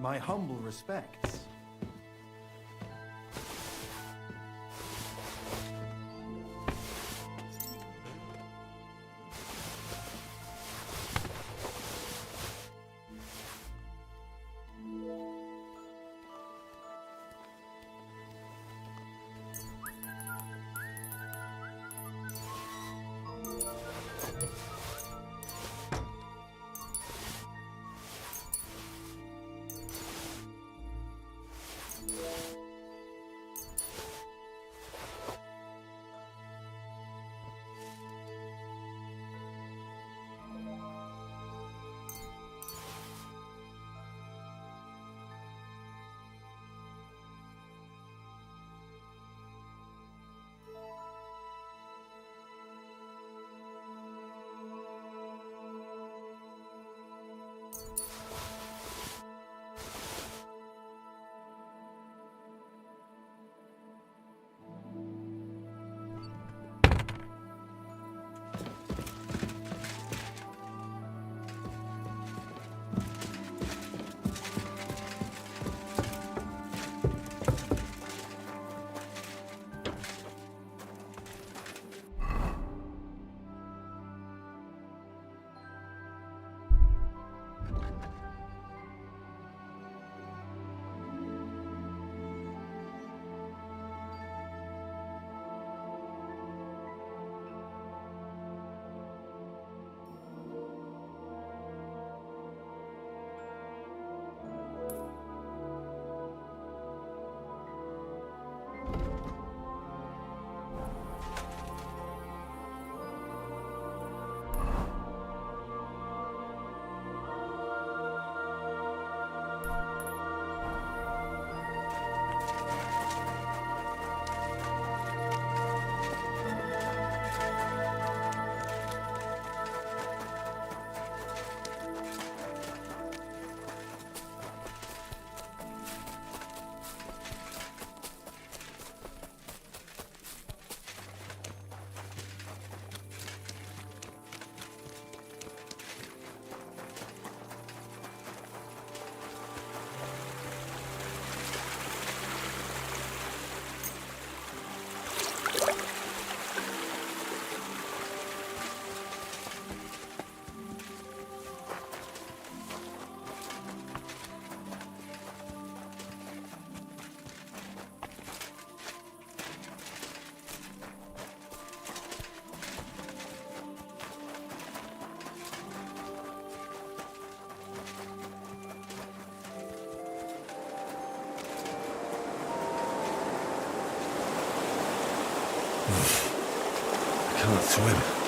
My humble respects. I can't swim.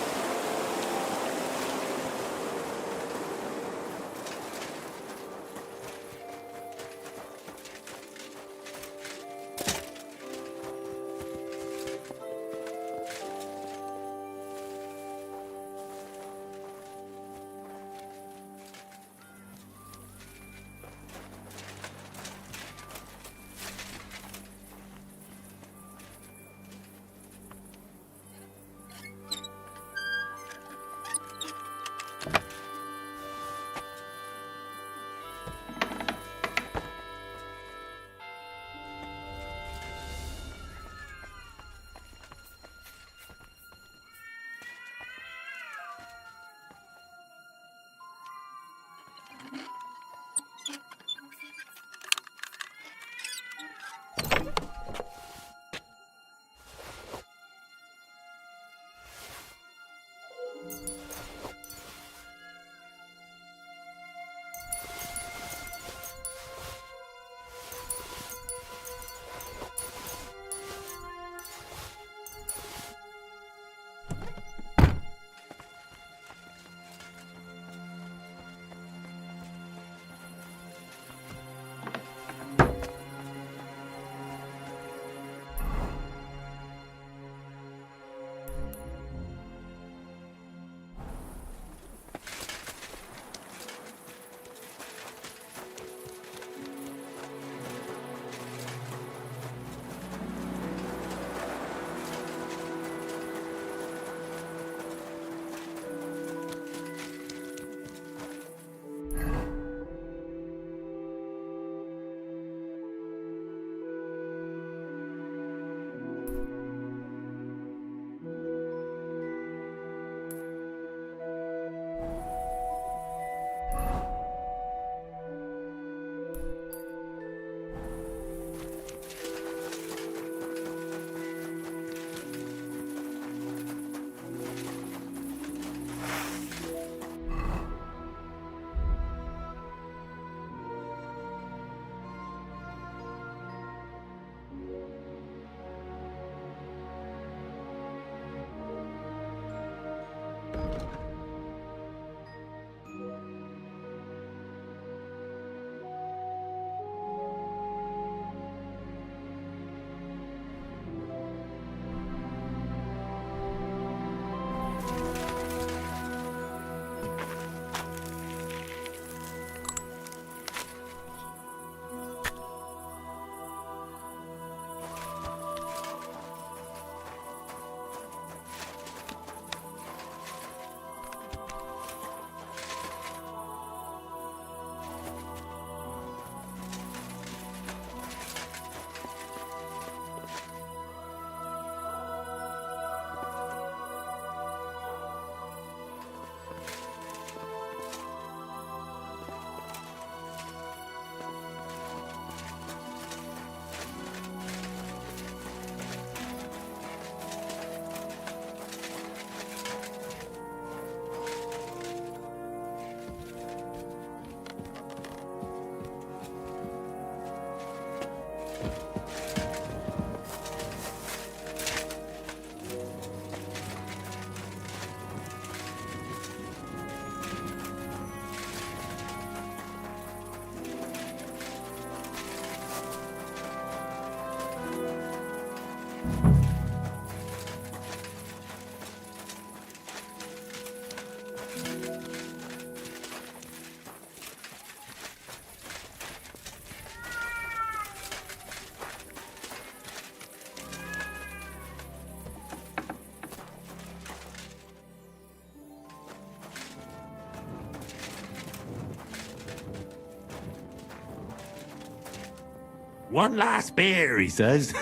One last beer, he says.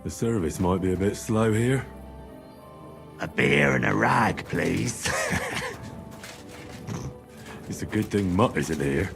The service might be a bit slow here. A beer and a rag, please. It's a good thing Mutt isn't here.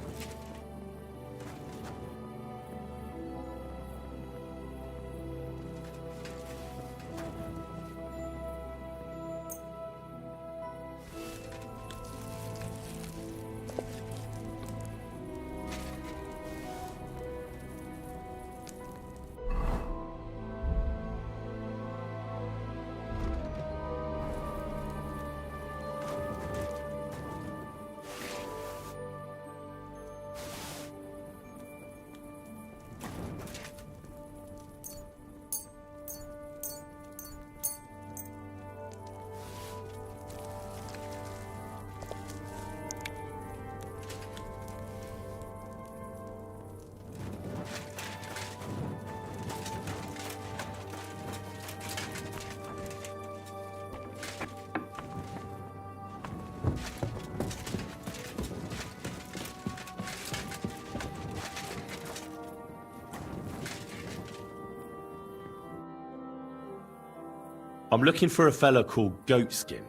I'm looking for a fella called Goatskin.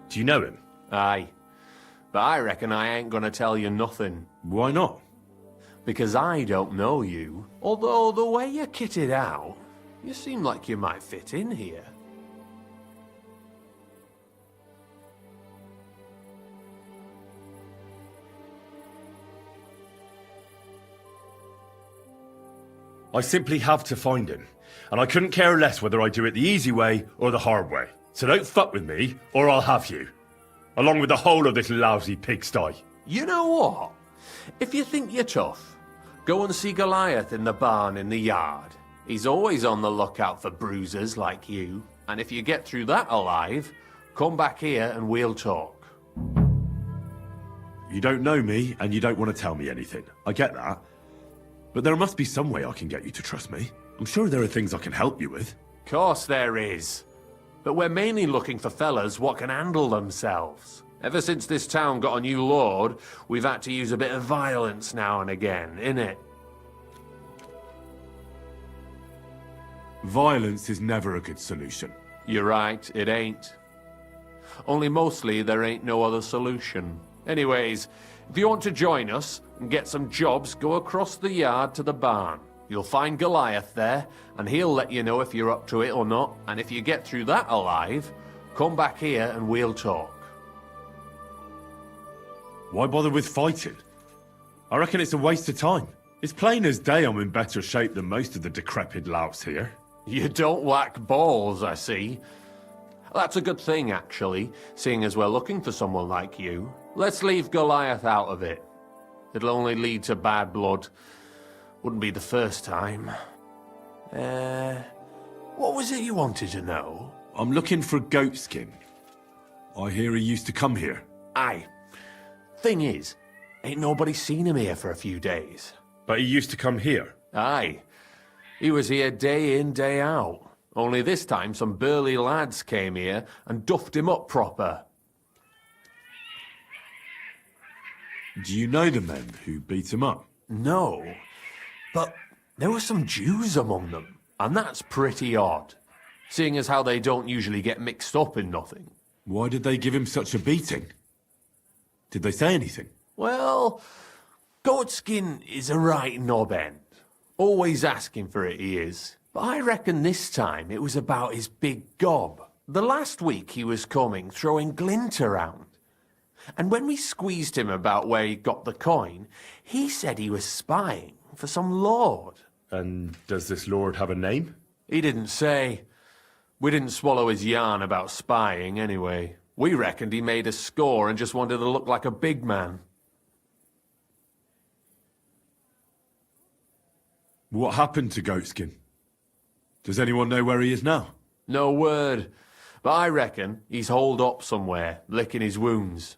Do you know him? Aye. But I reckon I ain't gonna tell you nothing. Why not? Because I don't know you. Although the way you're kitted out, you seem like you might fit in here. I simply have to find him. And I couldn't care less whether I do it the easy way or the hard way. So don't fuck with me, or I'll have you. Along with the whole of this lousy pigsty. You know what? If you think you're tough, go and see Goliath in the barn in the yard. He's always on the lookout for bruisers like you. And if you get through that alive, come back here and we'll talk. You don't know me, and you don't want to tell me anything. I get that. But there must be some way I can get you to trust me. I'm sure there are things I can help you with. Course there is. But we're mainly looking for fellas what can handle themselves. Ever since this town got a new lord, we've had to use a bit of violence now and again, innit? Violence is never a good solution. You're right, it ain't. Only mostly there ain't no other solution. Anyways, if you want to join us and get some jobs, go across the yard to the barn. You'll find Goliath there, and he'll let you know if you're up to it or not. And if you get through that alive, come back here and we'll talk. Why bother with fighting? I reckon it's a waste of time. It's plain as day I'm in better shape than most of the decrepit louts here. You don't whack balls, I see. That's a good thing, actually, seeing as we're looking for someone like you. Let's leave Goliath out of it. It'll only lead to bad blood. Wouldn't be the first time. What was it you wanted to know? I'm looking for Goatskin. I hear he used to come here. Aye. Thing is, ain't nobody seen him here for a few days. But he used to come here. Aye. He was here day in, day out. Only this time some burly lads came here and duffed him up proper. Do you know the men who beat him up? No. But there were some Jews among them, and that's pretty odd, seeing as how they don't usually get mixed up in nothing. Why did they give him such a beating? Did they say anything? Well, Goatskin is a right knob end. Always asking for it, he is. But I reckon this time it was about his big gob. The last week he was coming, throwing glint around. And when we squeezed him about where he got the coin, he said he was spying for some lord. And does this lord have a name? He didn't say. We didn't swallow his yarn about spying anyway. We reckoned he made a score and just wanted to look like a big man. What happened to Goatskin? Does anyone know where he is now? No word. But I reckon he's holed up somewhere, licking his wounds.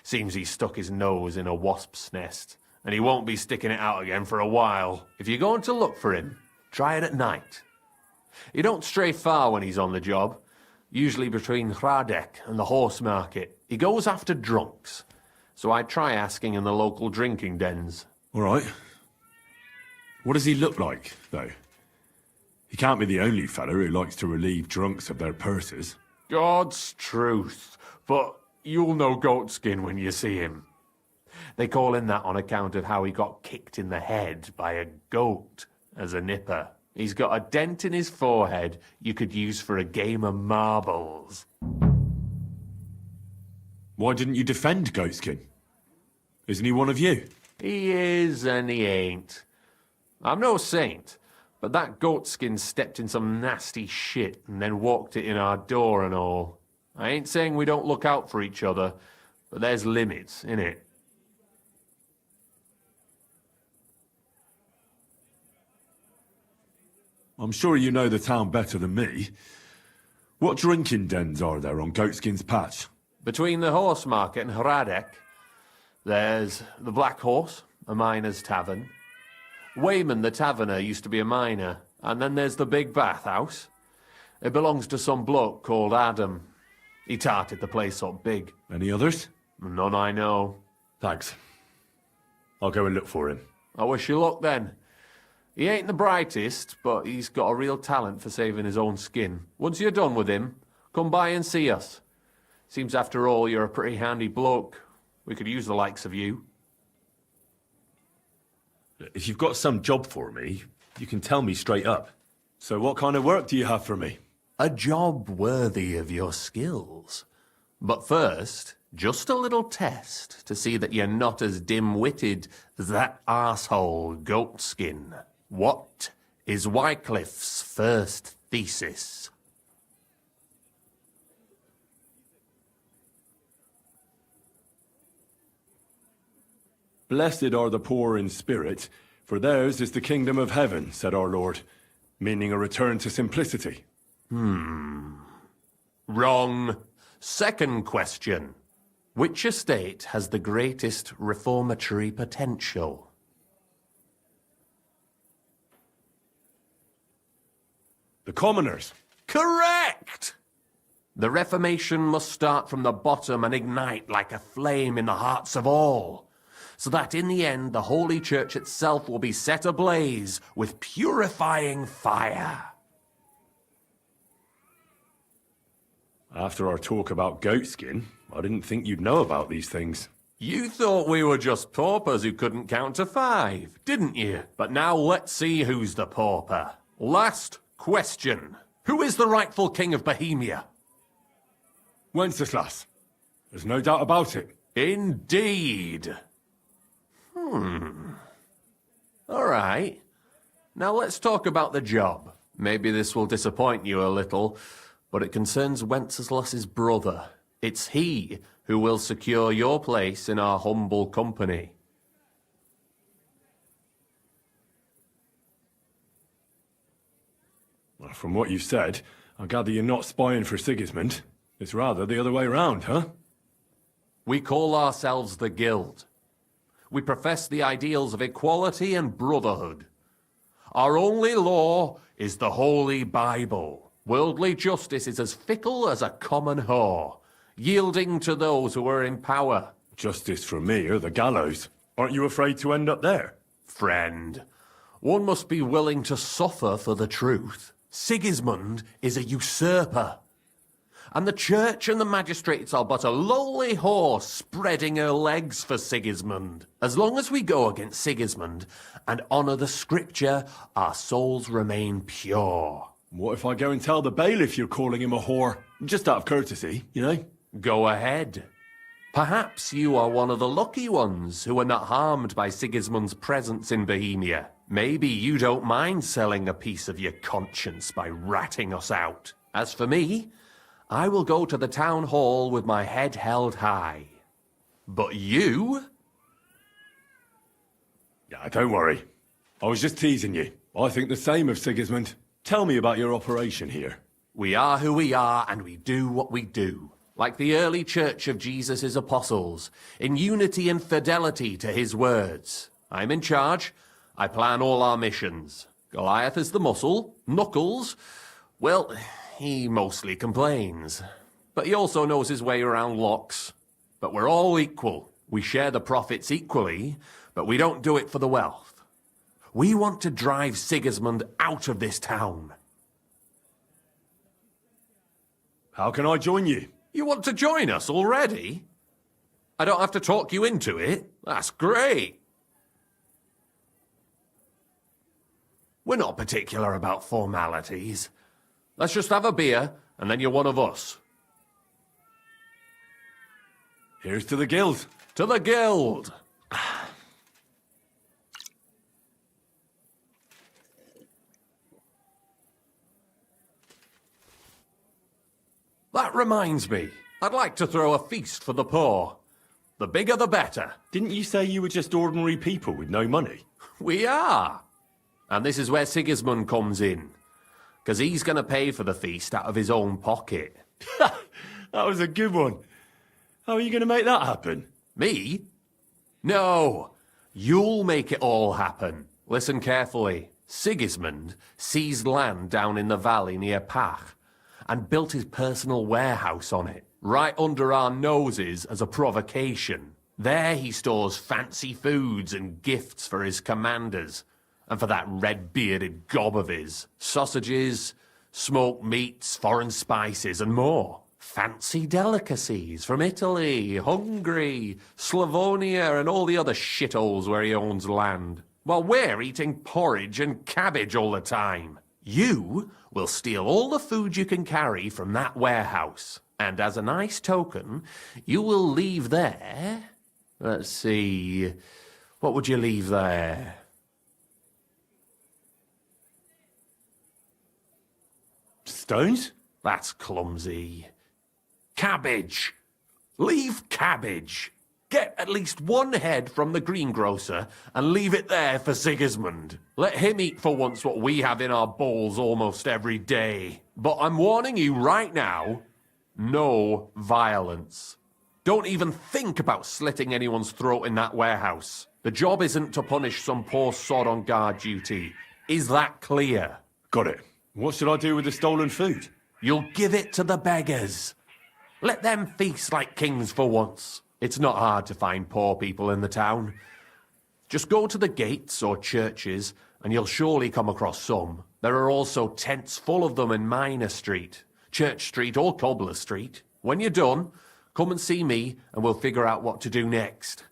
Seems he stuck his nose in a wasp's nest, and he won't be sticking it out again for a while. If you're going to look for him, try it at night. He don't stray far when he's on the job, usually between Hradek and the horse market. He goes after drunks, so I try asking in the local drinking dens. All right. What does he look like, though? He can't be the only fella who likes to relieve drunks of their purses. God's truth. But you'll know Goatskin when you see him. They call him that on account of how he got kicked in the head by a goat as a nipper. He's got a dent in his forehead you could use for a game of marbles. Why didn't you defend Goatskin? Isn't he one of you? He is and he ain't. I'm no saint, but that Goatskin stepped in some nasty shit and then walked it in our door and all. I ain't saying we don't look out for each other, but there's limits, innit? I'm sure you know the town better than me. What drinking dens are there on Goatskin's Patch? Between the horse market and Hradek, there's the Black Horse, a miner's tavern. Wayman the taverner used to be a miner, and then there's the Big Bathhouse. It belongs to some bloke called Adam. He tarted the place up big. Any others? None I know. Thanks. I'll go and look for him. I wish you luck then. He ain't the brightest, but he's got a real talent for saving his own skin. Once you're done with him, come by and see us. Seems after all you're a pretty handy bloke. We could use the likes of you. If you've got some job for me, you can tell me straight up. So what kind of work do you have for me? A job worthy of your skills. But first, just a little test to see that you're not as dim-witted as that arsehole Goatskin. What is Wycliffe's first thesis? Blessed are the poor in spirit, for theirs is the kingdom of heaven, said our Lord, meaning a return to simplicity. Wrong. Second question. Which estate has the greatest reformatory potential? The commoners. Correct! The Reformation must start from the bottom and ignite like a flame in the hearts of all, so that in the end the Holy Church itself will be set ablaze with purifying fire. After our talk about Goatskin, I didn't think you'd know about these things. You thought we were just paupers who couldn't count to 5, didn't you? But now let's see who's the pauper. Last question. Who is the rightful king of Bohemia? Wenceslas. There's no doubt about it. Indeed. All right. Now let's talk about the job. Maybe this will disappoint you a little, but it concerns Wenceslas's brother. It's he who will secure your place in our humble company. Well, from what you've said, I gather you're not spying for Sigismund. It's rather the other way round, huh? We call ourselves the Guild. We profess the ideals of equality and brotherhood. Our only law is the Holy Bible. Worldly justice is as fickle as a common whore, yielding to those who are in power. Justice for me or the gallows. Aren't you afraid to end up there? Friend, one must be willing to suffer for the truth. Sigismund is a usurper. And the church and the magistrates are but a lowly horse spreading her legs for Sigismund. As long as we go against Sigismund and honour the scripture, our souls remain pure. What if I go and tell the bailiff you're calling him a whore? Just out of courtesy, you know? Go ahead. Perhaps you are one of the lucky ones who are not harmed by Sigismund's presence in Bohemia. Maybe you don't mind selling a piece of your conscience by ratting us out. As for me, I will go to the town hall with my head held high. But you? Yeah, don't worry. I was just teasing you. I think the same of Sigismund. Tell me about your operation here. We are who we are, and we do what we do. Like the early church of Jesus' apostles, in unity and fidelity to his words. I'm in charge. I plan all our missions. Goliath is the muscle. Knuckles, well, he mostly complains. But he also knows his way around locks. But we're all equal. We share the profits equally, but we don't do it for the wealth. We want to drive Sigismund out of this town. How can I join you? You want to join us already? I don't have to talk you into it. That's great. We're not particular about formalities. Let's just have a beer, and then you're one of us. Here's to the guild. To the guild! That reminds me, I'd like to throw a feast for the poor. The bigger the better. Didn't you say you were just ordinary people with no money? We are. And this is where Sigismund comes in. Because he's going to pay for the feast out of his own pocket. That was a good one. How are you going to make that happen? Me? No. You'll make it all happen. Listen carefully. Sigismund seized land down in the valley near Pach and built his personal warehouse on it, right under our noses as a provocation. There he stores fancy foods and gifts for his commanders, and for that red-bearded gob of his. Sausages, smoked meats, foreign spices, and more. Fancy delicacies from Italy, Hungary, Slavonia, and all the other shitholes where he owns land. While we're eating porridge and cabbage all the time. You will steal all the food you can carry from that warehouse. And as a nice token, you will leave there... Let's see... What would you leave there? Stones? That's clumsy. Cabbage. Leave cabbage. Get at least one head from the greengrocer and leave it there for Sigismund. Let him eat for once what we have in our bowls almost every day. But I'm warning you right now, no violence. Don't even think about slitting anyone's throat in that warehouse. The job isn't to punish some poor sod on guard duty. Is that clear? Got it. What should I do with the stolen food? You'll give it to the beggars. Let them feast like kings for once. It's not hard to find poor people in the town. Just go to the gates or churches, and you'll surely come across some. There are also tents full of them in Minor Street, Church Street or Cobbler Street. When you're done, come and see me, and we'll figure out what to do next.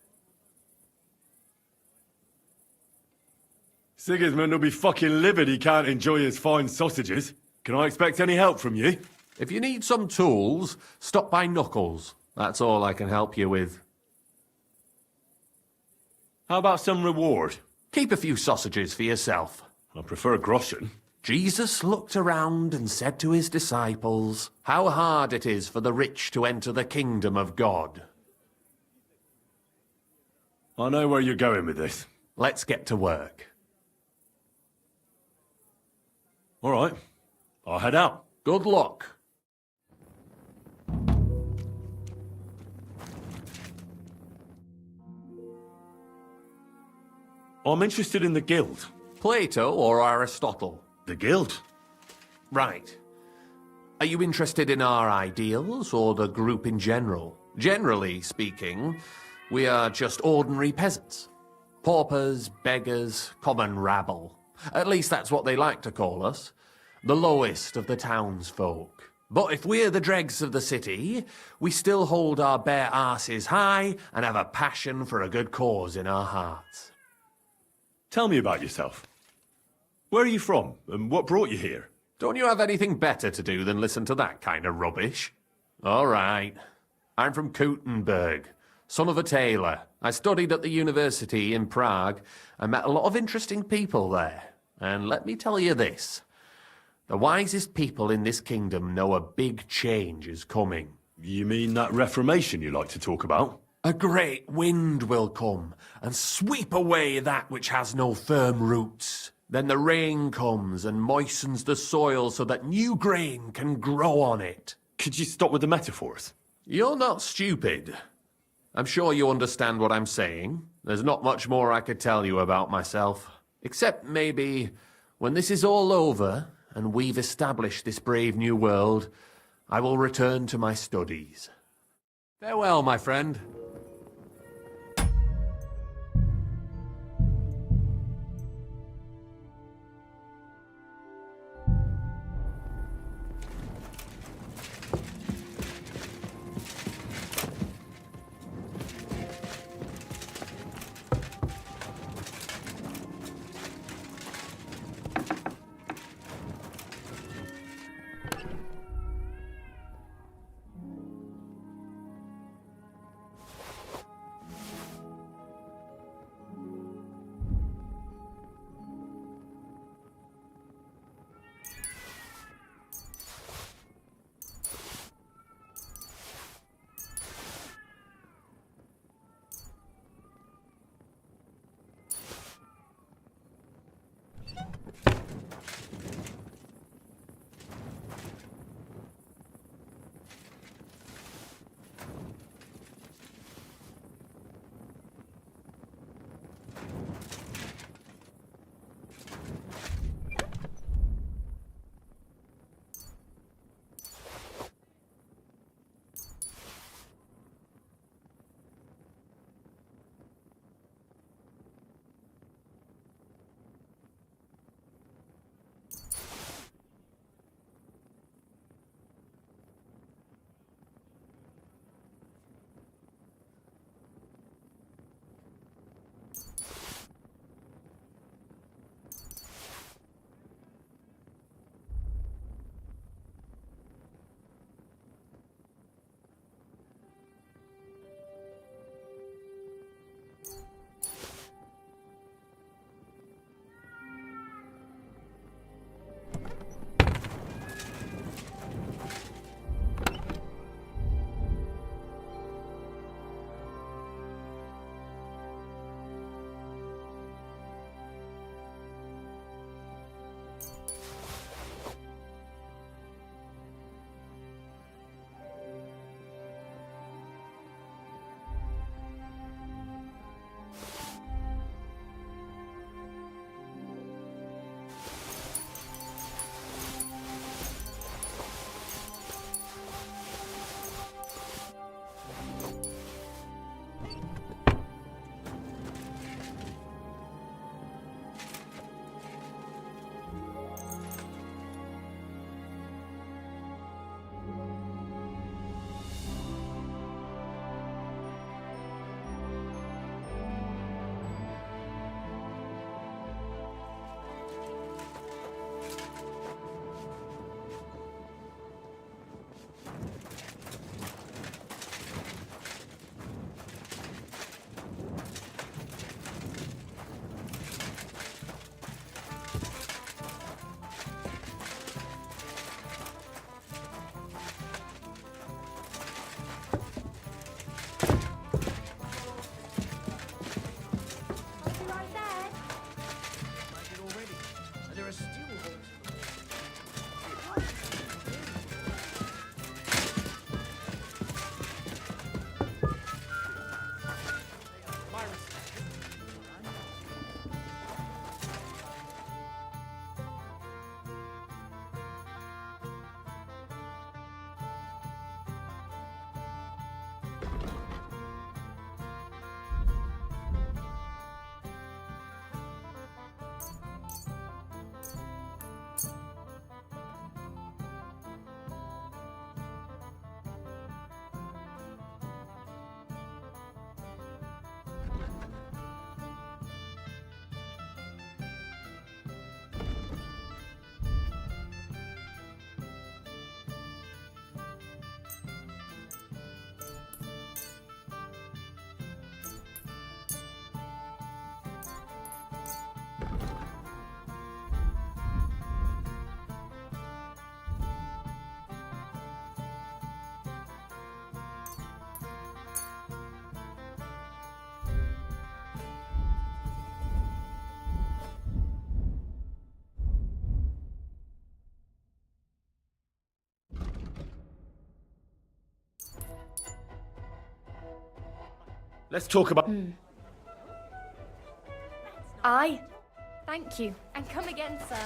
Sigismund will be fucking livid he can't enjoy his fine sausages. Can I expect any help from you? If you need some tools, stop by Knuckles. That's all I can help you with. How about some reward? Keep a few sausages for yourself. I prefer groschen. Jesus looked around and said to his disciples, how hard it is for the rich to enter the kingdom of God. I know where you're going with this. Let's get to work. All right. I'll head out. Good luck. I'm interested in the guild. Plato or Aristotle? The guild? Right. Are you interested in our ideals or the group in general? Generally speaking, we are just ordinary peasants. Paupers, beggars, common rabble. At least that's what they like to call us. The lowest of the townsfolk. But if we're the dregs of the city, we still hold our bare arses high and have a passion for a good cause in our hearts. Tell me about yourself. Where are you from, and what brought you here? Don't you have anything better to do than listen to that kind of rubbish? All right. I'm from Kuttenberg, son of a tailor. I studied at the university in Prague and met a lot of interesting people there. And let me tell you this. The wisest people in this kingdom know a big change is coming. You mean that reformation you like to talk about? A great wind will come and sweep away that which has no firm roots. Then the rain comes and moistens the soil so that new grain can grow on it. Could you stop with the metaphors? You're not stupid. I'm sure you understand what I'm saying. There's not much more I could tell you about myself. Except maybe when this is all over and we've established this brave new world, I will return to my studies. Farewell, my friend. Let's talk about... Aye. Thank you. And come again, sir.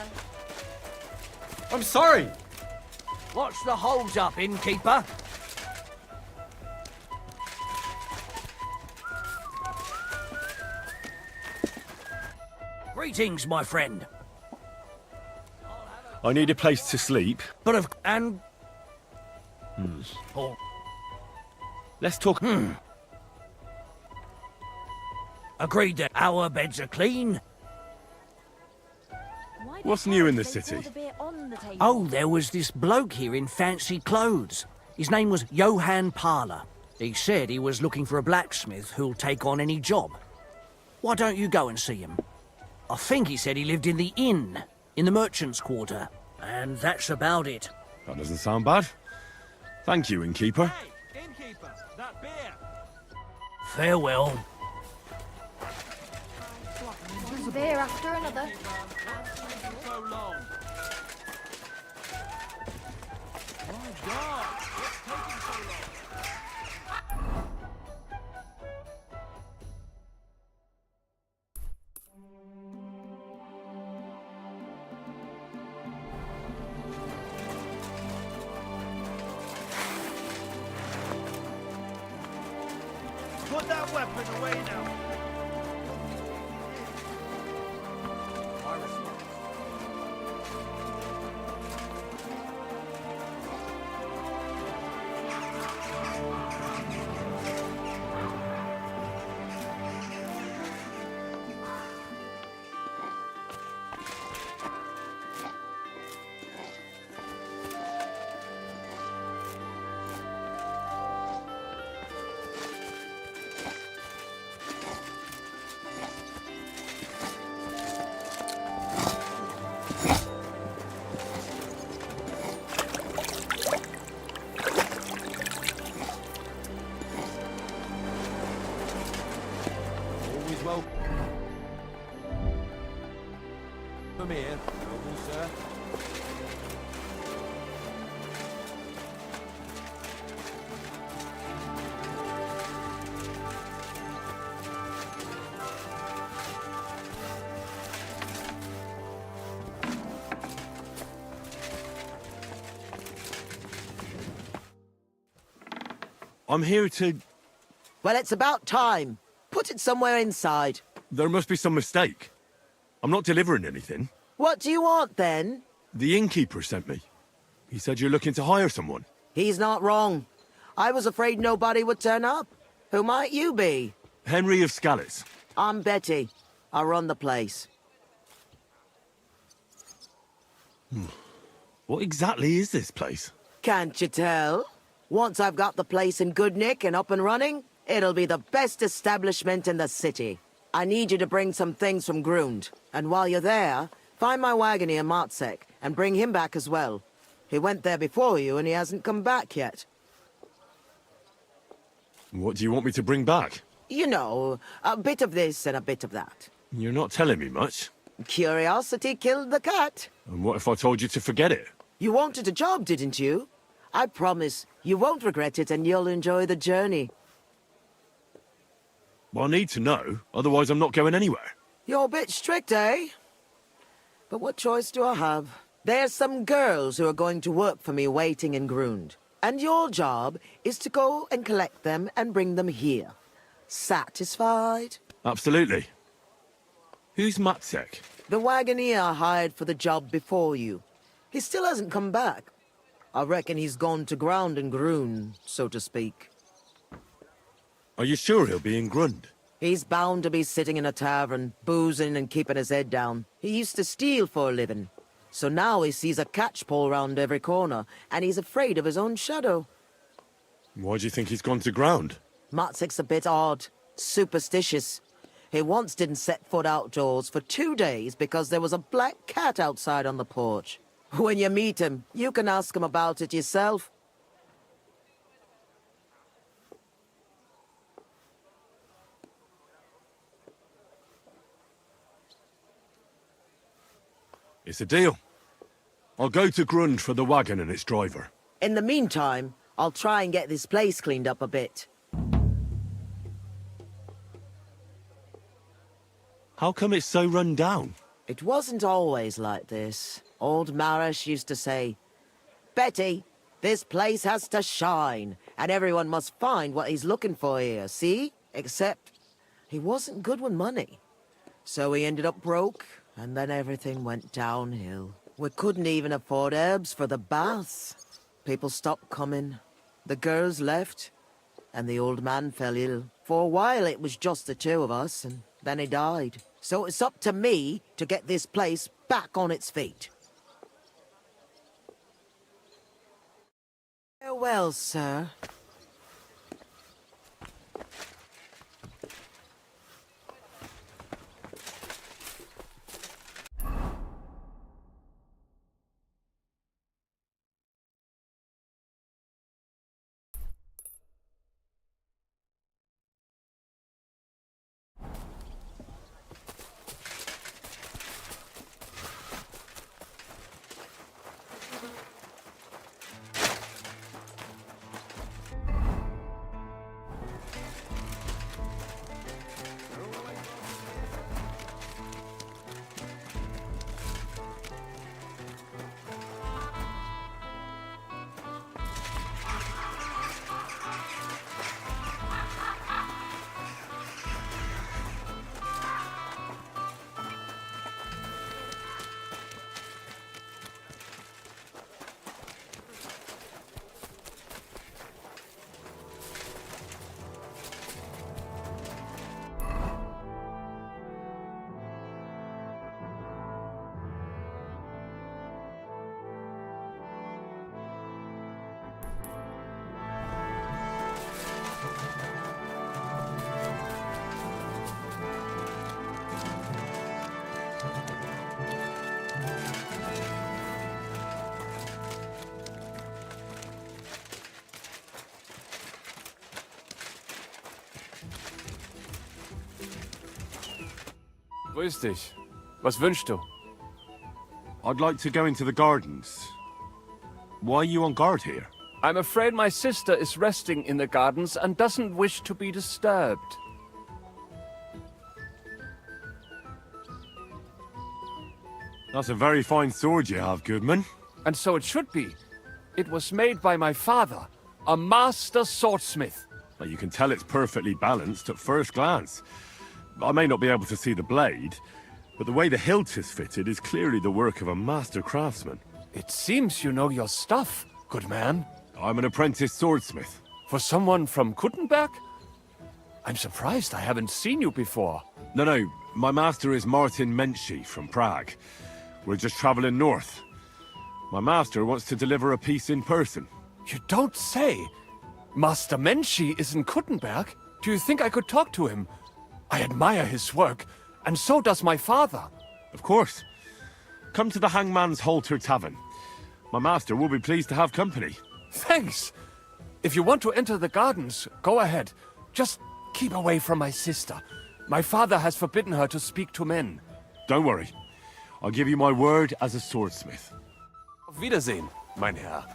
I'm sorry! What's the hold up, innkeeper? Greetings, my friend. I need a place to sleep. But of and oh, Let's talk... agreed that our beds are clean. What's new in the city? Oh, there was this bloke here in fancy clothes. His name was Johann Parler. He said he was looking for a blacksmith who'll take on any job. Why don't you go and see him? I think he said he lived in the inn, in the merchant's quarter. And that's about it. That doesn't sound bad. Thank you, innkeeper. Hey, innkeeper, that beer. Farewell. One beer after another. So long. My God, what's taking so long? Put that weapon away now. Always welcome. Come here, noble sir. I'm here to... Well, it's about time. Put it somewhere inside. There must be some mistake. I'm not delivering anything. What do you want, then? The innkeeper sent me. He said you're looking to hire someone. He's not wrong. I was afraid nobody would turn up. Who might you be? Henry of Scallis. I'm Betty. I run the place. What exactly is this place? Can't you tell? Once I've got the place in good nick and up and running, it'll be the best establishment in the city. I need you to bring some things from Grund. And while you're there, find my wagoner Matsek and bring him back as well. He went there before you and he hasn't come back yet. What do you want me to bring back? You know, a bit of this and a bit of that. You're not telling me much. Curiosity killed the cat. And what if I told you to forget it? You wanted a job, didn't you? I promise you won't regret it and you'll enjoy the journey. Well, I need to know, otherwise I'm not going anywhere. You're a bit strict, eh? But what choice do I have? There's some girls who are going to work for me waiting in Grund. And your job is to go and collect them and bring them here. Satisfied? Absolutely. Who's Matsek? The wagoner I hired for the job before you. He still hasn't come back. I reckon he's gone to ground in Grund, so to speak. Are you sure he'll be in Grund? He's bound to be sitting in a tavern, boozing and keeping his head down. He used to steal for a living. So now he sees a catchpole round every corner, and he's afraid of his own shadow. Why do you think he's gone to ground? Matsek's a bit odd, superstitious. He once didn't set foot outdoors for 2 days because there was a black cat outside on the porch. When you meet him, you can ask him about it yourself. It's a deal. I'll go to Grund for the wagon and its driver. In the meantime, I'll try and get this place cleaned up a bit. How come it's so run down? It wasn't always like this. Old Marish used to say, Betty, this place has to shine, and everyone must find what he's looking for here, see? Except, he wasn't good with money. So he ended up broke, and then everything went downhill. We couldn't even afford herbs for the baths. People stopped coming. The girls left, and the old man fell ill. For a while it was just the two of us, and then he died. So it's up to me to get this place back on its feet. Farewell, sir. Grüß dich. Was wünschst du? I'd like to go into the gardens. Why are you on guard here? I'm afraid my sister is resting in the gardens and doesn't wish to be disturbed. That's a very fine sword you have, Goodman. And so it should be. It was made by my father, a master swordsmith. Well, you can tell it's perfectly balanced at first glance. I may not be able to see the blade, but the way the hilt is fitted is clearly the work of a master craftsman. It seems you know your stuff, good man. I'm an apprentice swordsmith. For someone from Kuttenberg? I'm surprised I haven't seen you before. No, my master is Martin Menschy from Prague. We're just traveling north. My master wants to deliver a piece in person. You don't say. Master Menschy is in Kuttenberg? Do you think I could talk to him? I admire his work, and so does my father. Of course. Come to the Hangman's Halter Tavern. My master will be pleased to have company. Thanks. If you want to enter the gardens, go ahead. Just keep away from my sister. My father has forbidden her to speak to men. Don't worry. I'll give you my word as a swordsmith. Auf Wiedersehen, mein Herr.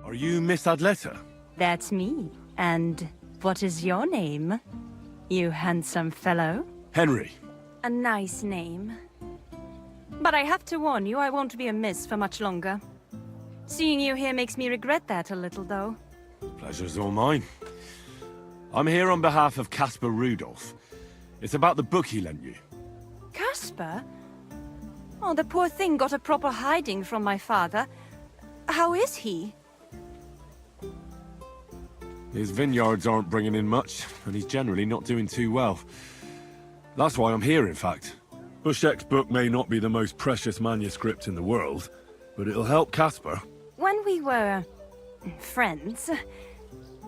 Are you Miss Adletta? That's me. And what is your name? You handsome fellow? Henry. A nice name. But I have to warn you, I won't be a miss for much longer. Seeing you here makes me regret that a little, though. Pleasure's all mine. I'm here on behalf of Caspar Rudolph. It's about the book he lent you. Caspar? Oh, the poor thing got a proper hiding from my father. How is he? His vineyards aren't bringing in much, and he's generally not doing too well. That's why I'm here, in fact. Bushek's book may not be the most precious manuscript in the world, but it'll help Caspar. When we were friends,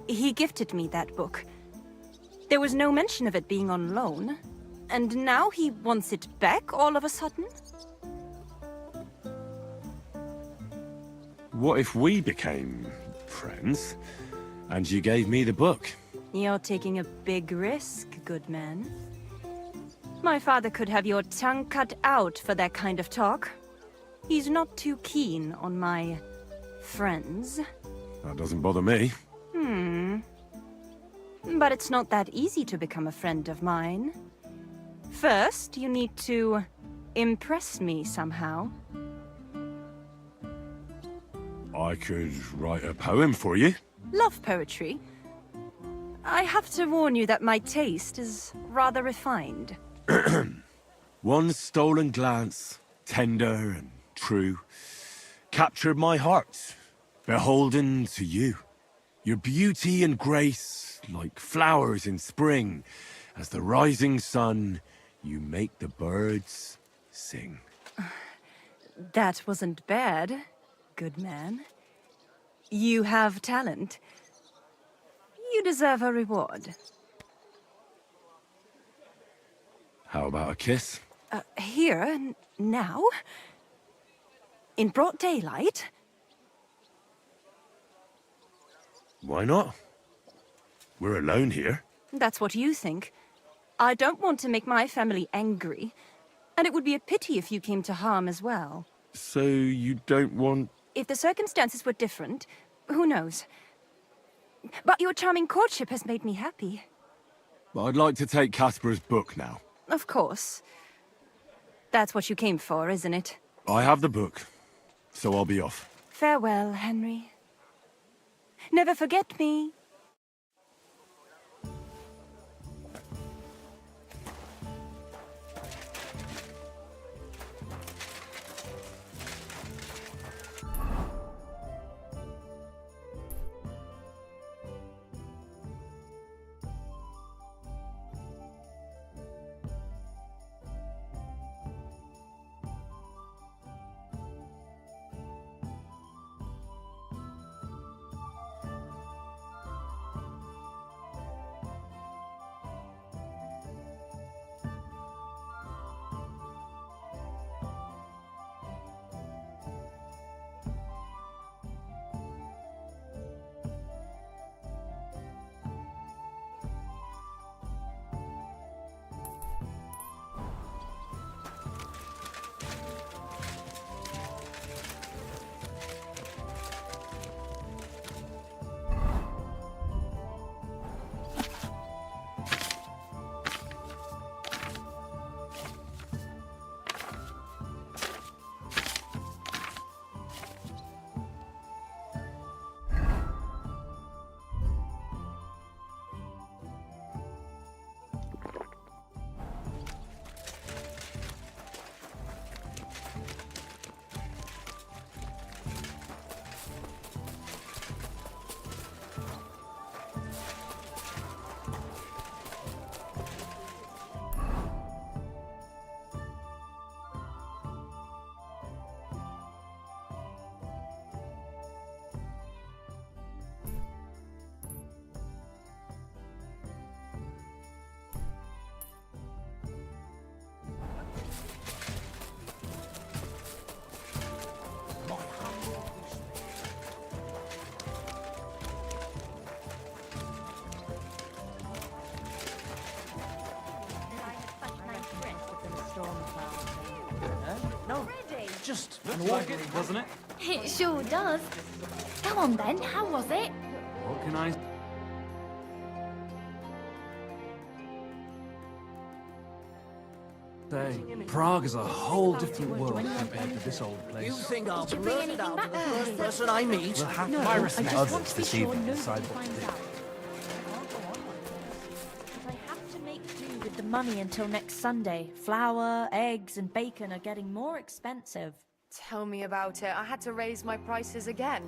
he gifted me that book. There was no mention of it being on loan. And now he wants it back all of a sudden? What if we became friends, and you gave me the book? You're taking a big risk, good man. My father could have your tongue cut out for that kind of talk. He's not too keen on my friends. That doesn't bother me. But it's not that easy to become a friend of mine. First, you need to impress me somehow. I could write a poem for you. Love poetry. I have to warn you that my taste is rather refined. One stolen glance, tender and true, captured my heart, beholden to you. Your beauty and grace, like flowers in spring, as the rising sun, you make the birds sing. That wasn't bad, good man. You have talent. You deserve a reward. How about a kiss? Here, now? In broad daylight? Why not? We're alone here. That's what you think. I don't want to make my family angry. And it would be a pity if you came to harm as well. So you don't want If the circumstances were different, who knows? But your charming courtship has made me happy. But I'd like to take Casper's book now. Of course. That's what you came for, isn't it? I have the book, so I'll be off. Farewell, Henry. Never forget me. Just unlikely, doesn't it? It sure does. Go on then, how was it? What can I... say? Prague is a whole different world compared to this old You place. think I'll Did you bring blurt it anything out back to the there? first person I meet? We'll have No, Pirates I and just want others to be this sure evening nobody decide what to finds do. out. But I have to make do with the money until next Sunday. Flour, eggs, and bacon are getting more expensive. Tell me about it. I had to raise my prices again.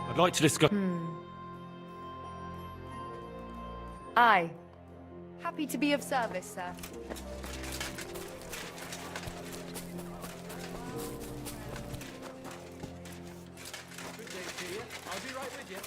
I'd like to discuss. Aye. Happy to be of service, sir. Good day to you. I'll be right with you.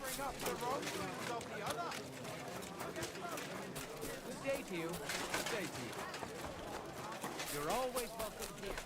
bring up the wrongdoings of the other. Good day to you. Good day to you. You're always welcome here.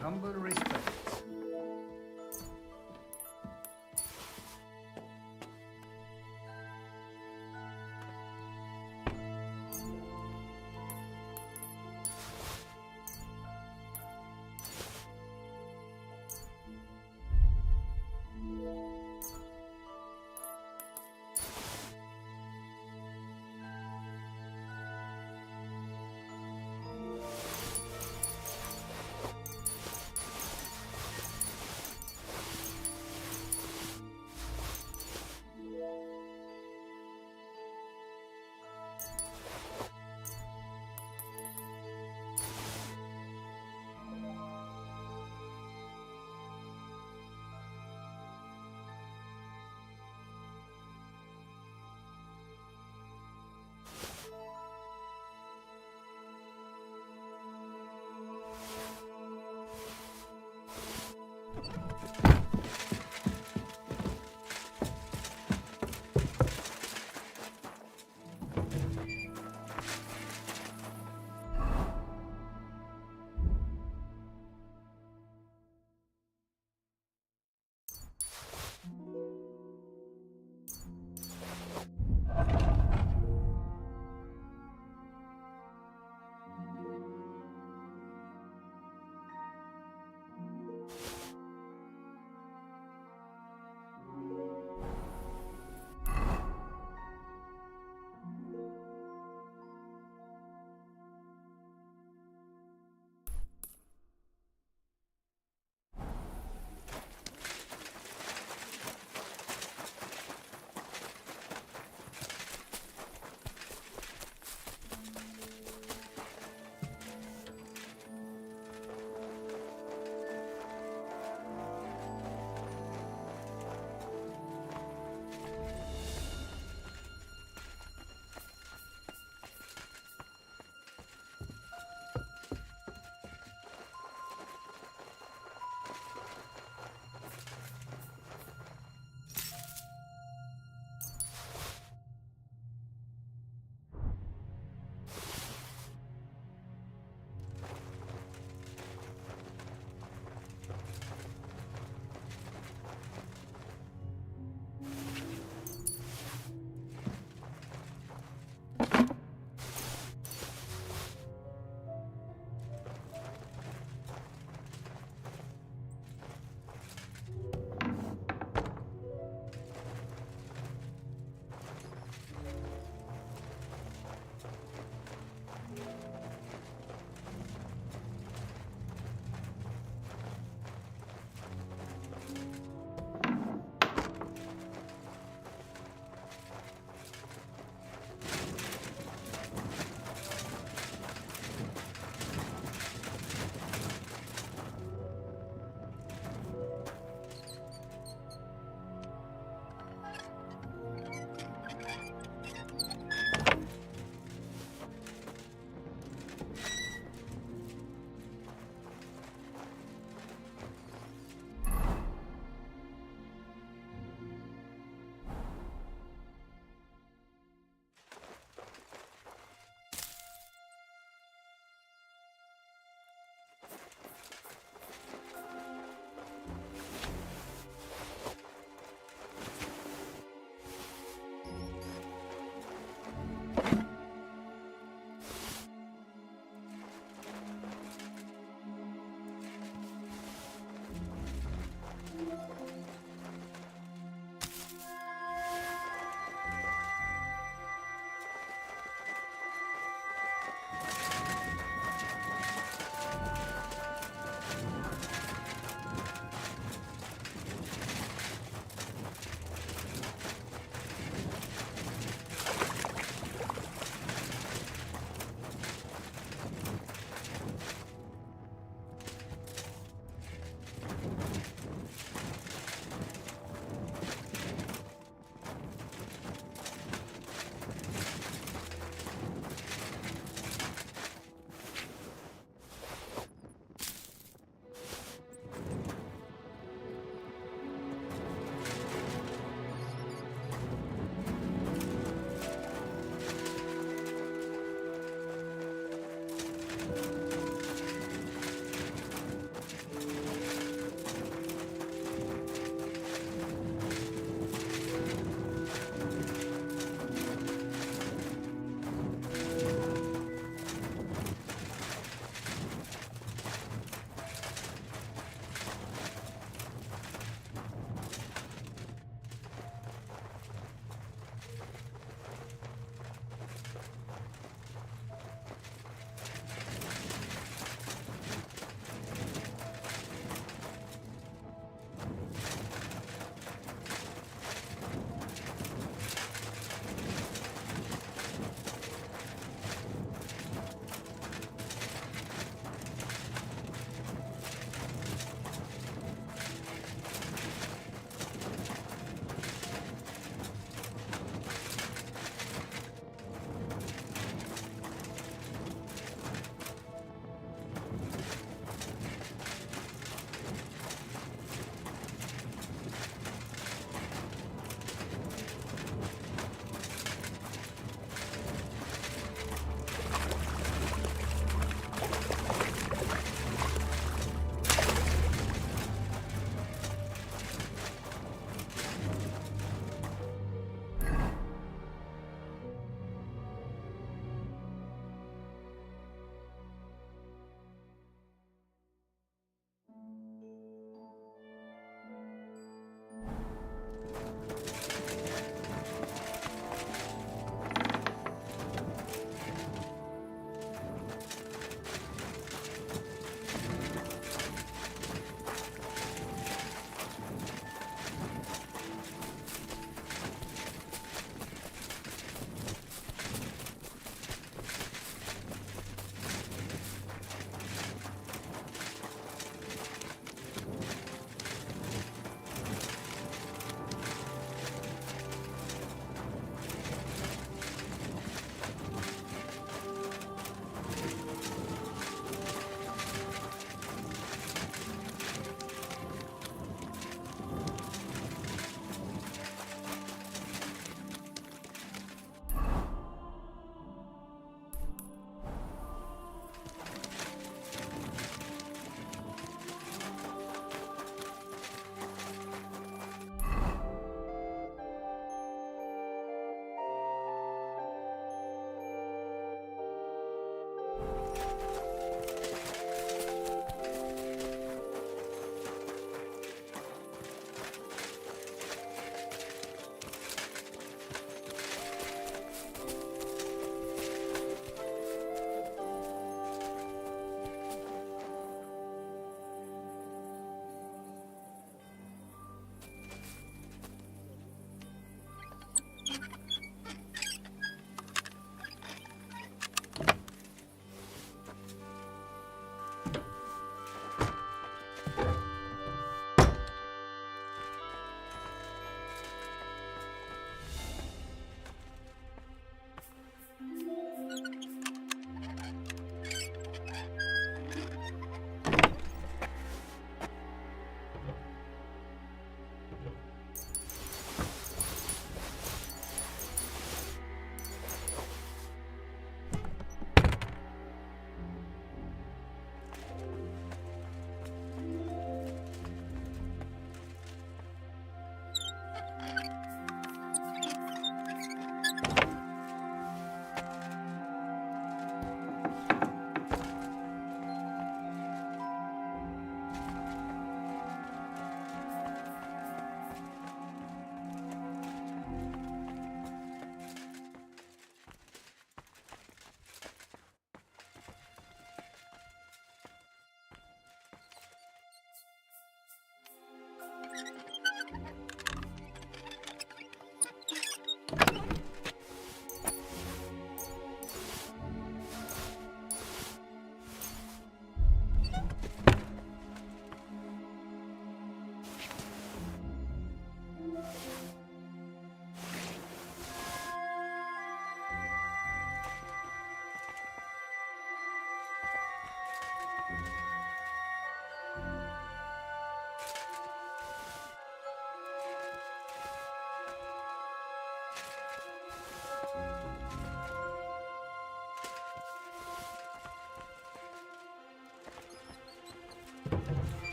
humble respects.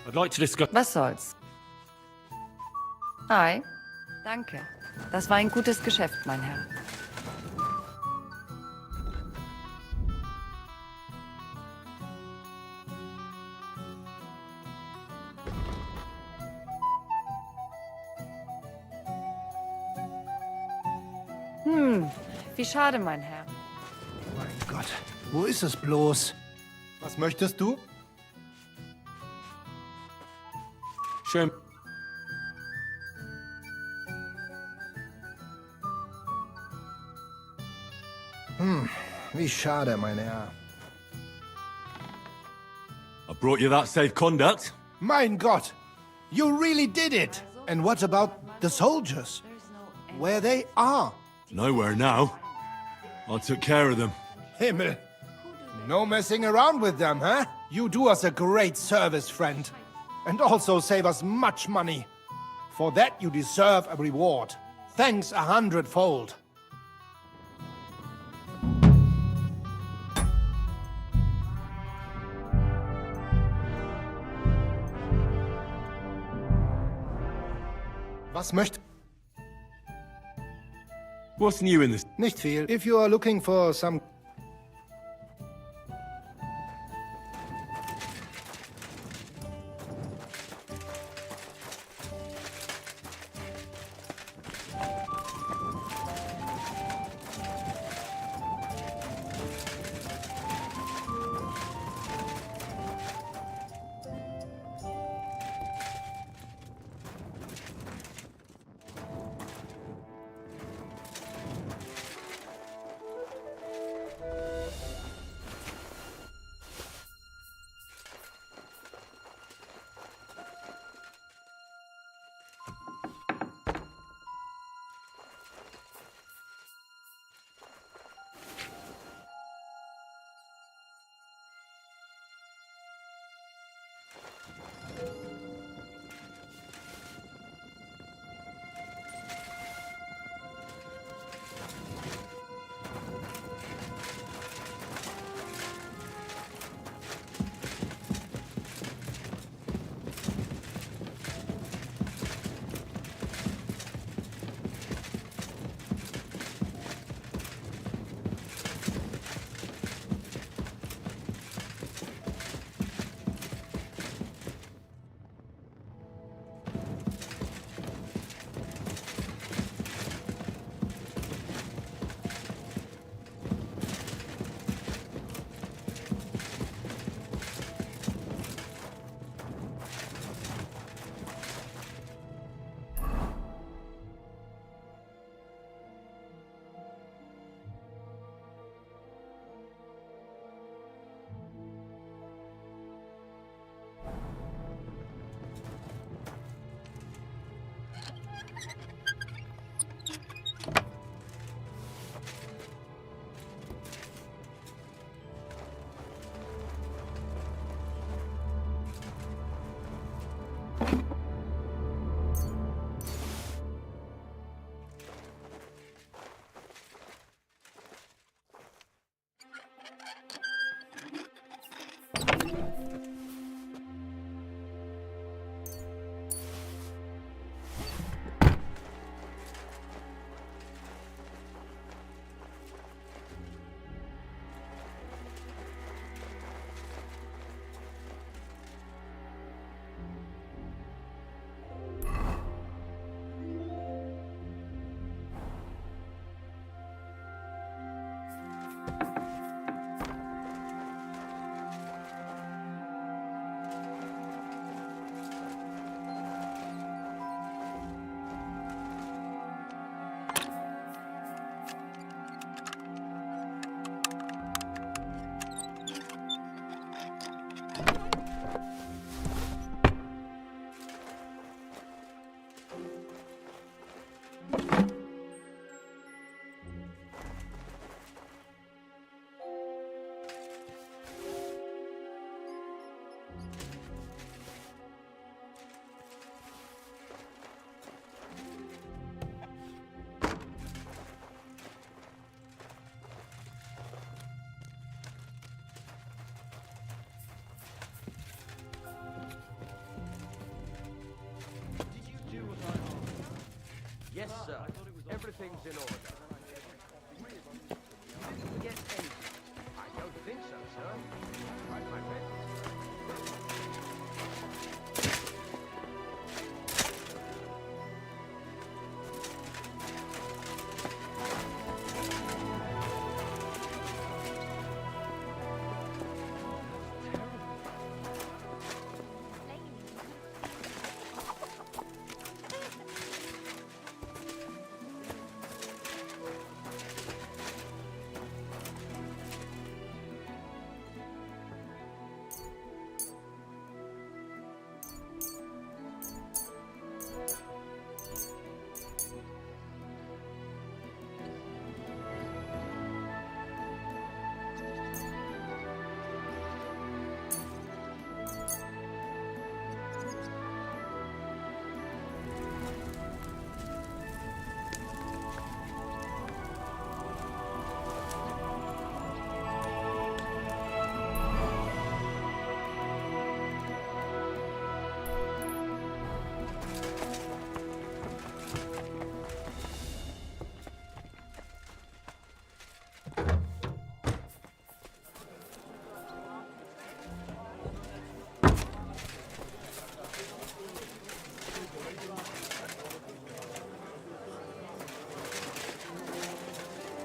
I'd like to discuss. Was soll's? Hi. Danke. Das war ein gutes Geschäft, mein Herr. Wie schade, mein Herr. Mein Gott, wo ist es bloß? Was möchtest du? Schön. Wie schade, mein Herr. I brought you that safe conduct. Mein Gott! You really did it! And what about the soldiers? Where they are? Nowhere now. I took care of them. Himmel! No messing around with them, huh? You do us a great service, friend. And also save us much money. For that you deserve a reward. Thanks 100-fold. Was möcht... What's new in this? Nicht viel. If you are looking for some... Everything's in order. Didn't get anything. I don't think so, sir. Right, my friend.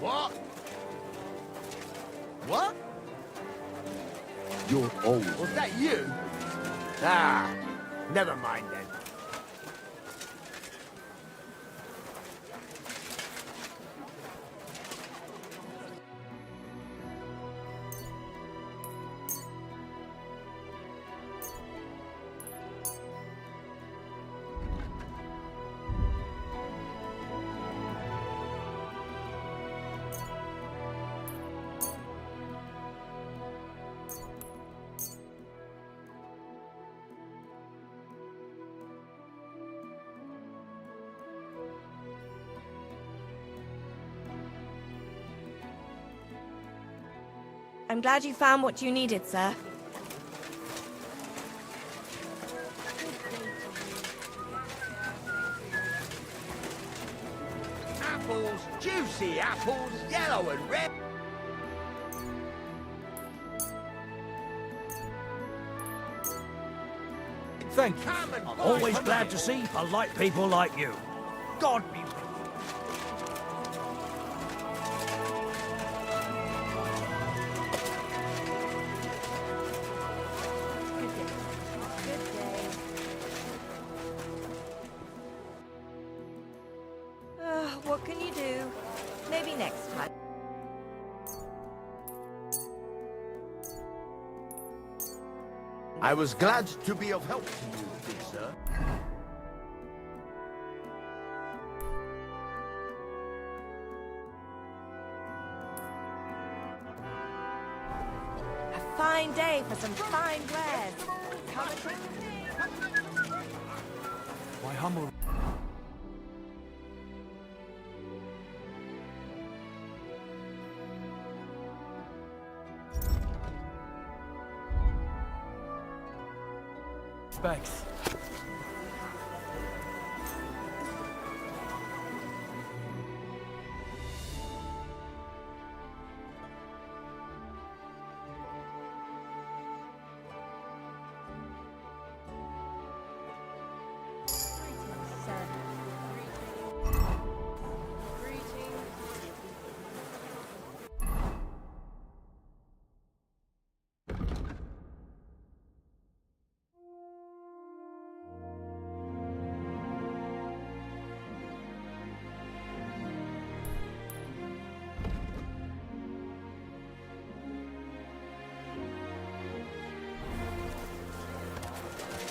What? What? You're old. Was that you? Ah, never mind then. I'm glad you found what you needed, sir. Apples, juicy apples, yellow and red. Thank you. I'm always glad to see polite people like you. God be with you. What can you do? Maybe next time. I was glad to be of help to you, good sir. A fine day for some fine wares. Come and take My humble... Thanks.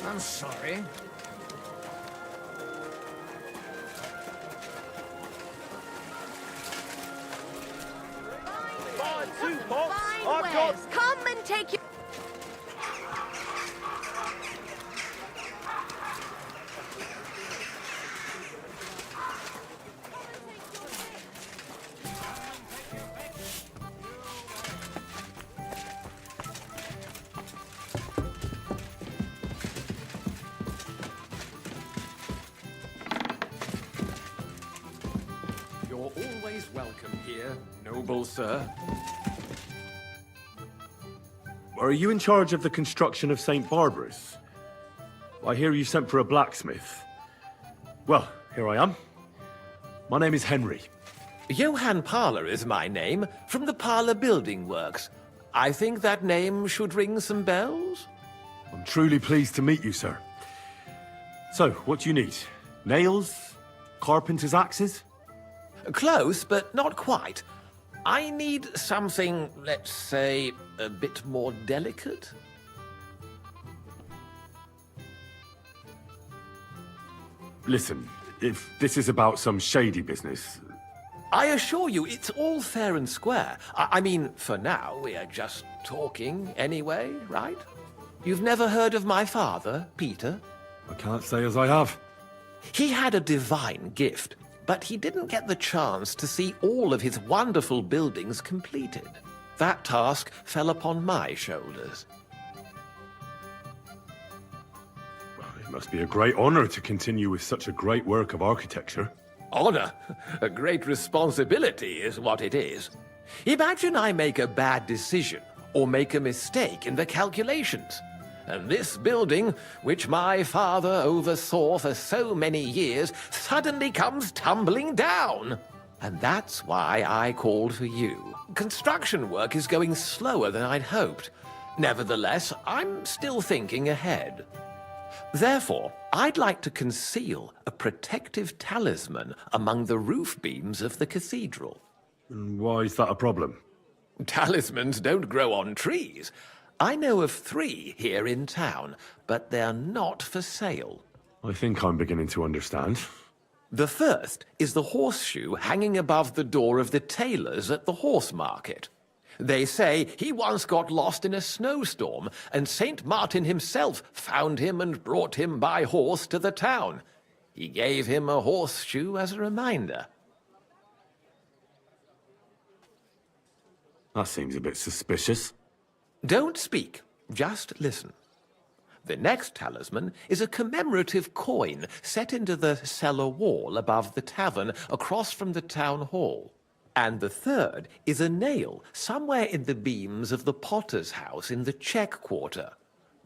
I'm sorry. Buy 2 pots. fine I've got... wares. Come and take your... always welcome here, noble sir. Are you in charge of the construction of St. Barbara's? I hear you sent for a blacksmith. Well, here I am. My name is Henry. Johann Parler is my name, from the Parler Building Works. I think that name should ring some bells? I'm truly pleased to meet you, sir. So, what do you need? Nails? Carpenter's axes? Close, but not quite. I need something, let's say, a bit more delicate. Listen, if this is about some shady business... I assure you, it's all fair and square. I mean, for now, we are just talking anyway, right? You've never heard of my father, Peter? I can't say as I have. He had a divine gift, but he didn't get the chance to see all of his wonderful buildings completed. That task fell upon my shoulders. It must be a great honor to continue with such a great work of architecture. Honor? A great responsibility is what it is. Imagine I make a bad decision or make a mistake in the calculations. And this building, which my father oversaw for so many years, suddenly comes tumbling down. And that's why I called for you. Construction work is going slower than I'd hoped. Nevertheless, I'm still thinking ahead. Therefore, I'd like to conceal a protective talisman among the roof beams of the cathedral. Why is that a problem? Talismans don't grow on trees. I know of 3 here in town, but they're not for sale. I think I'm beginning to understand. The first is the horseshoe hanging above the door of the tailor's at the horse market. They say he once got lost in a snowstorm, and St. Martin himself found him and brought him by horse to the town. He gave him a horseshoe as a reminder. That seems a bit suspicious. Don't speak, just listen. The next talisman is a commemorative coin set into the cellar wall above the tavern across from the town hall. And the third is a nail somewhere in the beams of the potter's house in the Czech Quarter.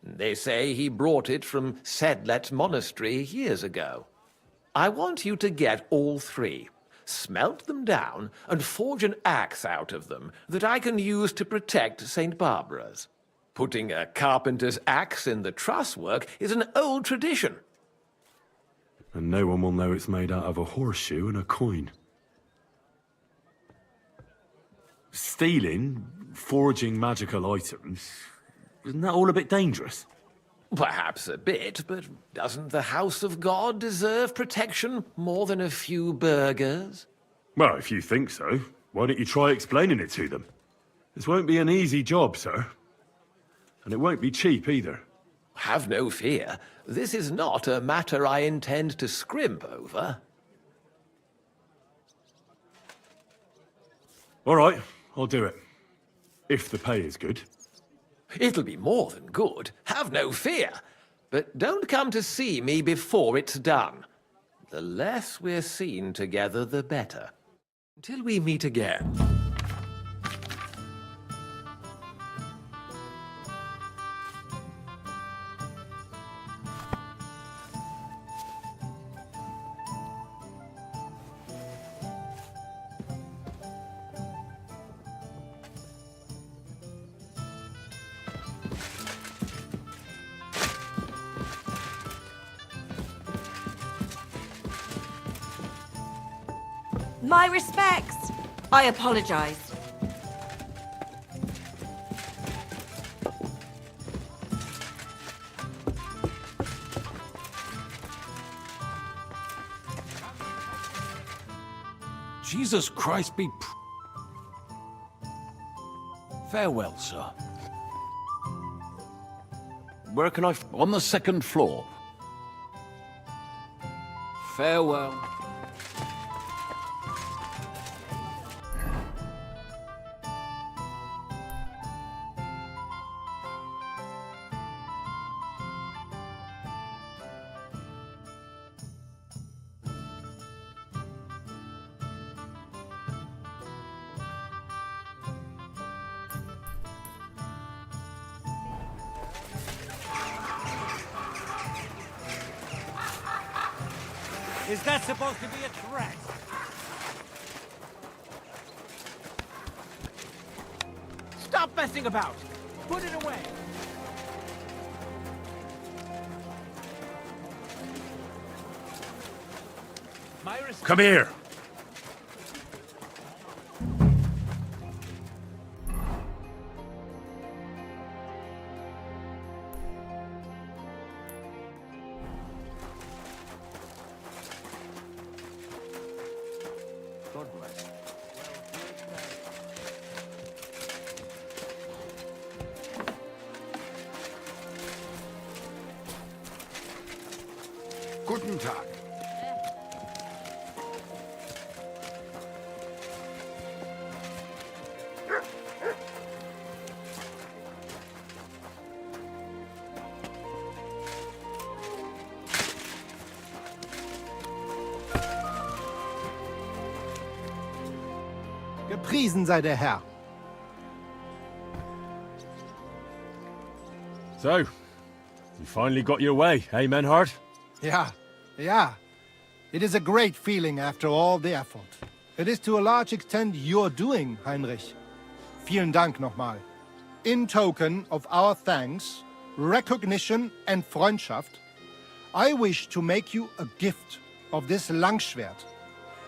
They say he brought it from Sedlet Monastery years ago. I want you to get all 3, smelt them down, and forge an axe out of them that I can use to protect St. Barbara's. Putting a carpenter's axe in the truss work is an old tradition. And no one will know it's made out of a horseshoe and a coin. Stealing, forging magical items, isn't that all a bit dangerous? Perhaps a bit, but doesn't the house of God deserve protection more than a few burghers? Well, if you think so, why don't you try explaining it to them? This won't be an easy job, sir. And it won't be cheap either. Have no fear. This is not a matter I intend to scrimp over. All right, I'll do it. If the pay is good. It'll be more than good. Have no fear. But don't come to see me before it's done. The less we're seen together, the better. Until we meet again. My respects. I apologize. Jesus Christ be... Farewell, sir. Where can I... On the 2nd floor. Farewell. Is that supposed to be a threat? Stop messing about! Put it away! Come here. God bless. Guten Tag. Gepriesen sei der Herr. So, you finally got your way, eh, Menhard? Yeah, yeah. It is a great feeling after all the effort. It is to a large extent your doing, Heinrich. Vielen Dank nochmal. In token of our thanks, recognition and Freundschaft, I wish to make you a gift of this Langschwert,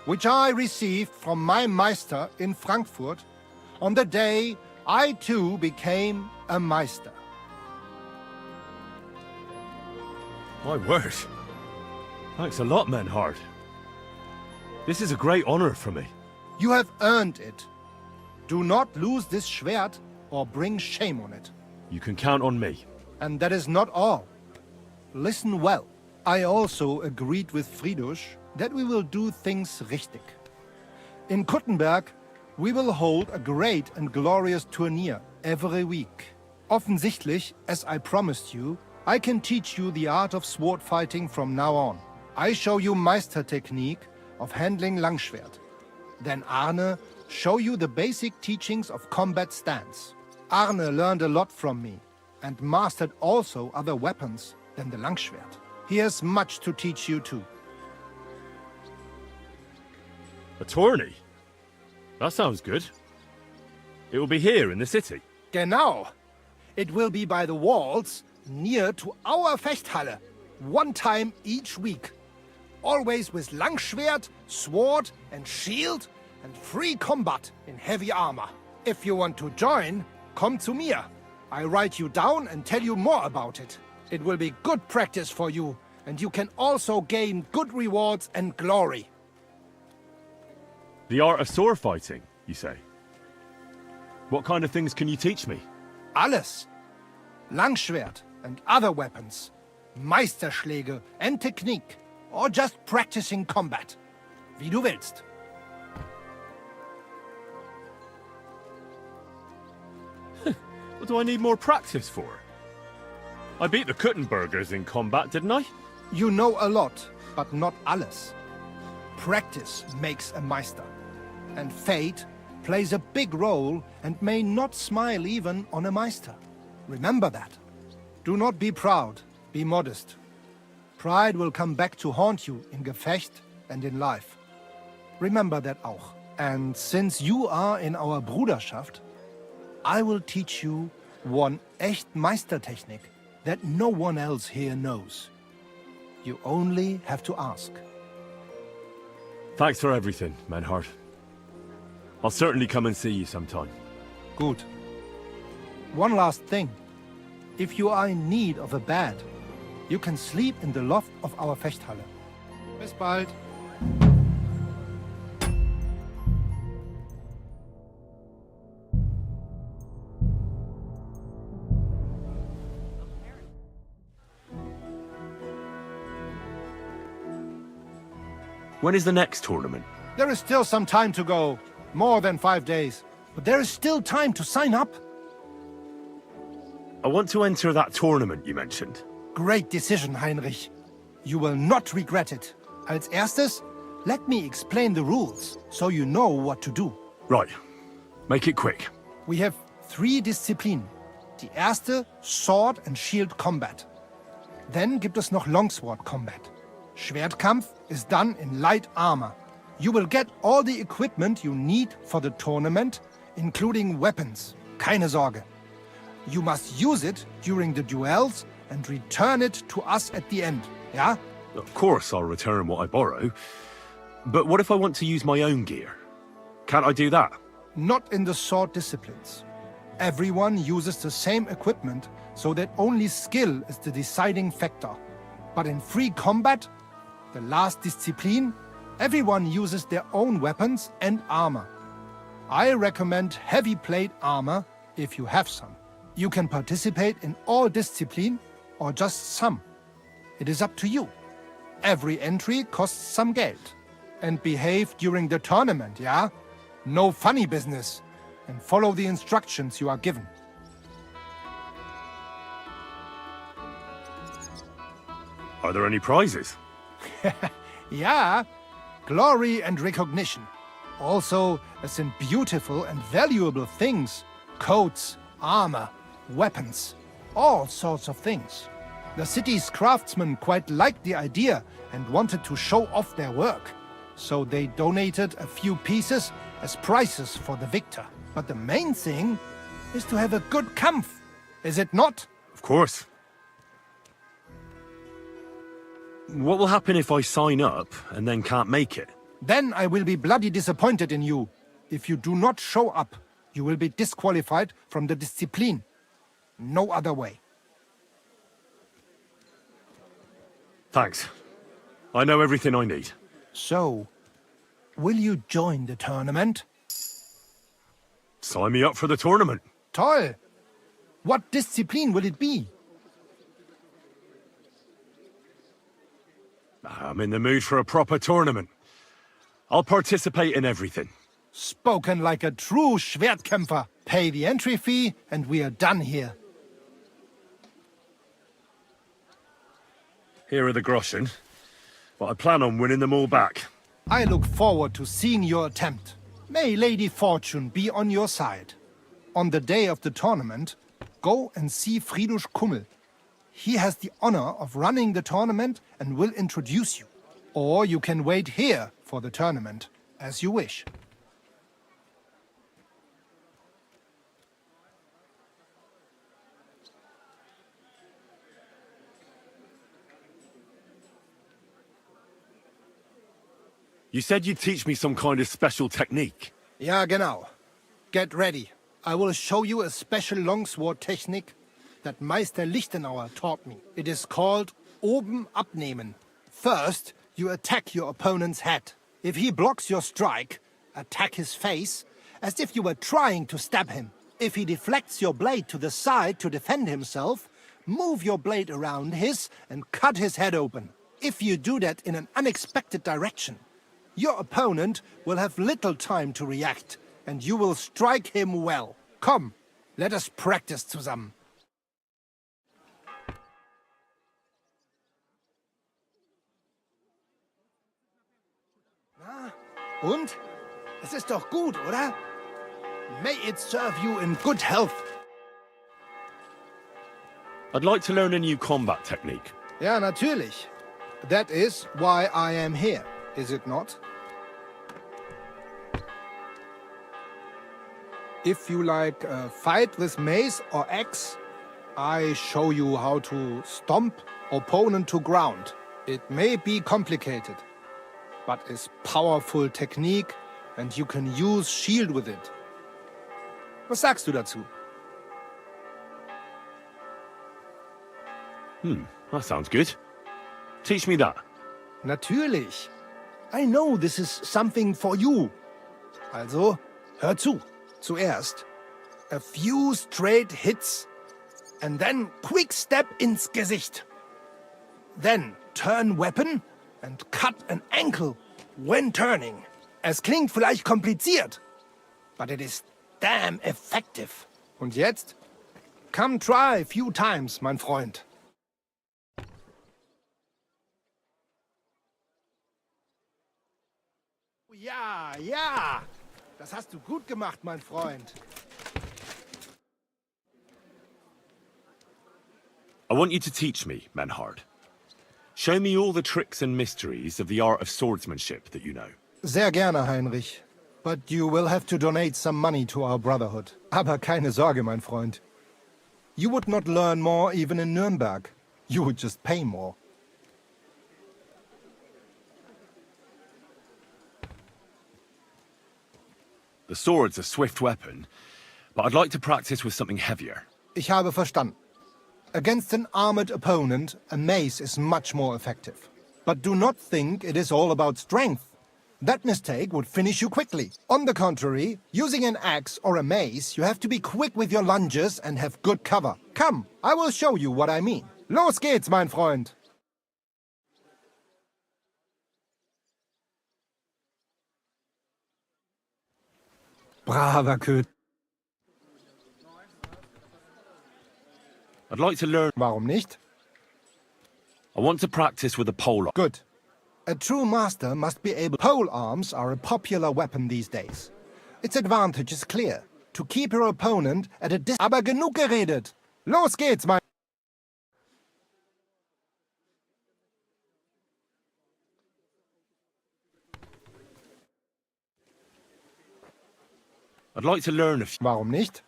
which I received from my Meister in Frankfurt on the day I too became a Meister. My word. Thanks a lot, Menhard. This is a great honor for me. You have earned it. Do not lose this Schwert or bring shame on it. You can count on me. And that is not all. Listen well. I also agreed with Friedrich that we will do things richtig. In Kuttenberg, we will hold a great and glorious tourney every week. Offensichtlich, as I promised you, I can teach you the art of sword fighting from now on. I show you Meistertechnique of handling Langschwert. Then Arne show you the basic teachings of combat stance. Arne learned a lot from me and mastered also other weapons than the Langschwert. He has much to teach you too. A tourney? That sounds good. It will be here in the city. Genau. It will be by the walls near to our Fechthalle, one time each week. Always with Langschwert, sword and shield and free combat in heavy armor. If you want to join, come to mir. I write you down and tell you more about it. It will be good practice for you, and you can also gain good rewards and glory. The art of sword fighting, you say? What kind of things can you teach me? Alles. Langschwert and other weapons. Meisterschläge and technique. Or just practicing combat. Wie du willst. What do I need more practice for? I beat the Kuttenbergers in combat, didn't I? You know a lot, but not alles. Practice makes a Meister. And fate plays a big role and may not smile even on a Meister. Remember that. Do not be proud, be modest. Pride will come back to haunt you in Gefecht and in life. Remember that auch. And since you are in our Bruderschaft, I will teach you one echt Meistertechnik that no one else here knows. You only have to ask. Thanks for everything, Menhard. I'll certainly come and see you sometime. Good. One last thing. If you are in need of a bed, you can sleep in the loft of our Fechthalle. Bis bald. When is the next tournament? There is still some time to go. More than 5 days. But there is still time to sign up. I want to enter that tournament you mentioned. Great decision, Heinrich. You will not regret it. Als erstes, let me explain the rules, so you know what to do. Right. Make it quick. We have 3 Disziplinen. Die erste, Sword and Shield Combat. Then gibt es noch Longsword Combat. Schwertkampf is done in light armor. You will get all the equipment you need for the tournament, including weapons. Keine Sorge. You must use it during the duels and return it to us at the end, yeah? Of course I'll return what I borrow. But what if I want to use my own gear? Can't I do that? Not in the sword disciplines. Everyone uses the same equipment, so that only skill is the deciding factor. But in free combat, the last discipline, everyone uses their own weapons and armor. I recommend heavy plate armor if you have some. You can participate in all discipline or just some. It is up to you. Every entry costs some Geld. And behave during the tournament, yeah? No funny business. And follow the instructions you are given. Are there any prizes? Yeah, glory and recognition. Also, some beautiful and valuable things. Coats, armor, weapons, all sorts of things. The city's craftsmen quite liked the idea and wanted to show off their work. So they donated a few pieces as prizes for the victor. But the main thing is to have a good Kampf, is it not? Of course. What will happen if I sign up and then can't make it? Then I will be bloody disappointed in you. If you do not show up, you will be disqualified from the discipline. No other way. Thanks. I know everything I need. So, will you join the tournament? Sign me up for the tournament. Toll! What discipline will it be? I'm in the mood for a proper tournament. I'll participate in everything. Spoken like a true Schwertkämpfer. Pay the entry fee and we are done here. Here are the groschen, but I plan on winning them all back. I look forward to seeing your attempt. May Lady Fortune be on your side. On the day of the tournament, go and see Friedrich Kummel. He has the honor of running the tournament and will introduce you. Or you can wait here for the tournament, as you wish. You said you'd teach me some kind of special technique. Ja, genau. Get ready. I will show you a special longsword technique that Meister Lichtenauer taught me. It is called Oben abnehmen. First, you attack your opponent's head. If he blocks your strike, attack his face, as if you were trying to stab him. If he deflects your blade to the side to defend himself, move your blade around his and cut his head open. If you do that in an unexpected direction, your opponent will have little time to react, and you will strike him well. Come, let us practice zusammen. Na, und? Es ist doch gut, oder? May it serve you in good health. I'd like to learn a new combat technique. Ja, natürlich. That is why I am here, is it not? If you like a fight with mace or axe, I show you how to stomp opponent to ground. It may be complicated, but is powerful technique and you can use shield with it. Was sagst du dazu? That sounds good. Teach me that. Natürlich. I know this is something for you. Also, hör zu. Zuerst a few straight hits and then quick step ins Gesicht. Then turn weapon and cut an ankle when turning. Es klingt vielleicht kompliziert, but it is damn effective. Und jetzt? Come try a few times, mein Freund. Ja, ja. Das hast du gut gemacht, mein Freund. I want you to teach me, Menhard. Show me all the tricks and mysteries of the art of swordsmanship that you know. Sehr gerne, Heinrich. But you will have to donate some money to our brotherhood. Aber keine Sorge, mein Freund. You would not learn more even in Nuremberg. You would just pay more. The sword's a swift weapon, but I'd like to practice with something heavier. Ich habe verstanden. Against an armored opponent, a mace is much more effective. But do not think it is all about strength. That mistake would finish you quickly. On the contrary, using an axe or a mace, you have to be quick with your lunges and have good cover. Come, I will show you what I mean. Los geht's, mein Freund! Braver Köter. I'd like to learn... Warum nicht? I want to practice with a pole. Good. A true master must be able... Pole arms are a popular weapon these days. Its advantage is clear. To keep your opponent at a distance... Aber genug geredet! Los geht's, mein... I'd like to learn a few... Warum nicht?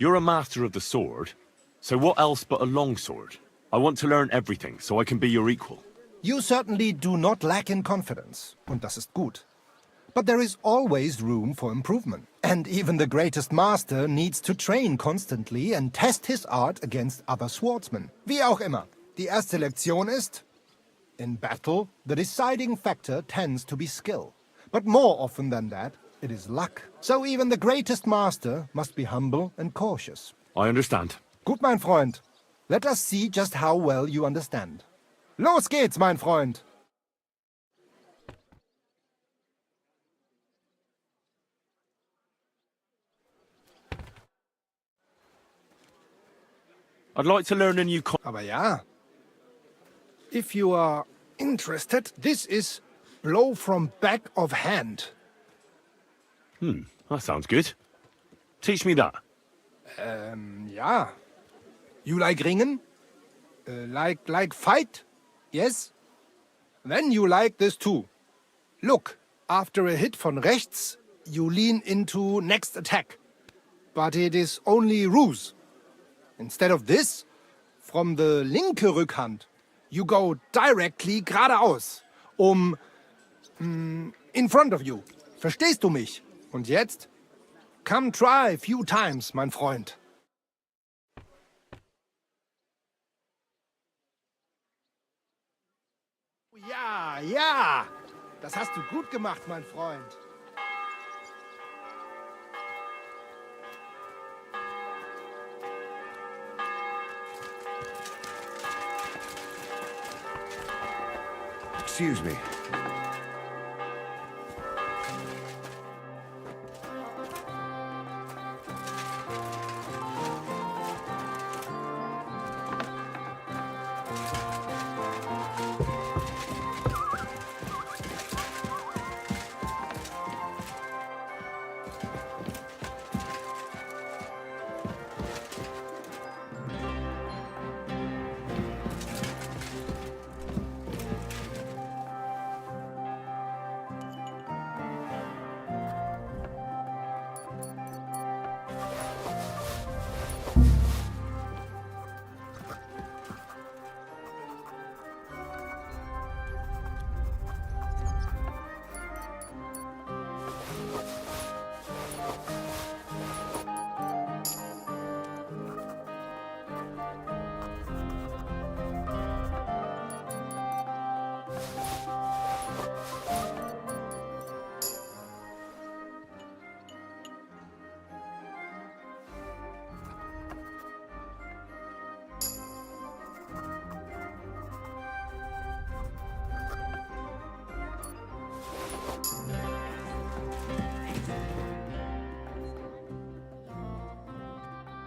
You're a master of the sword, so what else but a longsword? I want to learn everything, so I can be your equal. You certainly do not lack in confidence, und das ist gut. But there is always room for improvement. And even the greatest master needs to train constantly and test his art against other swordsmen. Wie auch immer. Die erste Lektion ist, in battle, the deciding factor tends to be skill. But more often than that, it is luck. So even the greatest master must be humble and cautious. I understand. Gut, mein Freund. Let us see just how well you understand. Los geht's, mein Freund! I'd like to learn a new... Aber ja. If you are interested, this is blow from back of hand. That sounds good. Teach me that. Ja. You like ringen? Like fight? Yes? Then you like this too. Look, after a hit von rechts, you lean into next attack. But it is only ruse. Instead of this, from the linke Rückhand, you go directly geradeaus. In front of you. Verstehst du mich? Und jetzt? Come try a few times, mein Freund. Ja, ja. Das hast du gut gemacht, mein Freund. Excuse me.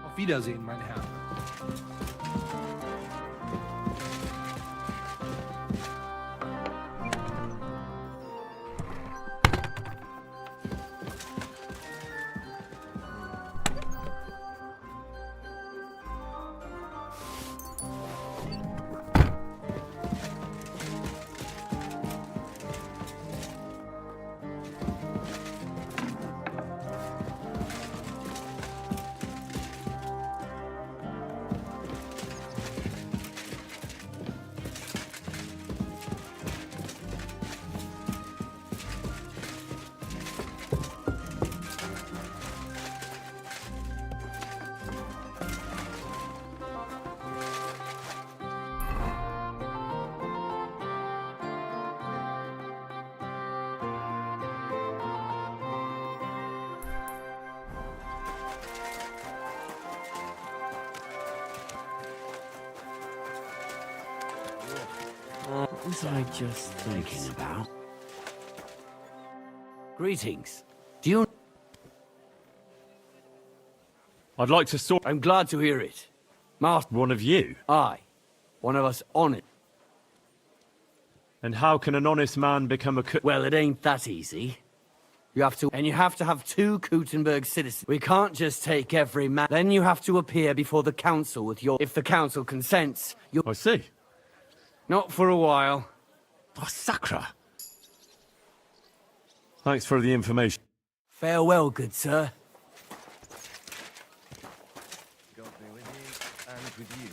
Auf Wiedersehen, mein Herr. What was I just thinking about? Greetings. Do you... I'd like to sort... I'm glad to hear it. Master... One of you? Aye. One of us on it. And how can an honest man become a Well, it ain't that easy. You have to... And you have to have 2 Kuttenberg citizens. We can't just take every man. Then you have to appear before the council with your... If the council consents, you... I see. Not for a while. Oh, Sacra. Thanks for the information. Farewell, good sir. God be with you, and with you.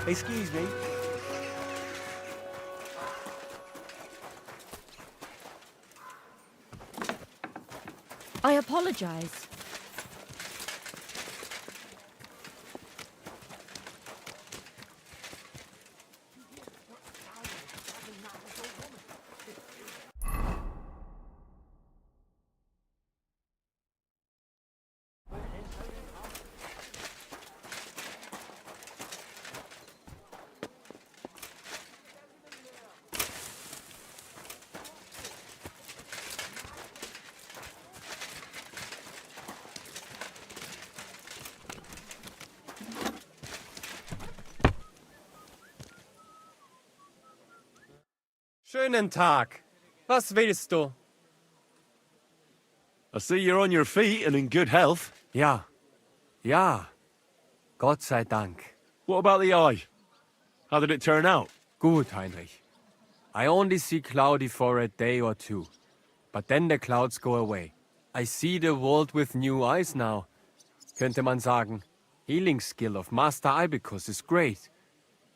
Excuse me. I apologize. Schönen Tag. Was willst du? I see you're on your feet and in good health. Ja. Ja. Gott sei Dank. What about the eye? How did it turn out? Gut, Heinrich. I only see cloudy for a day or 2. But then the clouds go away. I see the world with new eyes now. Könnte man sagen. Healing skill of Master Ibicus is great.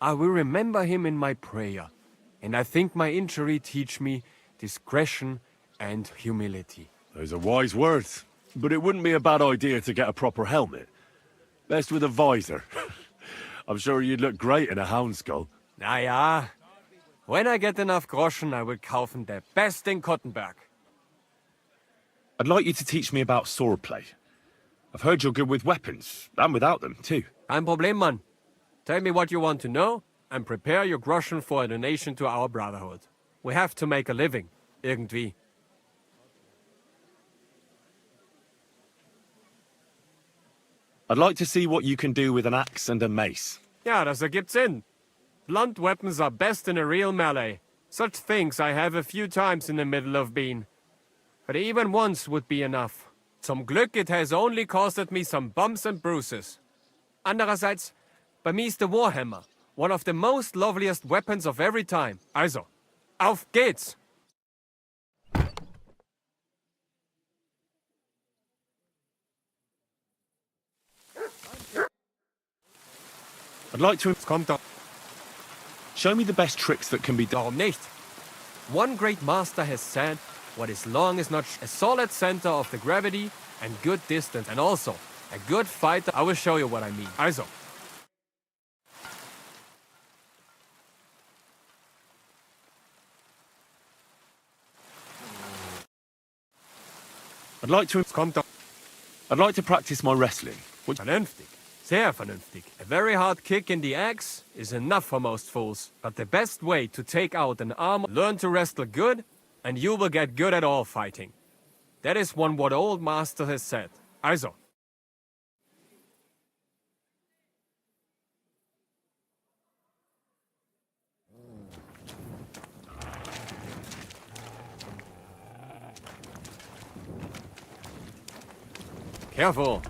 I will remember him in my prayer. And I think my injury teach me discretion and humility. Those are wise words. But it wouldn't be a bad idea to get a proper helmet. Best with a visor. I'm sure you'd look great in a hound skull. Na ja. When I get enough groschen, I will kaufen der best in Kottenberg. I'd like you to teach me about swordplay. I've heard you're good with weapons, and without them, too. Kein Problem, Mann. Tell me what you want to know, and prepare your groschen for a donation to our brotherhood. We have to make a living. Irgendwie. I'd like to see what you can do with an axe and a mace. Ja, das ergibt Sinn. Blunt weapons are best in a real melee. Such things I have a few times in the middle of been. But even once would be enough. Zum Glück it has only costed me some bumps and bruises. Andererseits, bei mir ist der Warhammer, one of the most loveliest weapons of every time. Also, auf geht's! I'd like to... Kommt doch. Show me the best tricks that can be done. Warum nicht? One great master has said, what is long is not a solid center of the gravity and good distance. And also, a good fighter... I will show you what I mean. Also. I'd like to... Kommt doch. I'd like to practice my wrestling. Vernünftig. Sehr vernünftig. A very hard kick in the axe is enough for most fools. But the best way to take out an armor, learn to wrestle good, and you will get good at all fighting. That is what old master has said. Also. Careful.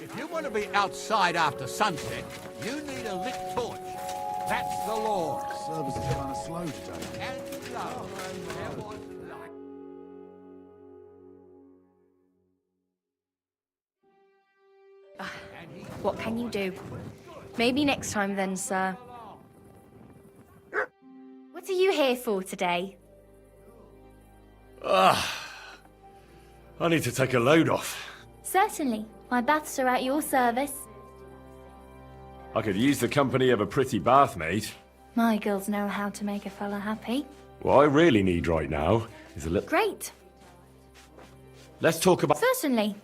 If you want to be outside after sunset, you need a lit torch. That's the law. Service is kind of slow today. And love. There was light. What can you do? Maybe next time then, sir. What are you here for today? I need to take a load off. Certainly. My baths are at your service. I could use the company of a pretty bath mate. My girls know how to make a fella happy. What I really need right now is a little... Great. Let's talk about... Certainly.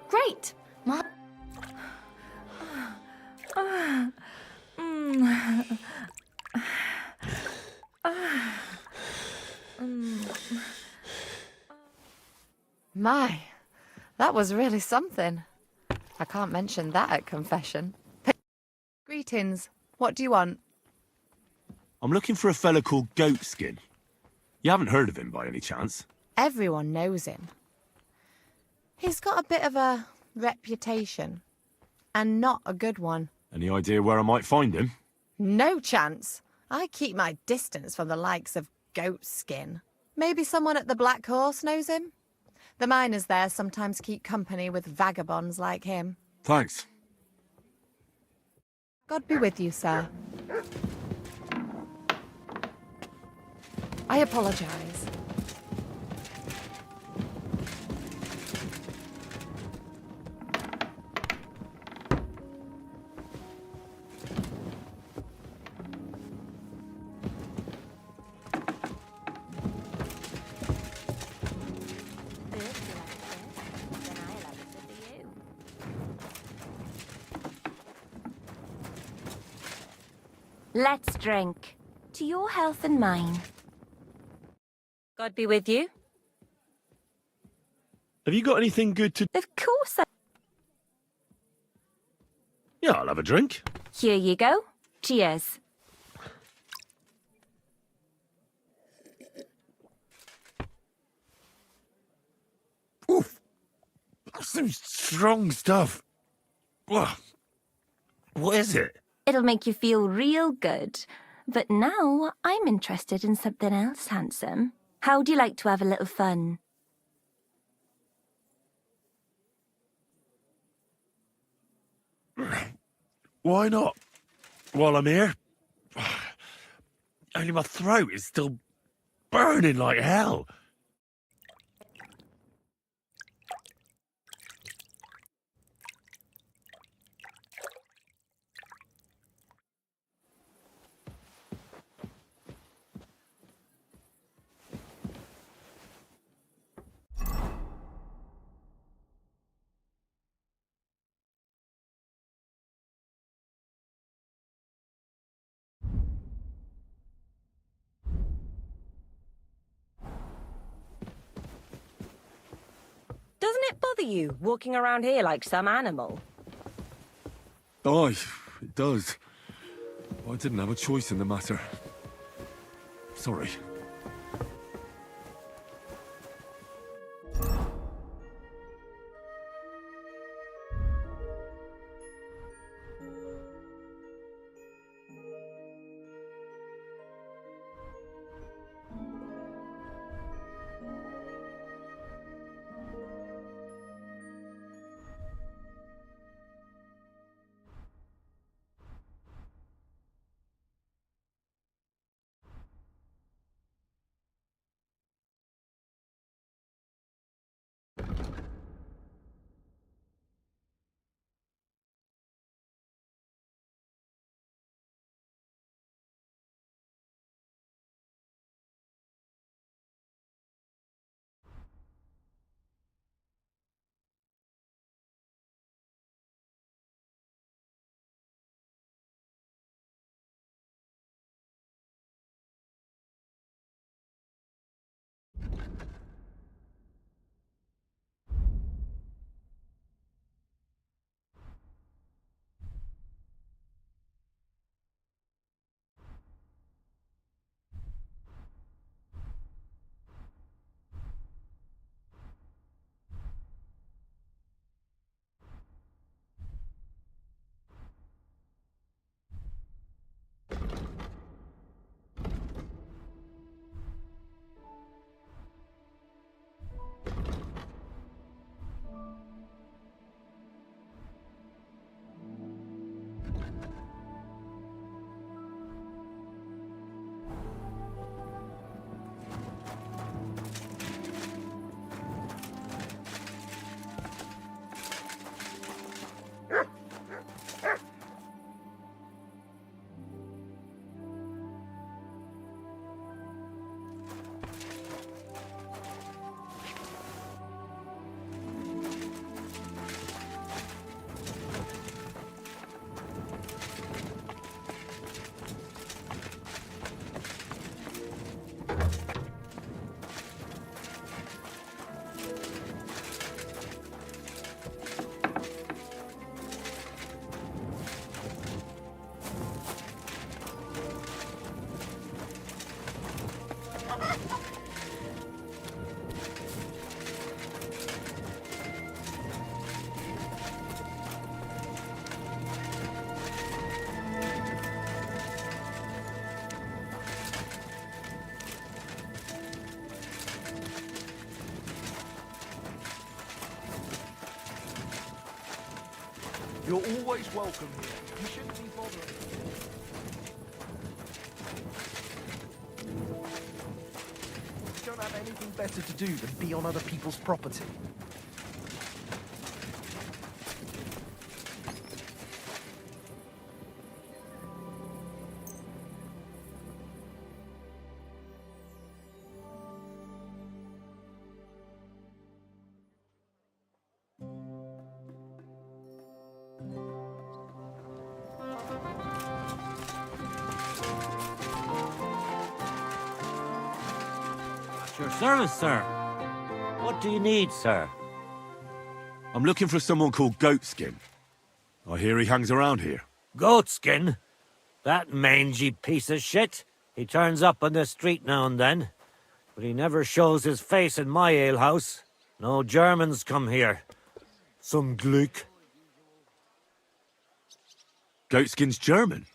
Great. My... My, that was really something. I can't mention that at confession. Greetings. What do you want? I'm looking for a fella called Goatskin. You haven't heard of him by any chance? Everyone knows him. He's got a bit of a reputation. And not a good one. Any idea where I might find him? No chance. I keep my distance from the likes of Goatskin. Maybe someone at the Black Horse knows him? The miners there sometimes keep company with vagabonds like him. Thanks. God be with you, sir. I apologize. Let's drink. To your health and mine. God be with you. Have you got anything good to... Of course. Yeah, I'll have a drink. Here you go. Cheers. Oof. That's some strong stuff. Ugh. What is it? It'll make you feel real good. But now I'm interested in something else, handsome. How'd you like to have a little fun? Why not? While I'm here, Only my throat is still burning like hell. Doesn't it bother you walking around here like some animal? Aye, it does. I didn't have a choice in the matter. Sorry. You're always welcome here. You shouldn't be bothering. You don't have anything better to do than be on other people's property. Your service, sir. What do you need, sir? I'm looking for someone called Goatskin. I hear he hangs around here. Goatskin? That mangy piece of shit. He turns up on the street now and then. But he never shows his face in my alehouse. No Germans come here. Some Glück. Goatskin's German?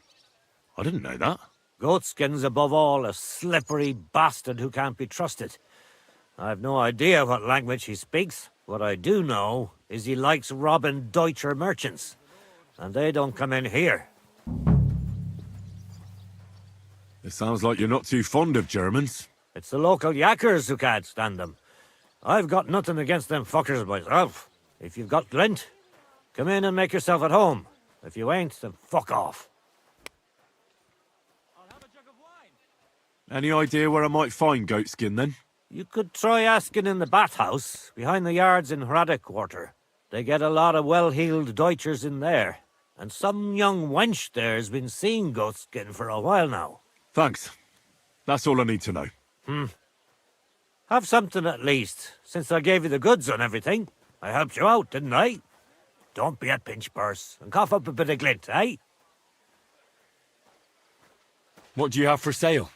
I didn't know that. Goatskin's above all a slippery bastard who can't be trusted. I've no idea what language he speaks. What I do know is he likes robbing Deutscher merchants. And they don't come in here. It sounds like you're not too fond of Germans. It's the local yakkers who can't stand them. I've got nothing against them fuckers myself. If you've got glint, come in and make yourself at home. If you ain't, then fuck off. Any idea where I might find goatskin, then? You could try asking in the bathhouse, behind the yards in Hrada Quarter. They get a lot of well-heeled Deutschers in there. And some young wench there's been seeing goatskin for a while now. Thanks. That's all I need to know. Have something at least, since I gave you the goods on everything. I helped you out, didn't I? Don't be a pinch purse, and cough up a bit of glint, eh? What do you have for sale?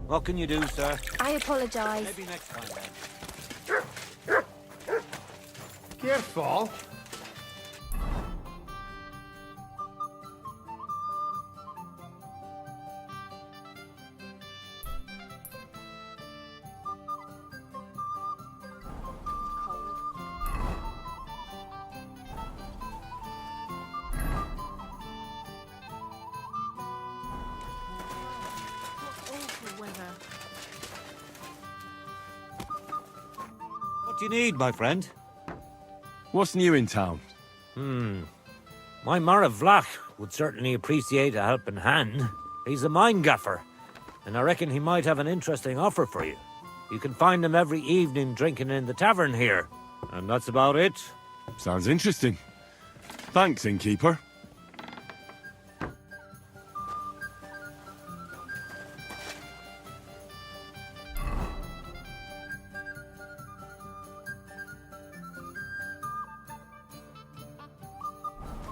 What can you do, sir? I apologise. Maybe next time, then. Careful. What do you need, my friend? What's new in town? My Mara Vlach would certainly appreciate a helping hand. He's a mine gaffer, and I reckon he might have an interesting offer for you. You can find him every evening drinking in the tavern here. And that's about it. Sounds interesting. Thanks, innkeeper.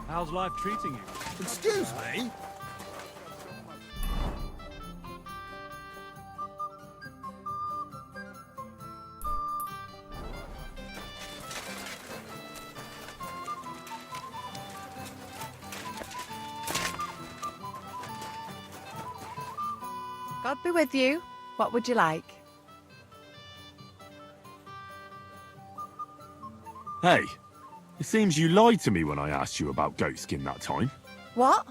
How's life treating you? Excuse me? God be with you. What would you like? Hey, it seems you lied to me when I asked you about goatskin that time. What?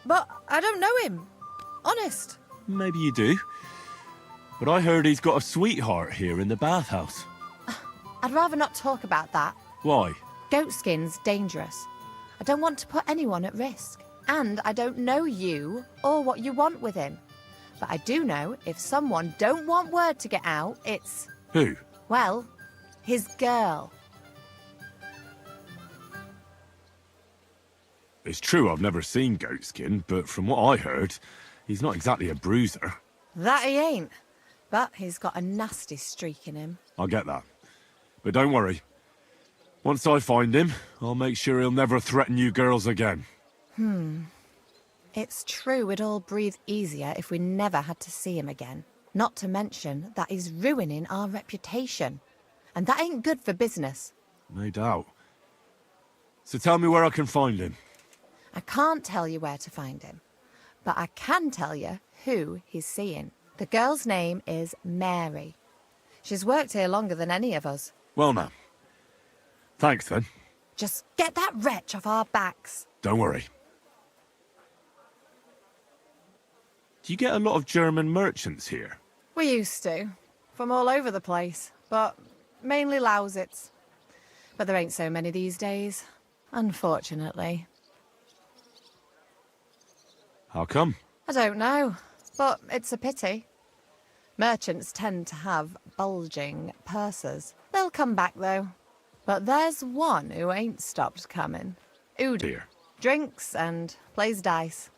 But I don't know him. Honest. Maybe you do. But I heard he's got a sweetheart here in the bathhouse. I'd rather not talk about that. Why? Goatskin's dangerous. I don't want to put anyone at risk. And I don't know you or what you want with him. But I do know if someone don't want word to get out, it's... Who? Well, his girl. It's true I've never seen goatskin, but from what I heard, he's not exactly a bruiser. That he ain't. But he's got a nasty streak in him. I get that. But don't worry. Once I find him, I'll make sure he'll never threaten you girls again. It's true we'd all breathe easier if we never had to see him again. Not to mention that he's ruining our reputation. And that ain't good for business. No doubt. So tell me where I can find him. I can't tell you where to find him. But I can tell you who he's seeing. The girl's name is Mary. She's worked here longer than any of us. Well now. Thanks then. Just get that wretch off our backs. Don't worry. Do you get a lot of German merchants here? We used to. From all over the place. But mainly Lausitz. But there ain't so many these days. Unfortunately. How come? I don't know. But it's a pity. Merchants tend to have bulging purses. They'll come back, though. But there's one who ain't stopped coming. Udo. Here. Drinks and plays dice.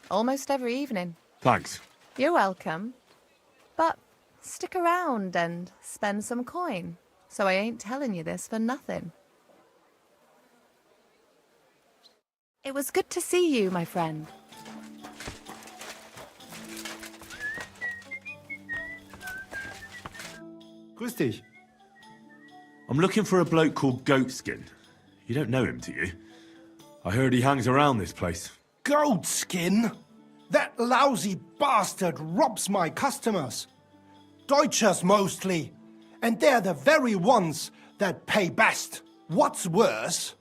Almost every evening. Thanks. You're welcome. But stick around and spend some coin. So I ain't telling you this for nothing. It was good to see you, my friend. Grüß dich. I'm looking for a bloke called Goatskin. You don't know him, do you? I heard he hangs around this place. Goatskin? That lousy bastard robs my customers. Deutschers mostly. And they're the very ones that pay best. What's worse,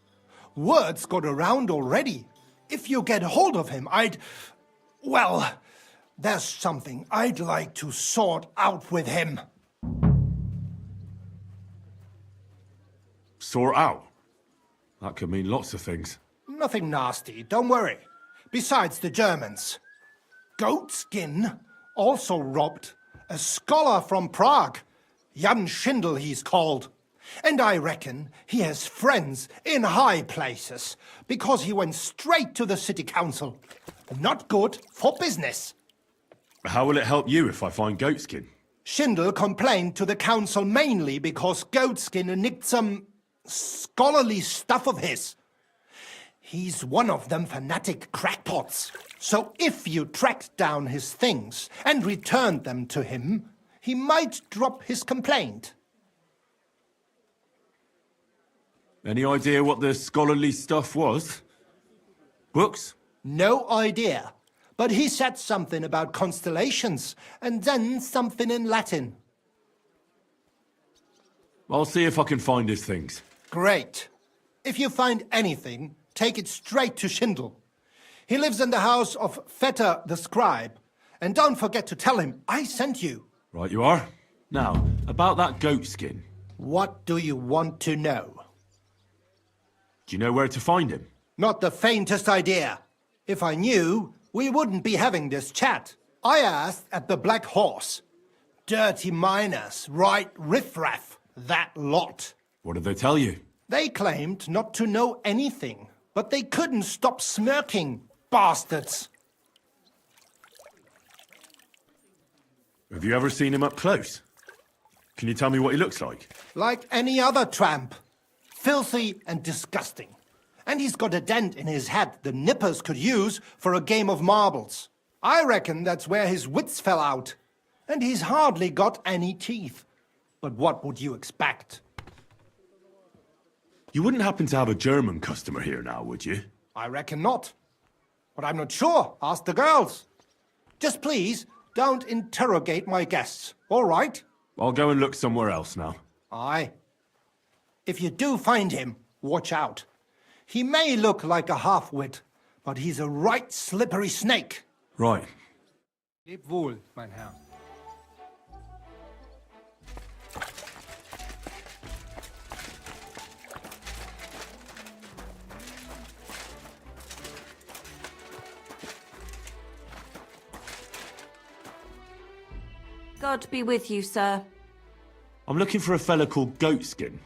word's got around already. If you get hold of him, well, there's something I'd like to sort out with him. Sort out? That could mean lots of things. Nothing nasty, don't worry. Besides the Germans. Goatskin also robbed a scholar from Prague. Jan Schindel he's called. And I reckon he has friends in high places, because he went straight to the city council. Not good for business. How will it help you if I find Goatskin? Schindel complained to the council mainly because Goatskin nicked some scholarly stuff of his. He's one of them fanatic crackpots. So if you tracked down his things and returned them to him, he might drop his complaint. Any idea what the scholarly stuff was? Books? No idea. But he said something about constellations, and then something in Latin. I'll see if I can find his things. Great. If you find anything, take it straight to Schindel. He lives in the house of Vetter the scribe. And don't forget to tell him I sent you. Right you are. Now, about that goatskin. What do you want to know? Do you know where to find him? Not the faintest idea. If I knew, we wouldn't be having this chat. I asked at the Black Horse. Dirty miners, right riffraff, that lot. What did they tell you? They claimed not to know anything, but they couldn't stop smirking, bastards. Have you ever seen him up close? Can you tell me what he looks like? Like any other tramp. Filthy and disgusting. And he's got a dent in his head the nippers could use for a game of marbles. I reckon that's where his wits fell out. And he's hardly got any teeth. But what would you expect? You wouldn't happen to have a German customer here now, would you? I reckon not. But I'm not sure. Ask the girls. Just please, don't interrogate my guests, all right? I'll go and look somewhere else now. Aye. If you do find him, watch out. He may look like a half-wit, but he's a right slippery snake. Right. Leb wohl, mein Herr. God be with you, sir. I'm looking for a fella called Goatskin.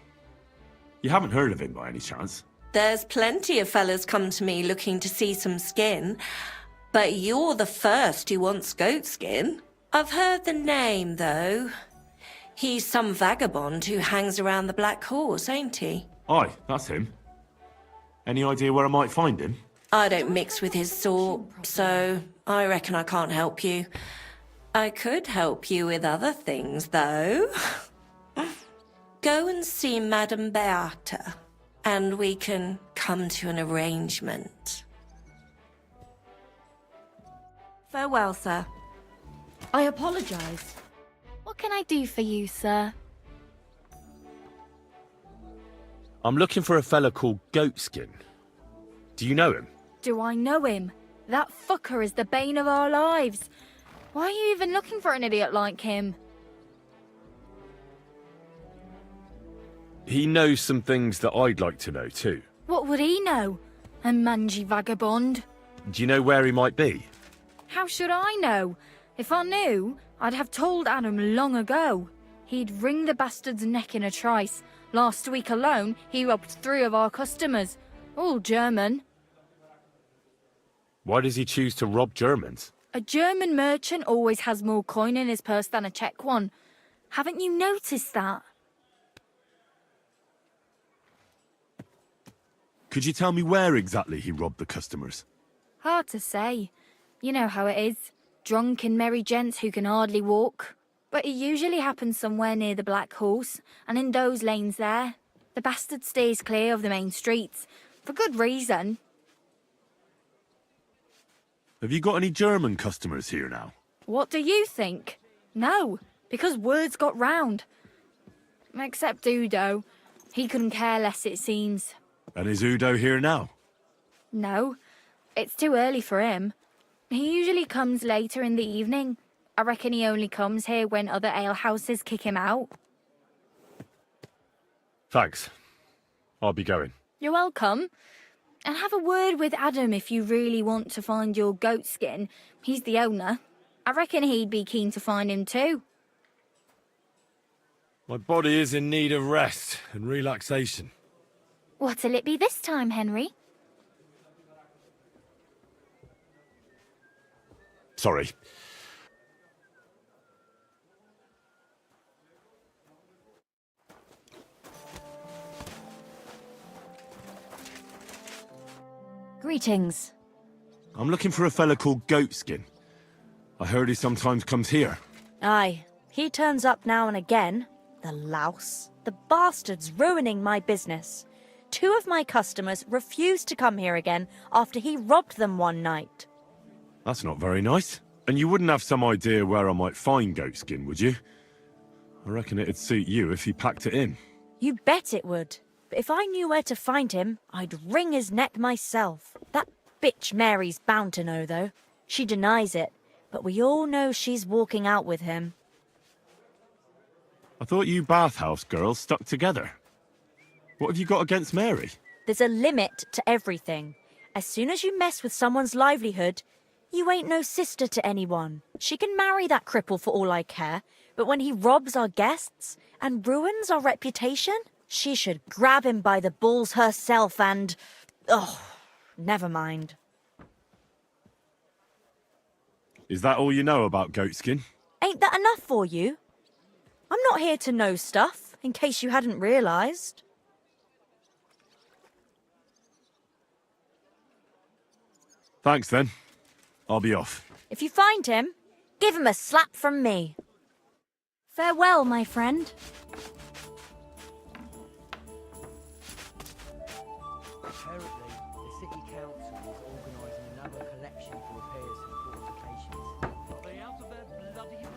You haven't heard of him by any chance? There's plenty of fellas come to me looking to see some skin, but you're the first who wants goatskin. I've heard the name, though. He's some vagabond who hangs around the Black Horse, ain't he? Aye, that's him. Any idea where I might find him? I don't mix with his sort, so I reckon I can't help you. I could help you with other things, though. Go and see Madame Beata, and we can come to an arrangement. Farewell, sir. I apologize. What can I do for you, sir? I'm looking for a fella called Goatskin. Do you know him? Do I know him? That fucker is the bane of our lives. Why are you even looking for an idiot like him? He knows some things that I'd like to know too. What would he know? A mangy vagabond? Do you know where he might be? How should I know? If I knew, I'd have told Adam long ago. He'd wring the bastard's neck in a trice. Last week alone, he robbed 3 of our customers. All German. Why does he choose to rob Germans? A German merchant always has more coin in his purse than a Czech one. Haven't you noticed that? Could you tell me where exactly he robbed the customers? Hard to say. You know how it is. Drunk and merry gents who can hardly walk. But it usually happens somewhere near the Black Horse, and in those lanes there. The bastard stays clear of the main streets. For good reason. Have you got any German customers here now? What do you think? No, because words got round. Except Udo. He couldn't care less, it seems. And is Udo here now? No, it's too early for him. He usually comes later in the evening. I reckon he only comes here when other alehouses kick him out. Thanks. I'll be going. You're welcome. And have a word with Adam if you really want to find your goat skin. He's the owner. I reckon he'd be keen to find him too. My body is in need of rest and relaxation. What'll it be this time, Henry? Sorry. Greetings. I'm looking for a fella called Goatskin. I heard he sometimes comes here. Aye, he turns up now and again. The louse. The bastard's ruining my business. 2 of my customers refused to come here again after he robbed them one night. That's not very nice. And you wouldn't have some idea where I might find Goatskin, would you? I reckon it'd suit you if you packed it in. You bet it would. But if I knew where to find him, I'd wring his neck myself. That bitch Mary's bound to know, though. She denies it, but we all know she's walking out with him. I thought you bathhouse girls stuck together. What have you got against Mary? There's a limit to everything. As soon as you mess with someone's livelihood, you ain't no sister to anyone. She can marry that cripple for all I care, but when he robs our guests and ruins our reputation, she should grab him by the balls herself and... oh, never mind. Is that all you know about Goatskin? Ain't that enough for you? I'm not here to know stuff, in case you hadn't realised. Thanks then. I'll be off. If you find him, give him a slap from me. Farewell, my friend. Apparently, the city council is organising another collection for repairs to the fortifications. Are they out of their bloody mind?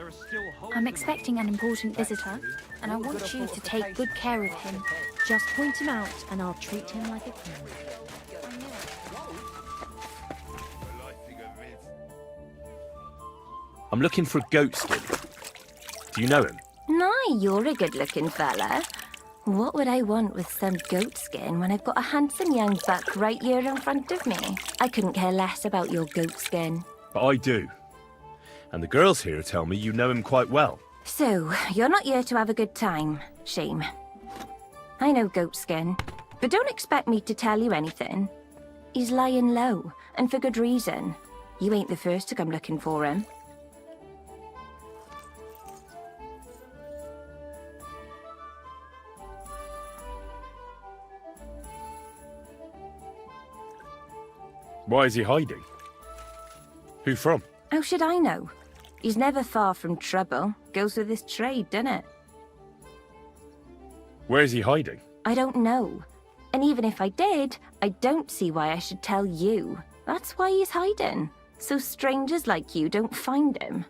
are still holes I'm in expecting an important visitor, and I want you to take good care of him. Just point him out and I'll treat him like a king. I'm looking for Goatskin. Do you know him? Nah, you're a good-looking fella. What would I want with some goat skin when I've got a handsome young buck right here in front of me? I couldn't care less about your goat skin. But I do. And the girls here tell me you know him quite well. So, you're not here to have a good time. Shame. I know goat skin, but don't expect me to tell you anything. He's lying low, and for good reason. You ain't the first to come looking for him. Why is he hiding? Who from? How should I know? He's never far from trouble. Goes with his trade, doesn't it? Where is he hiding? I don't know. And even if I did, I don't see why I should tell you. That's why he's hiding. So strangers like you don't find him.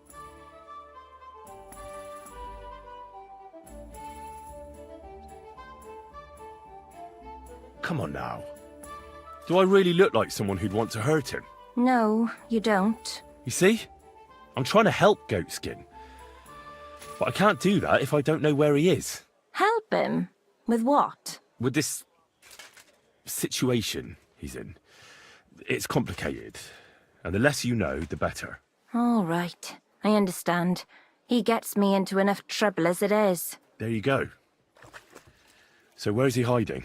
Come on now. Do I really look like someone who'd want to hurt him? No, you don't. You see? I'm trying to help Goatskin. But I can't do that if I don't know where he is. Help him? With what? With this situation he's in. It's complicated. And the less you know, the better. All right. I understand. He gets me into enough trouble as it is. There you go. So where's he hiding?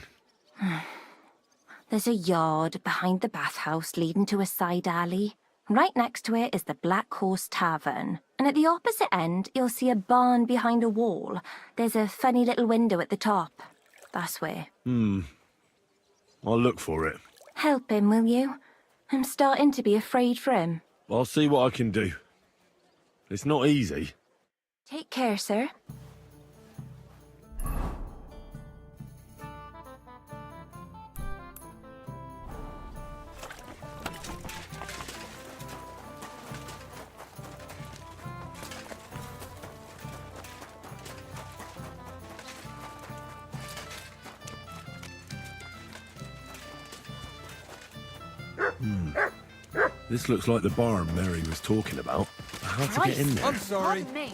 There's a yard behind the bathhouse leading to a side alley. Right next to it is the Black Horse Tavern. And at the opposite end, you'll see a barn behind a wall. There's a funny little window at the top. That's where. I'll look for it. Help him, will you? I'm starting to be afraid for him. I'll see what I can do. It's not easy. Take care, sir. This looks like the barn Mary was talking about. How to get in there? I'm sorry. Pardon me.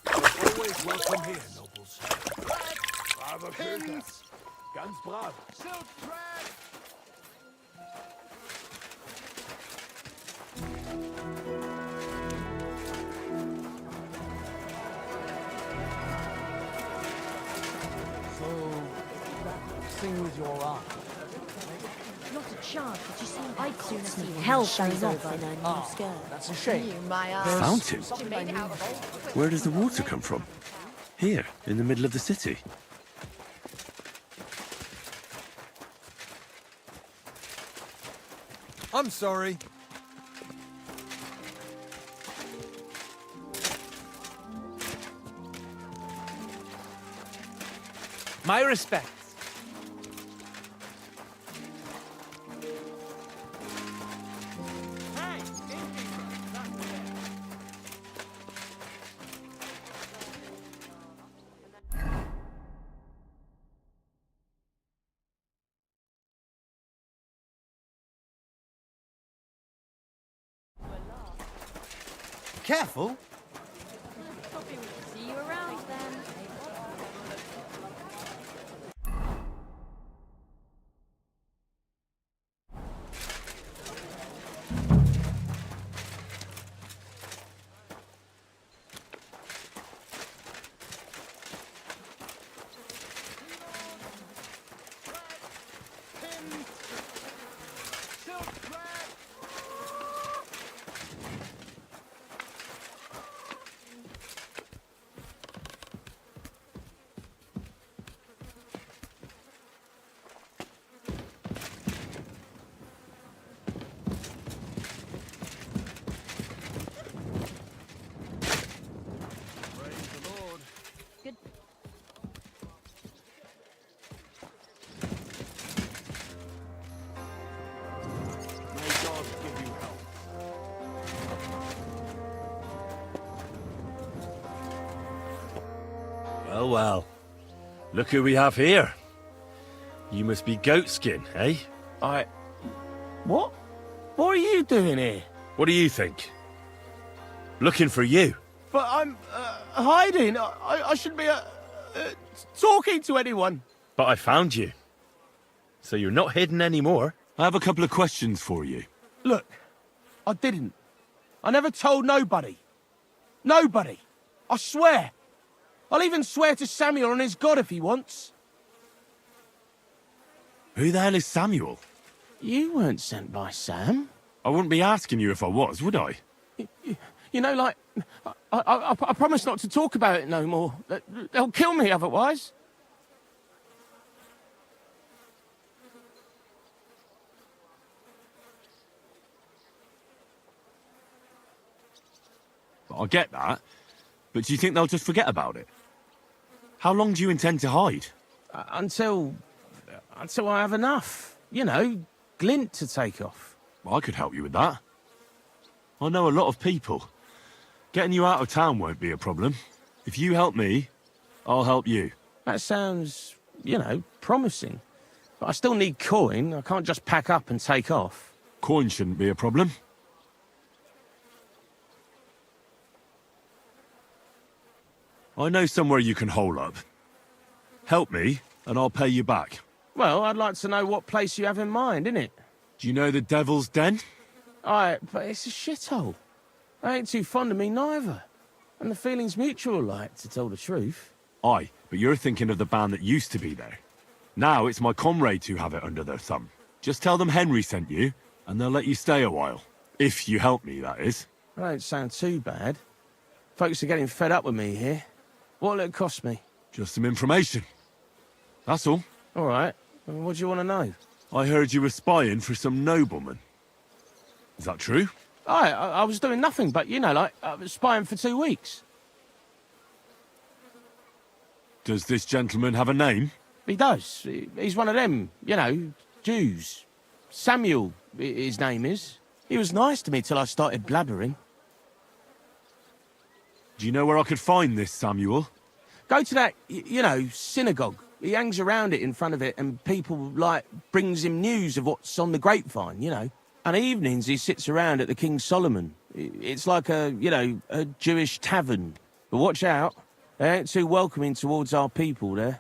Always welcome here, nobles. Braver Bürger. Ganz brav. Silk thread! So, sing with your arm. Not a chance that you see I'd sooner see Hell hell shows shows off over. in a new skirt. That's a shame. You, my A eyes. fountain? Made it out of old. Where does the water come from? Here, in the middle of the city. I'm sorry. My respects. Careful. See you around then. well. Look who we have here. You must be Goatskin, eh? What? What are you doing here? What do you think? Looking for you. But I'm hiding. I shouldn't be talking to anyone. But I found you. So you're not hidden anymore. I have a couple of questions for you. Look, I didn't. I never told nobody. Nobody. I swear. I'll even swear to Samuel and his God if he wants. Who the hell is Samuel? You weren't sent by Sam. I wouldn't be asking you if I was, would I? You know, like, I promise not to talk about it no more. They'll kill me otherwise. I get that. But do you think they'll just forget about it? How long do you intend to hide? Until I have enough. You know, glint to take off. Well, I could help you with that. I know a lot of people. Getting you out of town won't be a problem. If you help me, I'll help you. That sounds, you know, promising. But I still need coin. I can't just pack up and take off. Coin shouldn't be a problem. I know somewhere you can hole up. Help me, and I'll pay you back. Well, I'd like to know what place you have in mind, innit? Do you know the Devil's Den? But it's a shithole. They ain't too fond of me neither. And the feeling's mutual, like, to tell the truth. Aye, but you're thinking of the band that used to be there. Now it's my comrades who have it under their thumb. Just tell them Henry sent you, and they'll let you stay a while. If you help me, that is. That don't sound too bad. Folks are getting fed up with me here. What'll it cost me? Just some information. That's all. All right. What do you want to know? I heard you were spying for some nobleman. Is that true? I was doing nothing but, you know, like, I was spying for 2 weeks. Does this gentleman have a name? He does. He's one of them, you know, Jews. Samuel, his name is. He was nice to me till I started blabbering. Do you know where I could find this Samuel? Go to that, you know, synagogue. He hangs around it in front of it, and people, like, brings him news of what's on the grapevine, you know. And evenings he sits around at the King Solomon. It's like a, you know, a Jewish tavern. But watch out. They ain't too welcoming towards our people there.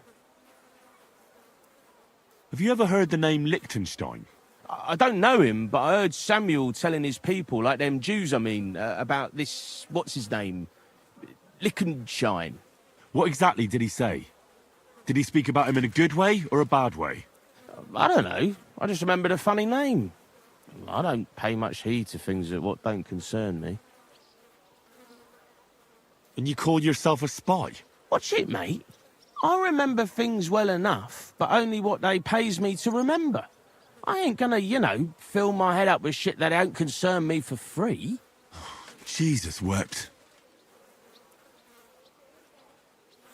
Have you ever heard the name Liechtenstein? I don't know him, but I heard Samuel telling his people, like them Jews, I mean, about this, what's his name? Liechtenstein. What exactly did he say? Did he speak about him in a good way or a bad way? I don't know. I just remembered a funny name. I don't pay much heed to things that what don't concern me. And you call yourself a spy? Watch it, mate. I remember things well enough, but only what they pays me to remember. I ain't gonna, you know, fill my head up with shit that don't concern me for free. Jesus wept.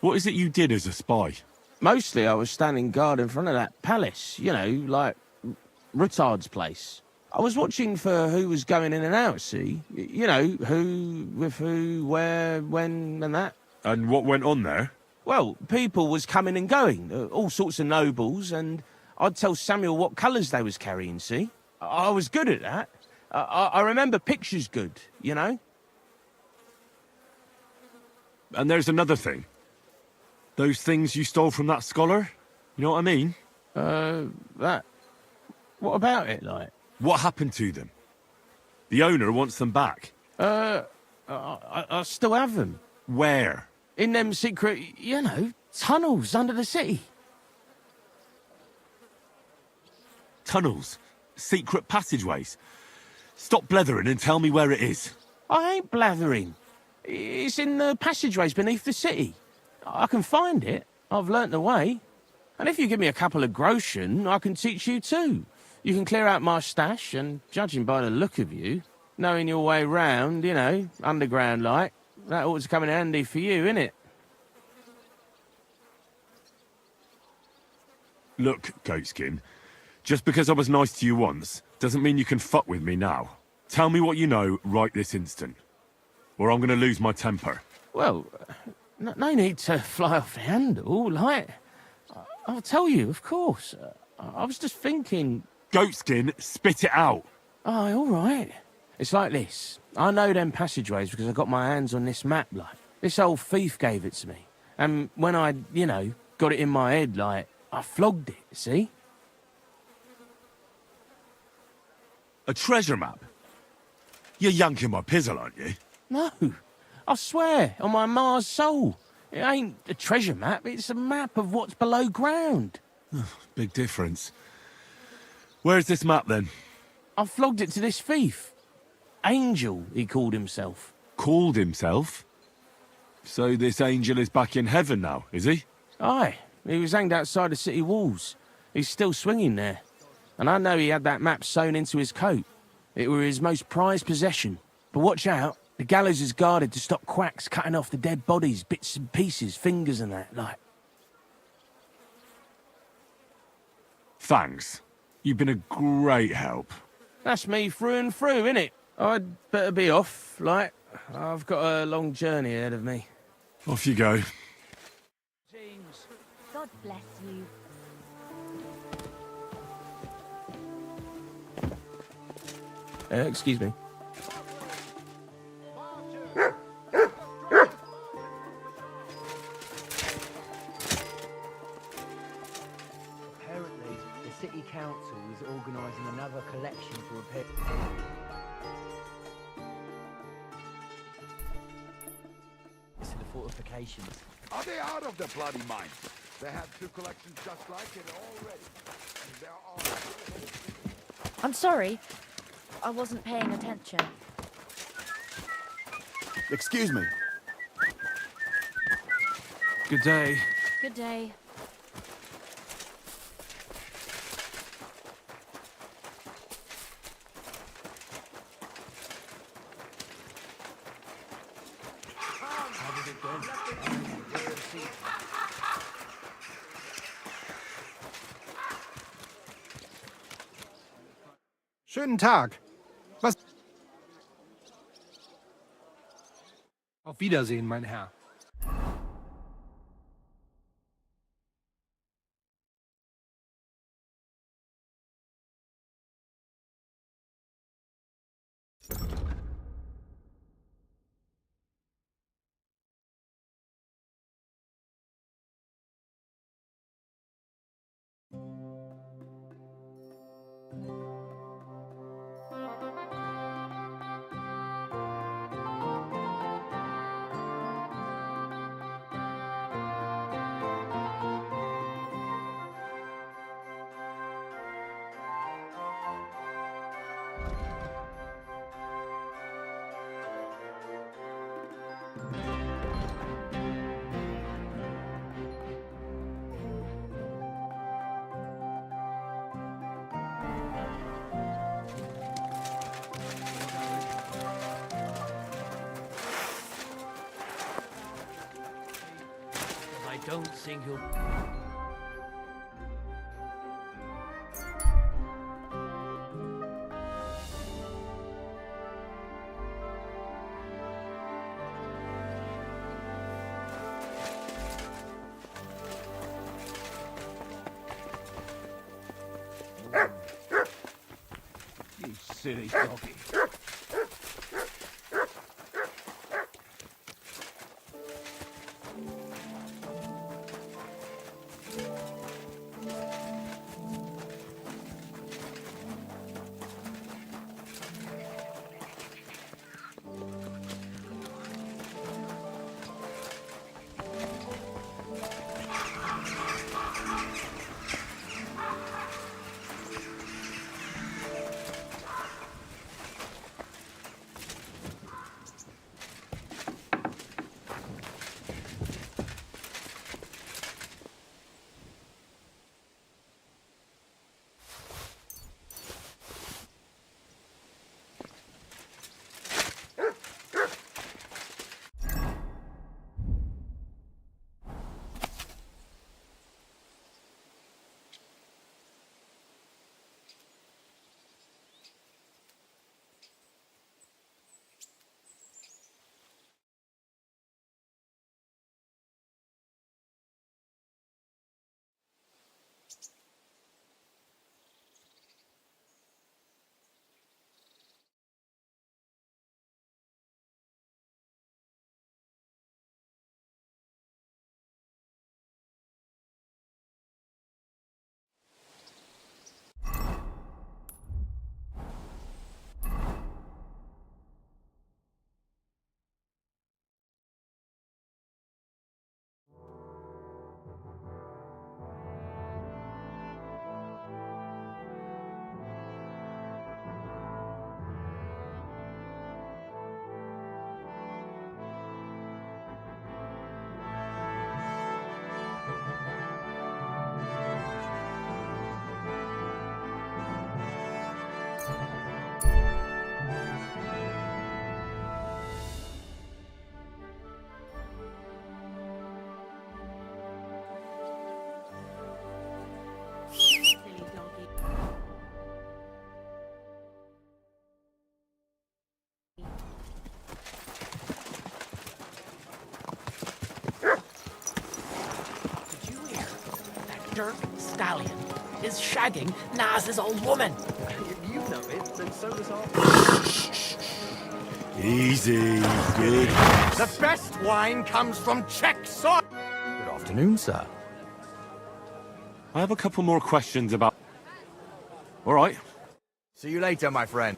What is it you did as a spy? Mostly I was standing guard in front of that palace, you know, like Rutard's place. I was watching for who was going in and out, see? You know, who, with who, where, when, and that. And what went on there? Well, people was coming and going, all sorts of nobles, and I'd tell Samuel what colours they was carrying, see? I was good at that. I remember pictures good, you know? And there's another thing. Those things you stole from that scholar? You know what I mean? That... What about it, like? What happened to them? The owner wants them back. I still have them. Where? In them secret, you know, tunnels under the city. Tunnels? Secret passageways? Stop blethering and tell me where it is. I ain't blathering. It's in the passageways beneath the city. I can find it. I've learnt the way. And if you give me a couple of groschen, I can teach you too. You can clear out my stash, and judging by the look of you, knowing your way round, you know, underground-like, that ought to come in handy for you, innit? Look, Goatskin, just because I was nice to you once, doesn't mean you can fuck with me now. Tell me what you know right this instant, or I'm going to lose my temper. Well, No need to fly off the handle, like... I'll tell you, of course. I was just thinking... Goatskin, spit it out. Oh, all right. It's like this. I know them passageways because I got my hands on this map, like. This old thief gave it to me. And when I, got it in my head, like, I flogged it, see? A treasure map? You're yanking my pizzle, aren't you? No. I swear, on my Mars soul. It ain't a treasure map, it's a map of what's below ground. Big difference. Where's this map, then? I flogged it to this thief. Angel, he called himself. Called himself? So this angel is back in heaven now, is he? Aye. He was hanged outside the city walls. He's still swinging there. And I know he had that map sewn into his coat. It were his most prized possession. But watch out. The gallows is guarded to stop quacks cutting off the dead bodies, bits and pieces, fingers and that, like. Thanks. You've been a great help. That's me through and through, innit? I'd better be off, like. I've got a long journey ahead of me. Off you go. James. God bless you. Excuse me. Apparently, the city council is organising another collection for repair. To the fortifications. Are they out of the bloody mine? They have two collections just like it already. And there are... I'm sorry. I wasn't paying attention. Excuse me. Good day. Good day. Schönen Tag. Was? Auf Wiedersehen, mein Herr. I don't think he'll... You silly doggy. dirt stallion is shagging Naz's old woman. If you know it, then so does our... Easy, good. The best wine comes from Czech soil. Good afternoon, sir. I have a couple more questions about... All right. See you later, my friend.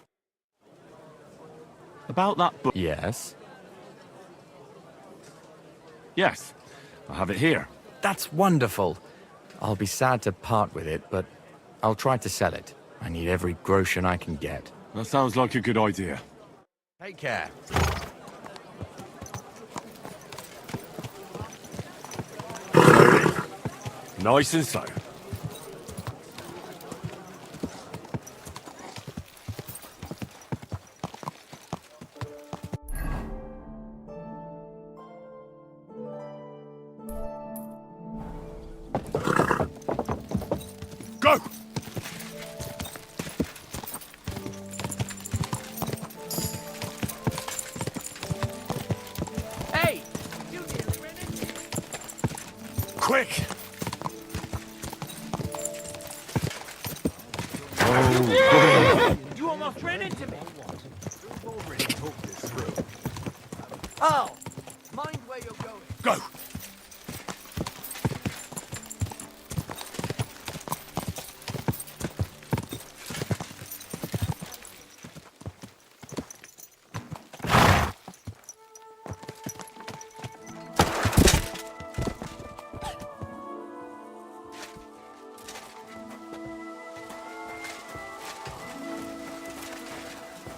About that book. Yes? Yes, I have it here. That's wonderful. I'll be sad to part with it, but I'll try to sell it. I need every groschen I can get. That sounds like a good idea. Take care. Nice and slow. Go! Hey! You nearly ran into me. Quick! You almost ran into me. Oh! Mind where you're going. Go!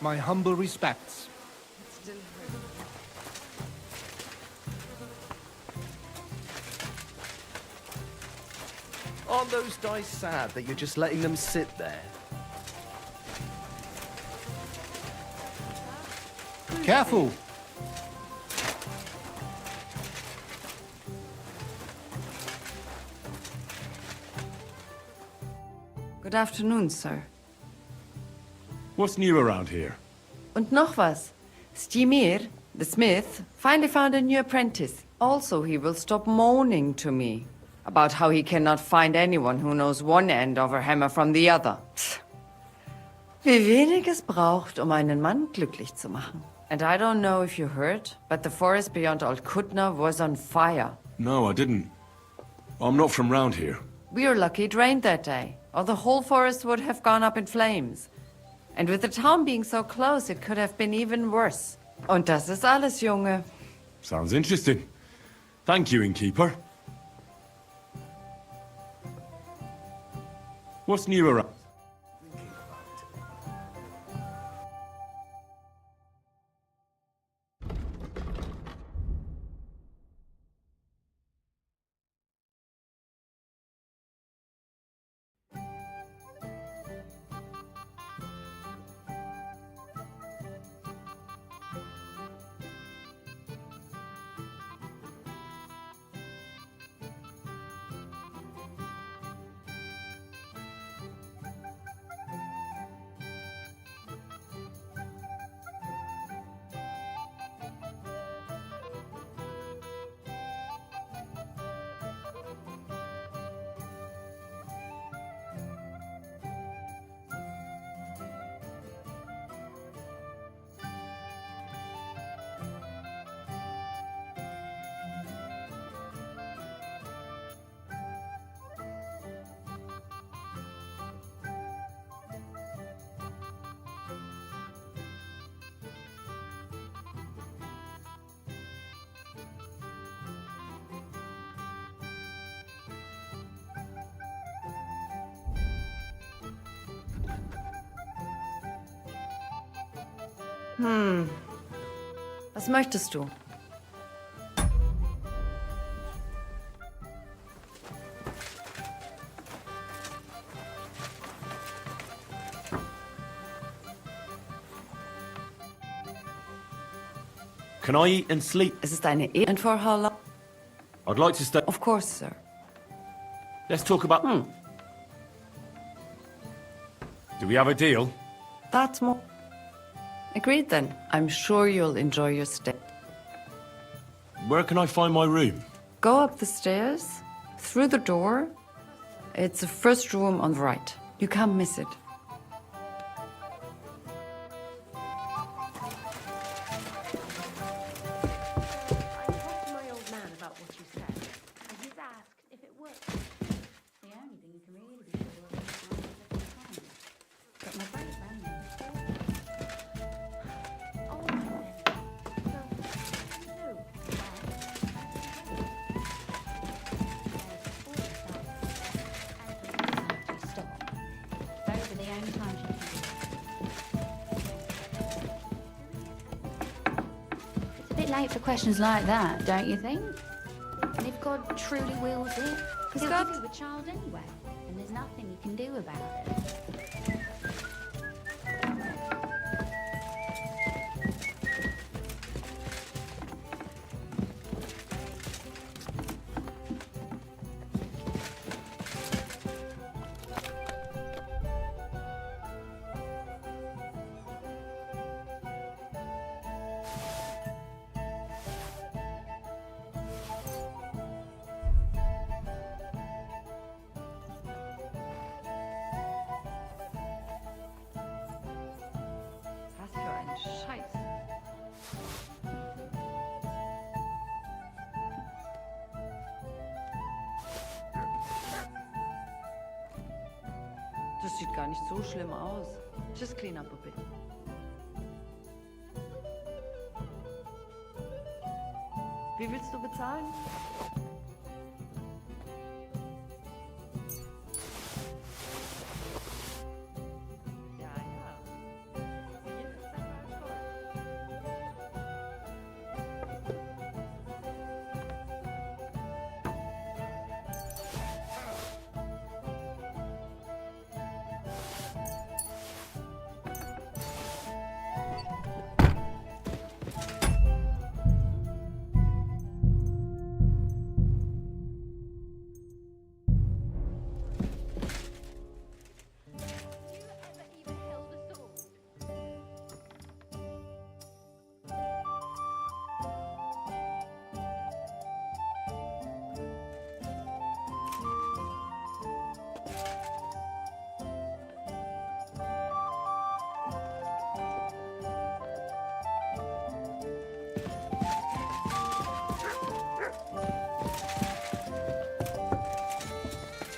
My humble respects. Aren't those dice sad that you're just letting them sit there? Careful! Good afternoon, sir. What's new around here? Und noch was. Stimir, the smith, finally found a new apprentice. Also, he will stop moaning to me about how he cannot find anyone who knows one end of a hammer from the other. Psst. Wie wenig es braucht, einen Mann glücklich zu machen. And I don't know if you heard, but the forest beyond Old Kutna was on fire. No, I didn't. I'm not from round here. We were lucky it rained that day, or the whole forest would have gone up in flames. And with the town being so close, it could have been even worse. Und das ist alles, Junge. Sounds interesting. Thank you, innkeeper. What's new around? Was möchtest du? Can I eat and sleep? Es ist eine And for how long? I'd like to stay. Of course, sir. Let's talk about... Do we have a deal? That's more. Agreed then. I'm sure you'll enjoy your stay. Where can I find my room? Go up the stairs, through the door, It's the first room on the right. You can't miss it. My old man about what you said, and he's asked if it worked. The only thing you can really be sure of is but my great grandmother Oh, stop. Those are the only times you can. It's a bit late for questions like that, don't you think? And if God truly wills it, he'll give you a child anyway, and there's nothing you can do about it. Was für ein Scheiß. Das sieht gar nicht so schlimm aus. Just clean up a bit. Wie willst du bezahlen?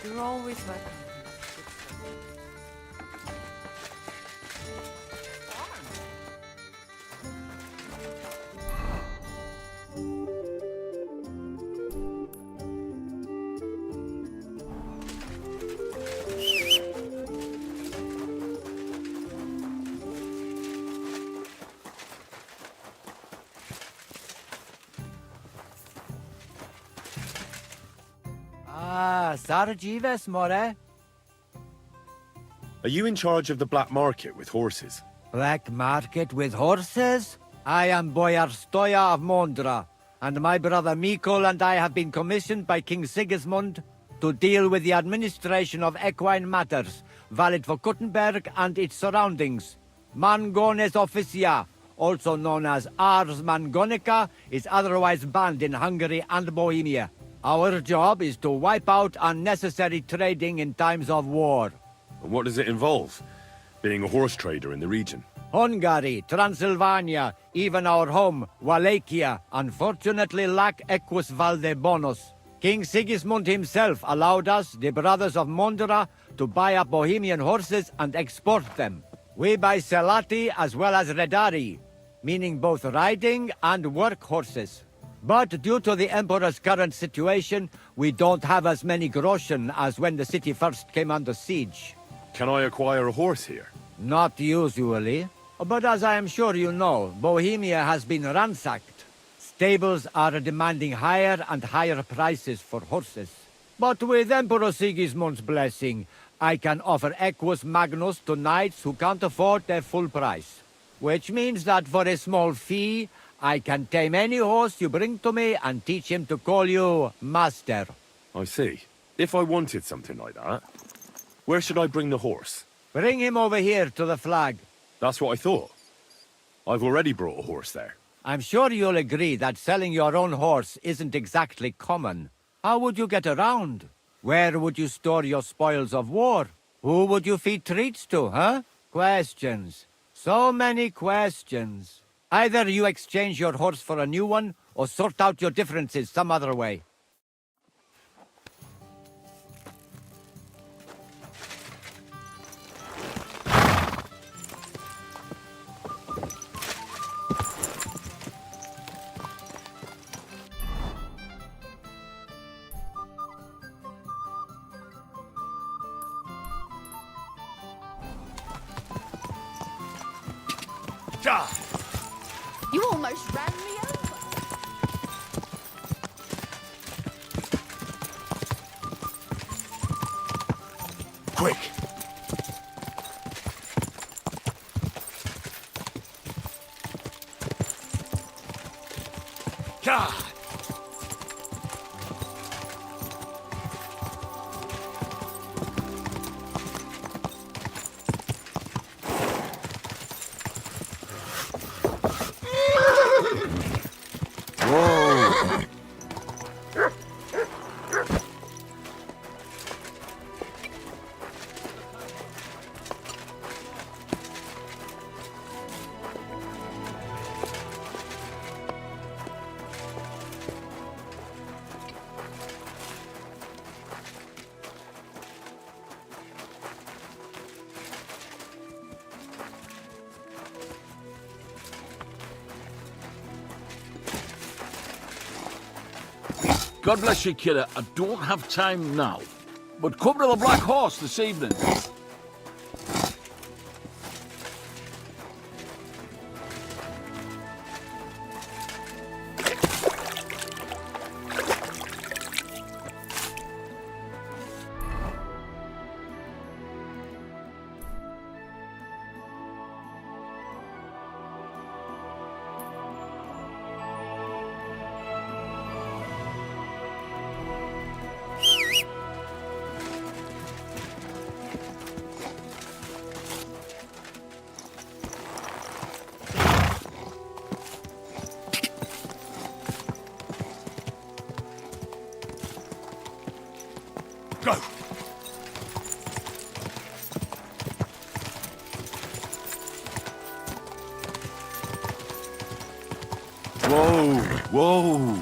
You're always welcome. Sarjives, more? Are you in charge of the black market with horses? Black market with horses? I am Boyar Stoya of Mondra, and my brother Mikol and I have been commissioned by King Sigismund to deal with the administration of equine matters, valid for Kuttenberg and its surroundings. Mangones officia, also known as Ars Mangonica, is otherwise banned in Hungary and Bohemia. Our job is to wipe out unnecessary trading in times of war. And what does it involve? Being a horse trader in the region? Hungary, Transylvania, even our home, Wallachia, unfortunately lack equus valde bonus. King Sigismund himself allowed us, the brothers of Mondra, to buy up Bohemian horses and export them. We buy Selati as well as Redari, meaning both riding and work horses. But due to the Emperor's current situation, we don't have as many groschen as when the city first came under siege. Can I acquire a horse here? Not usually. But as I am sure you know, Bohemia has been ransacked. Stables are demanding higher and higher prices for horses. But with Emperor Sigismund's blessing, I can offer Equus Magnus to knights who can't afford their full price. Which means that for a small fee, I can tame any horse you bring to me and teach him to call you master. I see. If I wanted something like that, where should I bring the horse? Bring him over here to the flag. That's what I thought. I've already brought a horse there. I'm sure you'll agree that selling your own horse isn't exactly common. How would you get around? Where would you store your spoils of war? Who would you feed treats to, huh? Questions. So many questions. Either you exchange your horse for a new one, or sort out your differences some other way. You almost ran me over. Quick! God! Whoa! God bless you, kidder. I don't have time now. But come to the Black Horse this evening. Go! Whoa! Whoa!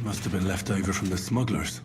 Must have been left over from the smugglers.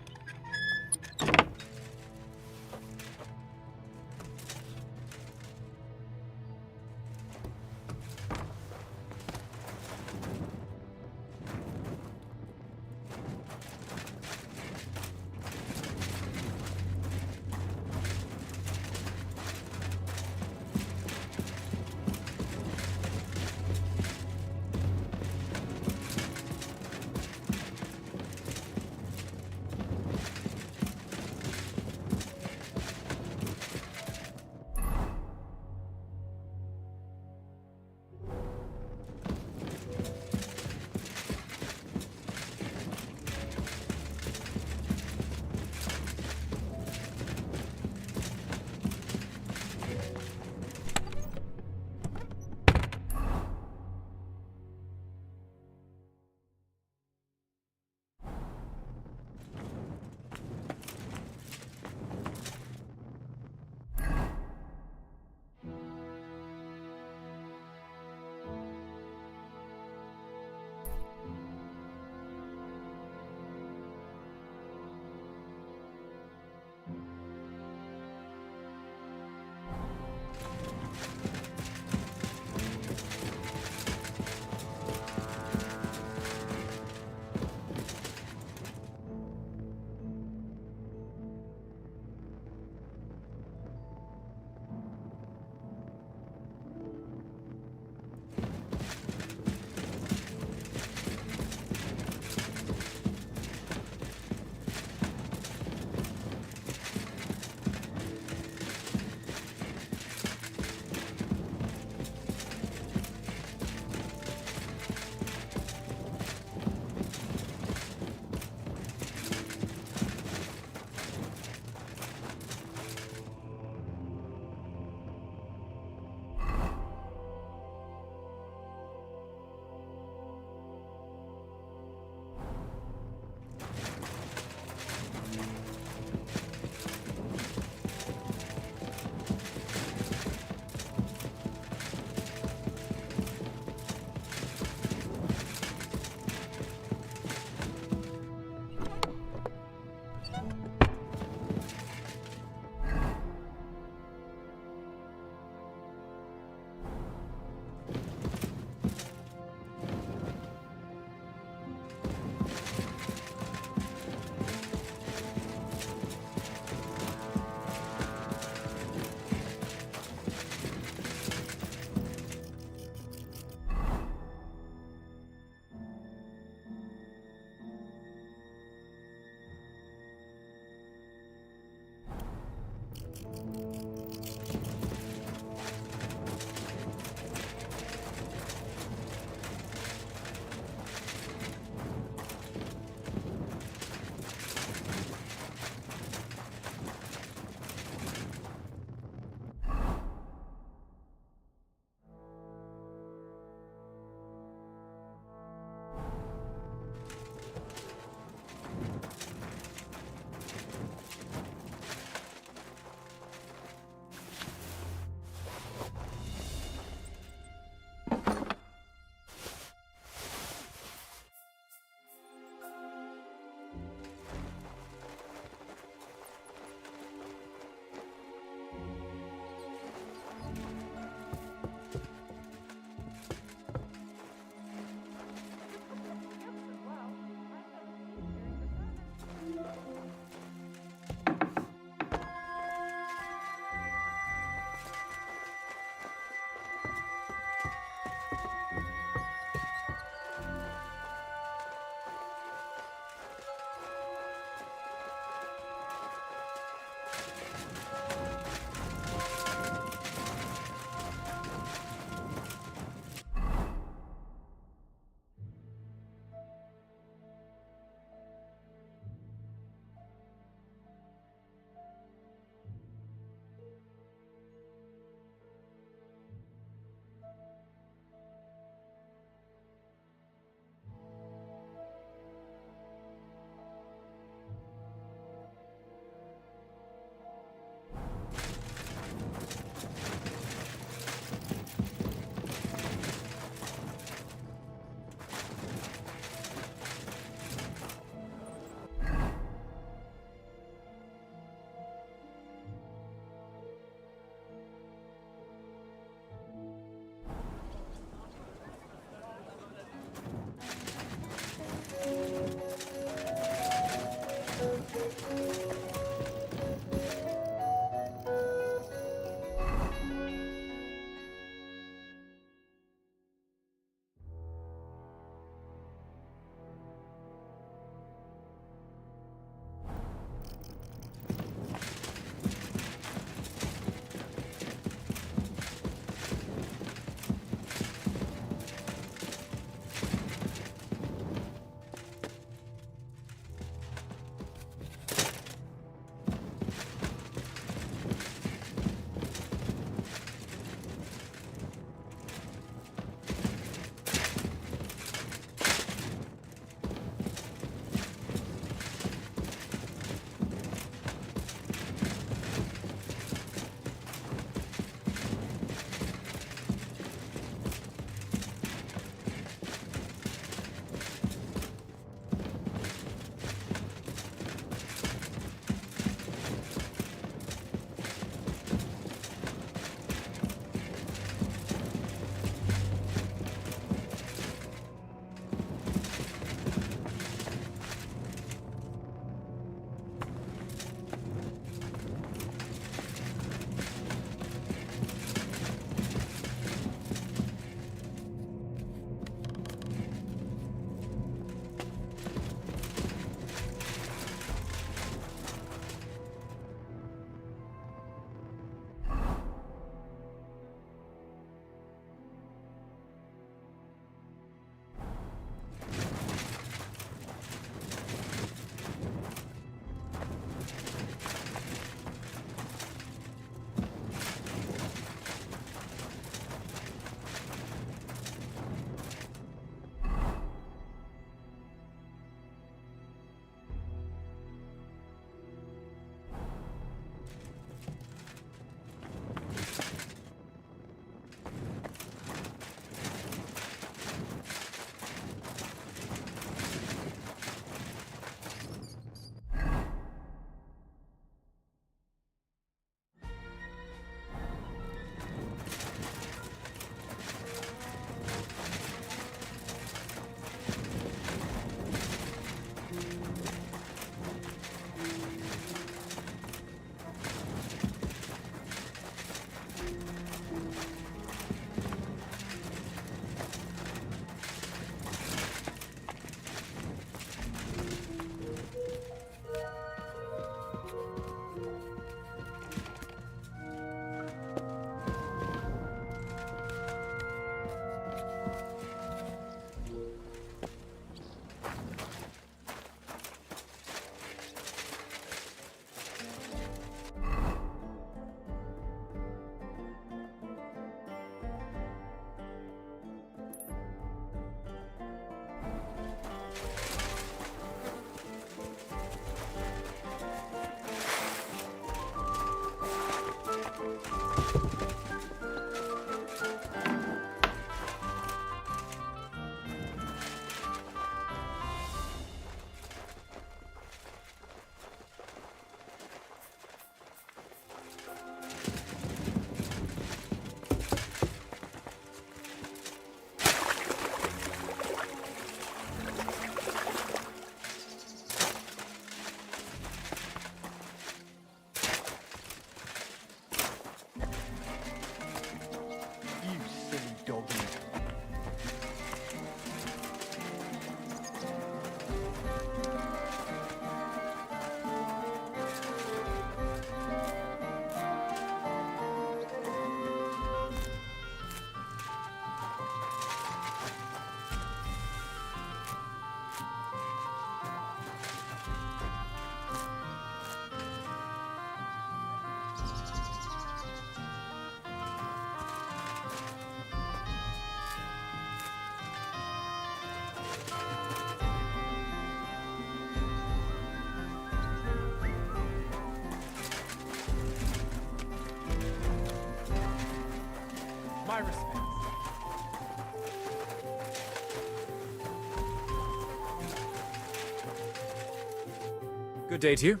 Good day to you.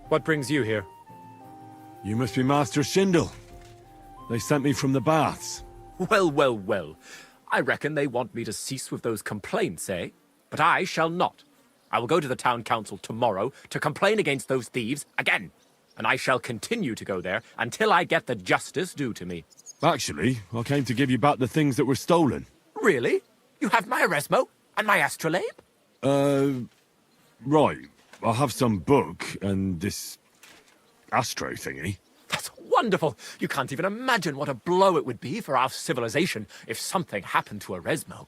What brings you here? You must be Master Schindel. They sent me from the baths. Well, well, well. I reckon they want me to cease with those complaints, eh? But I shall not. I will go to the town council tomorrow to complain against those thieves again. And I shall continue to go there until I get the justice due to me. Actually, I came to give you back the things that were stolen. Really? You have my Eresmo and my astrolabe? Right. I have some book and this astro thingy. That's wonderful. You can't even imagine what a blow it would be for our civilization if something happened to Eresmo.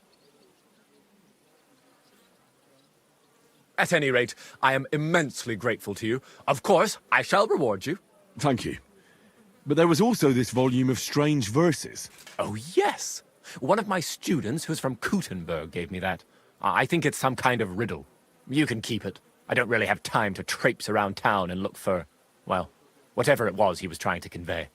At any rate, I am immensely grateful to you. Of course, I shall reward you. Thank you. But there was also this volume of strange verses. Oh, yes. One of my students who's from Kuttenberg gave me that. I think it's some kind of riddle. You can keep it. I don't really have time to traipse around town and look for, well, whatever it was he was trying to convey.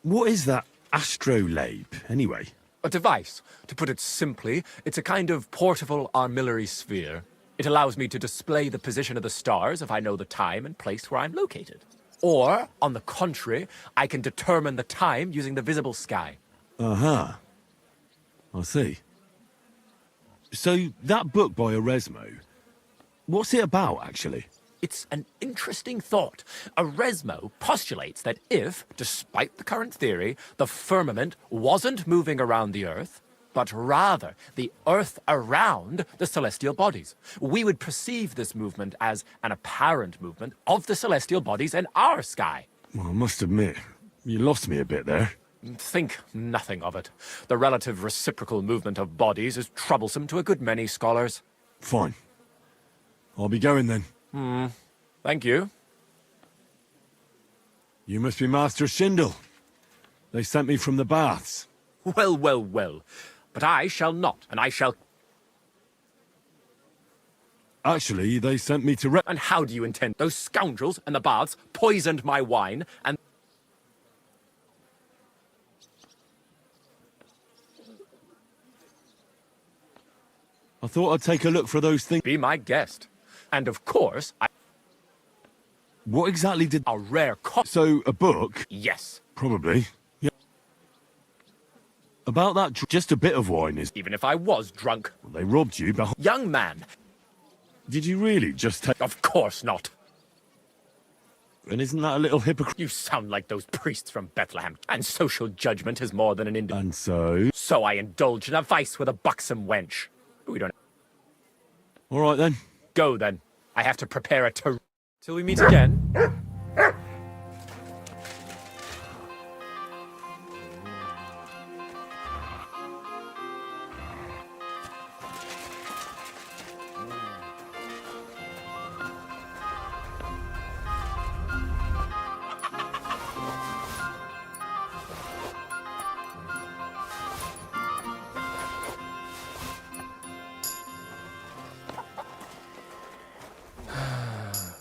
What is that astrolabe, anyway? A device. To put it simply, it's a kind of portable armillary sphere. It allows me to display the position of the stars if I know the time and place where I'm located. Or, on the contrary, I can determine the time using the visible sky. Uh-huh. I see. So, that book by Eresmo, what's it about, actually? It's an interesting thought. Eresmo postulates that if, despite the current theory, the firmament wasn't moving around the Earth, but rather the Earth around the celestial bodies, we would perceive this movement as an apparent movement of the celestial bodies in our sky. Well, I must admit, you lost me a bit there. Think nothing of it. The relative reciprocal movement of bodies is troublesome to a good many scholars. Fine. I'll be going then. Thank you. You must be Master Schindel. They sent me from the baths. Well, well, well. But I shall not, and I shall... Actually, they sent me to And how do you intend? Those scoundrels and the baths poisoned my wine, and... I thought I'd take a look for those things. Be my guest. And of course, What exactly did... A rare So, a book? Yes. Probably. Yeah. About that, just a bit of wine is... Even if I was drunk. Well, they robbed you behind... Young man. Did you really just take... Of course not. And isn't that a little hypocrite? You sound like those priests from Bethlehem. And social judgment is more than an And so? So I indulge in a vice with a buxom wench. We don't... All right, then. Go, then. I have to prepare a Till we meet again.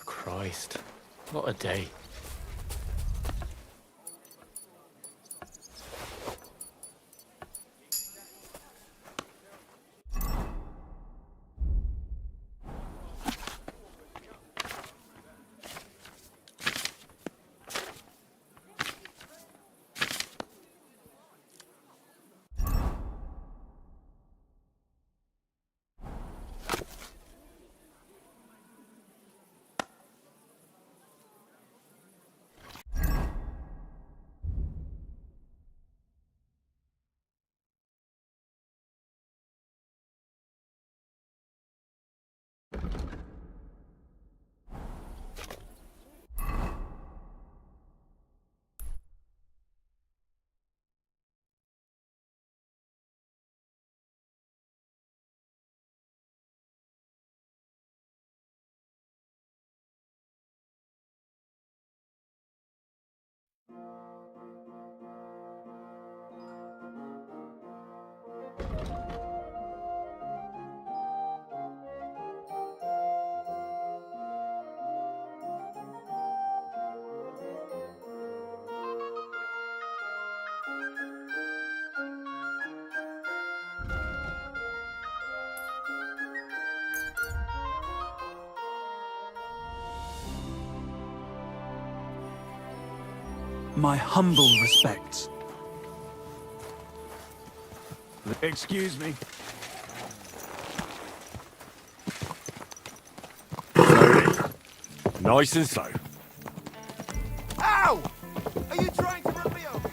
Christ. What a day. My humble respects. Excuse me. Nice and slow. Ow! Are you trying to run me over?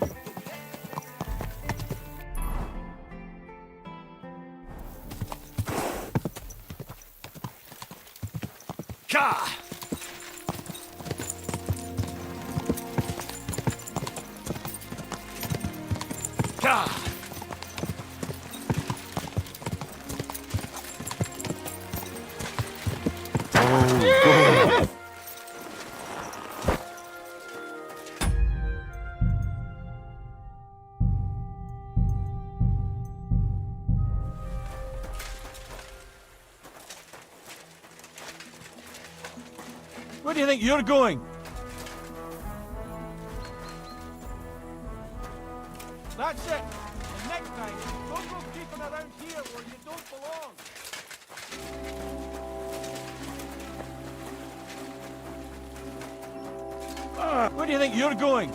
Ka! Ka! Oh, God. Where do you think you're going? That's it. And next time, don't go creeping around here where you don't belong. Where do you think you're going?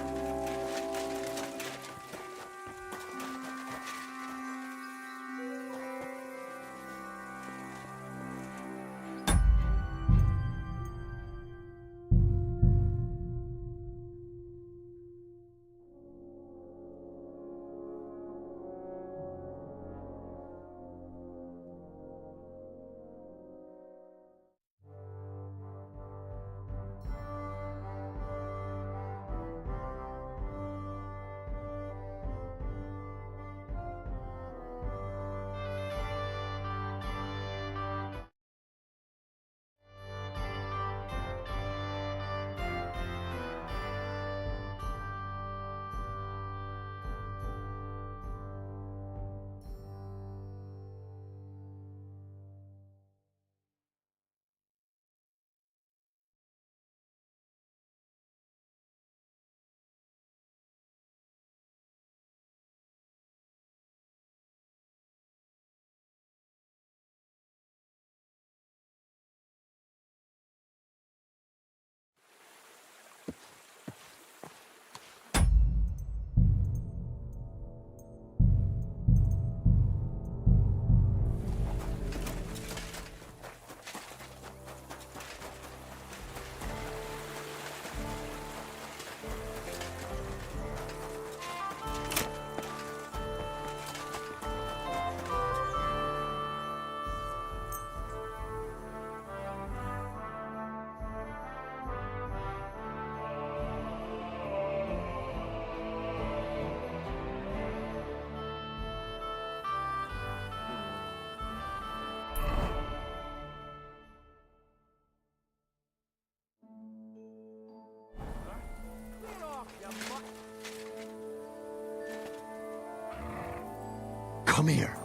Come here.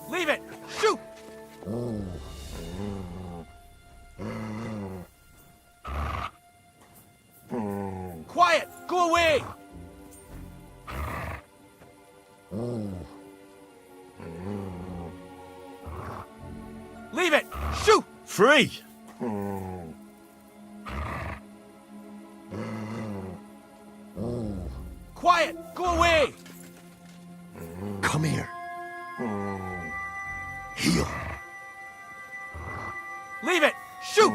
Leave it! Shoot! Quiet! Go away! Leave it! Shoot! Free! Quiet! Go away! Come here. Heel. Leave it! Shoot!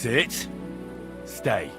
Sit. Stay.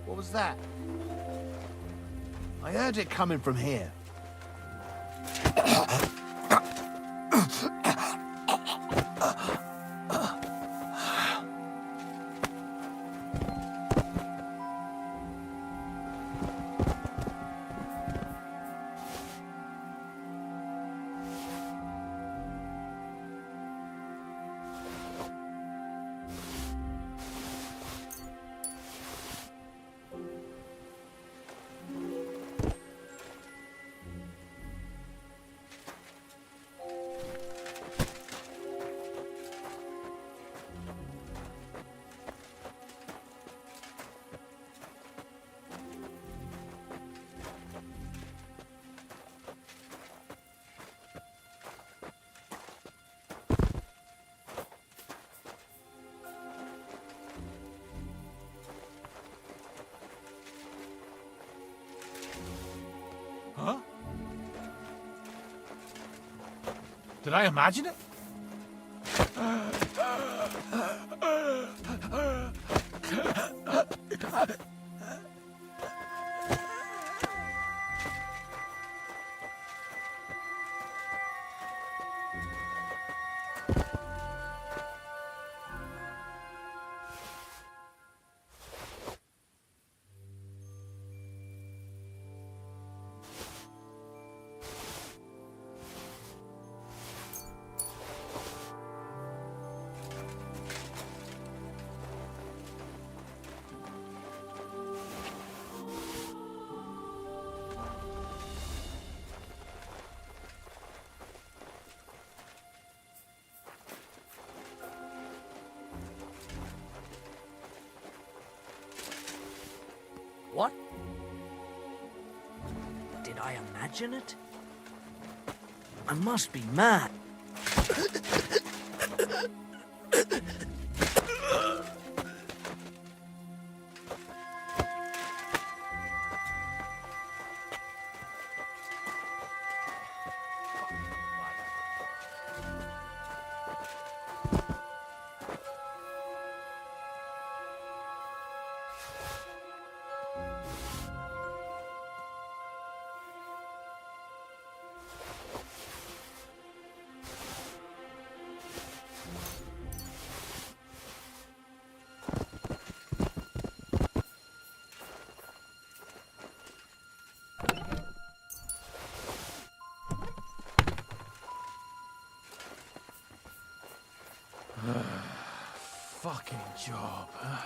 What was that? I heard it coming from here. Huh? Did I imagine it? What? Did I imagine it? I must be mad. Fucking job, huh?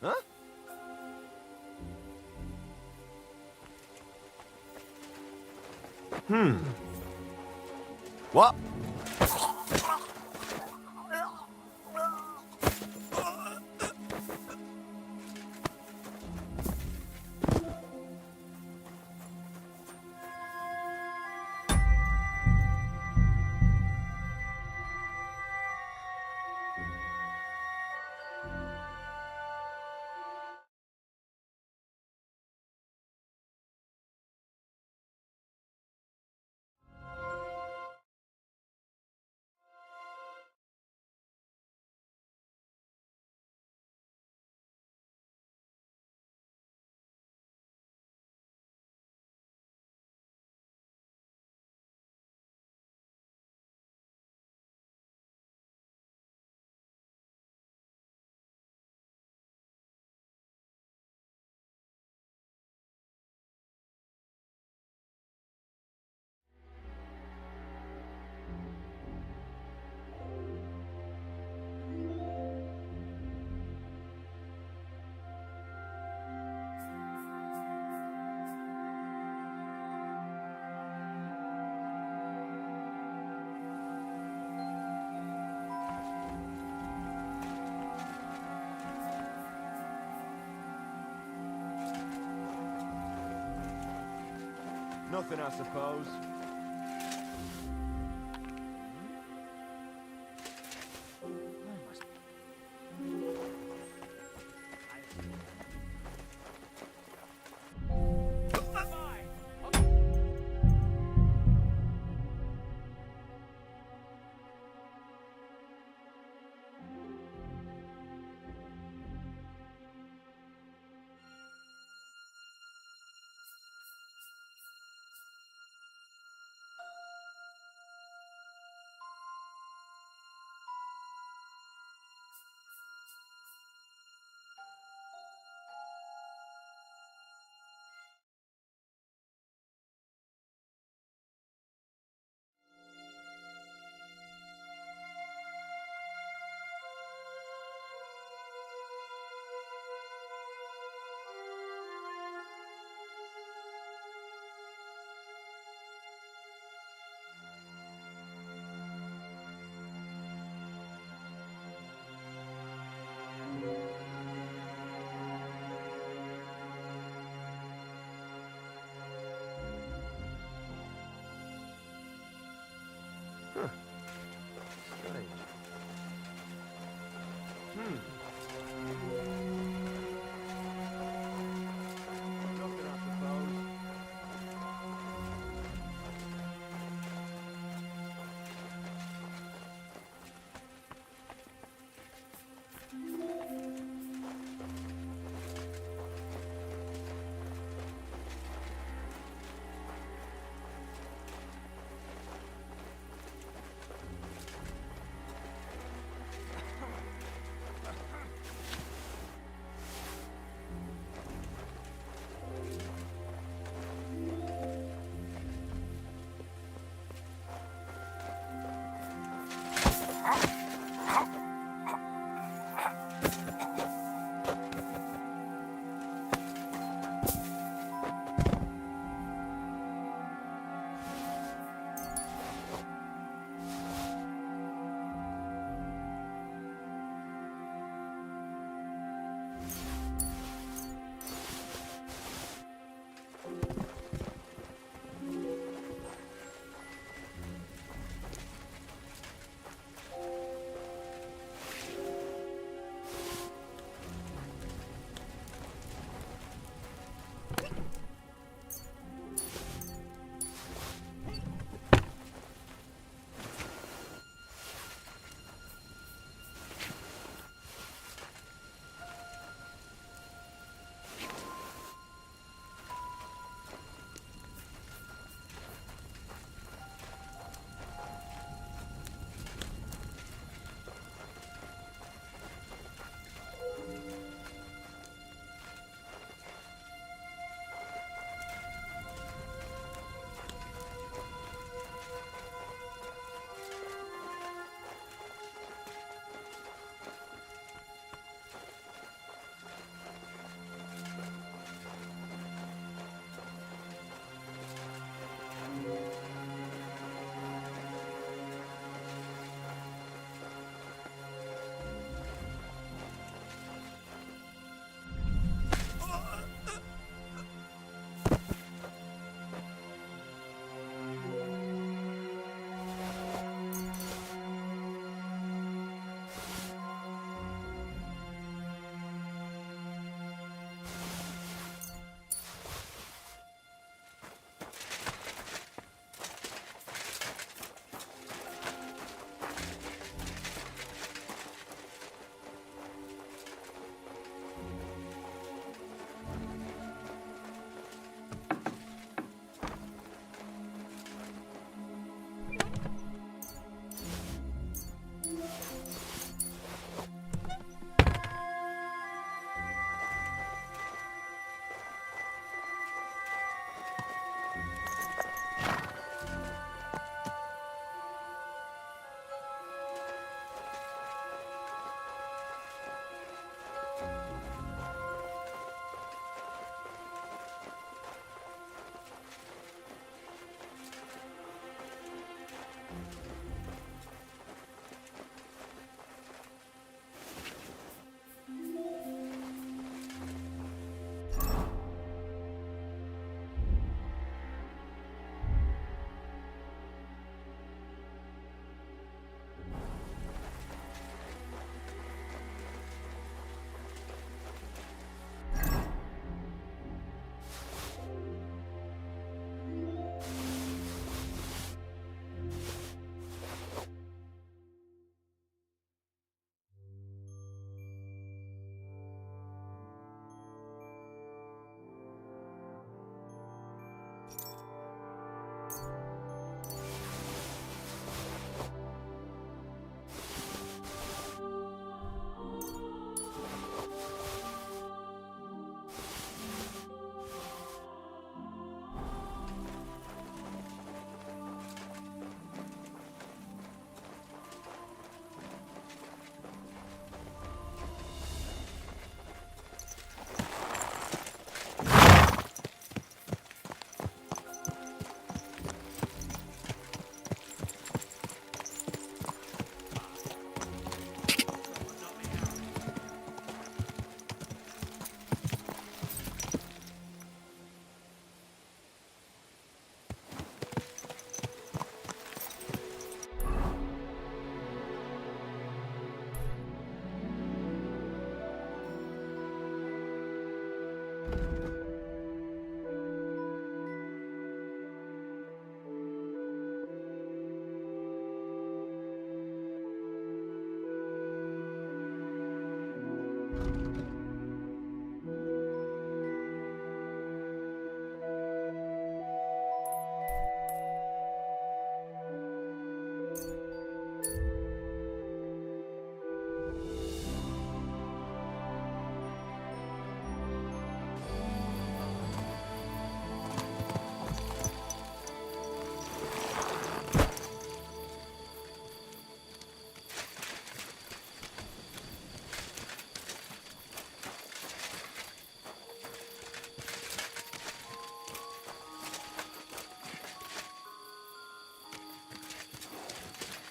Huh? What? Nothing, I suppose.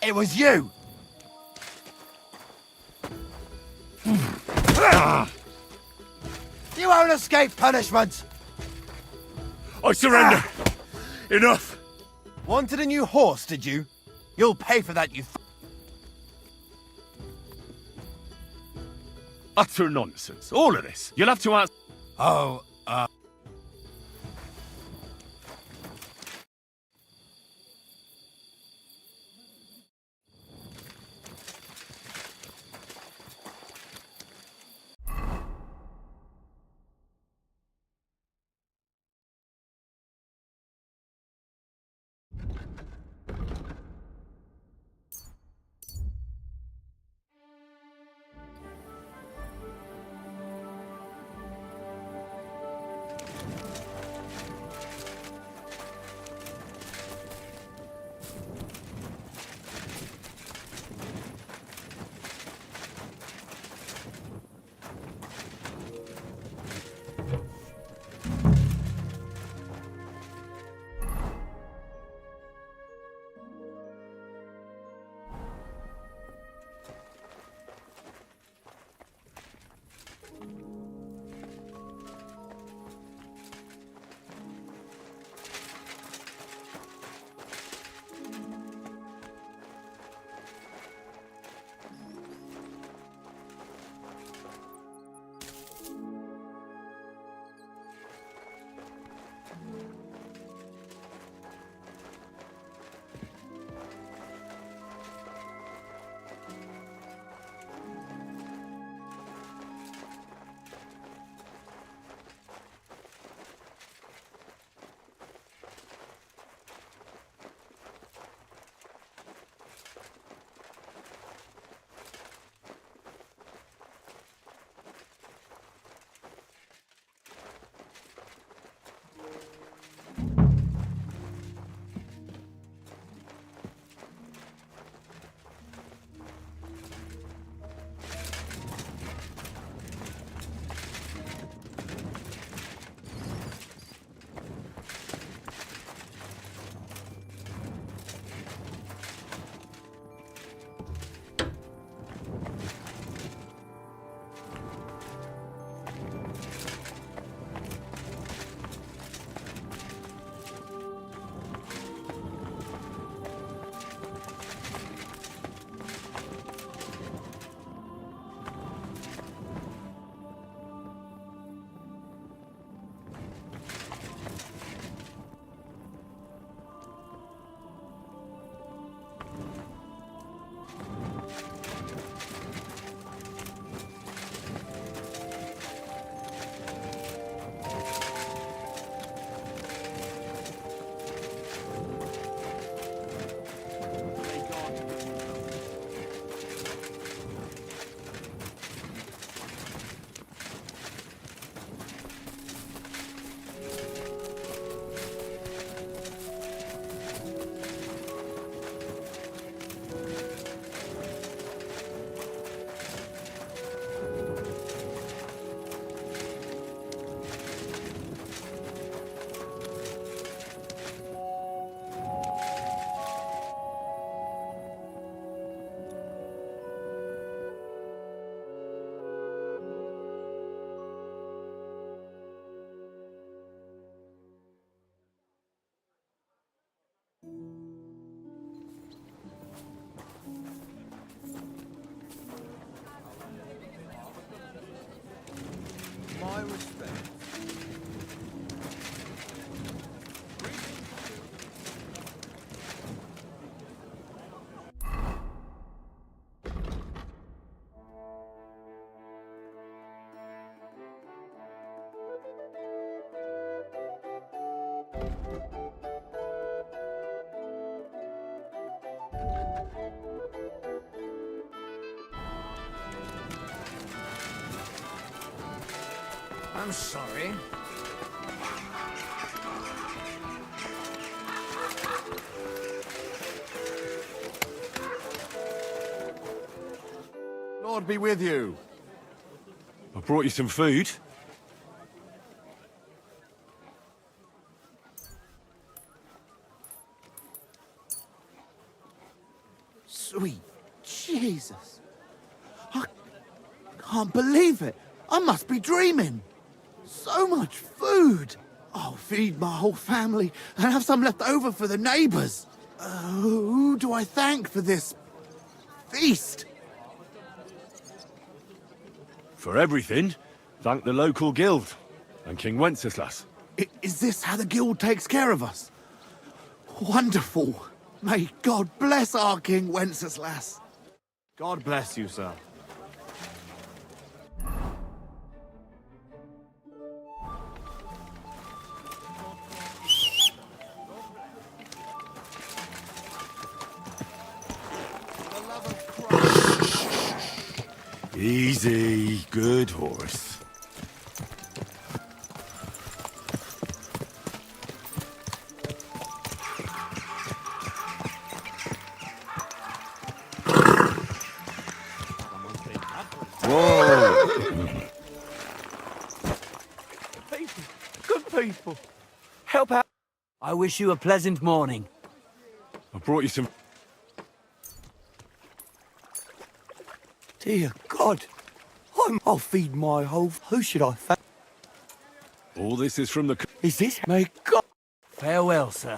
It was you! You won't escape punishment! I surrender! Enough! Wanted a new horse, did you? You'll pay for that, you Utter nonsense. All of this. You'll have to ask... Oh, my respect. I'm sorry. Lord be with you. I brought you some food. can't believe it. I must be dreaming. So much food. I'll feed my whole family and have some left over for the neighbors. Who do I thank for this feast? For everything, thank the local guild and King Wenceslas. Is this how the guild takes care of us? Wonderful. May God bless our King Wenceslas. God bless you, sir. Easy, good horse. Whoa! People, good people. Help out. I wish you a pleasant morning. I brought you some... Dear God, I'll feed my whole... Who should I thank? All this is from the... Is this... May God... Farewell, sir.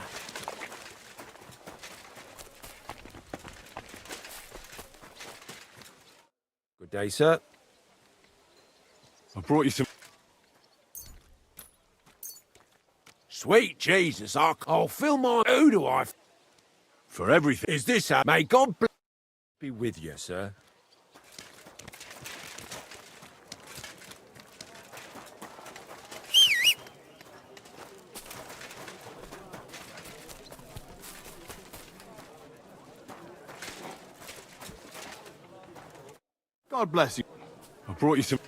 Good day, sir. I brought you some... Sweet Jesus, I'll fill my... Who do I... For everything. Is this how... May God be with you, sir. God bless you. I brought you some...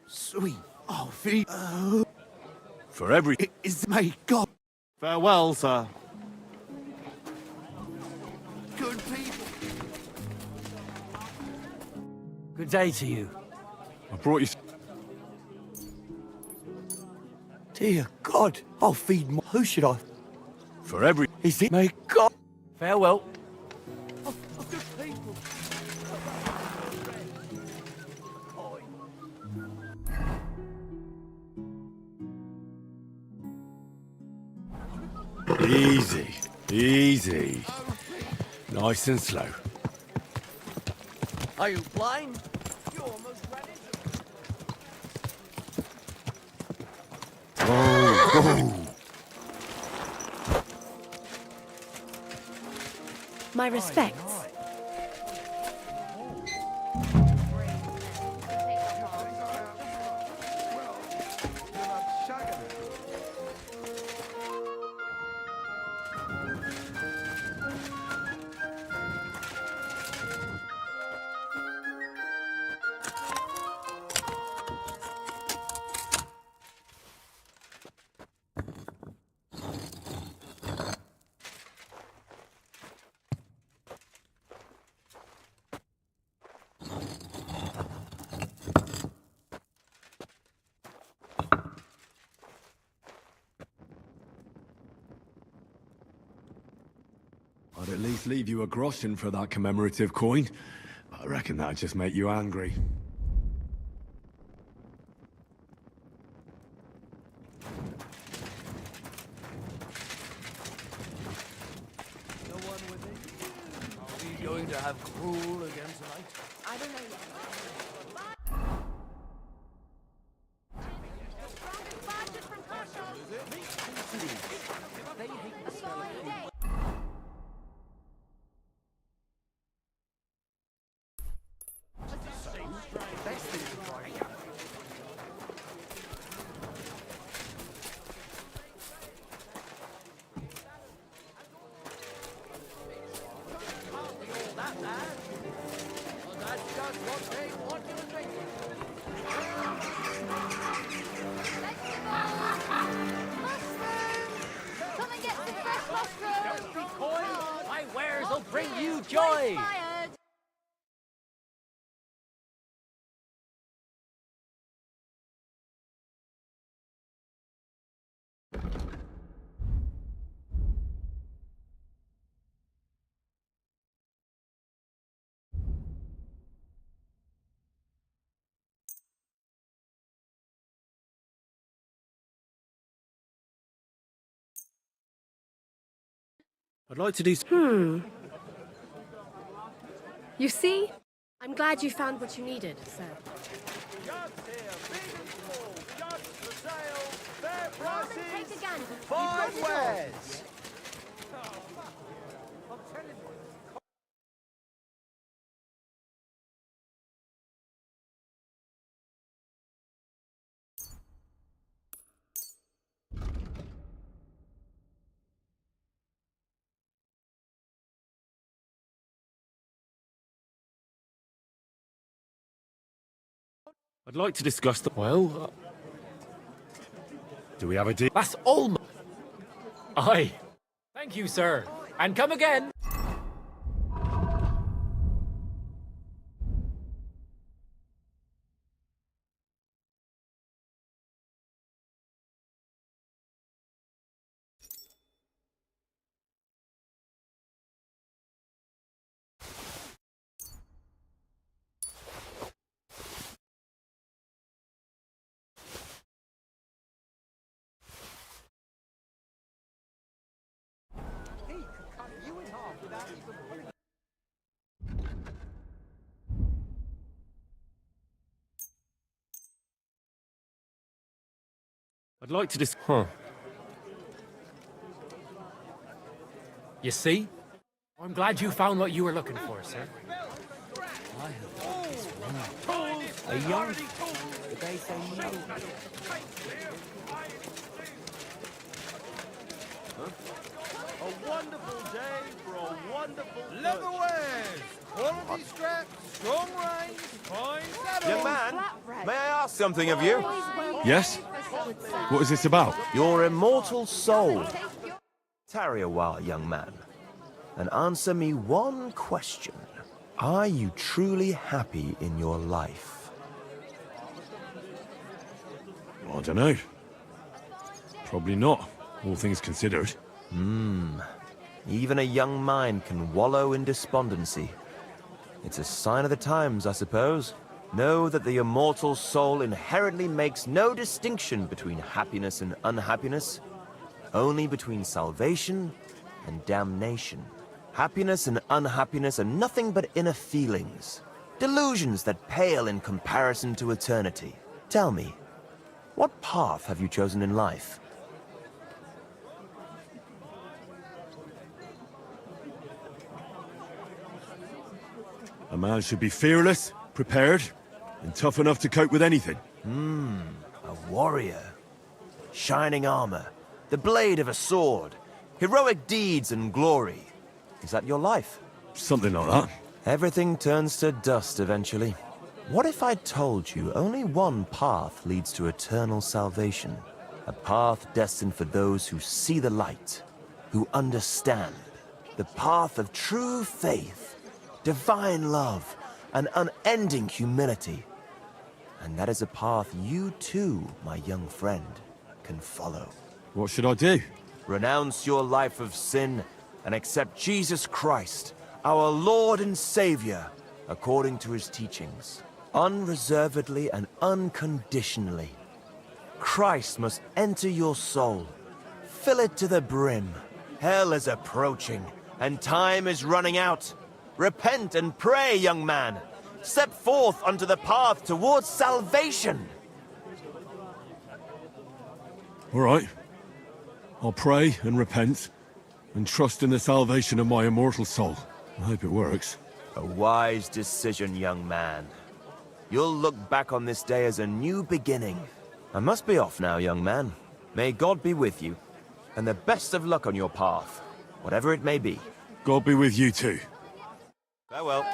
Sweet. I'll feed... For everything. Is... May God... Farewell, sir. Good people. Good day to you. I brought you some... Dear God, I'll feed my... Who should I... For every... Is it... May God... Farewell. Easy, easy. Nice and slow. Are you blind? You're almost ready. Oh, My respects. I'd at least leave you a groschen for that commemorative coin. I reckon that'd just make you angry. No one with it? Are we going to have cruel again tonight? I don't know yet. My wares will bring you joy! I'd like to do... You see? I'm glad you found what you needed, sir. Take a gander. Fine wares! I'd like to discuss the... Well... Do we have a deal? That's all. Aye. Thank you, sir. And come again. I'd like to You see? I'm glad you found what you were looking for, sir. A young... Did they say no? A wonderful day for a wonderful leather wares, quality straps, strong reins, fine saddles. Young man, may I ask something of you? Yes? What is this about? Your immortal soul. Tarry a while, young man, and answer me one question. Are you truly happy in your life? I don't know. Probably not, all things considered. Even a young mind can wallow in despondency. It's a sign of the times, I suppose. Know that the immortal soul inherently makes no distinction between happiness and unhappiness, only between salvation and damnation. Happiness and unhappiness are nothing but inner feelings, delusions that pale in comparison to eternity. Tell me, what path have you chosen in life? A man should be fearless, prepared, and tough enough to cope with anything. A warrior. Shining armor, the blade of a sword, heroic deeds and glory. Is that your life? Something like that. Everything turns to dust eventually. What if I told you only one path leads to eternal salvation? A path destined for those who see the light, who understand. The path of true faith, divine love, and unending humility. And that is a path you too, my young friend, can follow. What should I do? Renounce your life of sin and accept Jesus Christ, our Lord and Savior, according to his teachings, unreservedly and unconditionally. Christ must enter your soul. Fill it to the brim. Hell is approaching, and time is running out. Repent and pray, young man. Step forth onto the path towards salvation. All right. I'll pray and repent, and trust in the salvation of my immortal soul. I hope it works. A wise decision, young man. You'll look back on this day as a new beginning. I must be off now, young man. May God be with you, and the best of luck on your path, whatever it may be. God be with you too. Farewell.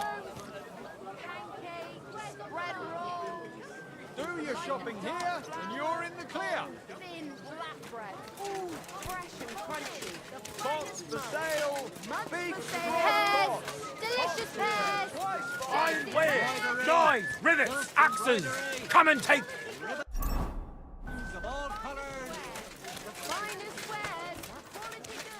Do your shopping here, and you're in the clear. Thin black bread. Ooh, fresh and crunchy. The Pots for sale, beef for sale. broth Delicious pears. Fine wares, knives, rivets, axes. Come and take. The finest wares. Quality goods.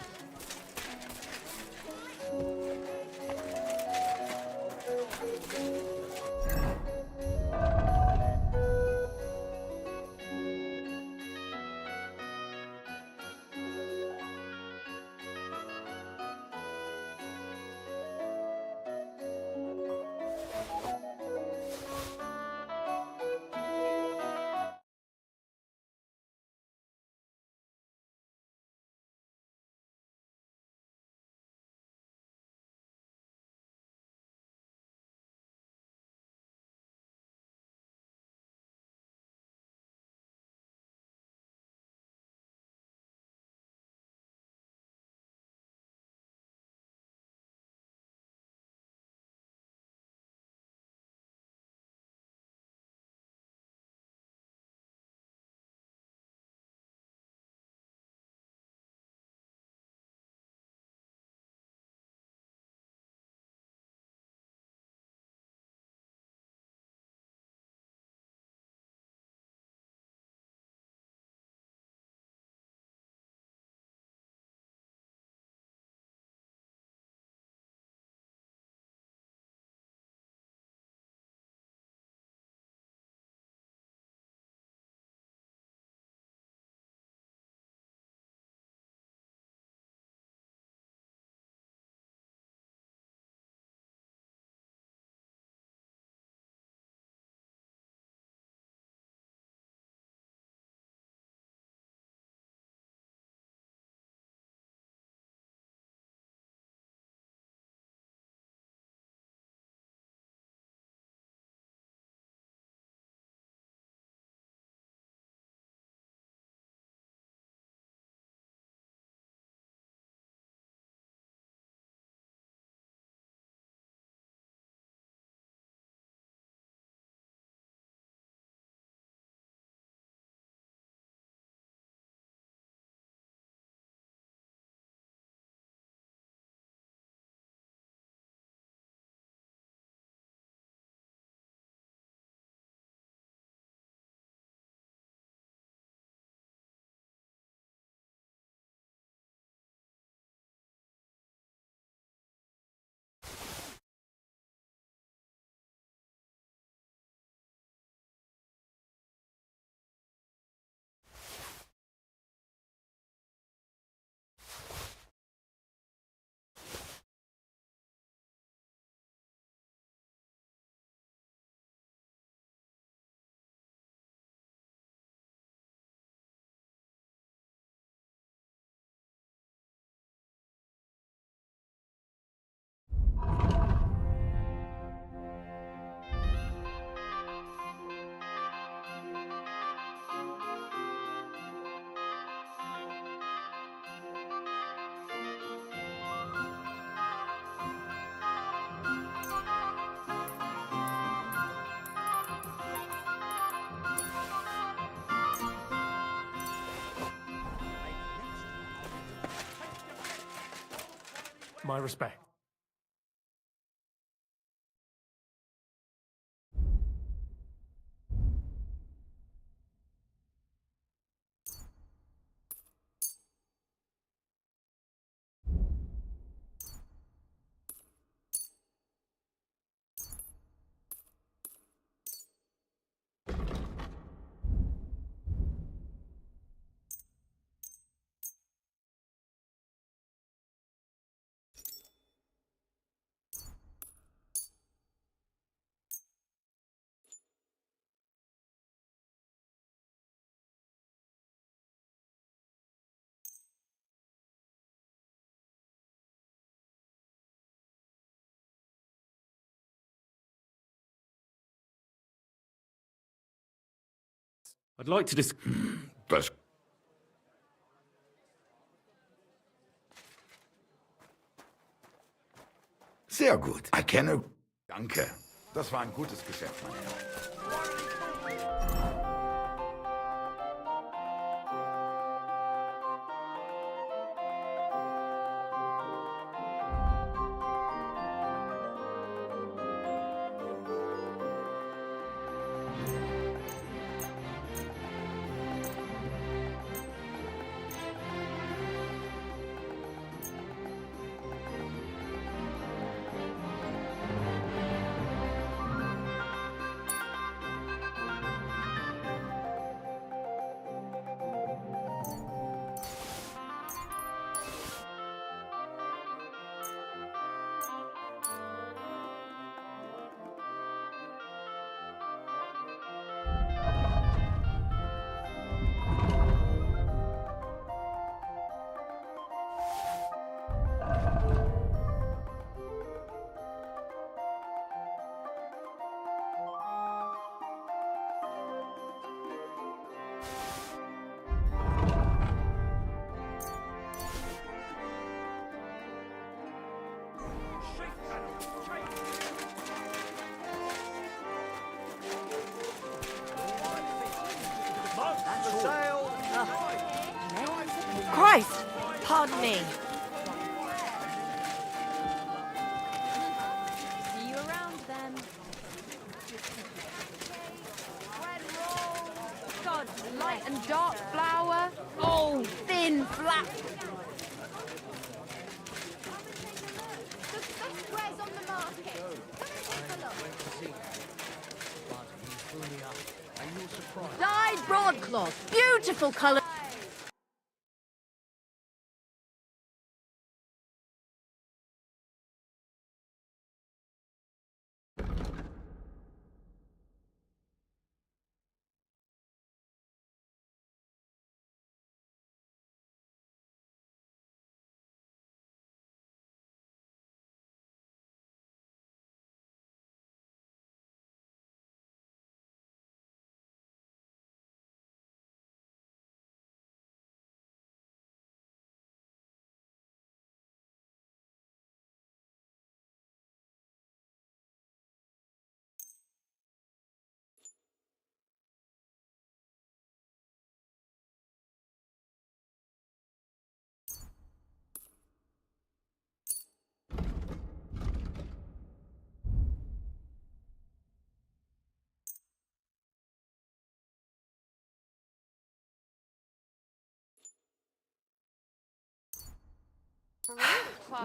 My respect. I'd like to Das. Sehr gut. Erkenne. Danke. Das war ein gutes Geschäft, mein Herr. Christ! Pardon me. See you around then. God, light and dark flour. Oh, thin, flat. The best wares on the market. Dyed broadcloth. Beautiful colour.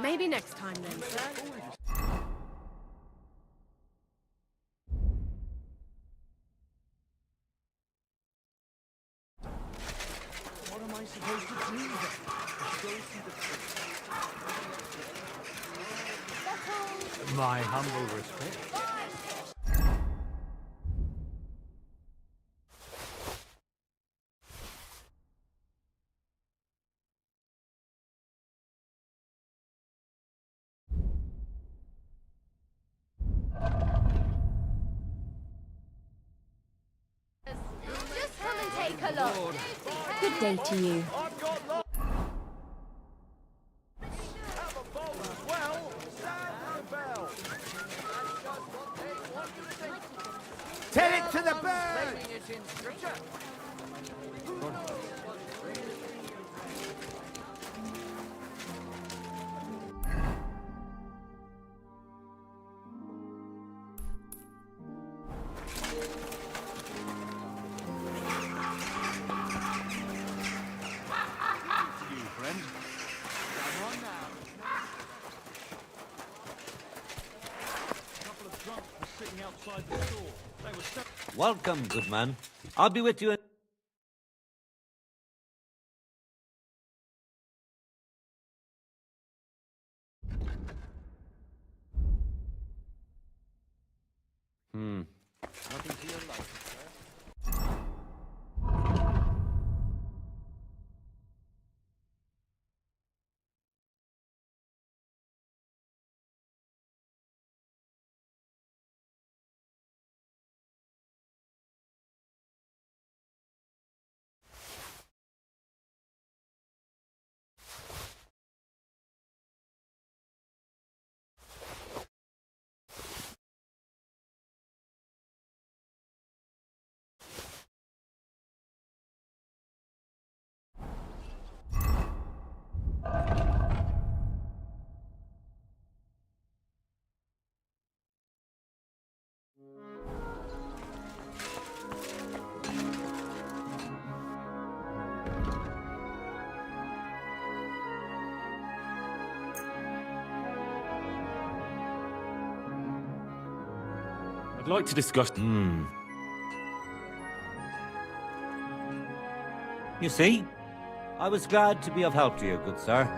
Maybe next time then, sir. What am I supposed to do then? My humble respect. Just come and take a look. Good day to you. Tell it to the bird! Welcome, good man. I'll be with you in... Nothing to your life, sir. I'd like to discuss... You see? I was glad to be of help to you, good sir.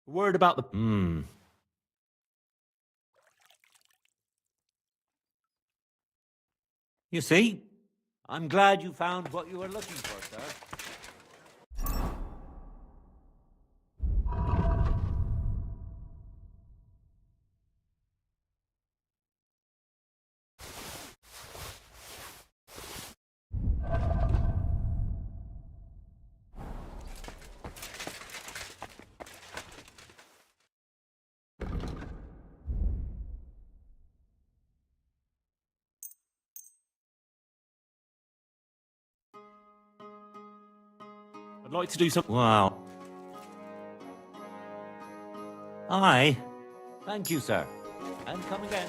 Word about the... You see? I'm glad you found what you were looking for, sir. I'd like to do something... Wow. Aye. Thank you, sir. And come again.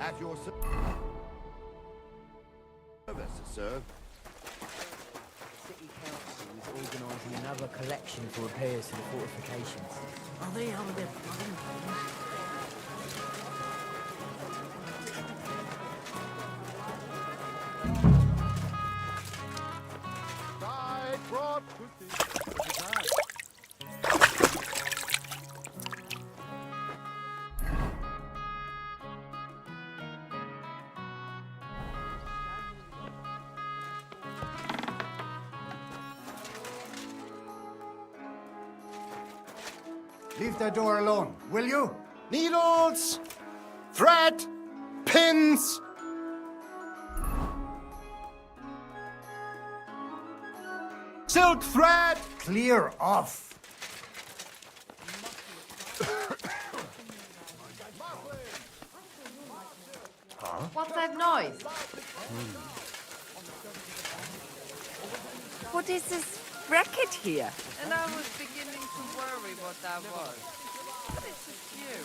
At your service, sir. City Council is organising another collection for repairs to the fortifications. Are they out of their bloody minds? I brought Leave that door alone, will you? Needles! Thread! Pins! Silk thread! Clear off! What's that noise? What is this racket here? And I was beginning to worry what that was. But it's just you.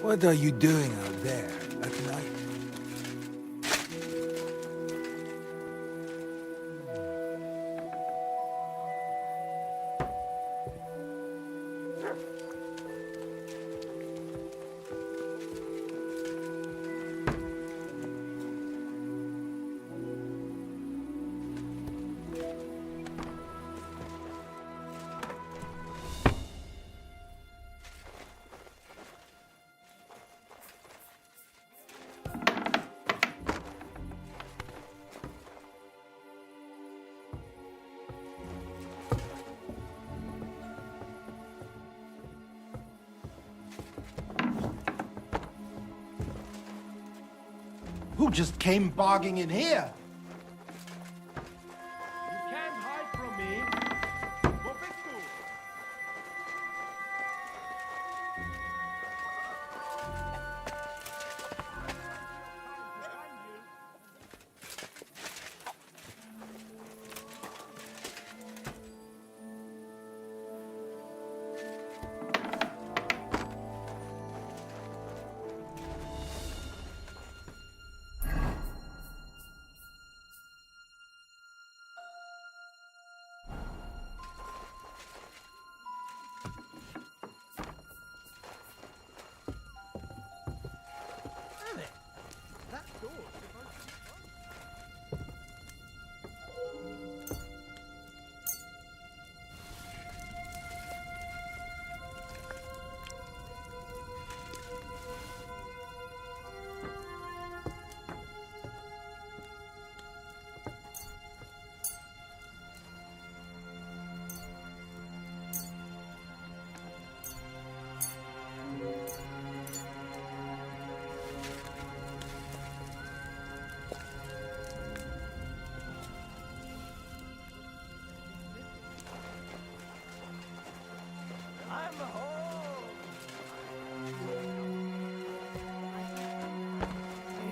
What are you doing out there at night? Who just came barging in here? You can't hide from me. Go big school.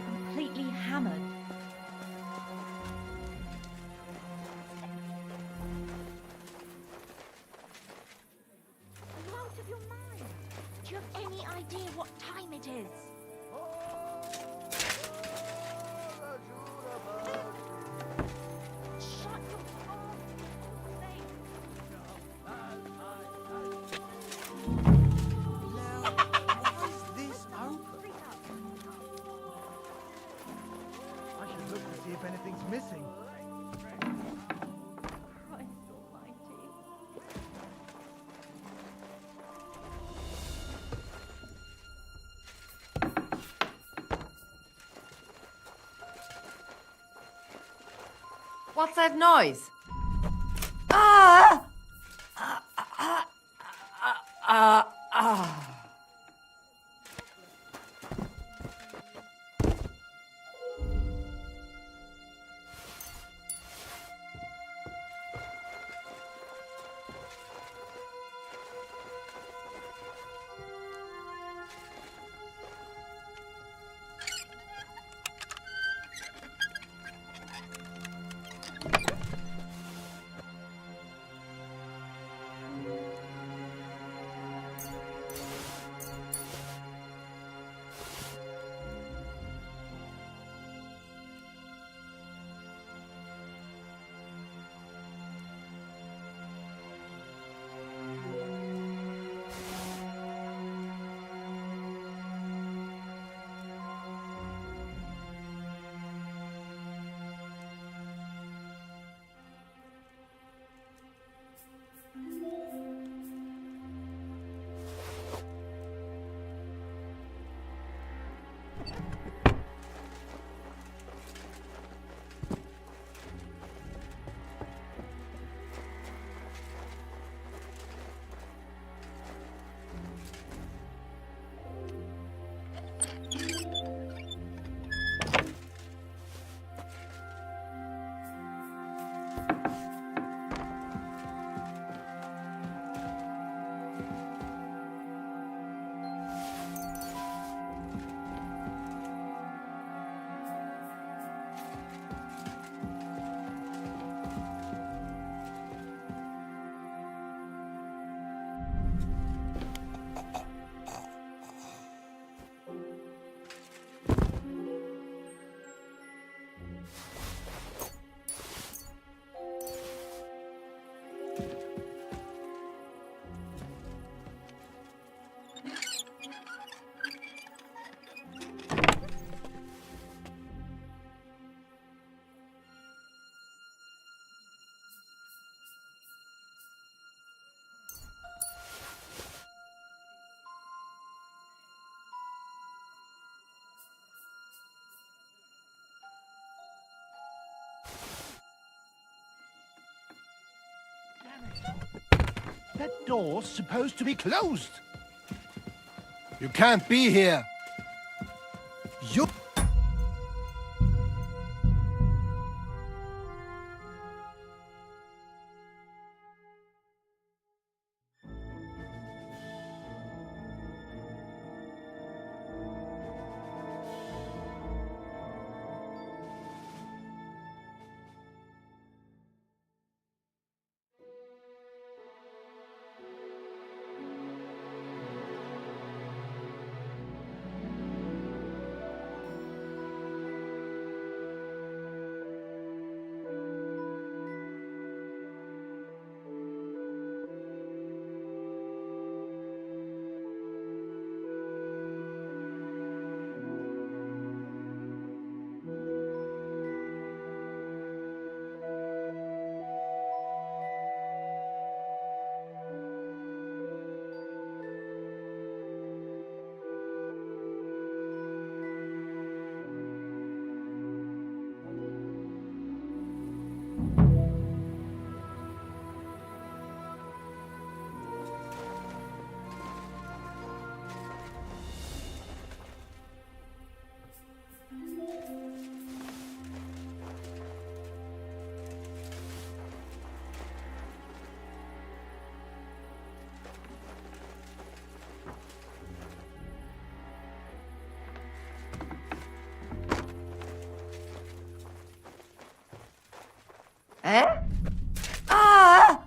Completely hammered. Are you out of your mind? Do you have any idea what time it is? Shut your mouth! This open? I should look to see if anything's missing. Christ almighty. What's that noise? Ah! That door's supposed to be closed. You can't be here. You... Eh? Ah!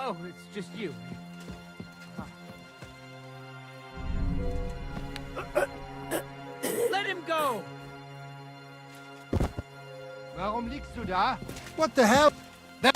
Oh, it's just you. Let him go! Warum liegst du da? What the hell? That...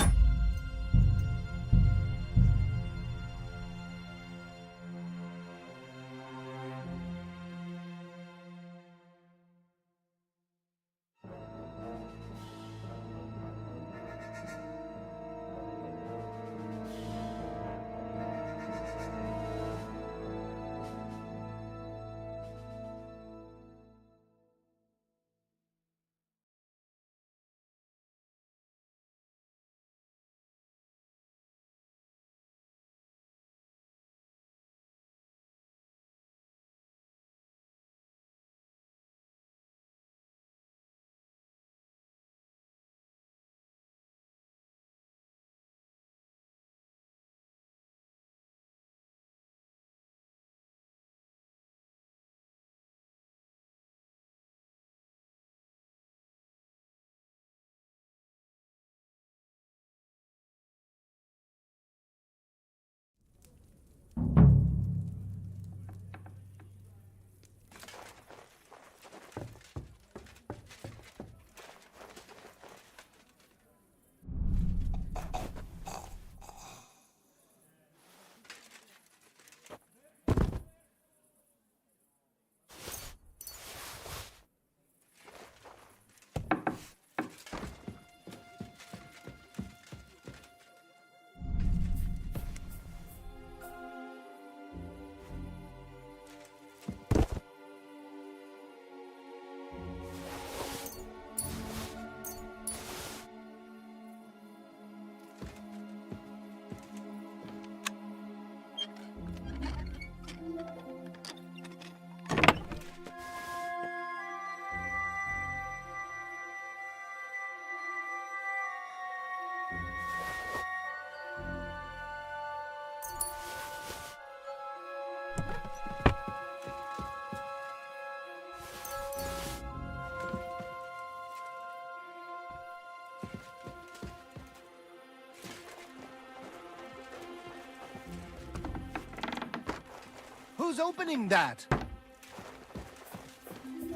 Who's opening that?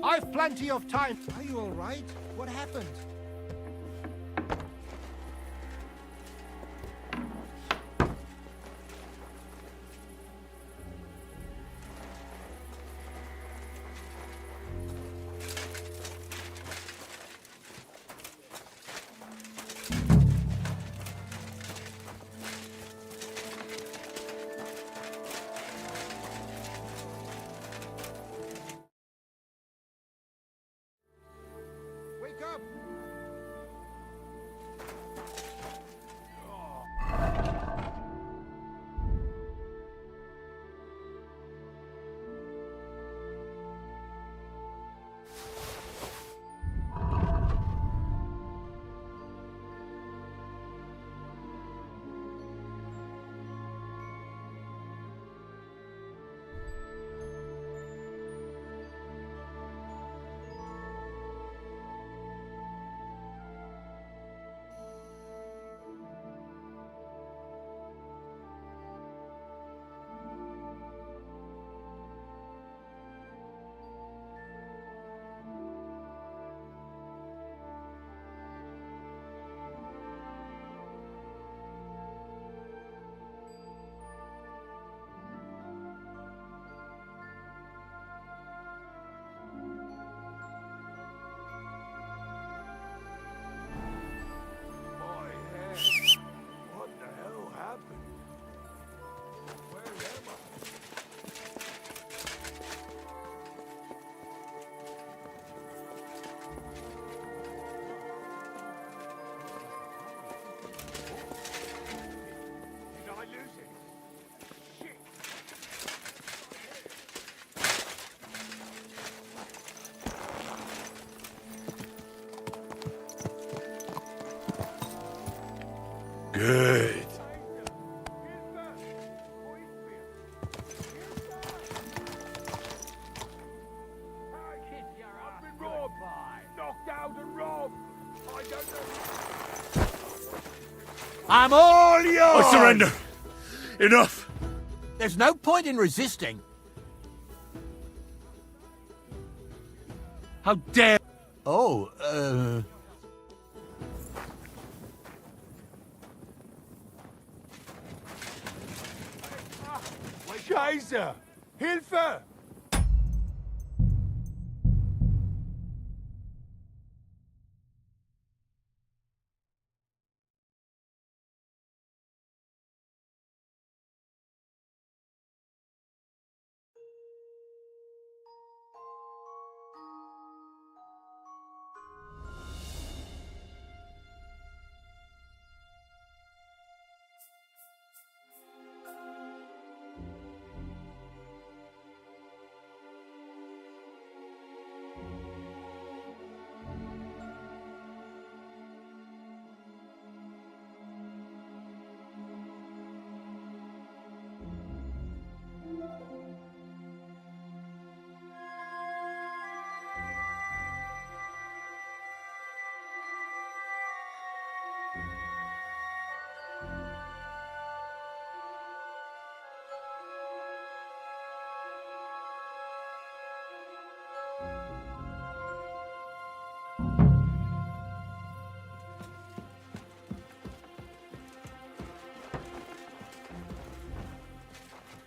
I've plenty of time. Are you all right? What happened? Wake up! What the hell happened? Where am I? Did I lose it? Shit! Good. I've been robbed! Knocked out and robbed! I don't know. I'm all yours! I surrender. Enough. There's no point in resisting. How dare... Oh, Scheiße! Hilfe!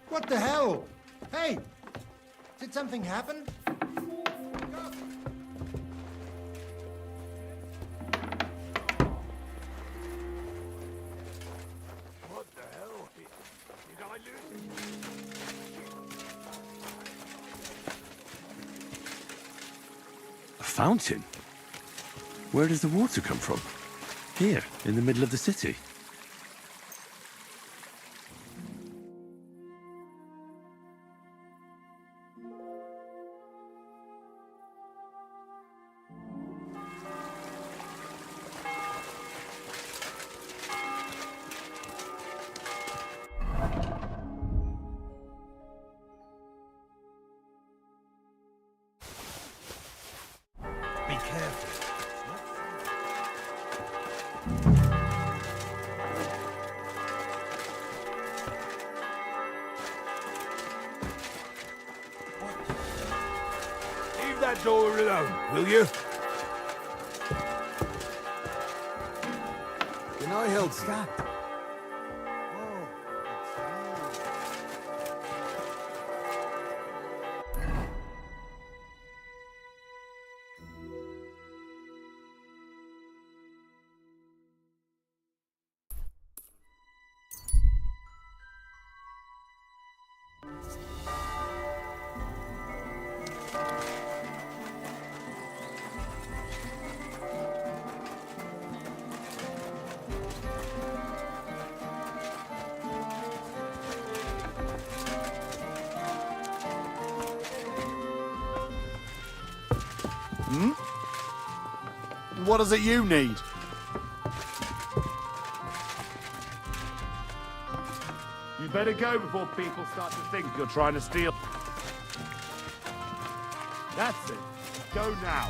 What the hell? Hey! Did something happen? What the hell? Did I lose it? A fountain? Where does the water come from? Here, in the middle of the city. Be careful. that door alone, will you? Can I help you? Hmm? What is it you need? You better go before people start to think you're trying to steal. That's it. Go now.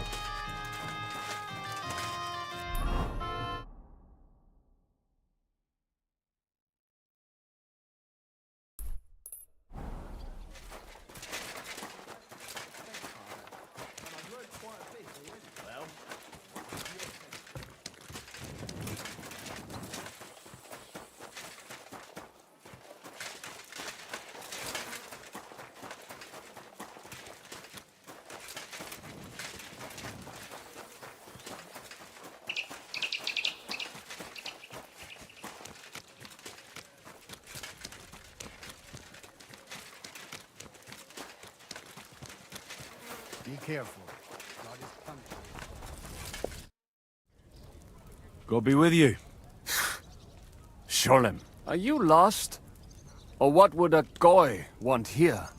Be careful. God is punishing. God be with you. Sholem, are you lost? Or what would a goy want here?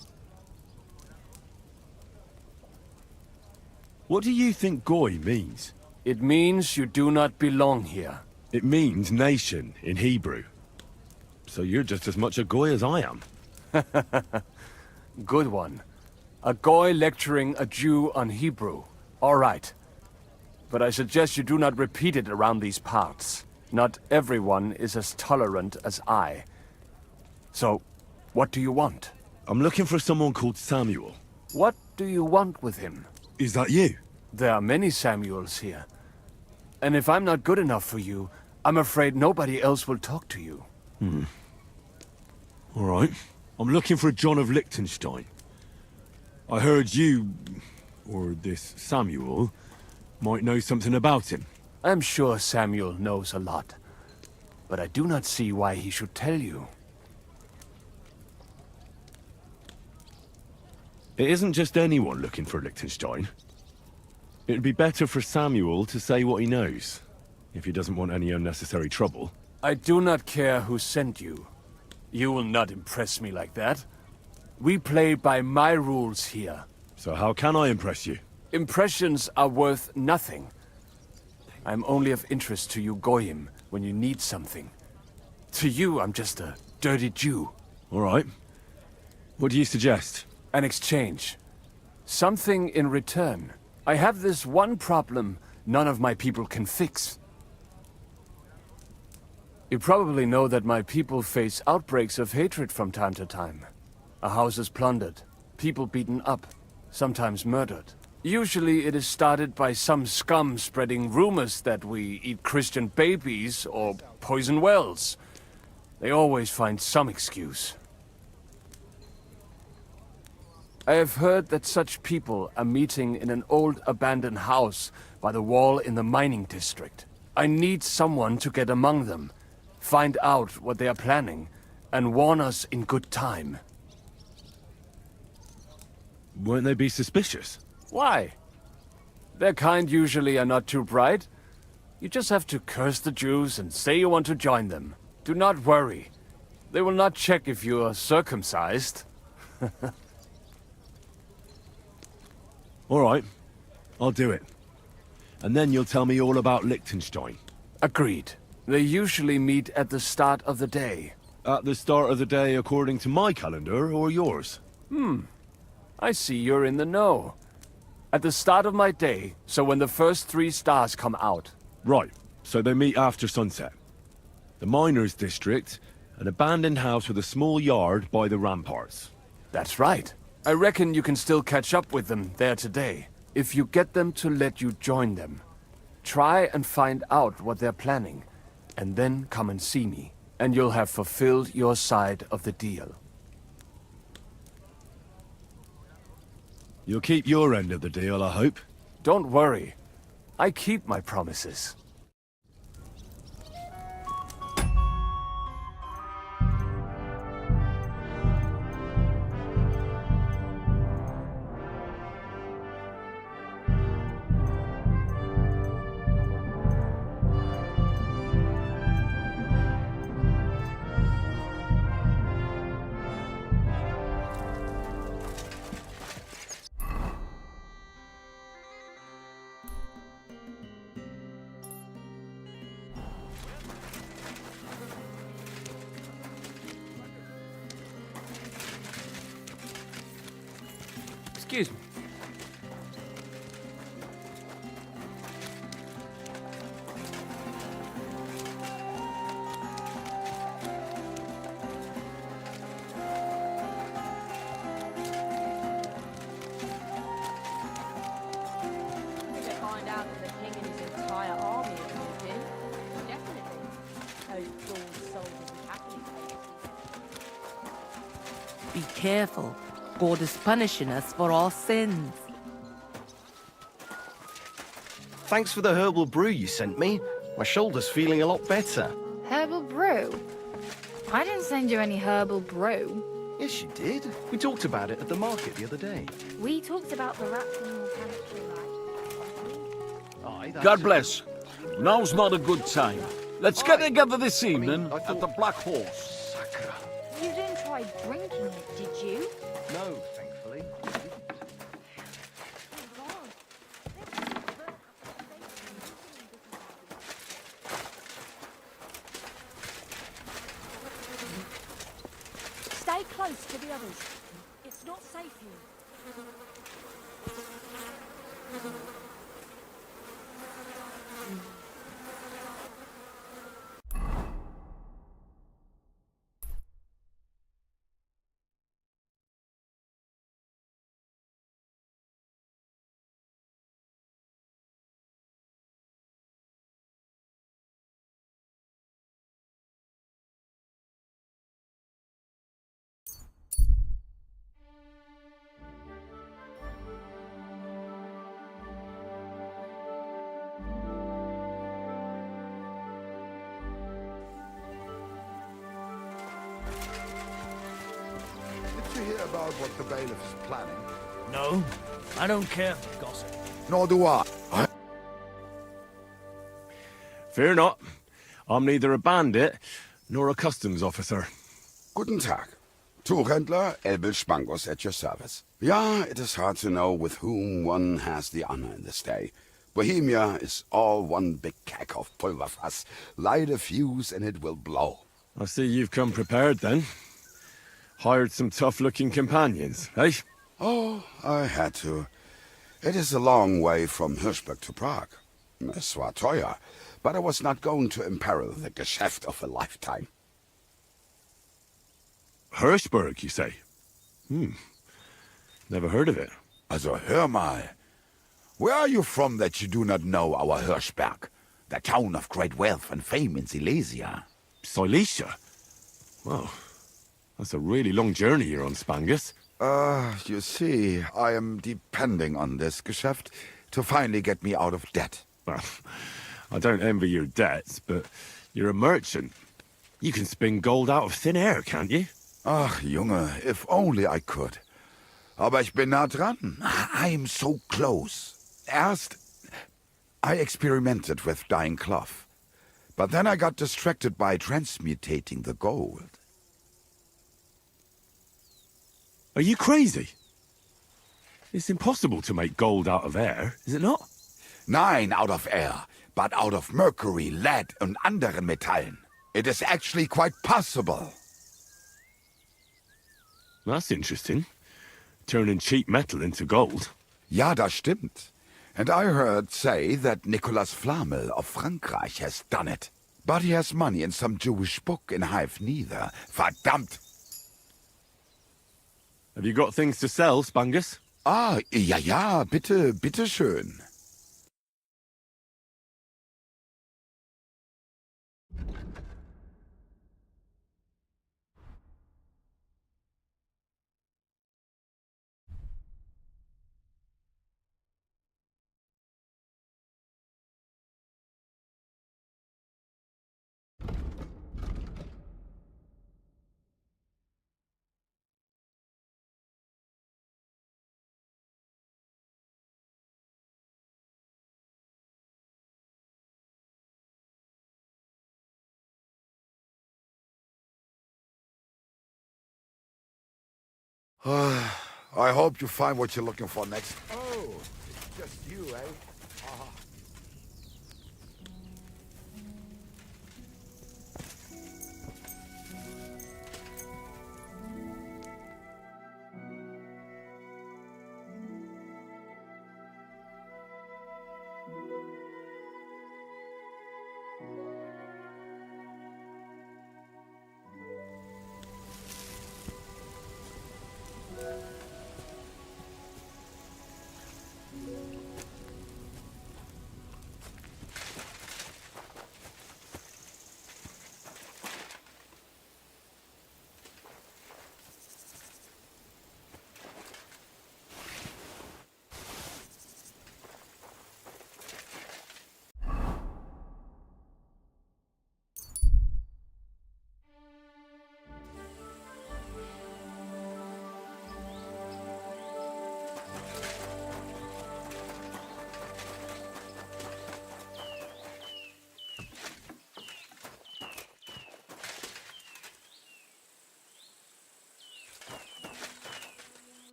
What do you think goy means? It means you do not belong here. It means nation in Hebrew. So you're just as much a goy as I am. Good one. A goy lecturing a Jew on Hebrew. All right. But I suggest you do not repeat it around these parts. Not everyone is as tolerant as I. So, what do you want? I'm looking for someone called Samuel. What do you want with him? Is that you? There are many Samuels here. And if I'm not good enough for you, I'm afraid nobody else will talk to you. All right. I'm looking for John of Liechtenstein. I heard you, or this Samuel, might know something about him. I'm sure Samuel knows a lot. But I do not see why he should tell you. It isn't just anyone looking for Liechtenstein. It'd be better for Samuel to say what he knows, if he doesn't want any unnecessary trouble. I do not care who sent you. You will not impress me like that. We play by my rules here. So how can I impress you? Impressions are worth nothing. I'm only of interest to you Goyim when you need something. To you, I'm just a dirty Jew. All right. What do you suggest? An exchange. Something in return. I have this one problem none of my people can fix. You probably know that my people face outbreaks of hatred from time to time. A house is plundered, people beaten up, sometimes murdered. Usually it is started by some scum spreading rumors that we eat Christian babies or poison wells. They always find some excuse. I have heard that such people are meeting in an old abandoned house by the wall in the mining district. I need someone to get among them, find out what they are planning, and warn us in good time. Won't they be suspicious? Why? Their kind usually are not too bright. You just have to curse the Jews and say you want to join them. Do not worry. They will not check if you are circumcised. All right. I'll do it. And then you'll tell me all about Liechtenstein. Agreed. They usually meet at the start of the day. At the start of the day according to my calendar, or yours? I see you're in the know. At the start of my day, so when the first 3 stars come out. Right. So they meet after sunset. The miners' district, an abandoned house with a small yard by the ramparts. That's right. I reckon you can still catch up with them there today. If you get them to let you join them, try and find out what they're planning, and then come and see me, and you'll have fulfilled your side of the deal. You'll keep your end of the deal, I hope. Don't worry. I keep my promises. Excuse me. If they find out that the king and his entire army have moved in, definitely. Those Gaul soldiers and Catholic faiths. Be careful. God is punishing us for our sins. Thanks for the herbal brew you sent me. My shoulder's feeling a lot better. Herbal brew? I didn't send you any herbal brew. Yes, you did. We talked about it at the market the other day. We talked about the rats in your pantry, right? God bless. Now's not a good time. Let's get together this evening at the Black Horse. You didn't try drinking it, did you? No, thankfully. Stay close to the others. It's not safe here. Did you hear about what the bailiff is planning? No, I don't care for gossip. Nor do I. Fear not. I'm neither a bandit nor a customs officer. Guten Tag. Tuchhändler Elbel Spangos at your service. Yeah, it is hard to know with whom one has the honor in this day. Bohemia is all one big keg of pulverfass. Light a fuse and it will blow. I see you've come prepared then. Hired some tough-looking companions, eh? Oh, I had to. It is a long way from Hirschberg to Prague. Es war teuer, but I was not going to imperil the Geschäft of a lifetime. Hirschberg, you say? Never heard of it. Also hör mal. Where are you from that you do not know our Hirschberg? The town of great wealth and fame in Silesia. Silesia? Well, that's a really long journey you're on, Spangus. You see, I am depending on this Geschäft to finally get me out of debt. Well, I don't envy your debts, but you're a merchant. You can spin gold out of thin air, can't you? Ach, Junge, if only I could. Aber ich bin nah dran. I'm so close. Erst, I experimented with dyeing cloth. But then I got distracted by transmutating the gold. Are you crazy? It's impossible to make gold out of air, is it not? Nein, out of air, but out of mercury, lead and anderen Metallen. It is actually quite possible. That's interesting. Turning cheap metal into gold. Ja, das stimmt. And I heard say that Nicolas Flamel of Frankreich has done it. But he has money in some Jewish book and I've neither. Verdammt! Have you got things to sell, Spangus? Ah, ja, ja, bitte, bitte schön. I hope you find what you're looking for next. Oh, it's just you, eh? Ah.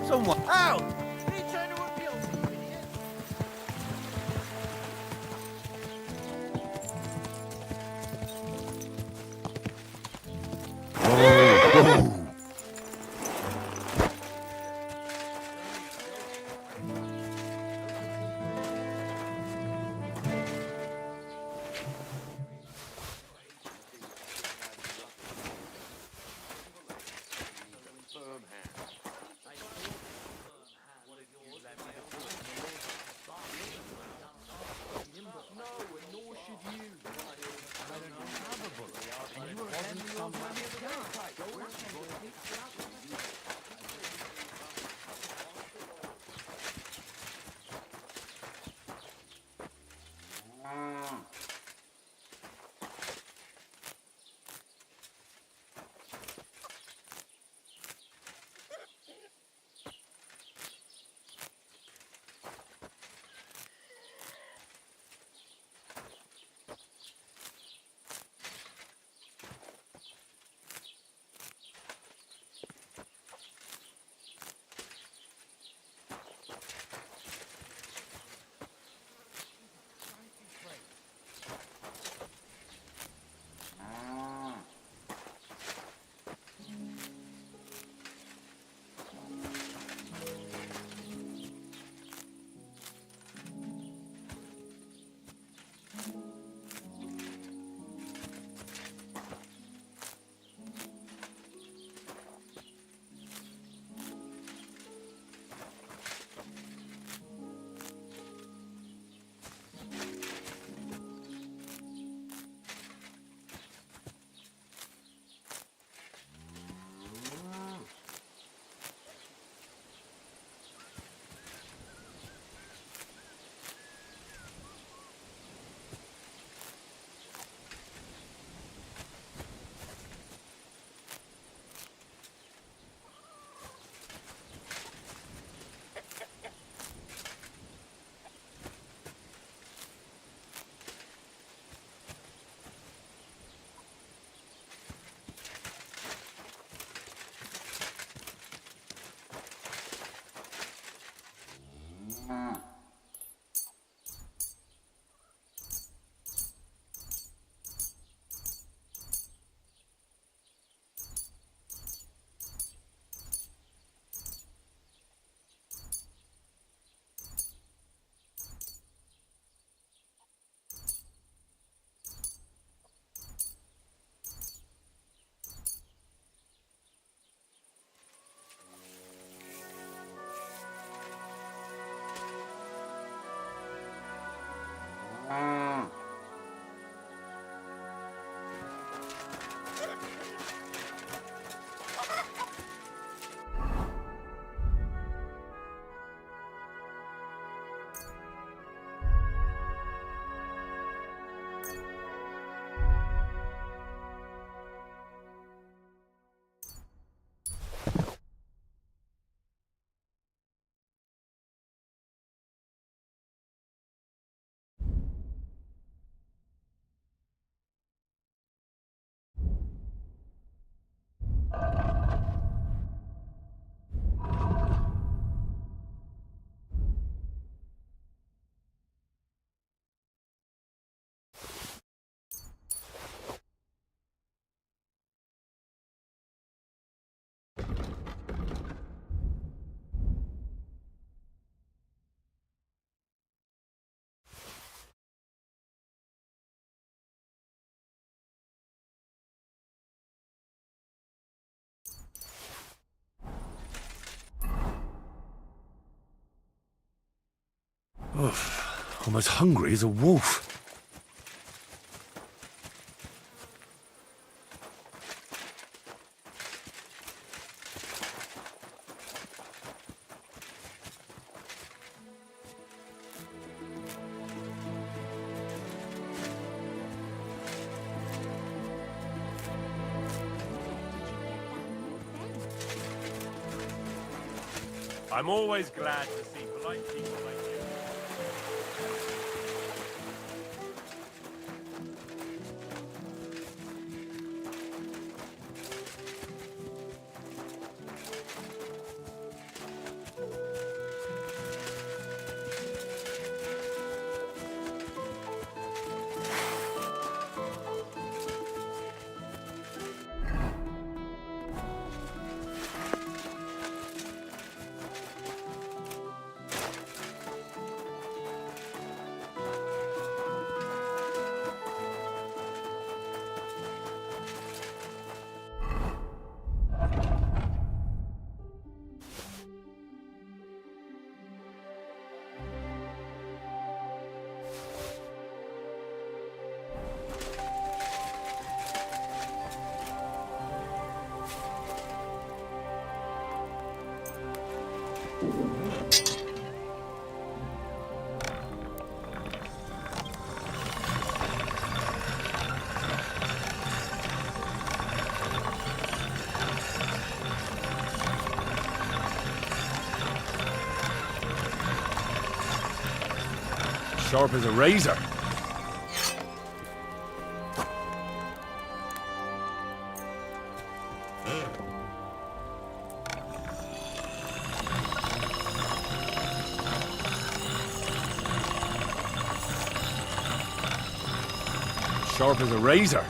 Someone. Ow! What are you trying to appeal to, you idiot? I'm as hungry as a wolf. I'm always glad to see polite people like you. Sharp as a razor. Sharp as a razor.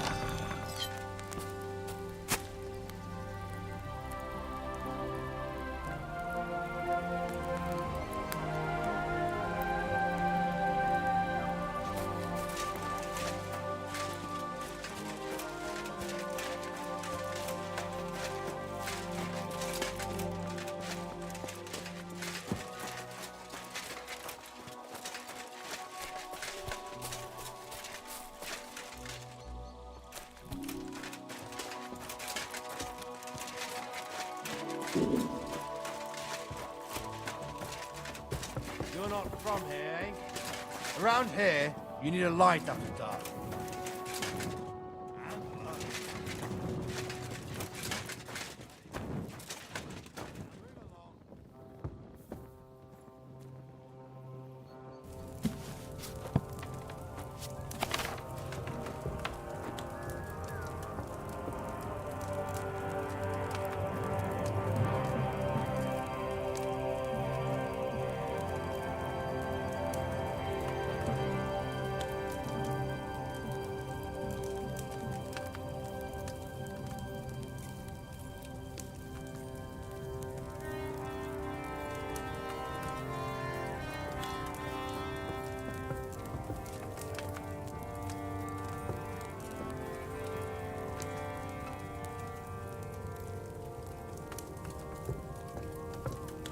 You're not from here, eh? Around here, you need a light after dark.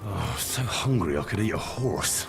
Oh, so hungry I could eat a horse.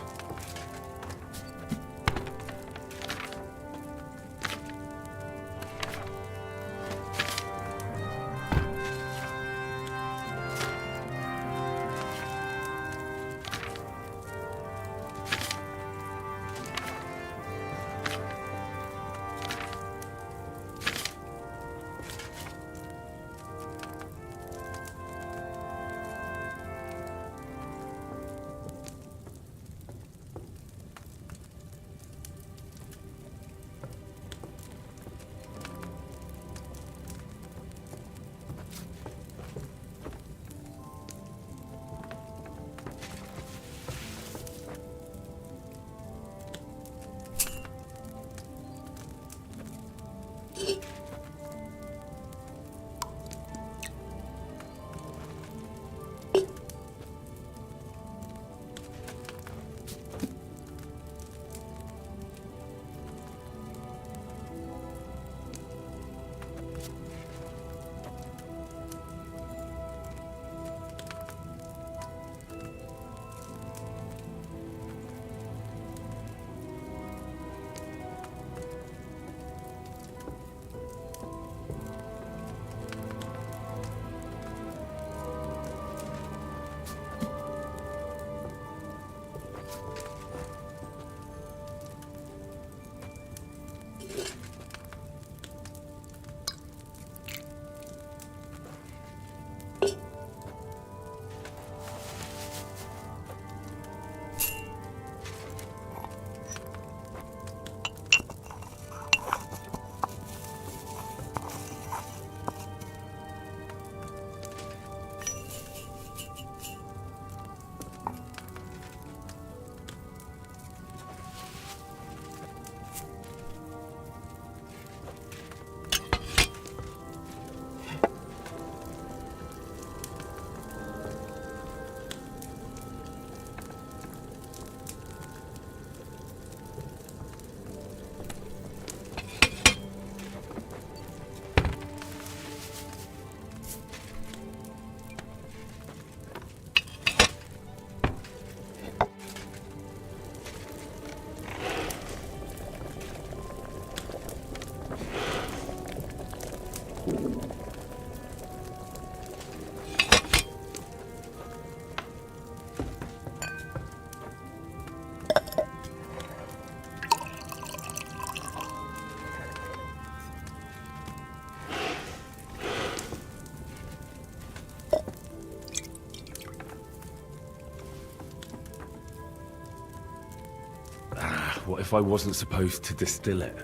What if I wasn't supposed to distill it?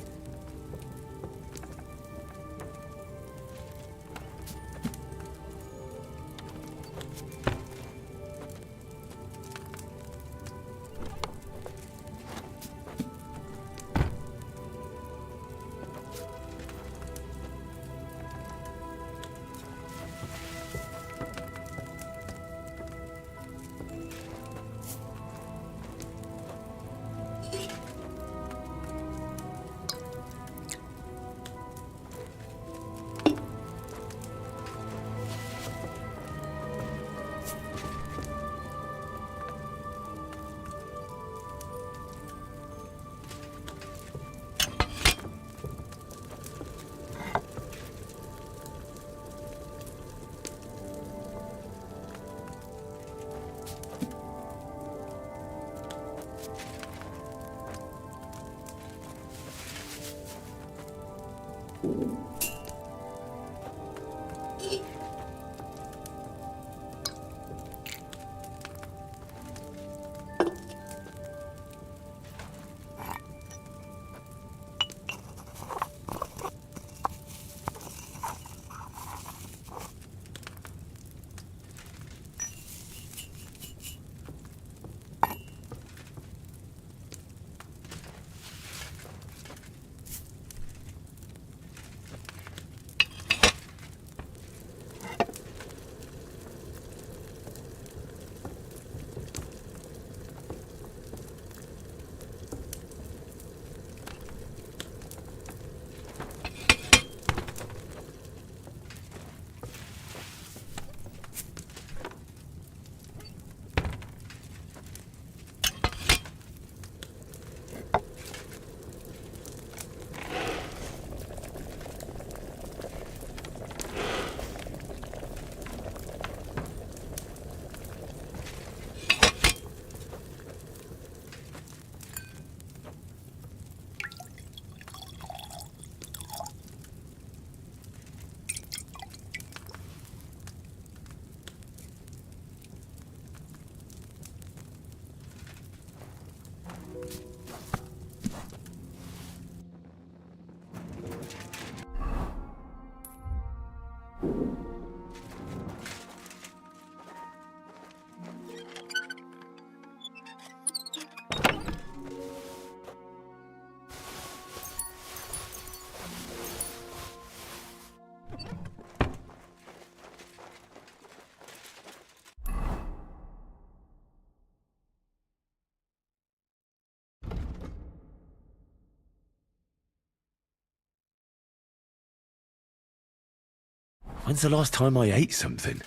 When's the last time I ate something?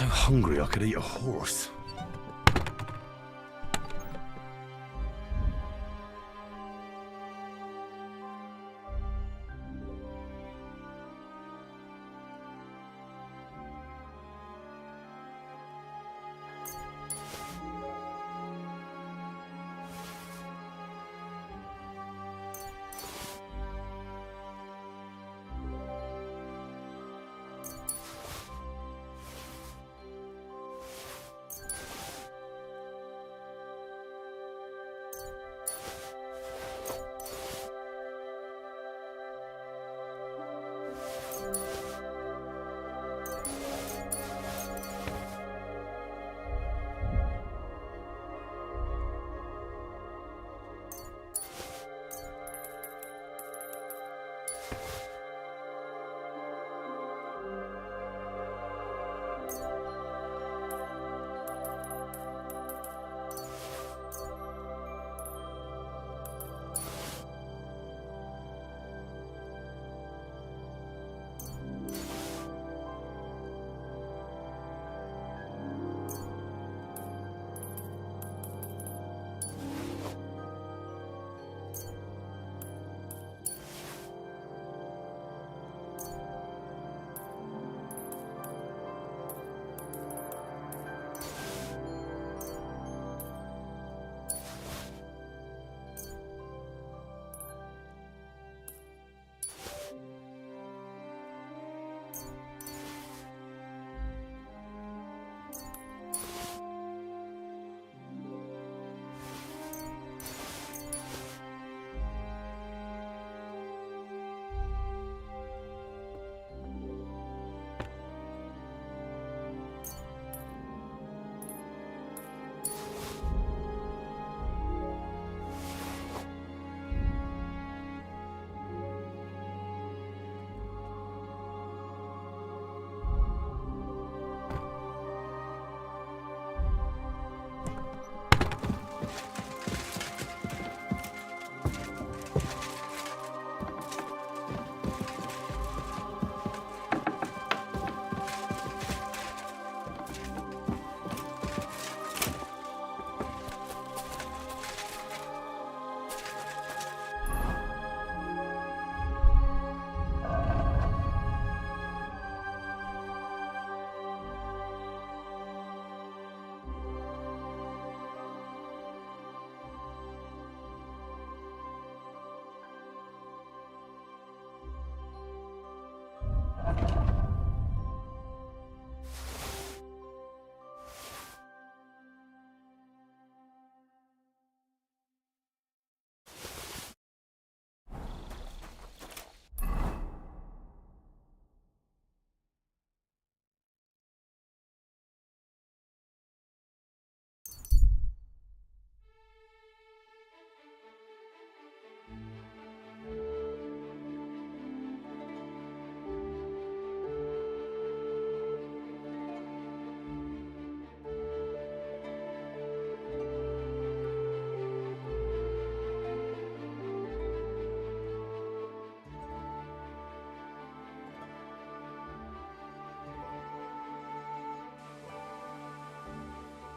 So hungry I could eat a horse.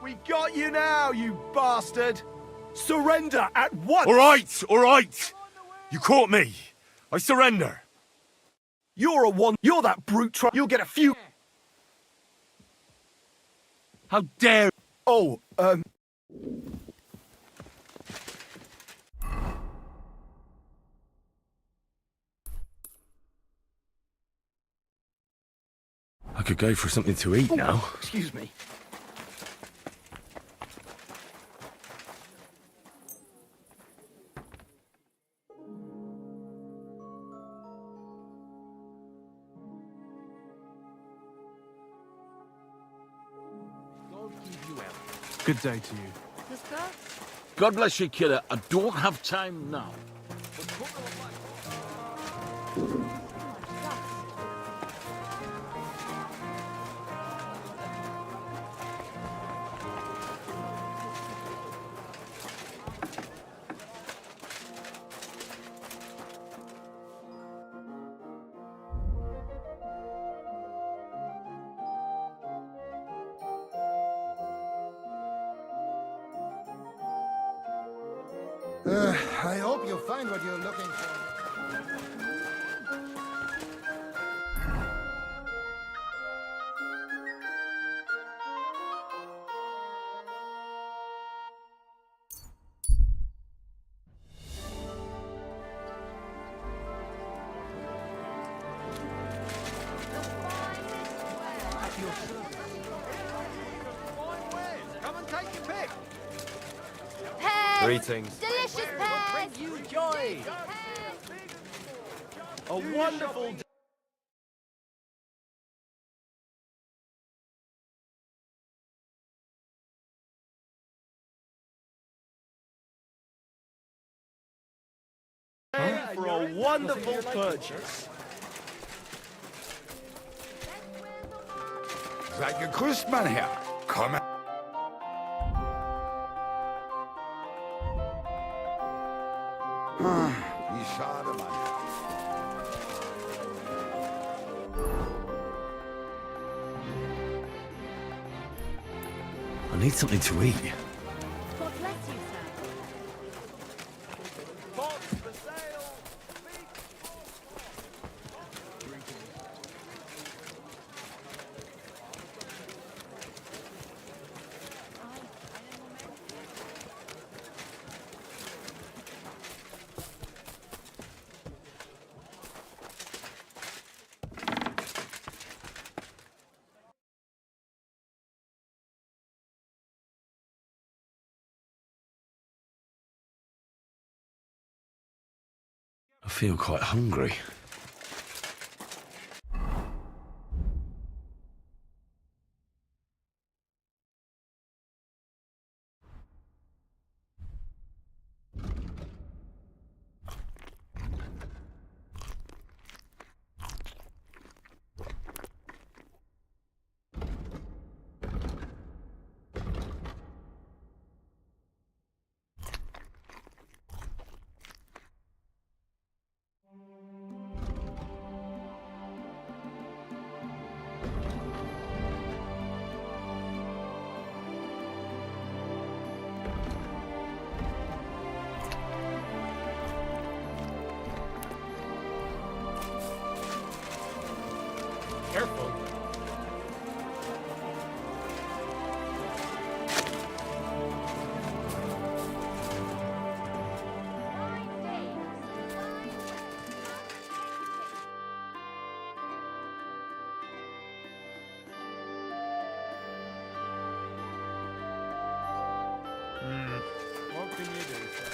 We got you now, you bastard! Surrender at once! All right, all right. You caught me. I surrender. You're you're that brute you'll get a few... How dare... Oh, I could go for something to eat now. Excuse me. Good day to you. God bless you, kidder. I don't have time now. I hope you find what you're looking for. Come and take your pick. Greetings. Delicious pears! Bring you joy. A wonderful day. For a wonderful purchase. Seid gegrüßt, mein Herr. Komm. Wie schade, mein Herr. I need something to eat. God bless you, sir. Pots for sale. I feel quite hungry. Careful. What can you do, sir?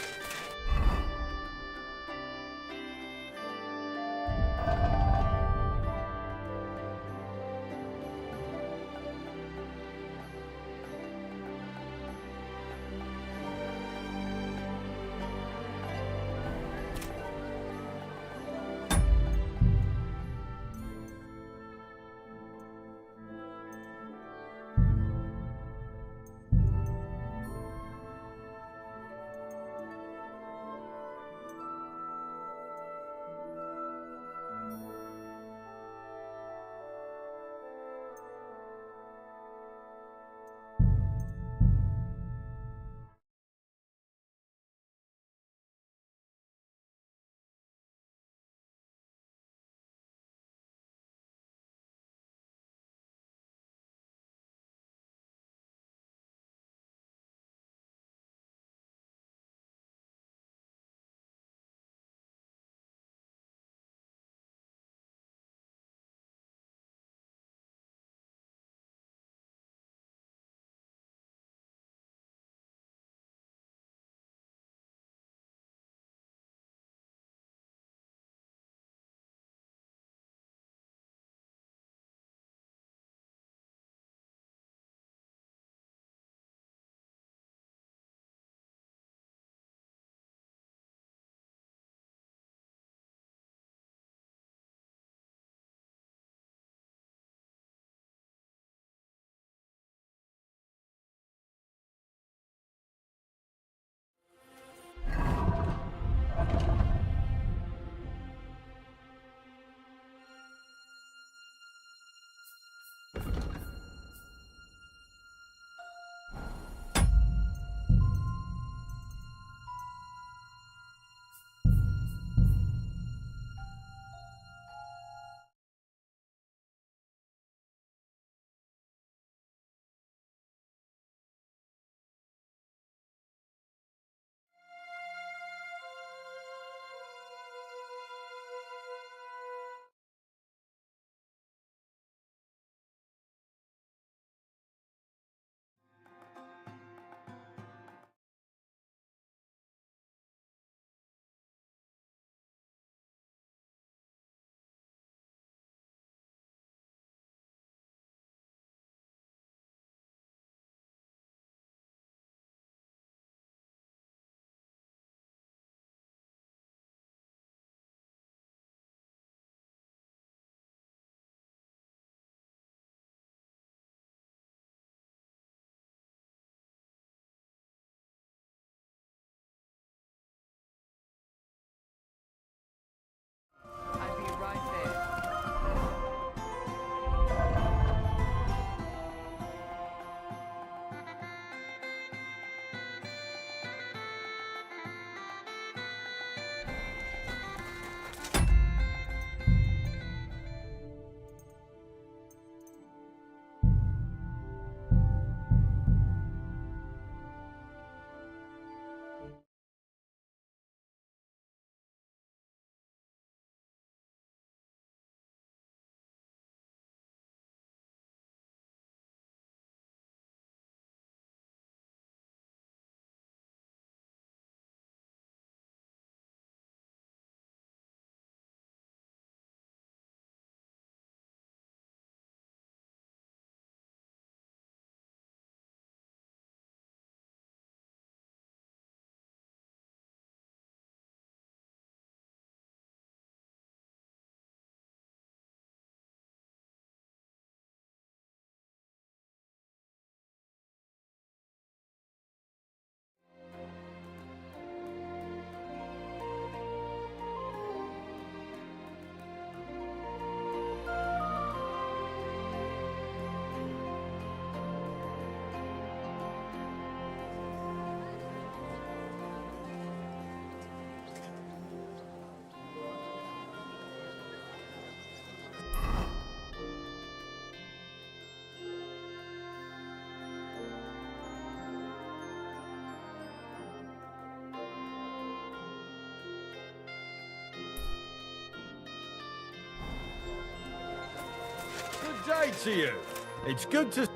day to you. It's good to...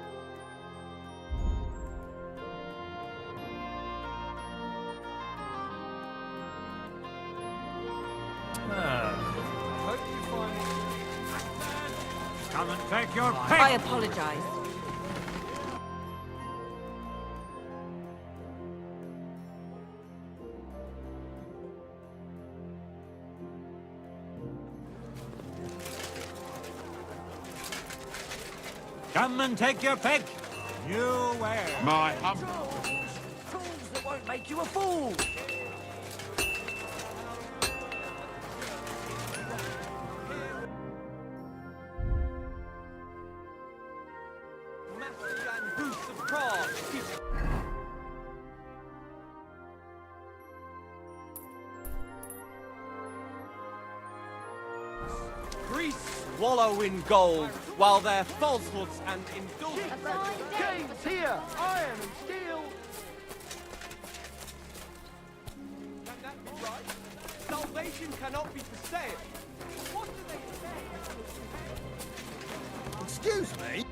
Come and take your pick. I apologize. Come and take your pick. You wear. My Tools that won't make you a fool. Greece wallow in gold, while their falsehoods and indulgence... Kings here, iron and steel. Can that be right? Salvation cannot be for sale. What do they say? Excuse me?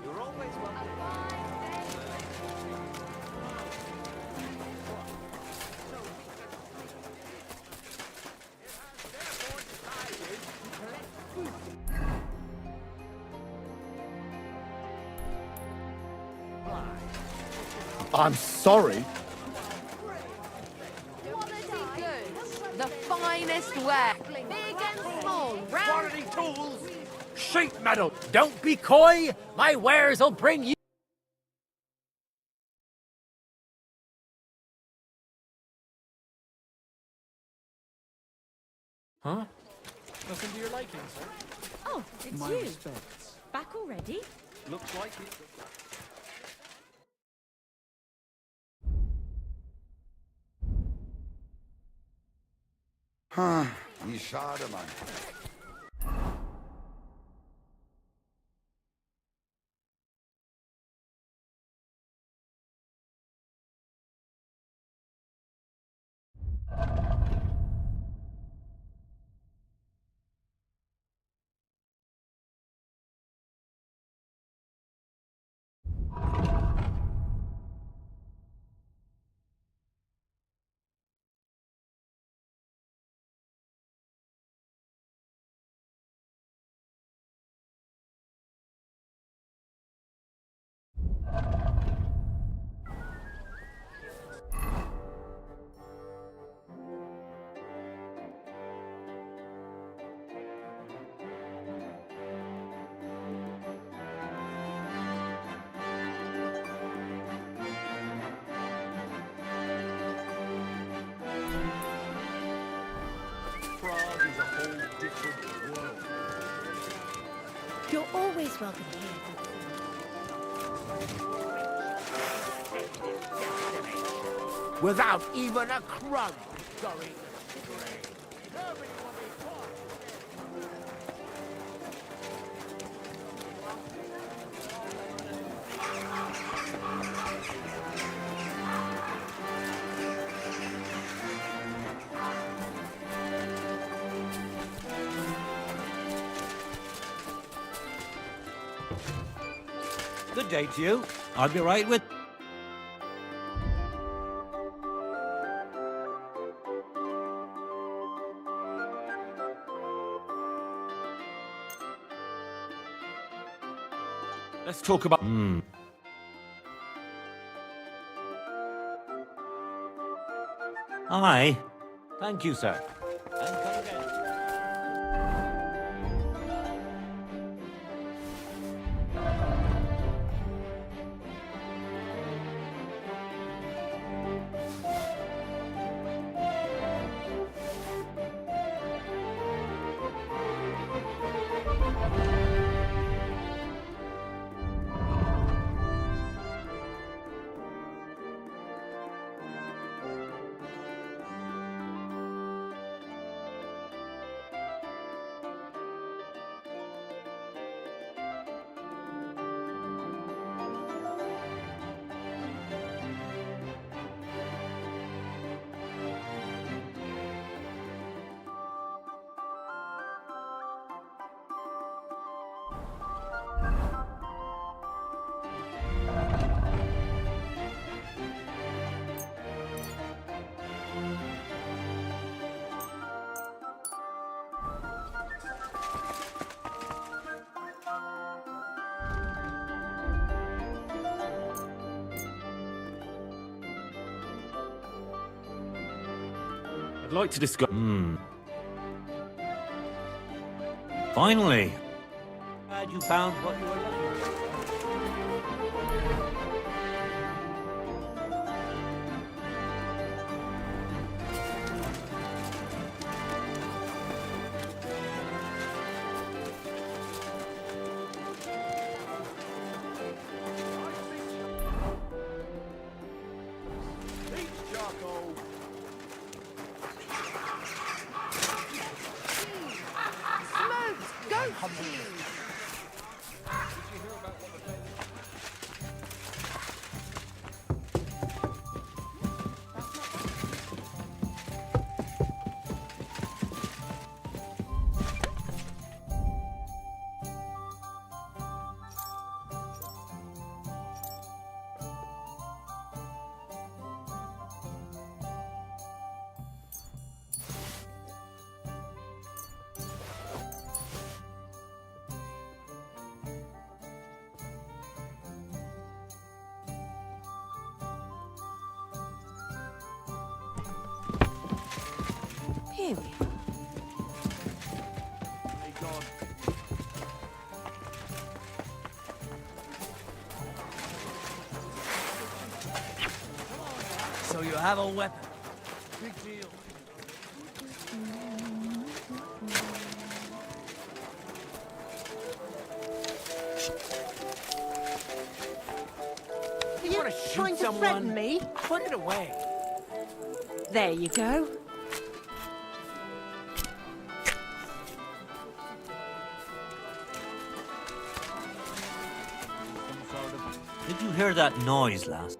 You're always welcome. I'm sorry. Quality goods. The finest wax. Big and small. Round. Quality tools. Sheet metal. Don't be coy. My wares will bring you... Huh? Nothing to your liking, sir. Oh, it's My you. respects. Back already? Looks like it. Wie schade, Mann. Prague is a whole different world. You're always welcome here. Without even a crumb going. Good day to you. I'll be right with... Let's talk about... Aye. Thank you, sir. And come again. I'd like to discuss. Finally. Glad you found what you were looking for. Smoked goat cheese! Here we are. So you have a weapon. Big deal. Are you wanna shoot trying to someone? threaten me? Put it away. There you go. Did you hear that noise last?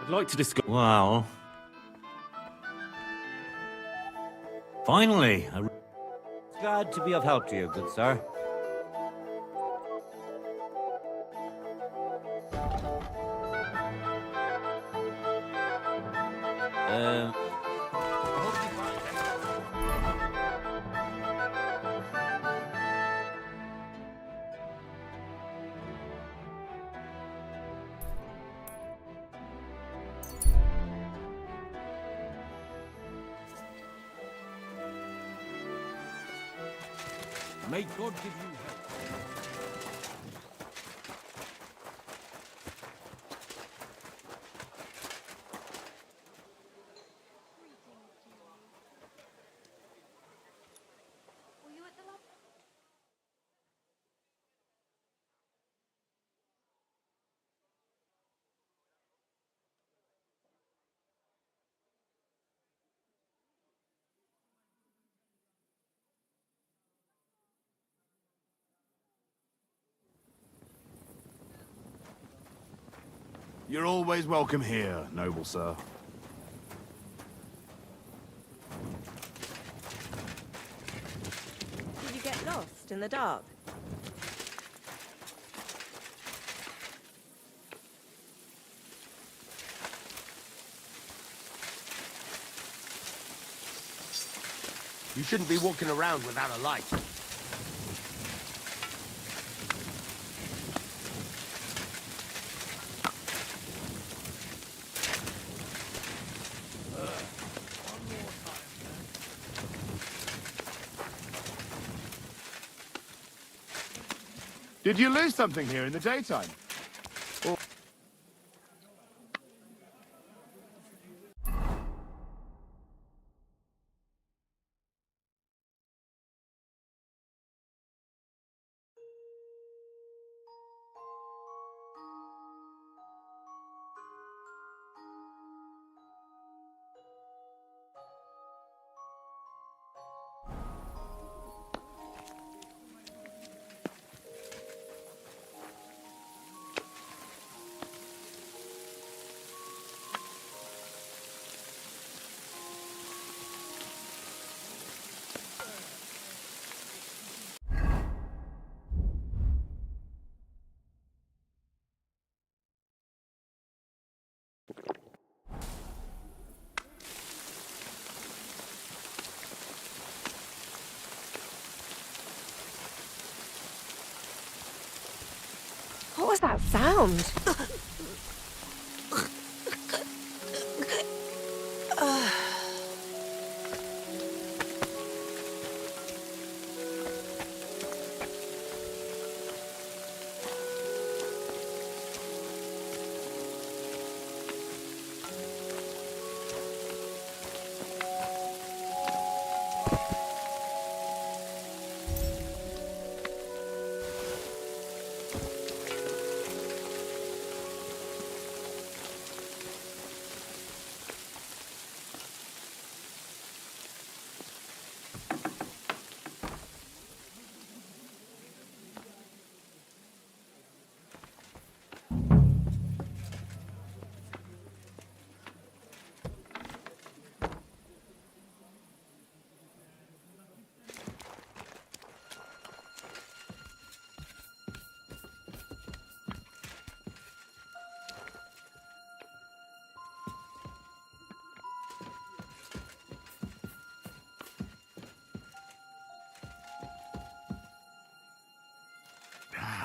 I'd like to discuss. Wow. Finally, I'm glad to be of help to you, good sir. May God give you help. You're always welcome here, noble sir. Did you get lost in the dark? You shouldn't be walking around without a light. Did you lose something here in the daytime? Or that sound?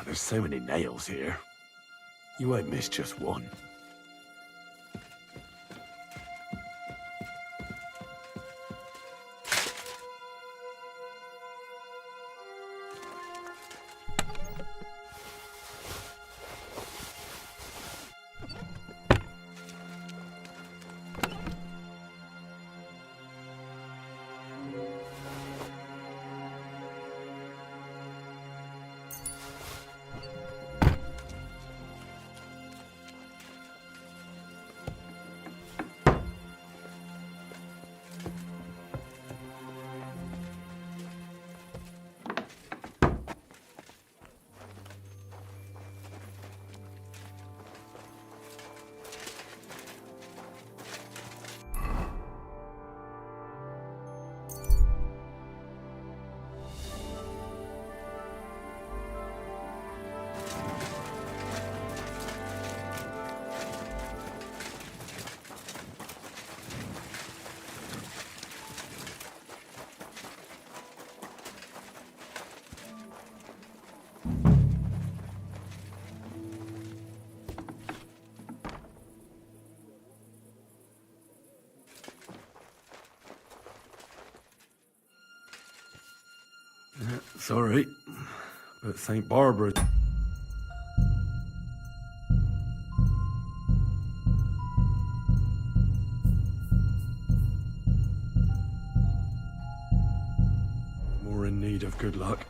There's so many nails here. You won't miss just one. Sorry, but St. Barbara... more in need of good luck.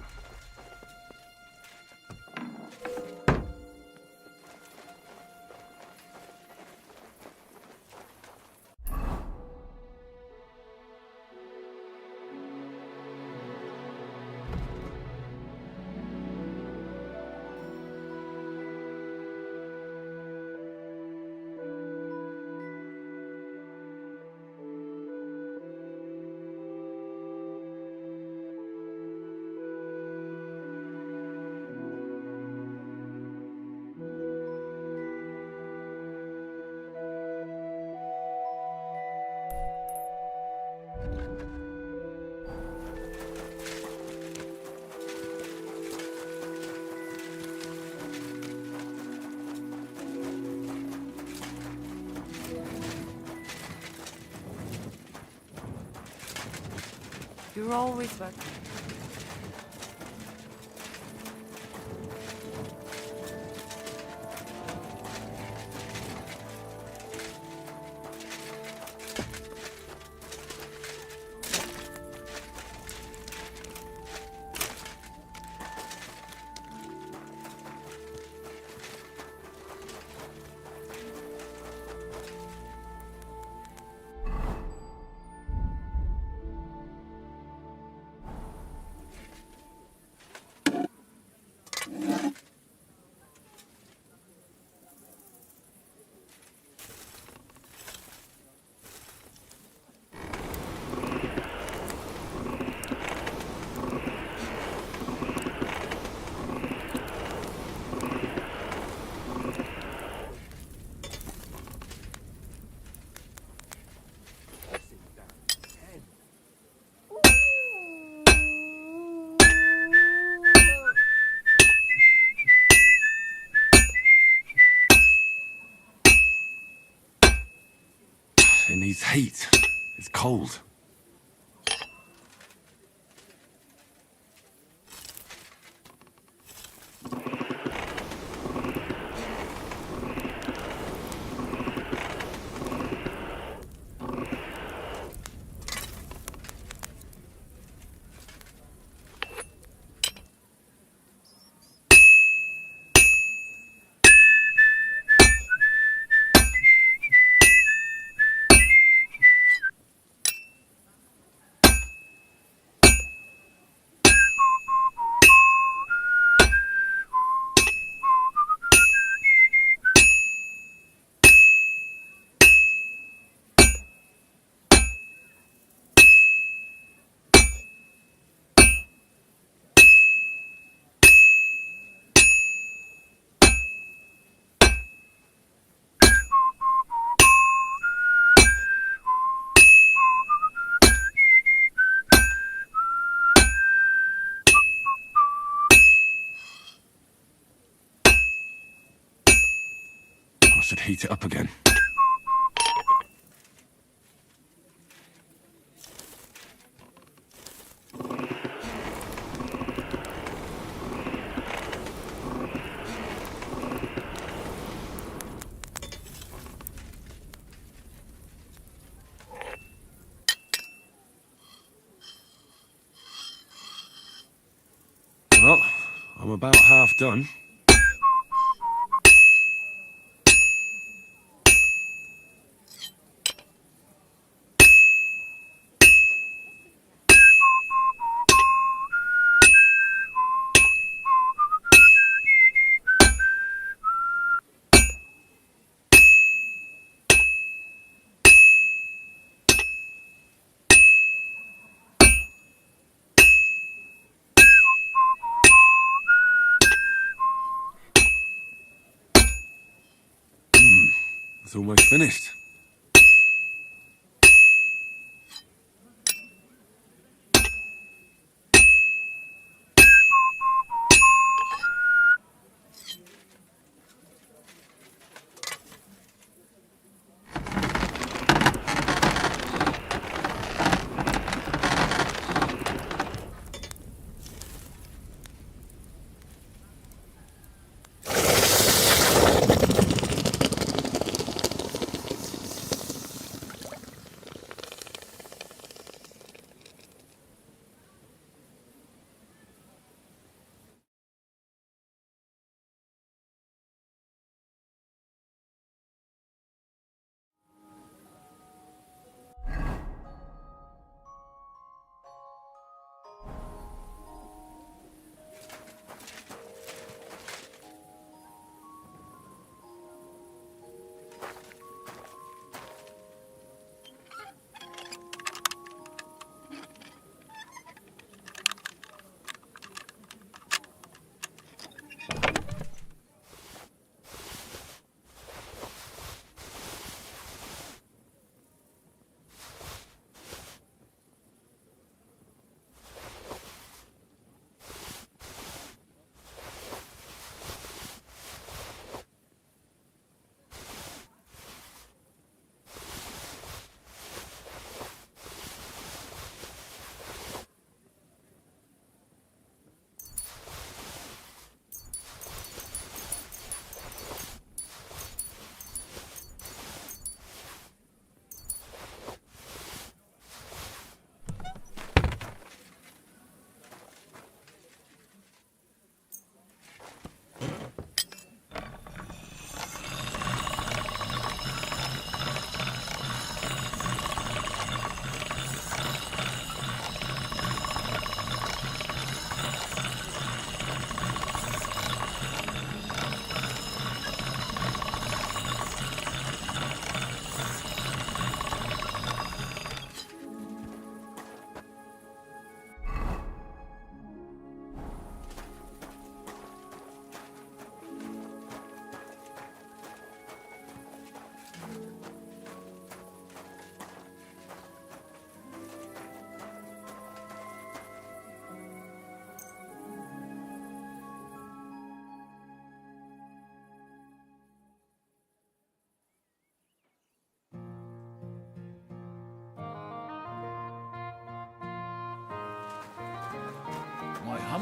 You're always welcome. It needs heat. It's cold. I should heat it up again. Well, I'm about half done. It's almost finished.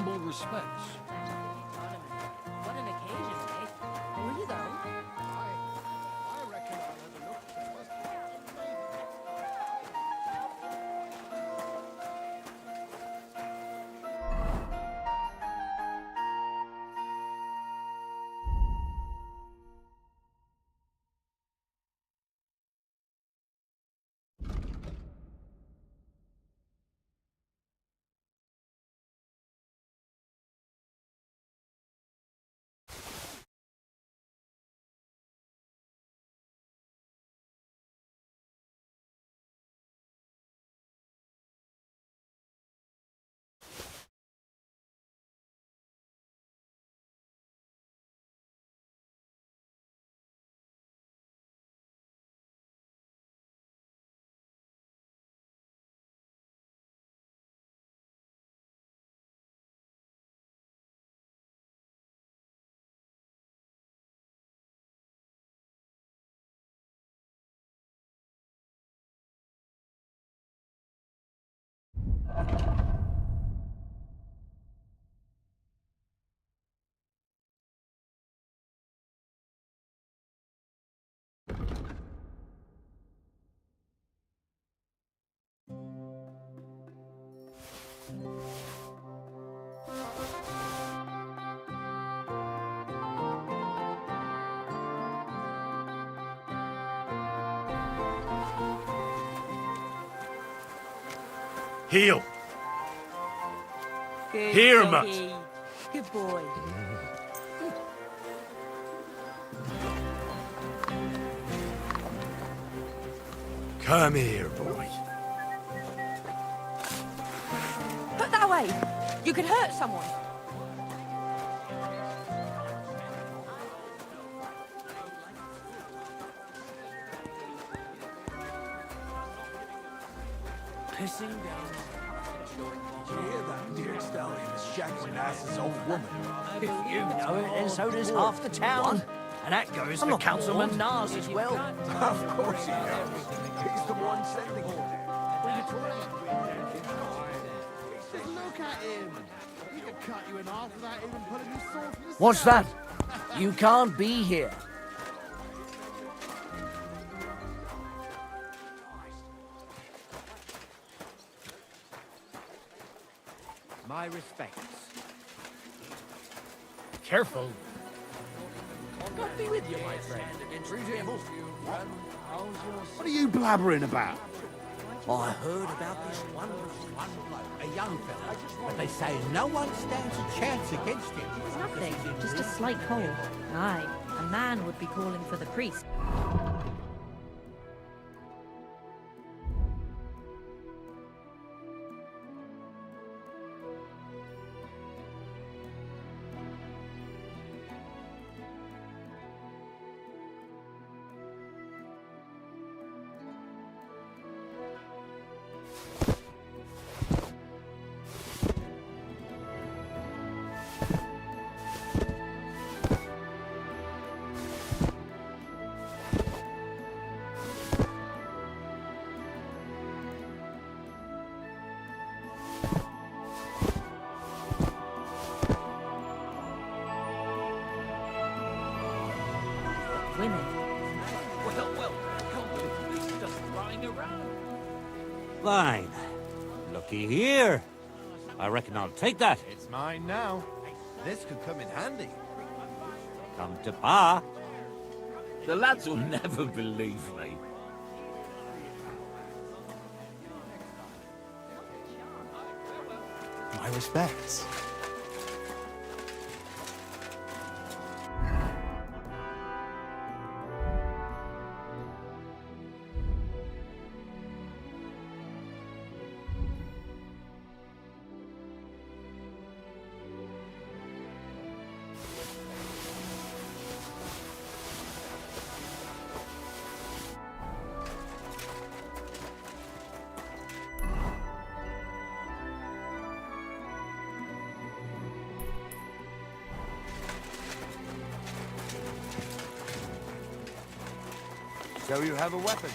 humble respects. What an occasion, eh? Will you though? Heel! Good Here, doggy. Mutt. Good boy. Come here, boy. Put that away. You could hurt someone. Pissing down. Did you hear that? Dear Stallion is shagging Nass's old woman. If you know it, then so does half the town. And that goes for Councilman Nars as well. Of course he knows. He's the one sending it. Just look at him. He could cut you in half without even pulling his sword from his What's side. that? You can't be here. My respects. Careful. God be with you, my friend. What are you blabbering about? I heard about this wonderful A young fella, but they say no one stands a chance against him. It's nothing, just a slight cold. Aye, a man would be calling for the priest. Women. Well, I can't believe he's just lying around. Fine. Looky here. I reckon I'll take that. It's mine now. This could come in handy. Come to Pa. The lads will never believe me. My respects. So you have a weapon.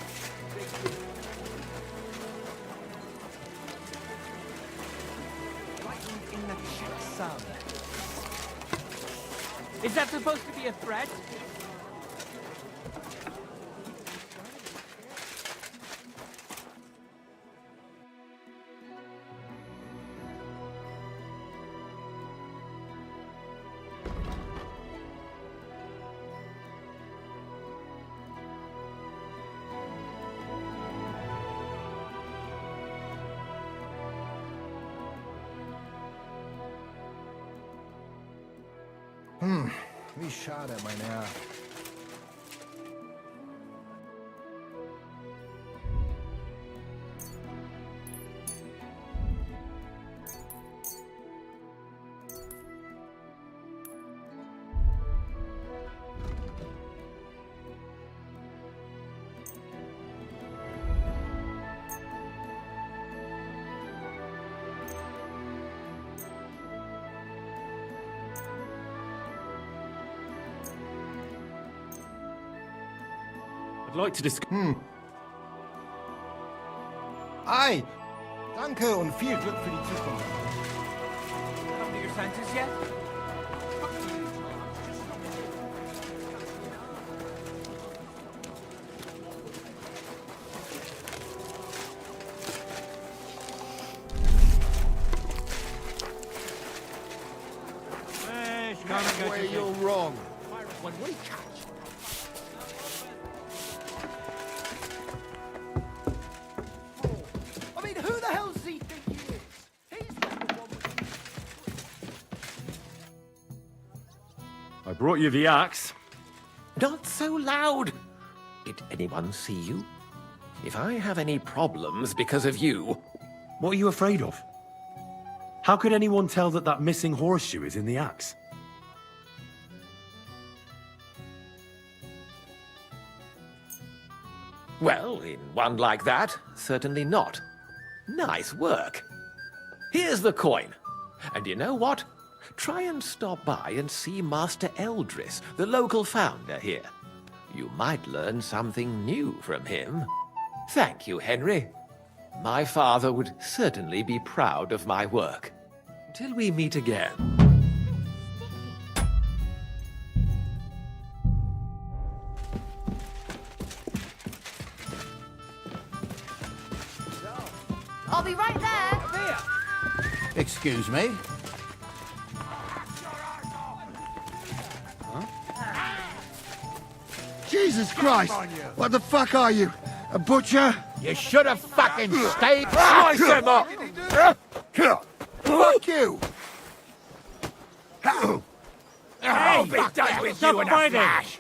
In the sound. Is that supposed to be a threat? Wie schade, mein Herr. I'd like to discuss. Ei! Danke und viel Glück für die Zukunft. Come to your senses yet? That's where you're wrong. When we catch I mean, who the hell does he think he is? He's not the one with... I brought you the axe. Not so loud! Did anyone see you? If I have any problems because of you... What are you afraid of? How could anyone tell that that missing horseshoe is in the axe? Well, in one like that, certainly not. Nice work. Here's the coin. And you know what? Try and stop by and see Master Eldris, the local founder here. You might learn something new from him. Thank you, Henry. My father would certainly be proud of my work. Till we meet again. I'll be right there. Excuse me? Jesus Christ! What the fuck are you? A butcher? You should have fucking stayed. Slice him up! Fuck you! I'll be done with you in a flash.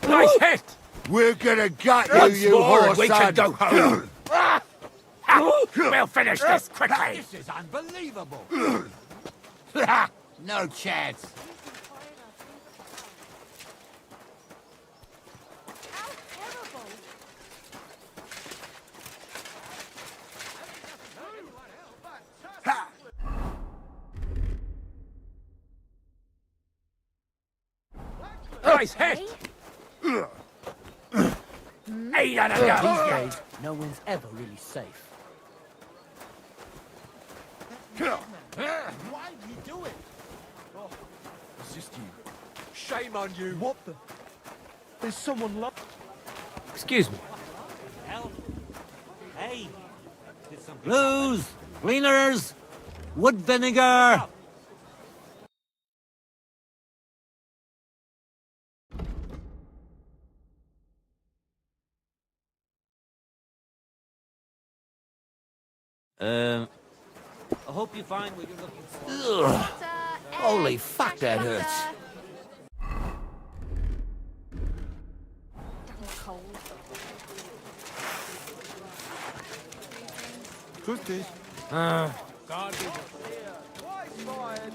Nice hit! We're gonna gut Once you, more and horse we can son. go home. We'll finish this quickly. This is unbelievable. No chance. Nice hit! 8 out of These go. days, no one's ever really safe. Why did you do it? Oh, it's just you. Shame on you. What the? There's someone Excuse me. Hey. Blues, cleaners, wood vinegar. I hope you find what you're looking for. Ugh. Holy fuck, that hurts. Grüß dich. God be Twice fired.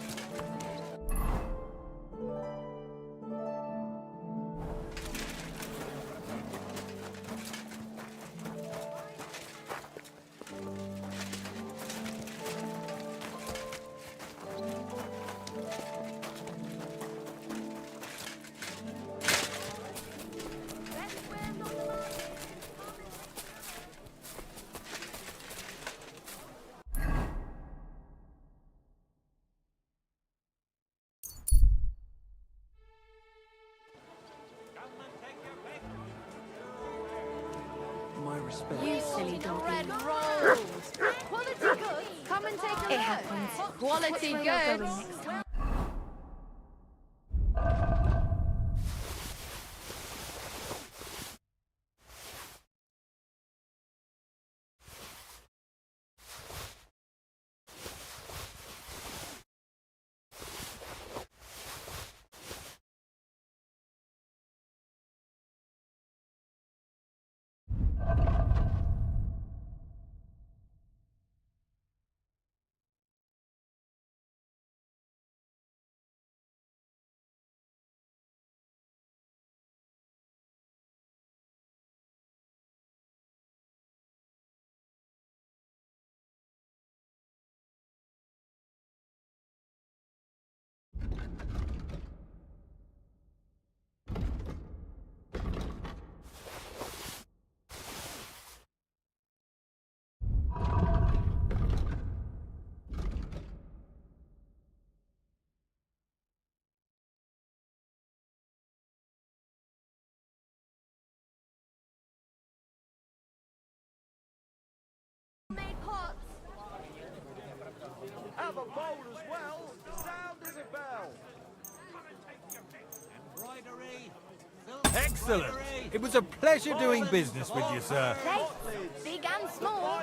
respect. You silly doggy. Red rolls. Quality goods. Come and take a look. It happens. Quality Which way you're goods. going next time? Have a bowl as well. Sound as a bell. Excellent. It was a pleasure doing business with you, sir. Plates, big and small.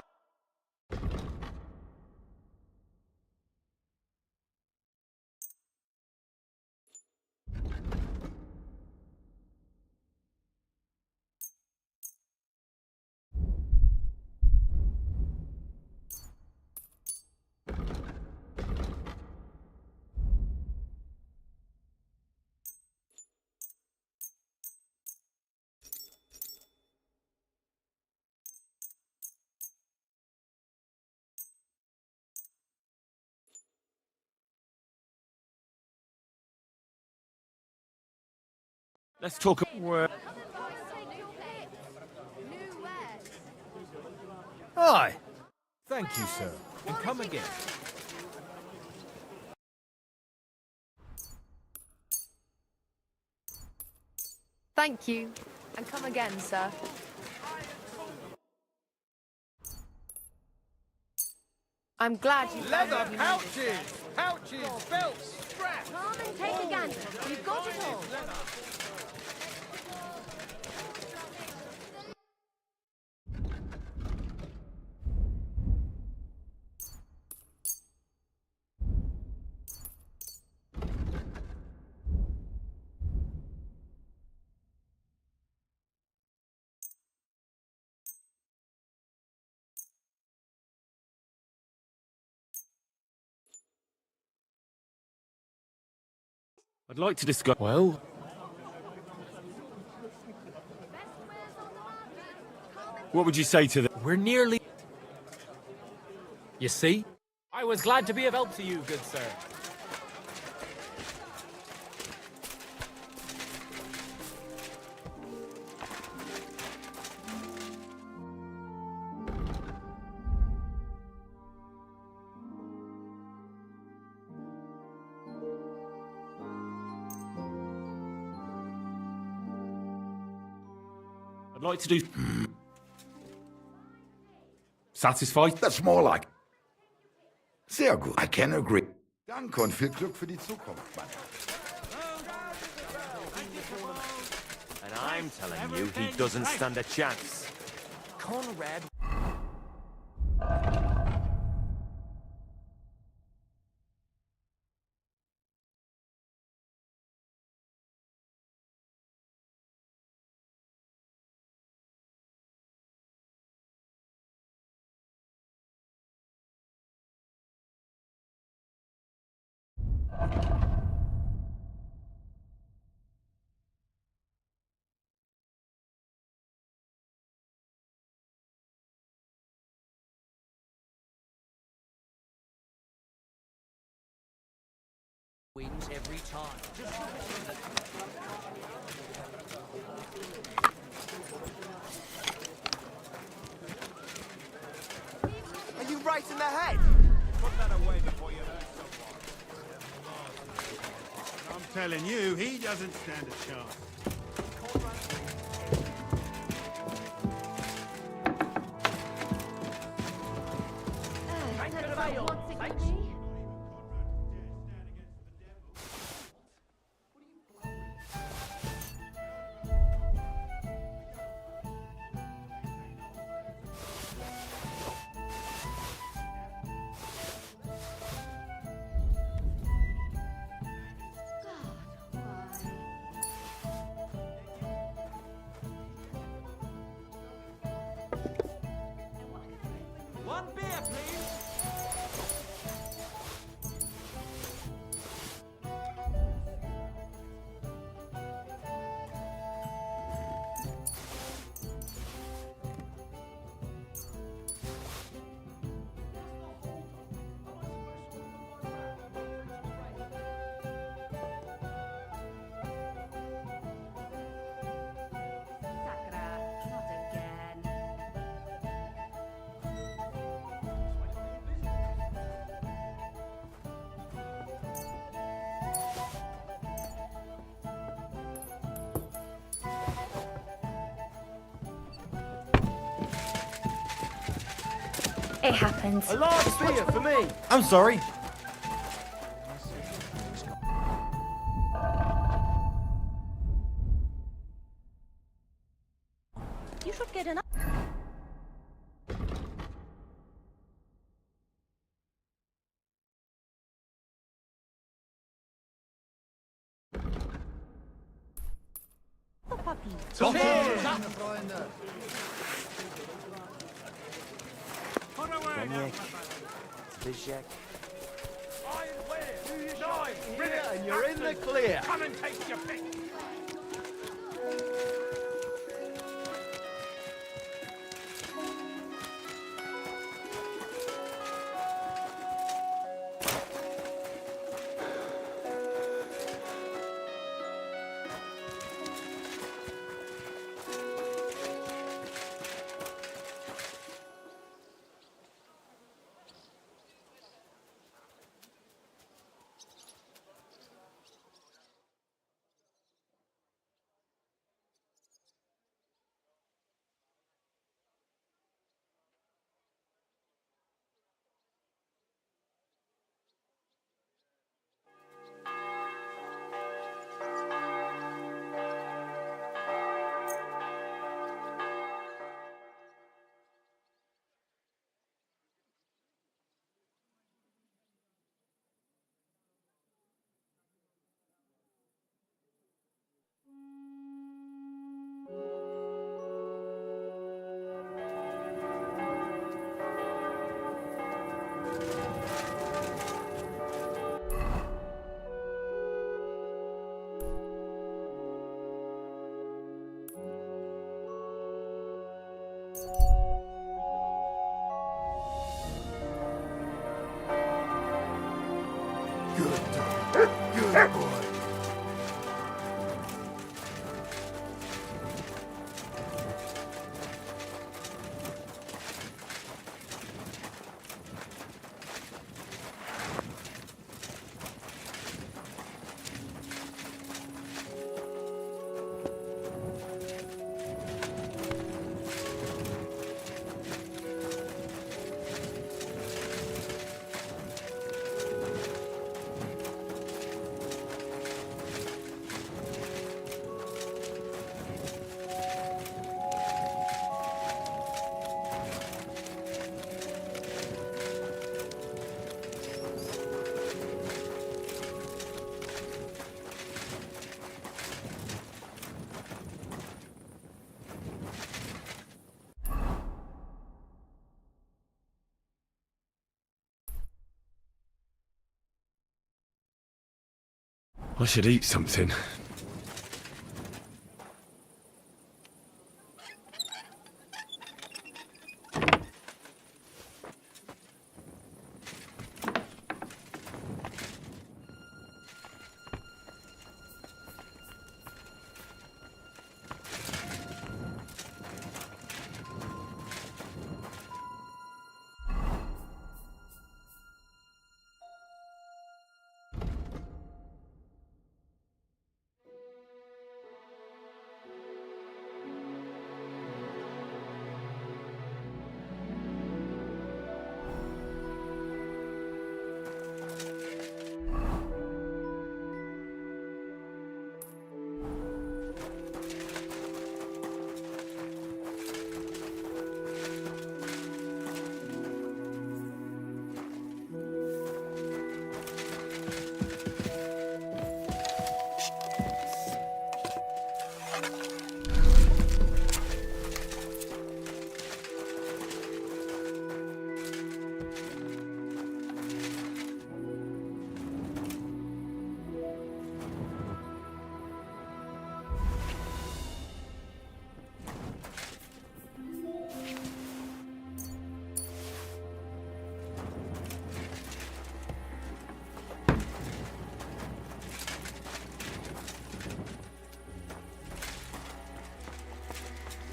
Let's talk. Aye. Thank you, sir. And come again. Thank you. And come again, sir. I'm glad you found Leather what you pouches, belts, straps. Come and take a gander. You've got it all. I'd like to discuss. Well, what would you say to them? We're nearly... You see? I was glad to be of help to you, good sir. I'd like to do. Satisfied? That's more like. Sehr gut. I can agree. Danke und viel Glück für die Zukunft, Mann. And I'm telling you, he doesn't stand a chance. Conrad... Wins every time. Are you right in the head? Put that away before you hurt someone. I'm telling you, he doesn't stand a chance. It happens. A large beer for me. I'm sorry. You should get an... puppy. Zbyszek. Yeah, and you're in the clear. Come and take your pick. Good boy. I should eat something.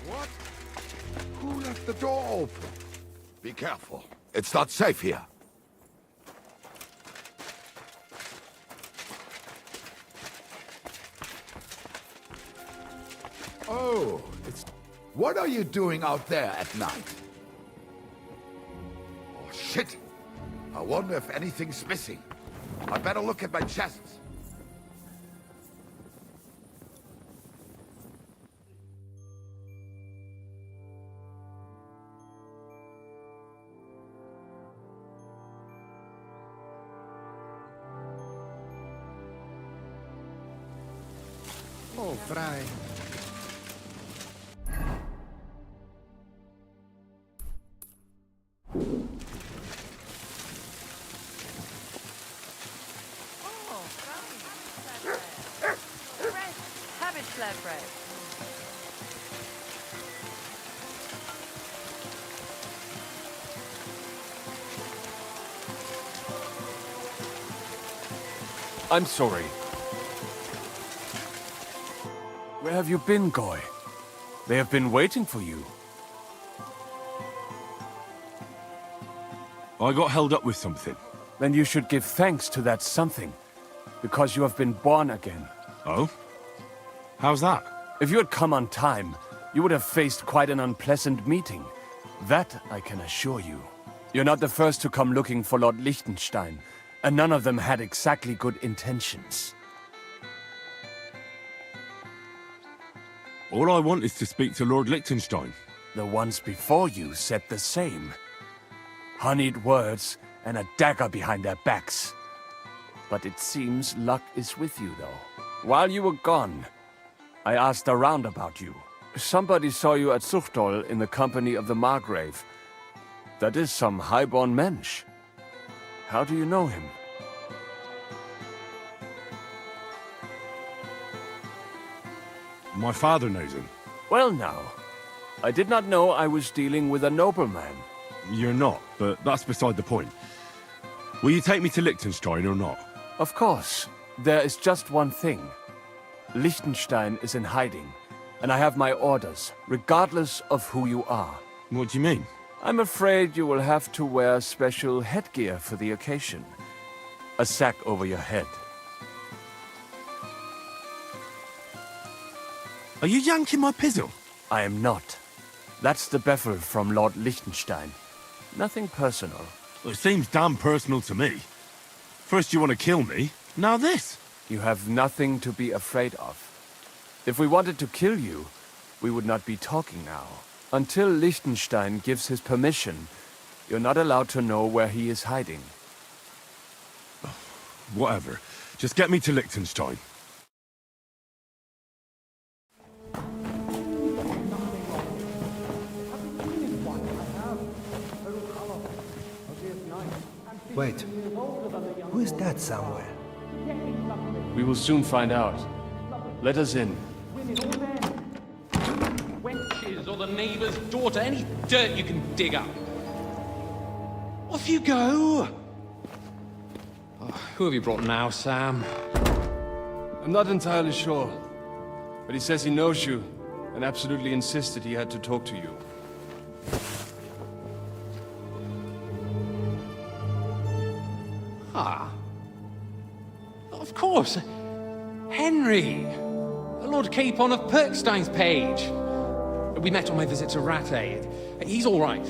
What? Who left the door open? Be careful. It's not safe here. Oh, it's... What are you doing out there at night? Shit! I wonder if anything's missing. I better look at my chests. Oh, vrij. Cabbage flatbread. I'm sorry. Where have you been, Goy? They have been waiting for you. I got held up with something. Then you should give thanks to that something, because you have been born again. Oh? How's that? If you had come on time, you would have faced quite an unpleasant meeting. That I can assure you. You're not the first to come looking for Lord Liechtenstein, and none of them had exactly good intentions. All I want is to speak to Lord Liechtenstein. The ones before you said the same. Honeyed words and a dagger behind their backs. But it seems luck is with you, though. While you were gone, I asked around about you. Somebody saw you at Zuchtol in the company of the Margrave. That is some highborn mensch. How do you know him? My father knows him. Well now, I did not know I was dealing with a nobleman. You're not, but that's beside the point. Will you take me to Liechtenstein or not? Of course. There is just one thing. Liechtenstein is in hiding, and I have my orders, regardless of who you are. What do you mean? I'm afraid you will have to wear special headgear for the occasion. A sack over your head. Are you yanking my pizzle? I am not. That's the bevel from Lord Liechtenstein. Nothing personal. Well, it seems damn personal to me. First you want to kill me, now this. You have nothing to be afraid of. If we wanted to kill you, we would not be talking now. Until Liechtenstein gives his permission, you're not allowed to know where he is hiding. Whatever. Just get me to Liechtenstein. Wait. Who is that somewhere? We will soon find out. Let us in. Wenches or the neighbour's daughter, any dirt you can dig up. Off you go! Oh, who have you brought now, Sam? I'm not entirely sure, but he says he knows you and absolutely insisted he had to talk to you. Ah. Of course. Henry. Lord Capon of Perkstein's page. We met on my visit to Rattay. He's all right.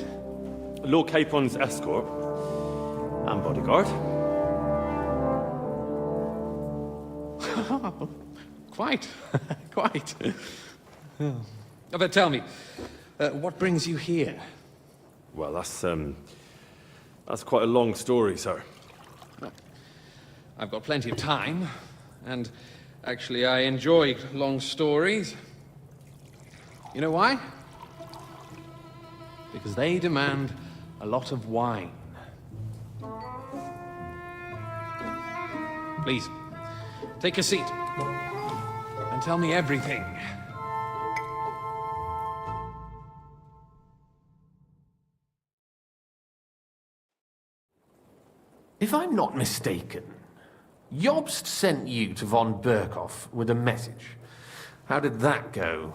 Lord Capon's escort and bodyguard. Quite. Quite. Oh. But tell me, what brings you here? Well, that's quite a long story, sir. I've got plenty of time, and actually I enjoy long stories. You know why? Because they demand a lot of wine. Please, take a seat and tell me everything. If I'm not mistaken, Jobst sent you to von Berkhoff with a message. How did that go?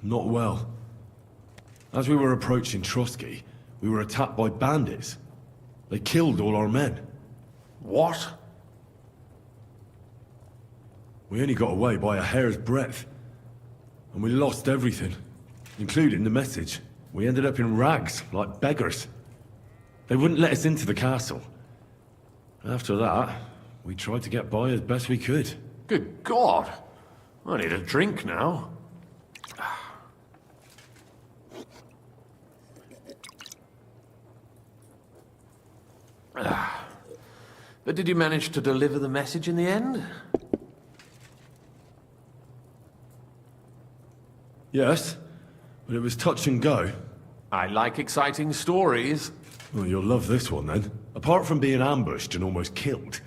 Not well. As we were approaching Trotsky, we were attacked by bandits. They killed all our men. What? We only got away by a hair's breadth. And we lost everything, including the message. We ended up in rags, like beggars. They wouldn't let us into the castle. After that, we tried to get by as best we could. Good God! I need a drink now. But did you manage to deliver the message in the end? Yes, but it was touch and go. I like exciting stories. Well, you'll love this one then. Apart from being ambushed and almost killed,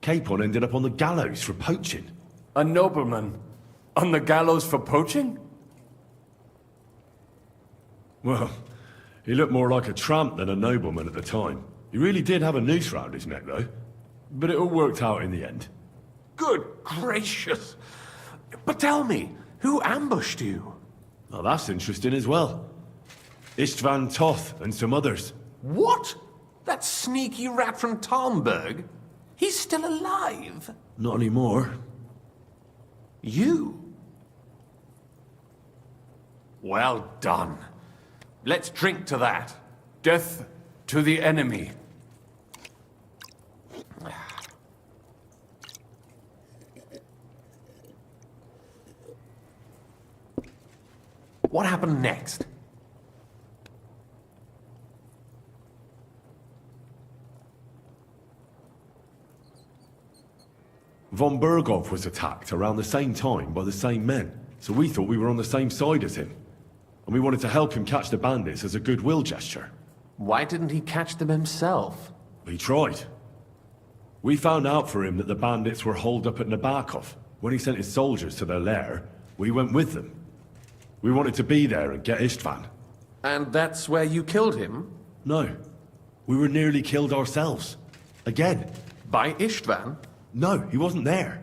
Capon ended up on the gallows for poaching. A nobleman? On the gallows for poaching? Well, he looked more like a tramp than a nobleman at the time. He really did have a noose round his neck, though. But it all worked out in the end. Good gracious! But tell me, who ambushed you? Well, that's interesting as well. Istvan Toth and some others. What? That sneaky rat from Talmberg? He's still alive? Not anymore. You? Well done. Let's drink to that. Death to the enemy. What happened next? Von Berghoff was attacked around the same time by the same men, so we thought we were on the same side as him. And we wanted to help him catch the bandits as a goodwill gesture. Why didn't he catch them himself? He tried. We found out for him that the bandits were holed up at Nabokov. When he sent his soldiers to their lair, we went with them. We wanted to be there and get Istvan. And that's where you killed him? No. We were nearly killed ourselves. Again. By Istvan? No, he wasn't there.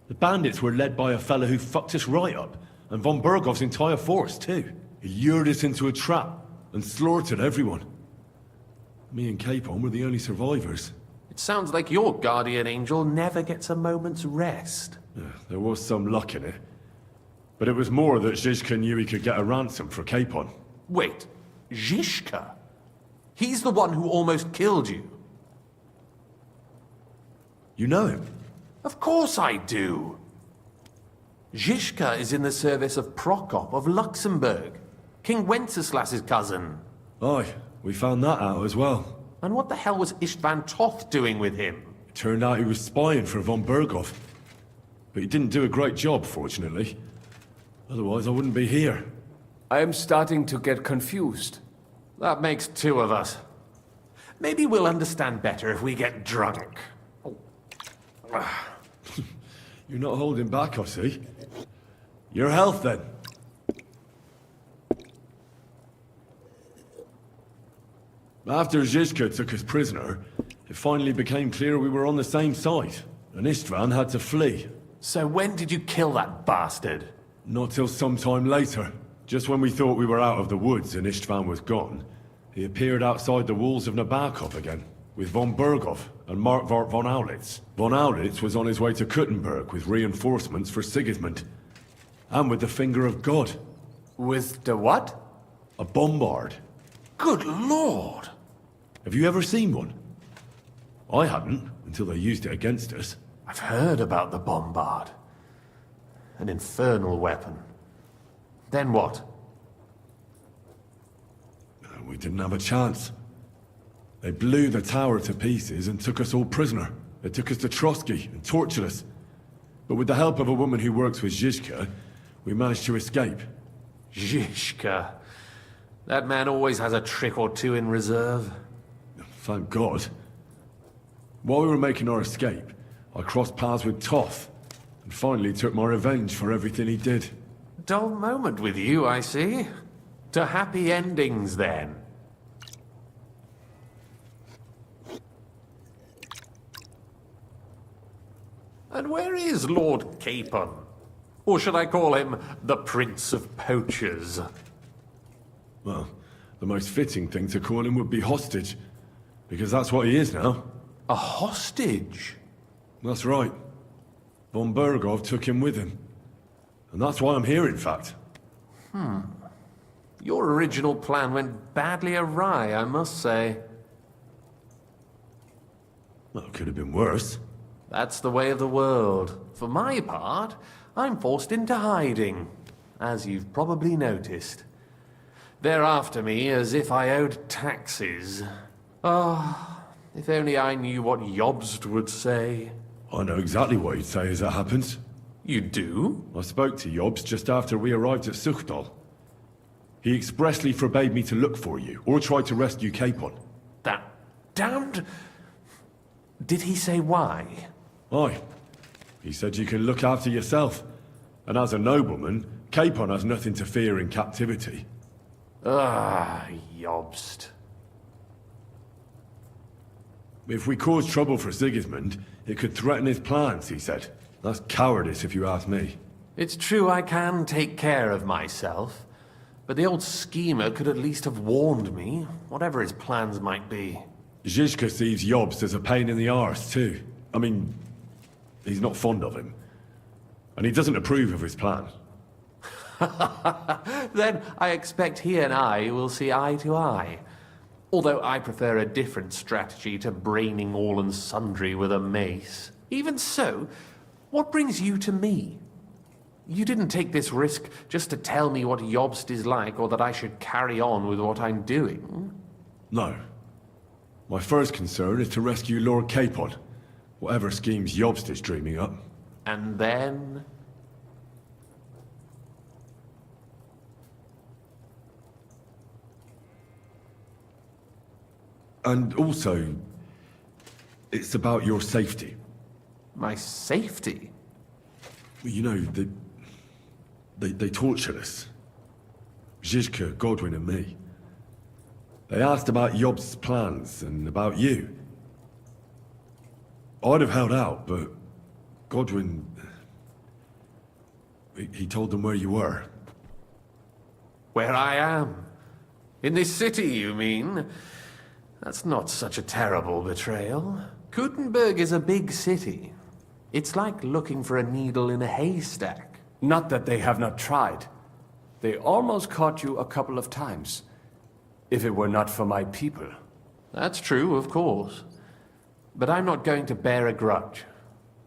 The bandits were led by a fellow who fucked us right up, and von Bergov's entire force, too. He lured us into a trap and slaughtered everyone. Me and Capon were the only survivors. It sounds like your guardian angel never gets a moment's rest. There was some luck in it. But it was more that Zizka knew he could get a ransom for Capon. Wait, Zizka? He's the one who almost killed you. You know him? Of course I do. Zizka is in the service of Prokop of Luxembourg, King Wenceslas's cousin. Aye, we found that out as well. And what the hell was Istvan Toth doing with him? It turned out he was spying for von Berghoff. But he didn't do a great job, fortunately. Otherwise, I wouldn't be here. I am starting to get confused. That makes two of us. Maybe we'll understand better if we get drunk. You're not holding back, I see. Your health, then. After Zizka took us prisoner, it finally became clear we were on the same side, and Istvan had to flee. So when did you kill that bastard? Not till some time later. Just when we thought we were out of the woods and Istvan was gone, he appeared outside the walls of Nabokov again, with von Berghoff and Markvart von Aulitz. Von Aulitz was on his way to Kuttenberg with reinforcements for Sigismund. And with the finger of God. With the what? A bombard. Good lord! Have you ever seen one? I hadn't, until they used it against us. I've heard about the bombard. An infernal weapon. Then what? We didn't have a chance. They blew the tower to pieces and took us all prisoner. They took us to Trotsky and tortured us. But with the help of a woman who works with Zizka, we managed to escape. Zizka. That man always has a trick or two in reserve. Thank God. While we were making our escape, I crossed paths with Toth, and finally took my revenge for everything he did. Dull moment with you, I see. To happy endings, then. And where is Lord Capon? Or should I call him the Prince of Poachers? Well, the most fitting thing to call him would be hostage, because that's what he is now. A hostage? That's right. Von Berghoff took him with him. And that's why I'm here, in fact. Your original plan went badly awry, I must say. Well, it could have been worse. That's the way of the world. For my part, I'm forced into hiding, as you've probably noticed. They're after me as if I owed taxes. Oh, if only I knew what Jobst would say. I know exactly what he'd say as it happens. You do? I spoke to Jobst just after we arrived at Suchdal. He expressly forbade me to look for you, or try to rescue Capon. That damned... Did he say why? Aye. He said you can look after yourself. And as a nobleman, Capon has nothing to fear in captivity. Ah, Jobst. If we cause trouble for Sigismund, it could threaten his plans, he said. That's cowardice, if you ask me. It's true I can take care of myself, but the old schemer could at least have warned me, whatever his plans might be. Zizka sees Jobst as a pain in the arse, too. I mean, he's not fond of him. And he doesn't approve of his plan. Then I expect he and I will see eye to eye. Although I prefer a different strategy to braining all and sundry with a mace. Even so, what brings you to me? You didn't take this risk just to tell me what Jobst is like, or that I should carry on with what I'm doing. No. My first concern is to rescue Lord Capon, whatever schemes Jobst is dreaming up. And then... And also, it's about your safety. My safety? You know, they tortured us. Zizka, Godwin and me. They asked about Jobst's plans and about you. I'd have held out, but Godwin... He told them where you were. Where I am? In this city, you mean? That's not such a terrible betrayal. Kuttenberg is a big city. It's like looking for a needle in a haystack. Not that they have not tried. They almost caught you a couple of times. If it were not for my people. That's true, of course. But I'm not going to bear a grudge.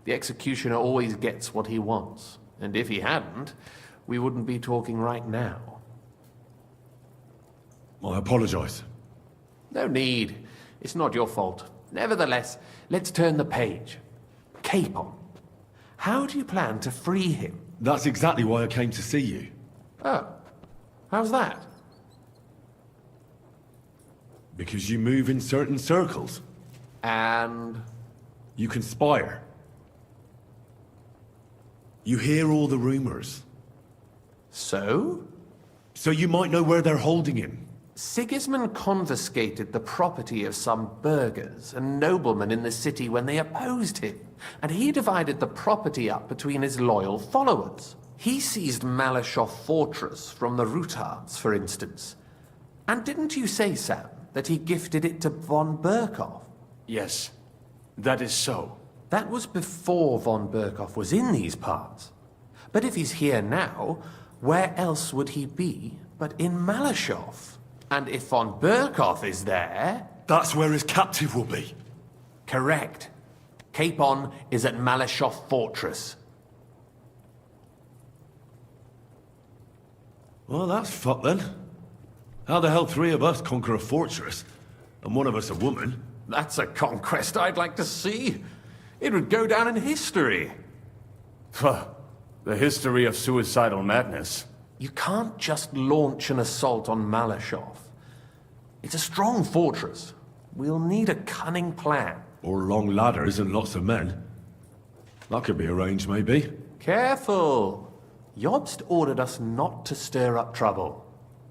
The executioner always gets what he wants. And if he hadn't, we wouldn't be talking right now. I apologize. No need. It's not your fault. Nevertheless, let's turn the page. Capon. How do you plan to free him? That's exactly why I came to see you. Oh. How's that? Because you move in certain circles. And? You conspire. You hear all the rumors. So? So you might know where they're holding him. Sigismund confiscated the property of some burghers and noblemen in the city when they opposed him, and he divided the property up between his loyal followers. He seized Malashov Fortress from the Rutards, for instance. And didn't you say, Sam, that he gifted it to von Berkhoff? Yes, that is so. That was before von Berkhoff was in these parts. But if he's here now, where else would he be but in Malashov? And if von Berkhoff is there... That's where his captive will be. Correct. Capon is at Malashov Fortress. Well, that's fucked then. How the hell three of us conquer a fortress, and one of us a woman? That's a conquest I'd like to see. It would go down in history. The history of suicidal madness. You can't just launch an assault on Malashov. It's a strong fortress. We'll need a cunning plan. Or long ladders and lots of men. That could be arranged, maybe. Careful! Jobst ordered us not to stir up trouble.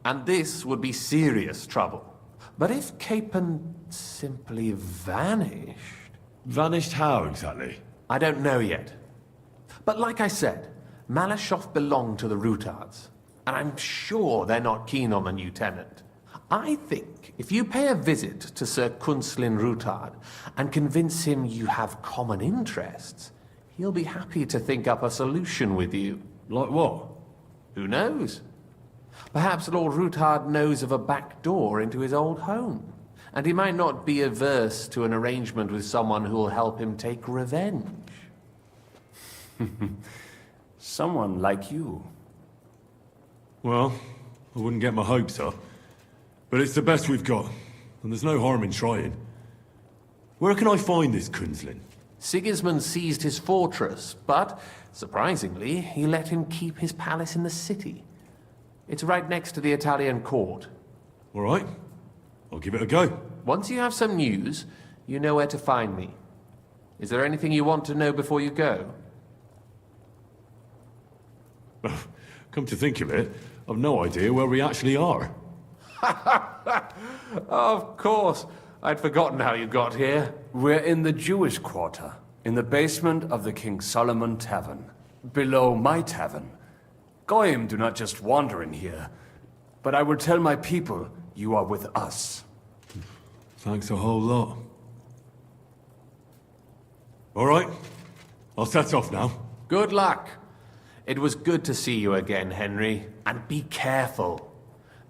And this would be serious trouble. But if Capon simply vanished... Vanished how, exactly? I don't know yet. But like I said, Malashov belonged to the Rutards. And I'm sure they're not keen on the new tenant. I think if you pay a visit to Sir Kunslin Rutard and convince him you have common interests, he'll be happy to think up a solution with you. Like what? Who knows? Perhaps Lord Ruthard knows of a back door into his old home, and he might not be averse to an arrangement with someone who will help him take revenge. Someone like you. Well, I wouldn't get my hopes up. But it's the best we've got, and there's no harm in trying. Where can I find this Kunzlin? Sigismund seized his fortress, but, surprisingly, he let him keep his palace in the city. It's right next to the Italian court. All right. I'll give it a go. Once you have some news, you know where to find me. Is there anything you want to know before you go? Come to think of it, I've no idea where we actually are. Of course. I'd forgotten how you got here. We're in the Jewish quarter, in the basement of the King Solomon Tavern, below my tavern. Goyim do not just wander in here, but I will tell my people you are with us. Thanks a whole lot. All right, I'll set off now. Good luck. It was good to see you again, Henry. And be careful.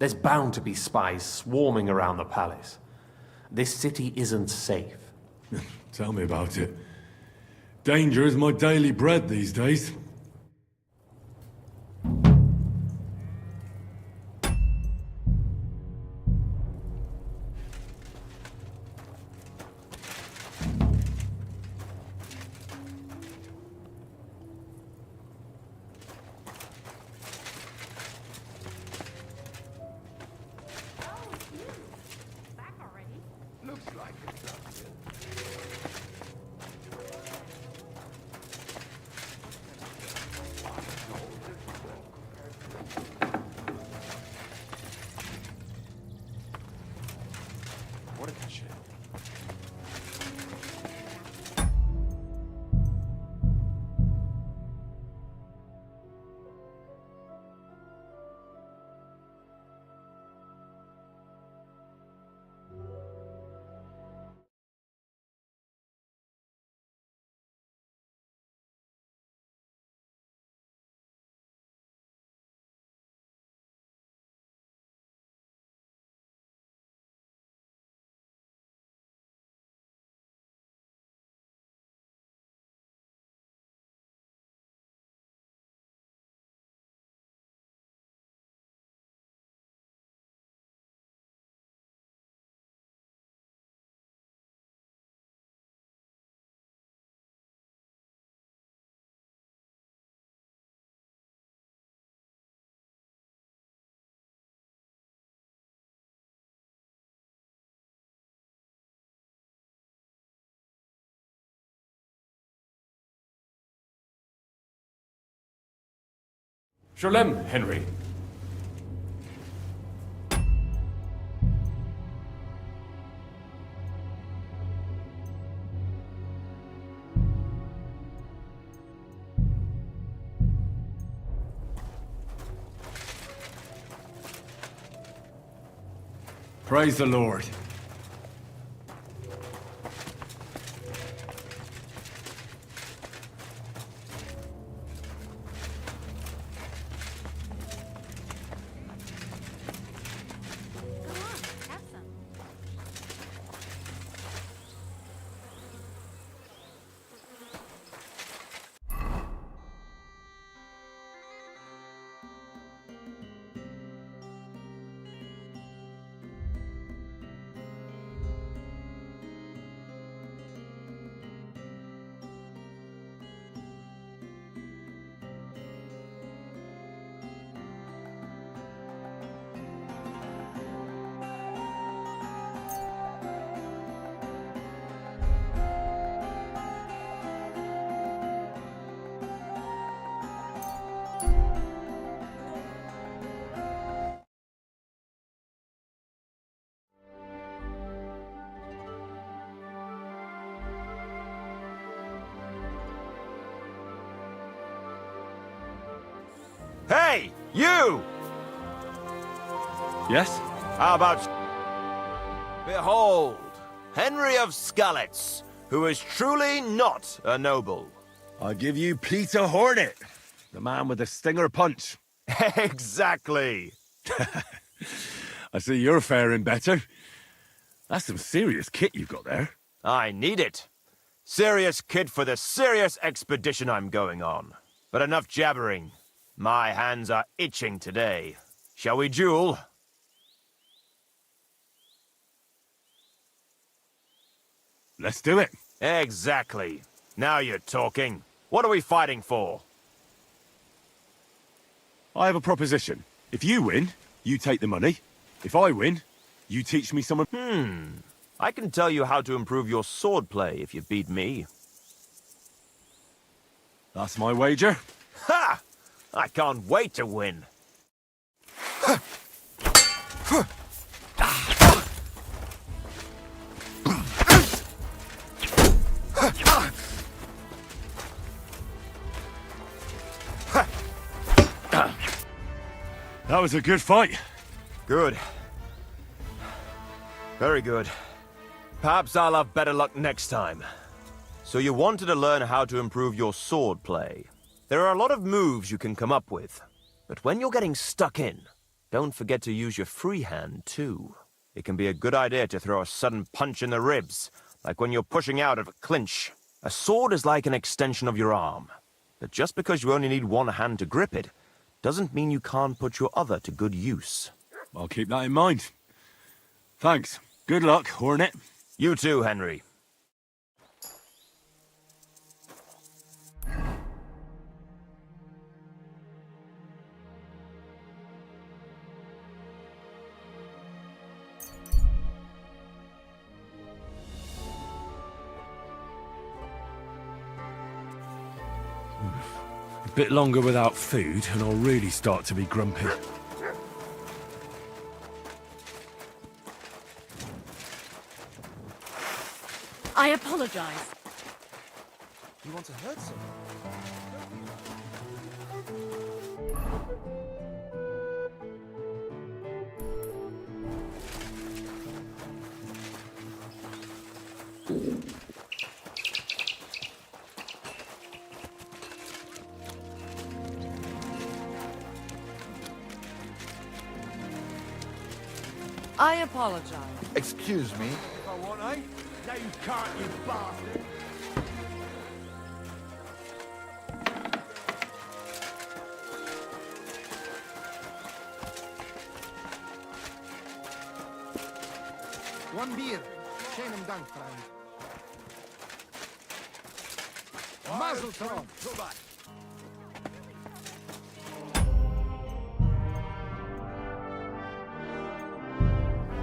There's bound to be spies swarming around the palace. This city isn't safe. Tell me about it. Danger is my daily bread these days. Shalem, Henry. Praise the Lord. Hey, you! Yes? How about... Behold, Henry of Skalitz, who is truly not a noble. I give you Peter Hornet, the man with the stinger punch. Exactly. I see you're faring better. That's some serious kit you've got there. I need it. Serious kit for the serious expedition I'm going on. But enough jabbering. My hands are itching today. Shall we duel? Let's do it. Exactly. Now you're talking. What are we fighting for? I have a proposition. If you win, you take the money. If I win, you teach me some... I can tell you how to improve your swordplay if you beat me. That's my wager. Ha! I can't wait to win. That was a good fight. Good. Very good. Perhaps I'll have better luck next time. So you wanted to learn how to improve your sword play. There are a lot of moves you can come up with. But when you're getting stuck in, don't forget to use your free hand too. It can be a good idea to throw a sudden punch in the ribs, like when you're pushing out of a clinch. A sword is like an extension of your arm. But just because you only need one hand to grip it, doesn't mean you can't put your other to good use. I'll keep that in mind. Thanks. Good luck, Hornet. You too, Henry. A bit longer without food, and I'll really start to be grumpy. I apologize. You want to hurt someone? I apologize. Excuse me. If I want, eh? No, you can't, you bastard. One beer. Schönen Dank, Freund. Mazel tov.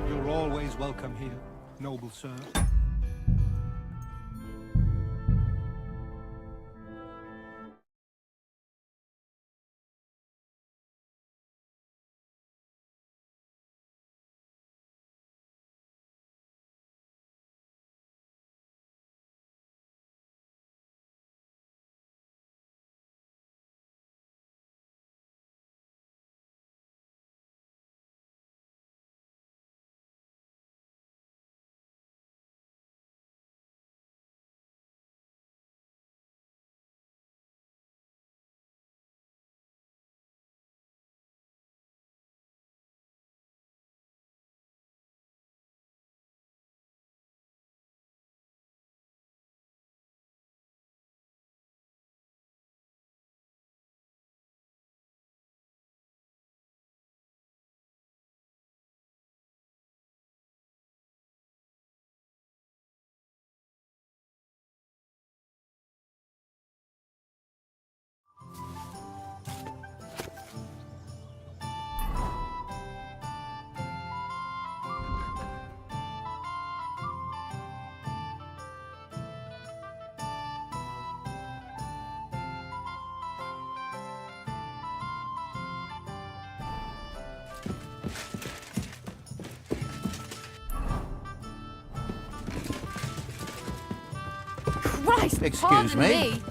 You're always welcome here, noble sir. Christ, Excuse pardon me? me.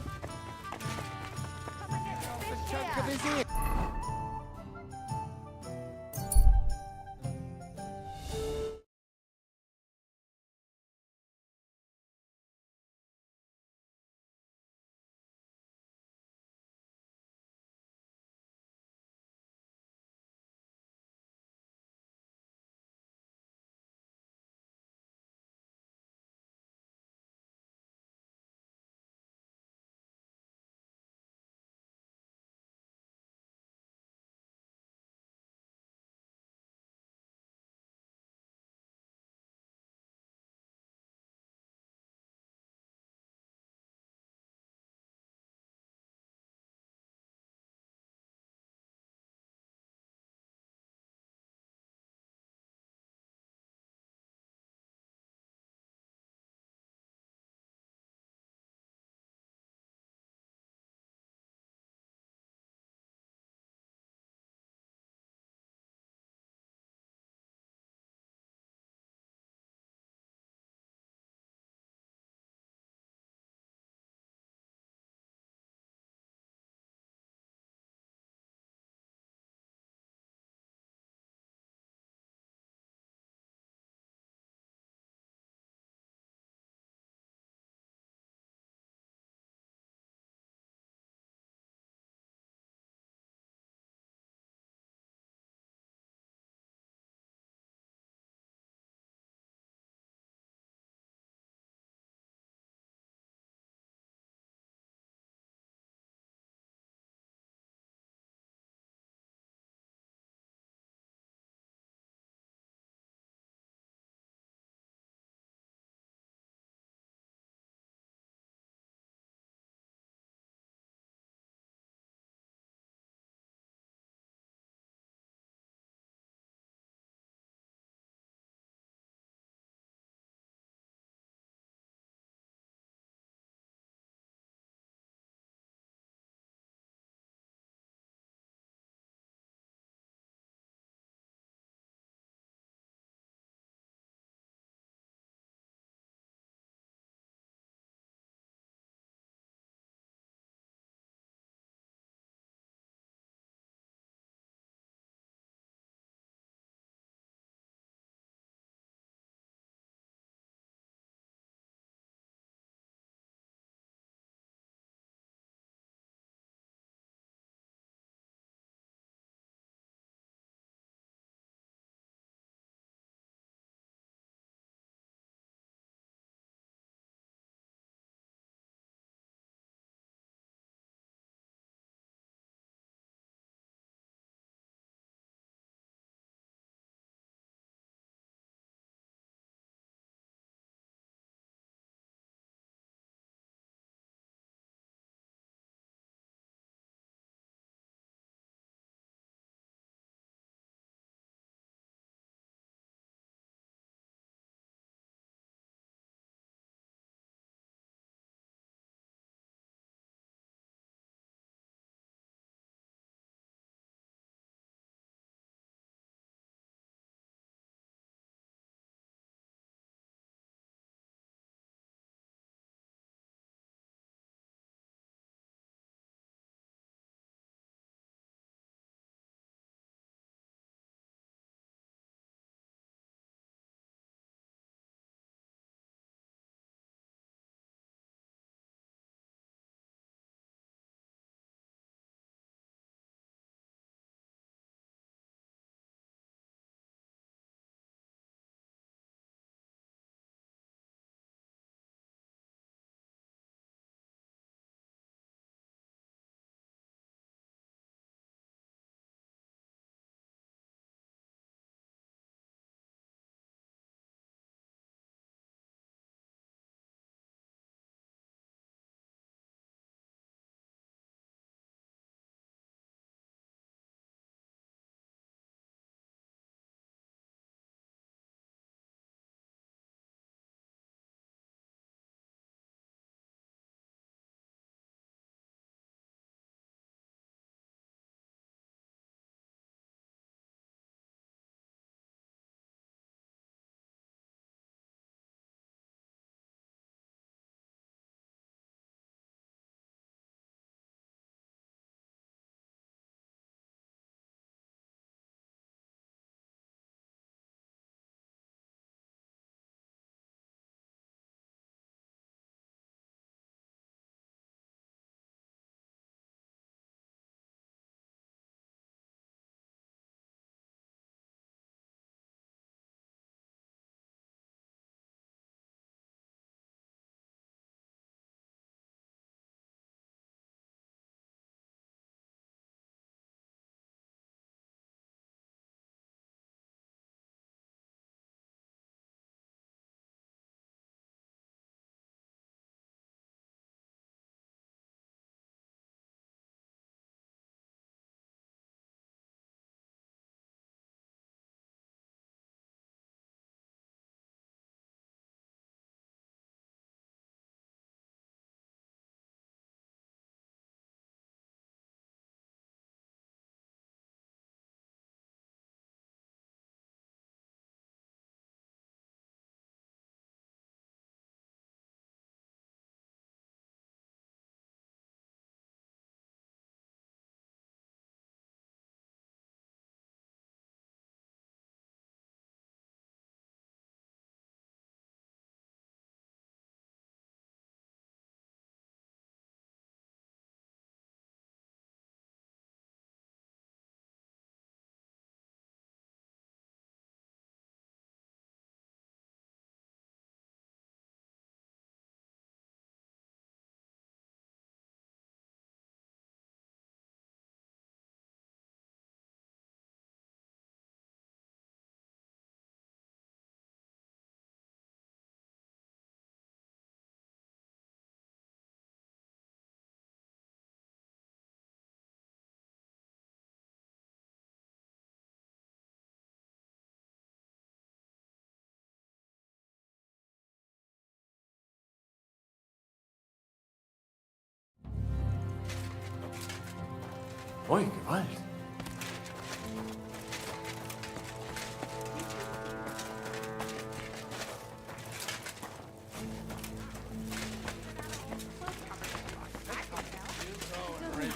Oi, Gewalt.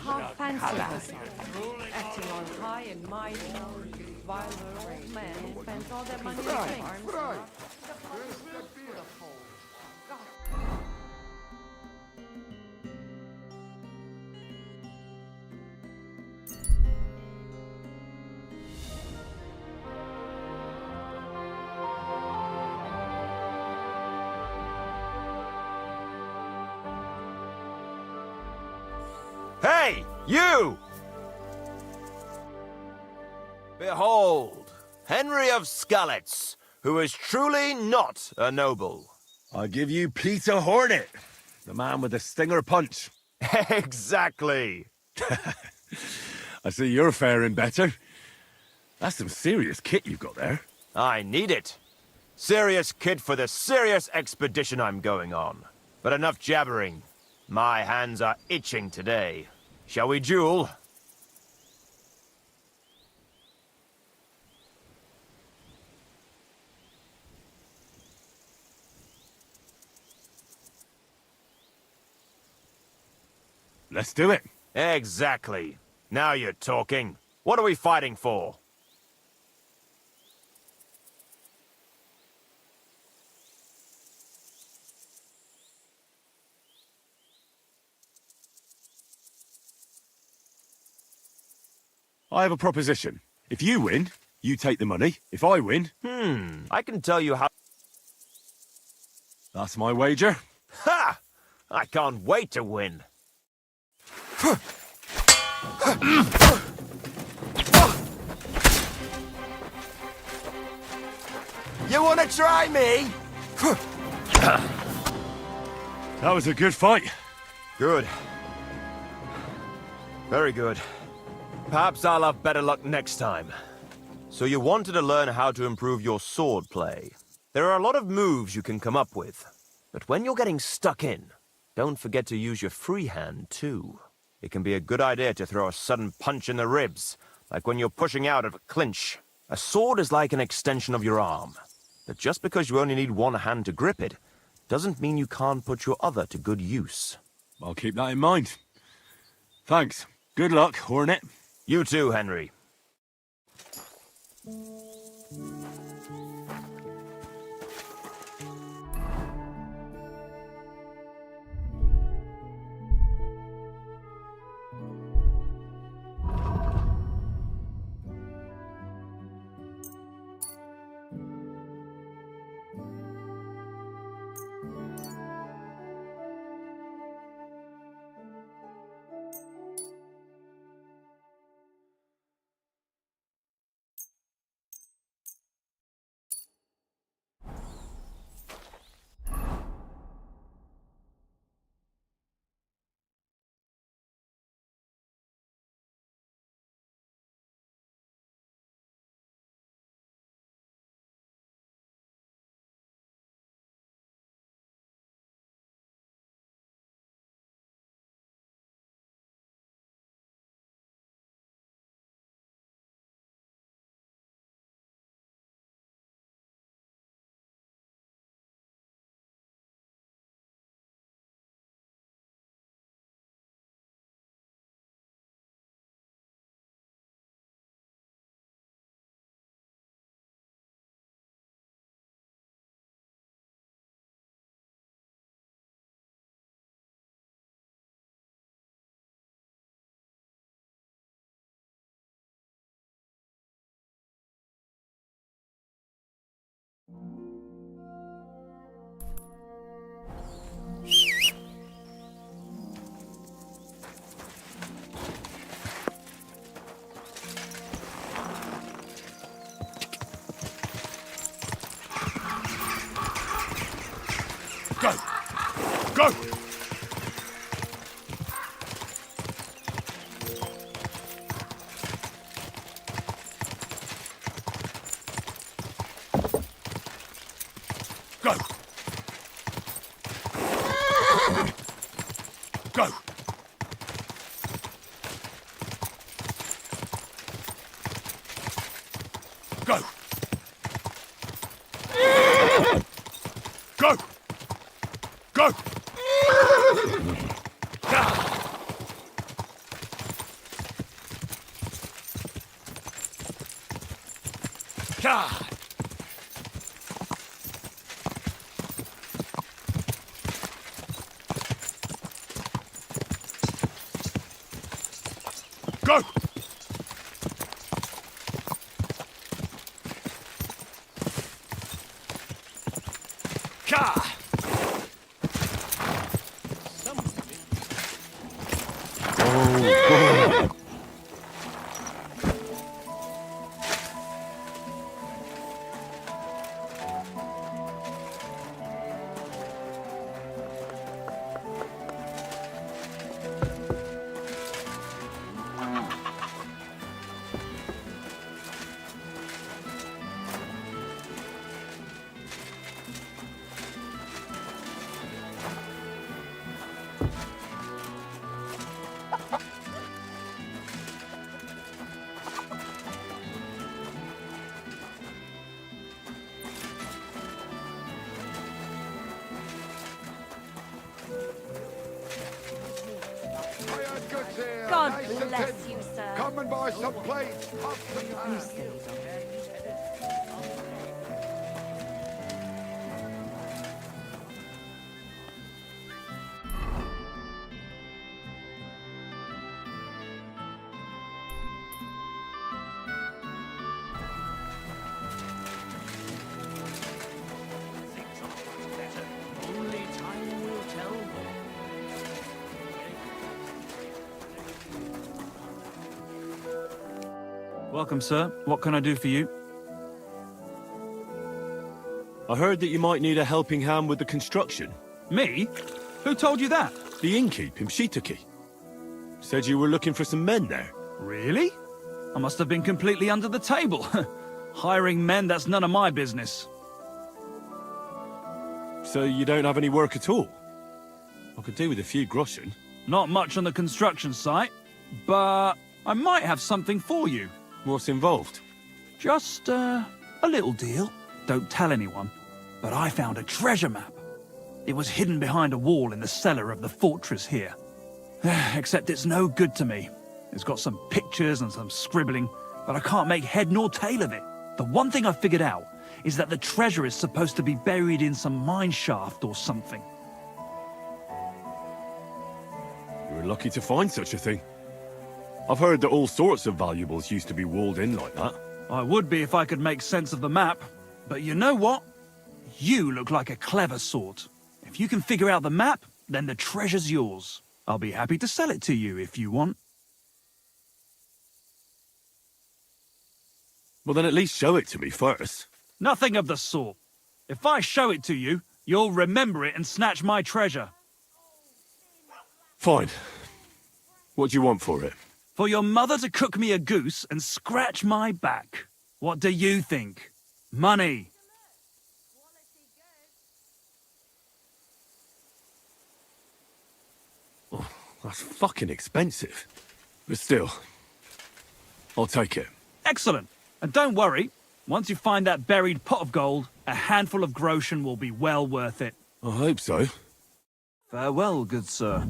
Half fancy herself, acting all high and mighty, while her old man spends all their money on things. Hey, you! Behold, Henry of Skalitz, who is truly not a noble. I give you Peter Hornet, the man with the stinger punch. Exactly. I see you're faring better. That's some serious kit you've got there. I need it. Serious kit for the serious expedition I'm going on. But enough jabbering. My hands are itching today. Shall we duel? Let's do it. Exactly. Now you're talking. What are we fighting for? I have a proposition. If you win, you take the money. If I win... I can tell you how... That's my wager. Ha! I can't wait to win. You wanna try me? That was a good fight. Good. Very good. Perhaps I'll have better luck next time. So you wanted to learn how to improve your sword play. There are a lot of moves you can come up with. But when you're getting stuck in, don't forget to use your free hand too. It can be a good idea to throw a sudden punch in the ribs, like when you're pushing out of a clinch. A sword is like an extension of your arm. But just because you only need one hand to grip it, doesn't mean you can't put your other to good use. I'll keep that in mind. Thanks. Good luck, Hornet. You too, Henry. Go! Go! Go! Go! Go! Go! Go! God! Go! Ka! Oh, God. God bless you, sir. Come and buy some plates. Off the pan. Only time will tell. Welcome, sir. What can I do for you? I heard that you might need a helping hand with the construction. Me? Who told you that? The innkeep in Shitaki. Said you were looking for some men there. Really? I must have been completely under the table. Hiring men, that's none of my business. So you don't have any work at all? I could do with a few groschen. Not much on the construction site, but I might have something for you. What's involved? Just, a little deal. Don't tell anyone. But I found a treasure map. It was hidden behind a wall in the cellar of the fortress here. Except it's no good to me. It's got some pictures and some scribbling, but I can't make head nor tail of it. The one thing I figured out is that the treasure is supposed to be buried in some mine shaft or something. You were lucky to find such a thing. I've heard that all sorts of valuables used to be walled in like that. I would be if I could make sense of the map. But you know what? You look like a clever sort. If you can figure out the map, then the treasure's yours. I'll be happy to sell it to you if you want. Well, then at least show it to me first. Nothing of the sort. If I show it to you, you'll remember it and snatch my treasure. Fine. What do you want for it? For your mother to cook me a goose and scratch my back. What do you think? Money. Oh, that's fucking expensive. But still, I'll take it. Excellent. And don't worry, once you find that buried pot of gold, a handful of groschen will be well worth it. I hope so. Farewell, good sir.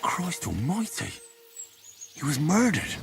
Christ almighty. He was murdered.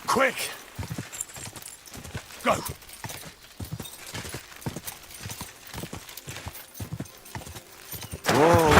Quick! Go! Whoa!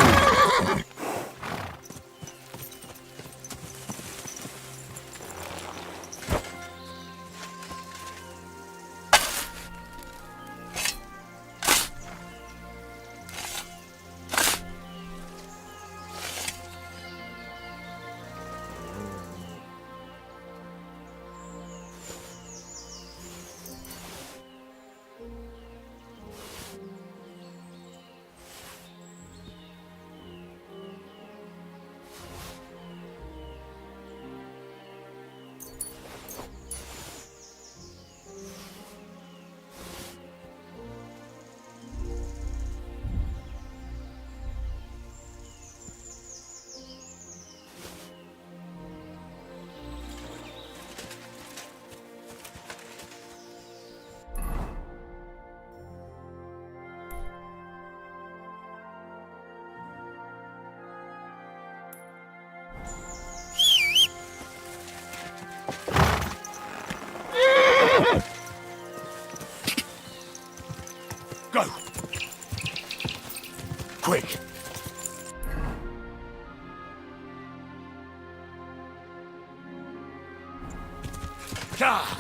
Go! Quick! Ah!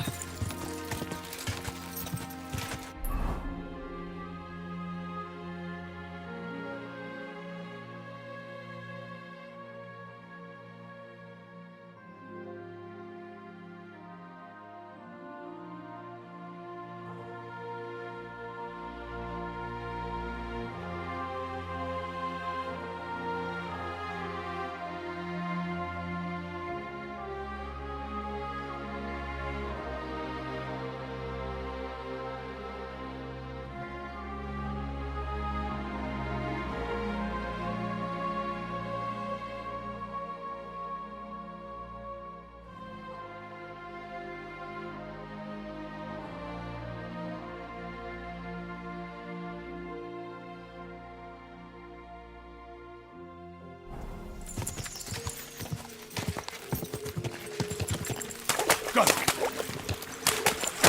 Go!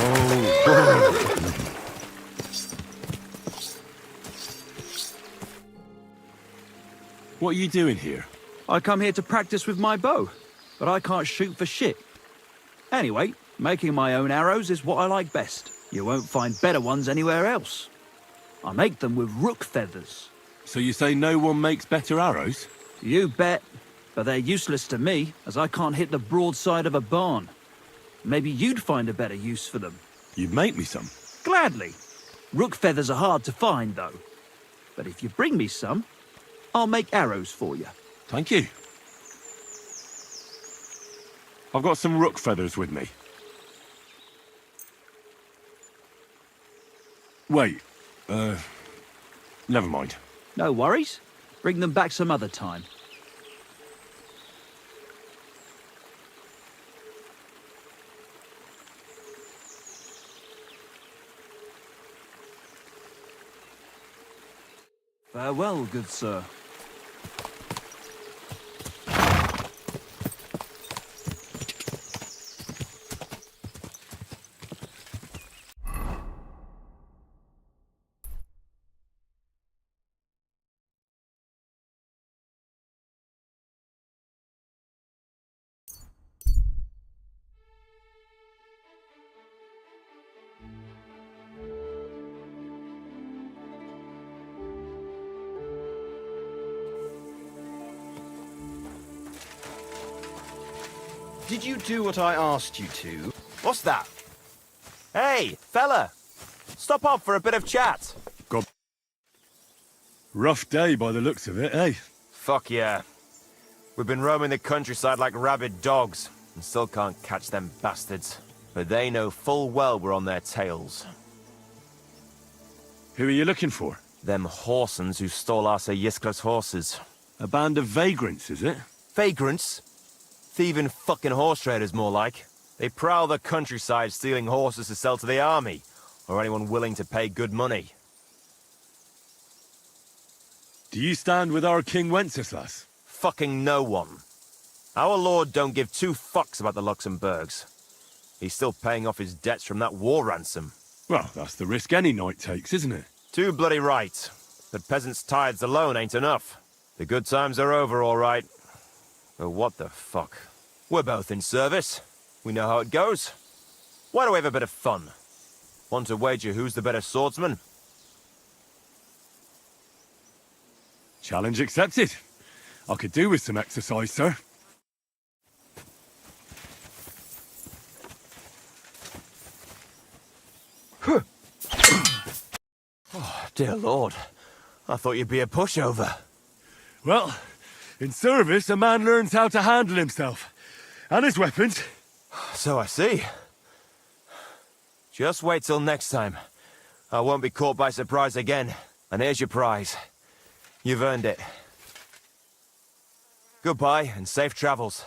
Oh, God. What are you doing here? I come here to practice with my bow, but I can't shoot for shit. Anyway, making my own arrows is what I like best. You won't find better ones anywhere else. I make them with rook feathers. So you say no one makes better arrows? You bet. But they're useless to me, as I can't hit the broadside of a barn. Maybe you'd find a better use for them. You'd make me some? Gladly. Rook feathers are hard to find, though. But if you bring me some, I'll make arrows for you. Thank you. I've got some rook feathers with me. Wait, never mind. No worries. Bring them back some other time. Farewell, good sir. Did you do what I asked you to? What's that? Hey, fella! Stop off for a bit of chat. God. Rough day by the looks of it, eh? Fuck yeah. We've been roaming the countryside like rabid dogs, and still can't catch them bastards. But they know full well we're on their tails. Who are you looking for? Them horsens who stole our Sir Yiskla's horses. A band of vagrants, is it? Vagrants? Thieving fucking horse traders, more like. They prowl the countryside stealing horses to sell to the army, or anyone willing to pay good money. Do you stand with our King Wenceslas? Fucking no one. Our lord don't give two fucks about the Luxembourgs. He's still paying off his debts from that war ransom. Well, that's the risk any knight takes, isn't it? Too bloody right. But peasants' tithes alone ain't enough. The good times are over, all right. But what the fuck? We're both in service. We know how it goes. Why don't we have a bit of fun? Want to wager who's the better swordsman? Challenge accepted. I could do with some exercise, sir. Oh, dear lord. I thought you'd be a pushover. Well, in service, a man learns how to handle himself. And his weapons. So I see. Just wait till next time. I won't be caught by surprise again. And here's your prize. You've earned it. Goodbye, and safe travels.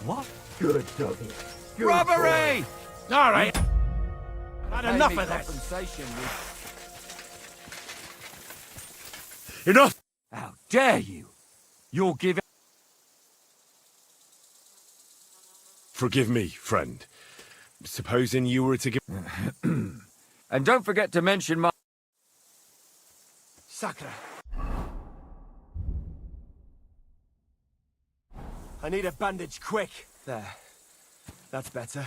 What? Good doggy. Good Robbery! boy. All right. Had enough of this. Compensation Enough! How dare you? You'll give... Forgive me, friend. Supposing you were to give... And don't forget to mention my... Sacre. I need a bandage, quick. There. That's better.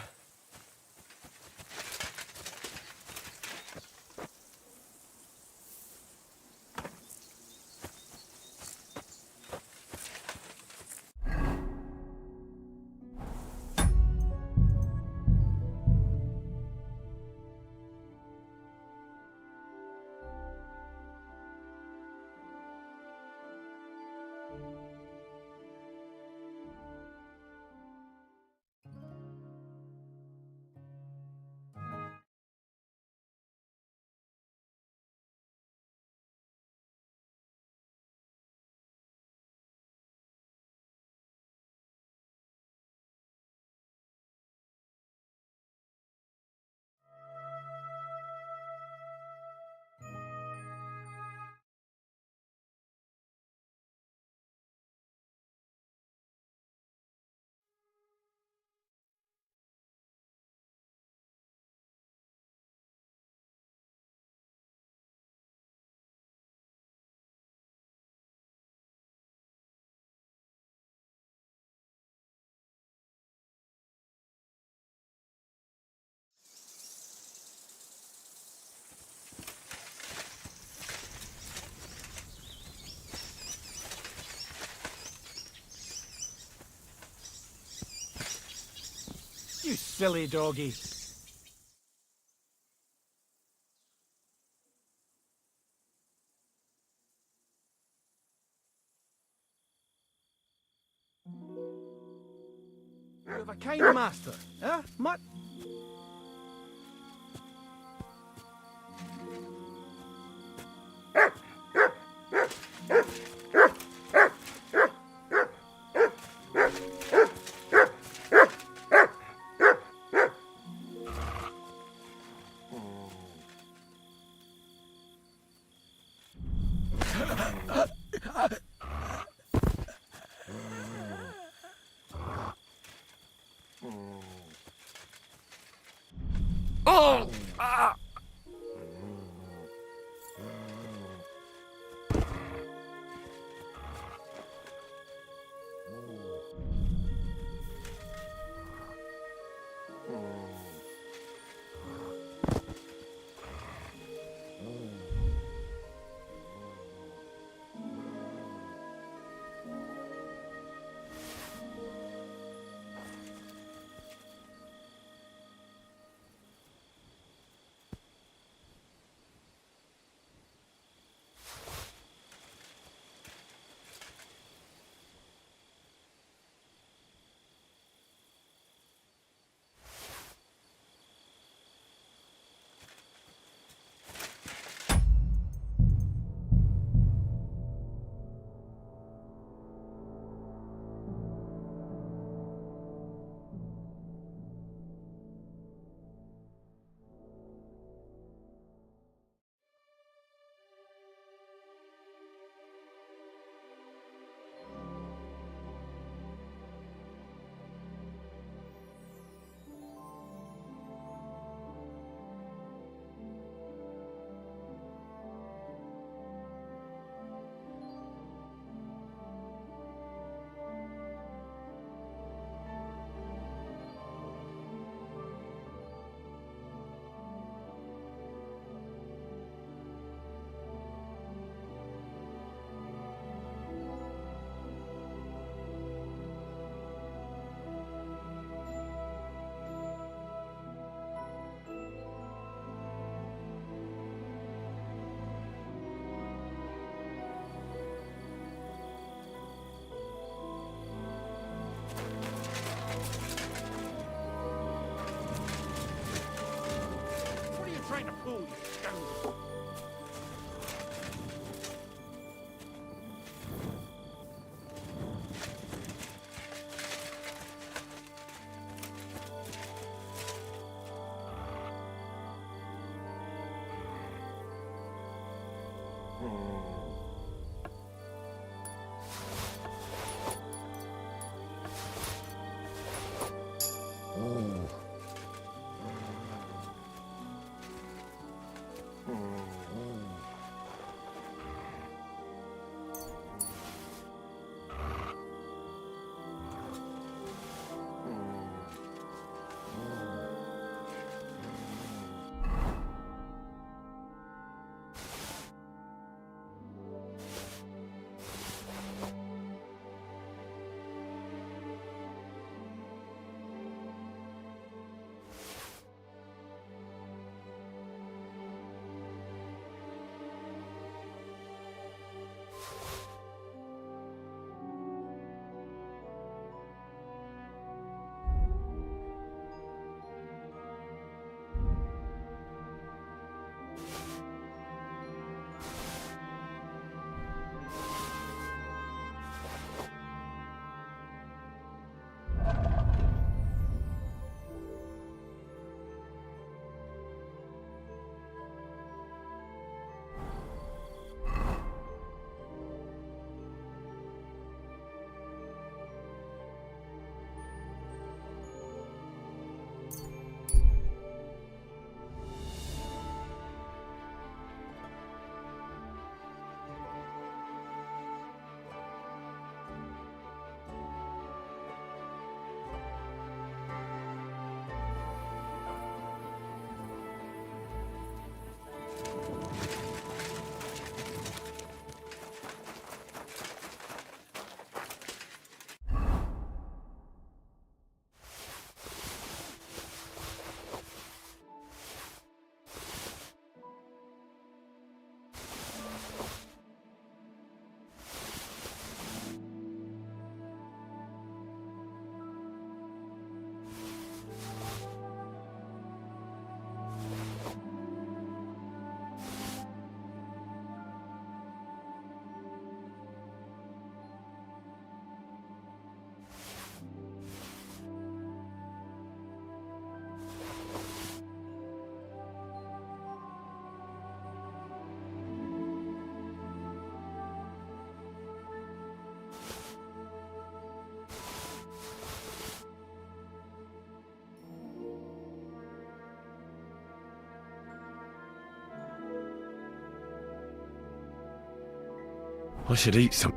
You silly doggy. You have a kind master, eh? Mutt? I should eat some.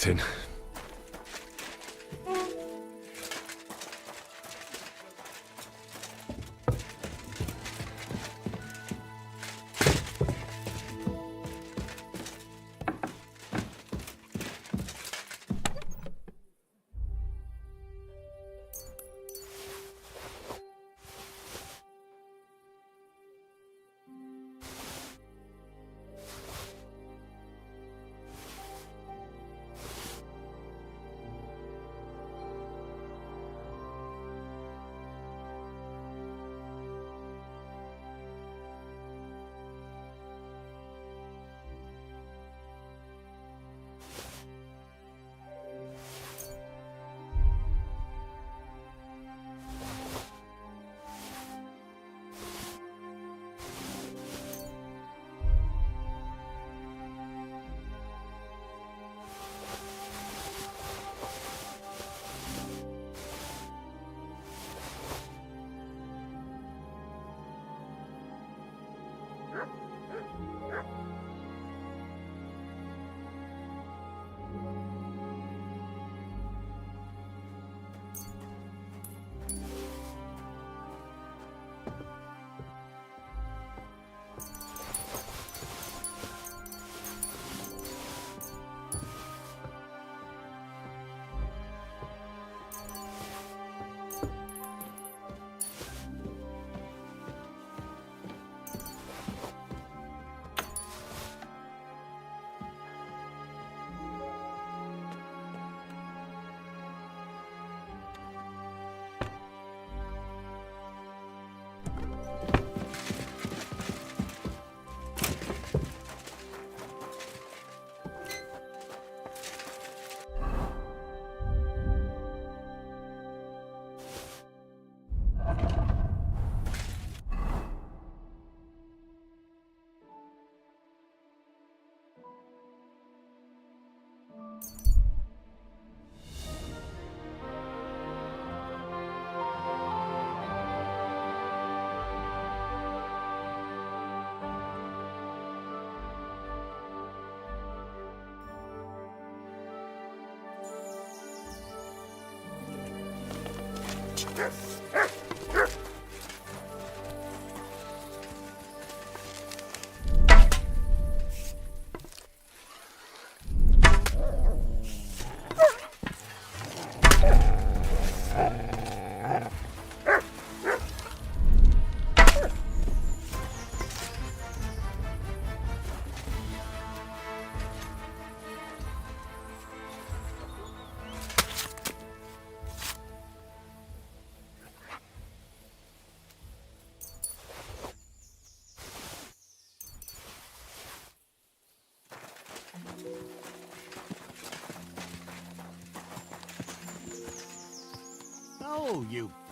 Tin.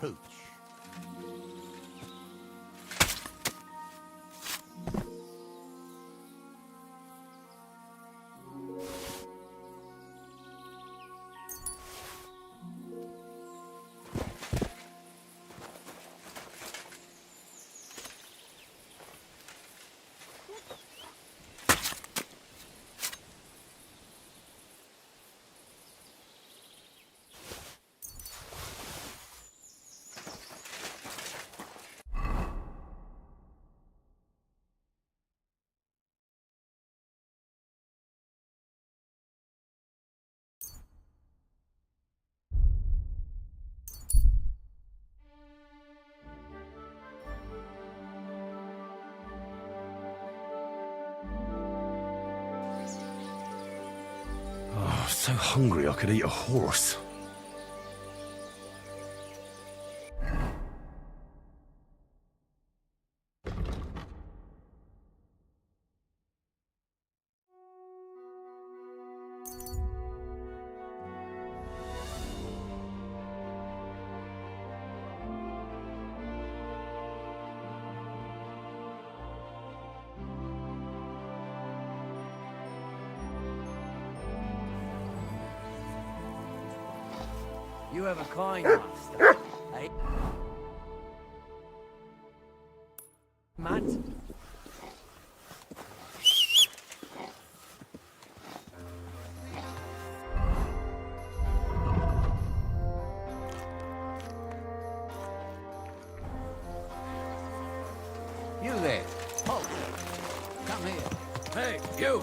pooch. Oh, so hungry I could eat a horse. You have a kind master, eh? Matt? You there. Oh, come here. Hey, you!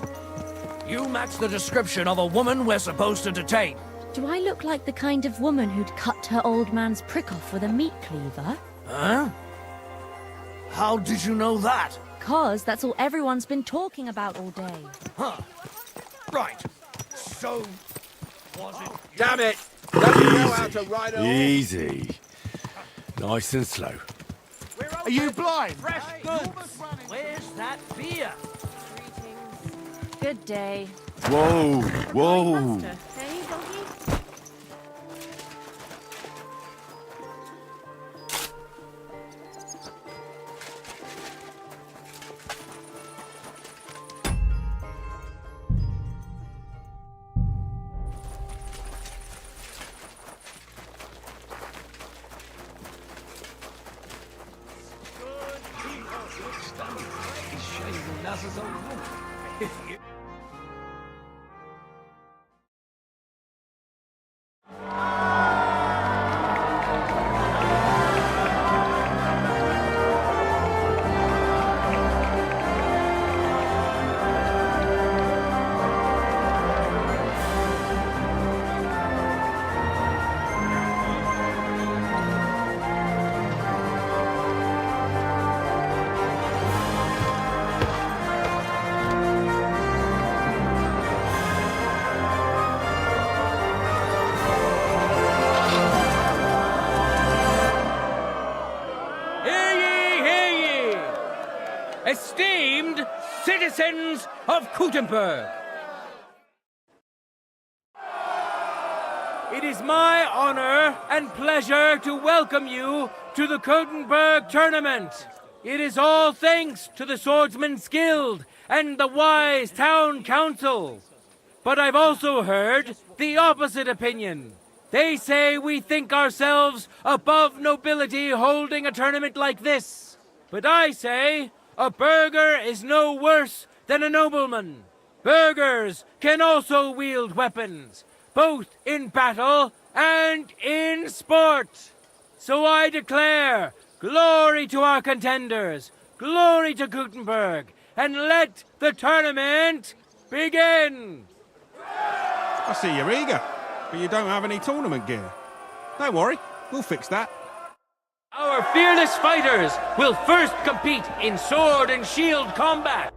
You match the description of a woman we're supposed to detain. Do I look like the kind of woman who'd cut her old man's prick off with a meat cleaver? Huh? How did you know that? 'Cause that's all everyone's been talking about all day. Huh. Right. So, was it... Damn it! Don't you know how to ride a horse? Easy. Nice and slow. Are you blind? Fresh goods! Where's that beer? Good day. Whoa, whoa. Hey, doggy. Esteemed citizens of Kuttenberg, it is my honor and pleasure to welcome you to the Kuttenberg tournament. It is all thanks to the Swordsman's Guild and the wise town council. But I've also heard the opposite opinion. They say we think ourselves above nobility holding a tournament like this. But I say a burgher is no worse than a nobleman. Burghers can also wield weapons, both in battle and in sport. So I declare, glory to our contenders, glory to Kuttenberg, and let the tournament begin. I see you're eager, but you don't have any tournament gear. Don't worry, we'll fix that. Our fearless fighters will first compete in sword and shield combat.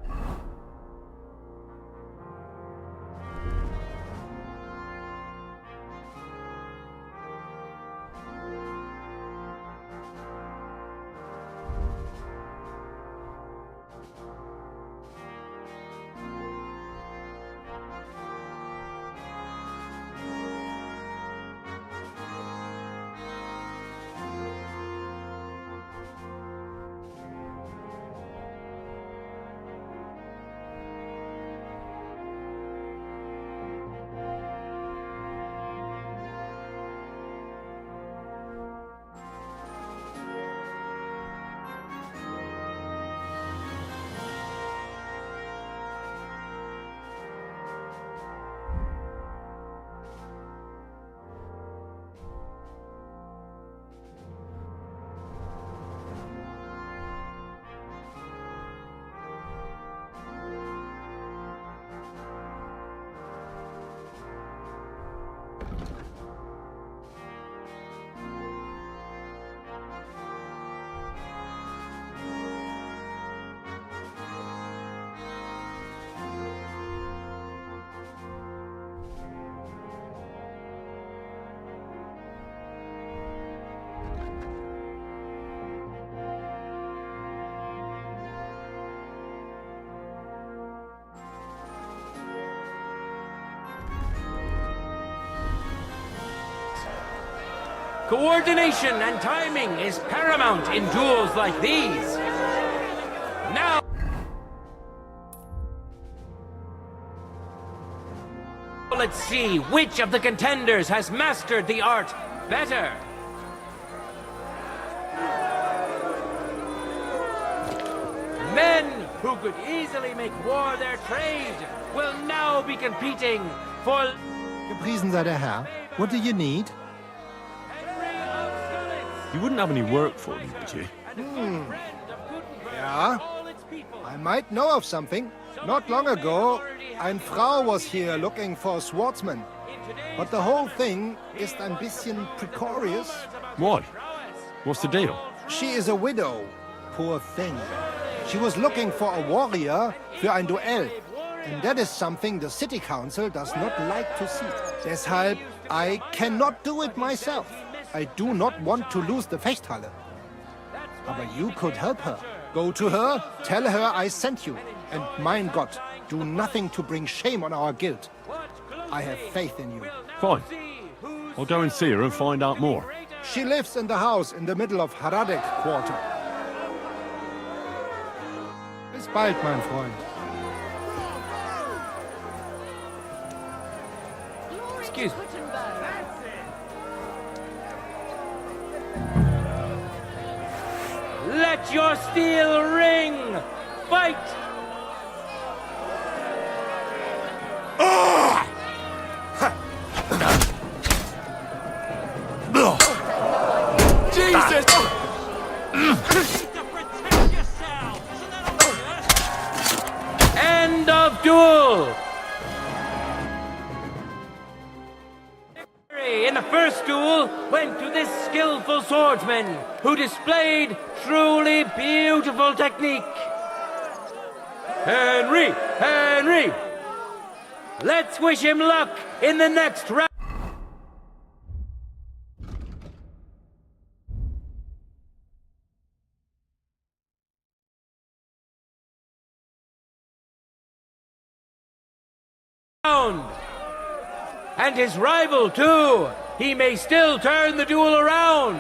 Coordination and timing is paramount in duels like these. Now... let's see which of the contenders has mastered the art better. Men who could easily make war their trade will now be competing for... Gepriesen sei der Herr. What do you need? You wouldn't have any work for me, would you? Yeah? I might know of something. Not long ago, ein Frau was here looking for a swordsman. But the whole thing is ein bisschen precarious. Why? What's the deal? She is a widow. Poor thing. She was looking for a warrior für ein Duell. And that is something the city council does not like to see. Deshalb, I cannot do it myself. I do not want to lose the Fechthalle. Aber you could help her. Go to her, tell her I sent you. And mein Gott, do nothing to bring shame on our guild. I have faith in you. Fine. I'll go and see her and find out more. She lives in the house in the middle of Haradek quarter. Bis bald, mein Freund. Excuse me. Let your steel ring! Fight! Jesus! End of duel! In the first duel went to this skillful swordsman who displayed truly beautiful technique. Henry! Let's wish him luck in the next round. And his rival, too. He may still turn the duel around.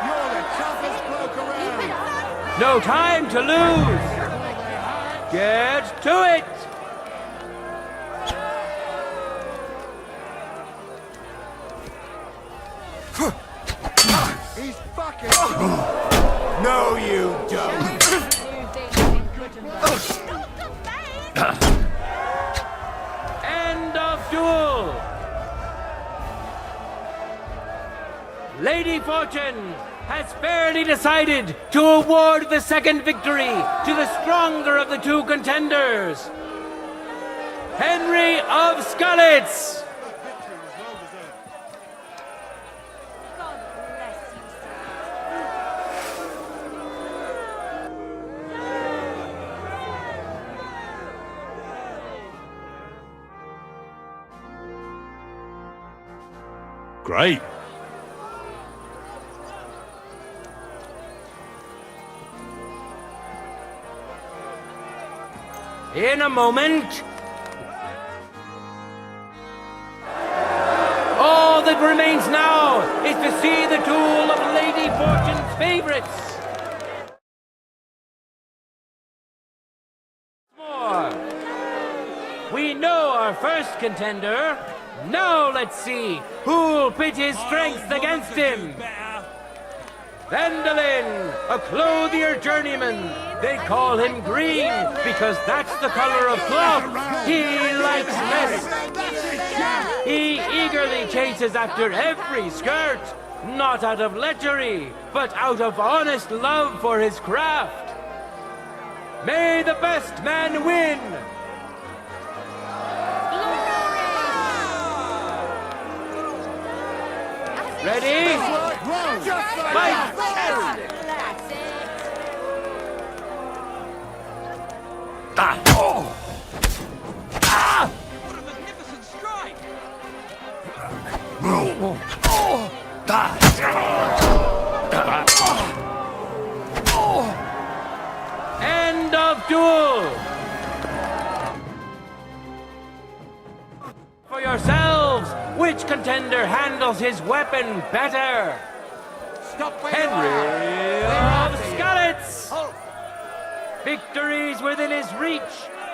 You're the toughest bloke around. No time to lose. Get to it. He's fucking... No, you don't. End of duel. Lady Fortune has fairly decided to award the second victory to the stronger of the two contenders, Henry of Skalitz. Great. In a moment, all that remains now is to see the duel of Lady Fortune's favorites. We know our first contender. Now let's see who'll pit his strength against him. Vandalin, a clothier journeyman. They call him Green because that's the color of cloth he likes best. He eagerly chases after every skirt, not out of lechery, but out of honest love for his craft. May the best man win. Ready? Fight! What a magnificent strike! End of duel! For yourselves, which contender handles his weapon better. Stop Henry of Skalitz! Victory's within his reach,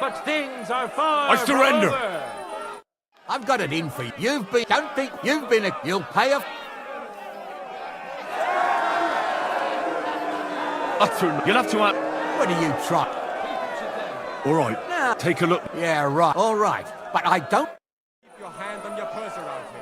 but things are far I surrender. from over. I've got it in for you. Don't think you've been a... You'll pay a... You'll have to have... What are you trying? All right, take a look. Yeah, right. All right. But I don't... Keep your hand on your purse around here.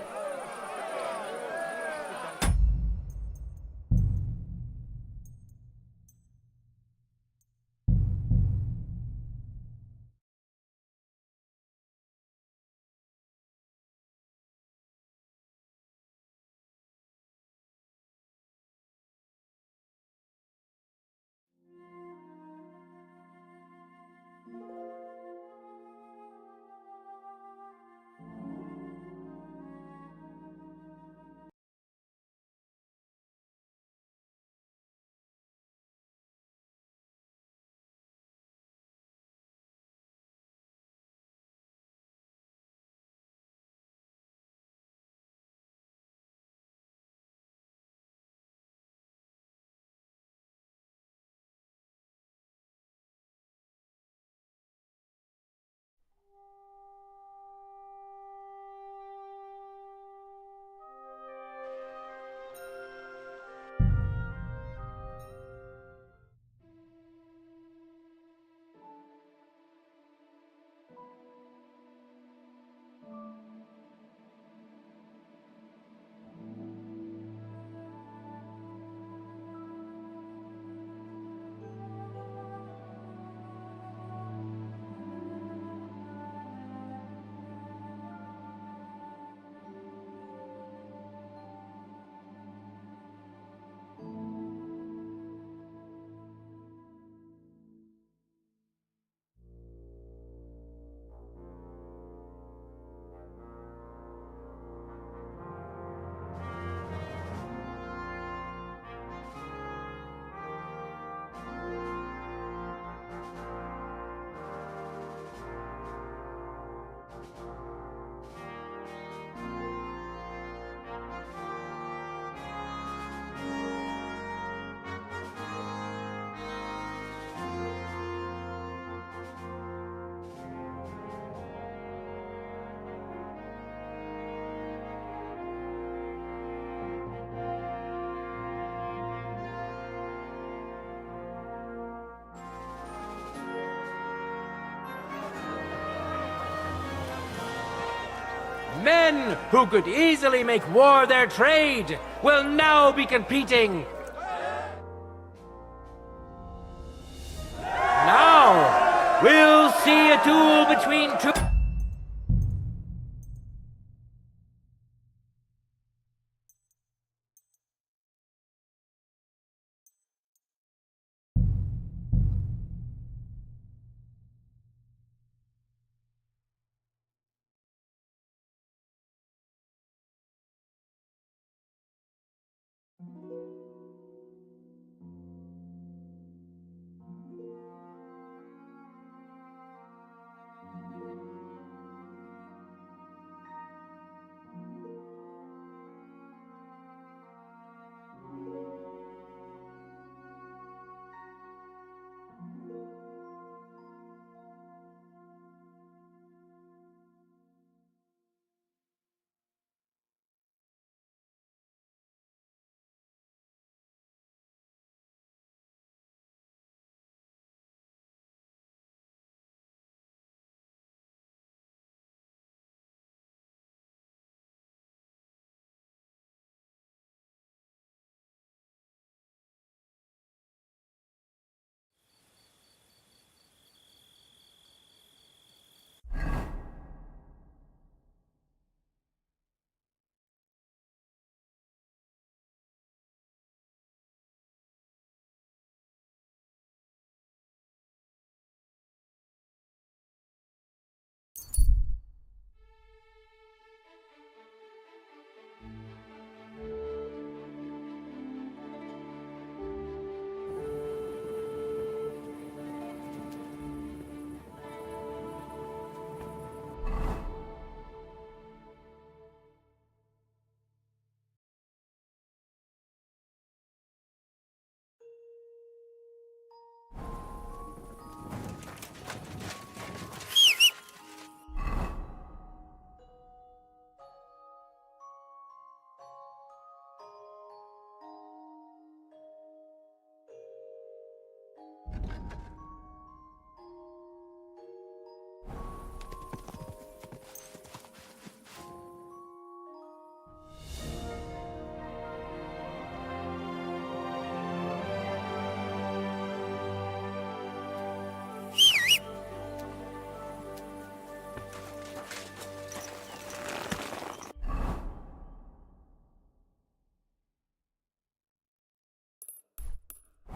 Men who could easily make war their trade will now be competing. Now, we'll see a duel between two...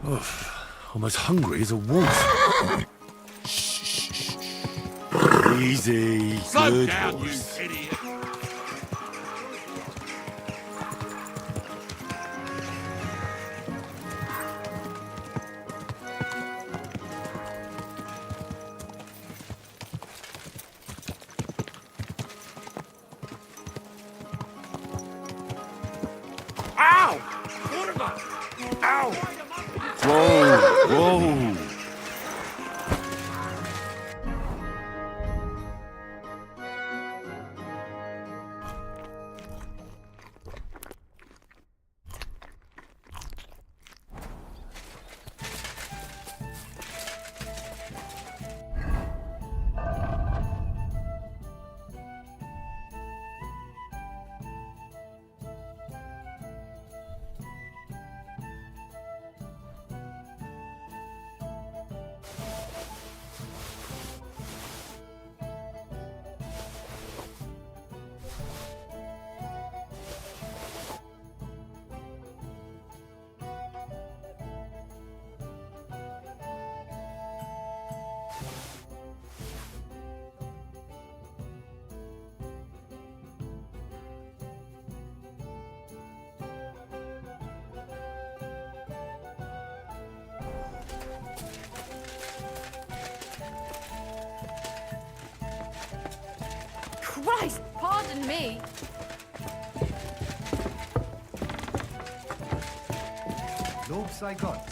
I'm as hungry as a wolf. Easy. Slow Good down, horse. you idiot! Ow! Ow! Whoa! Whoa! Christ, pardon me. Lobes I got.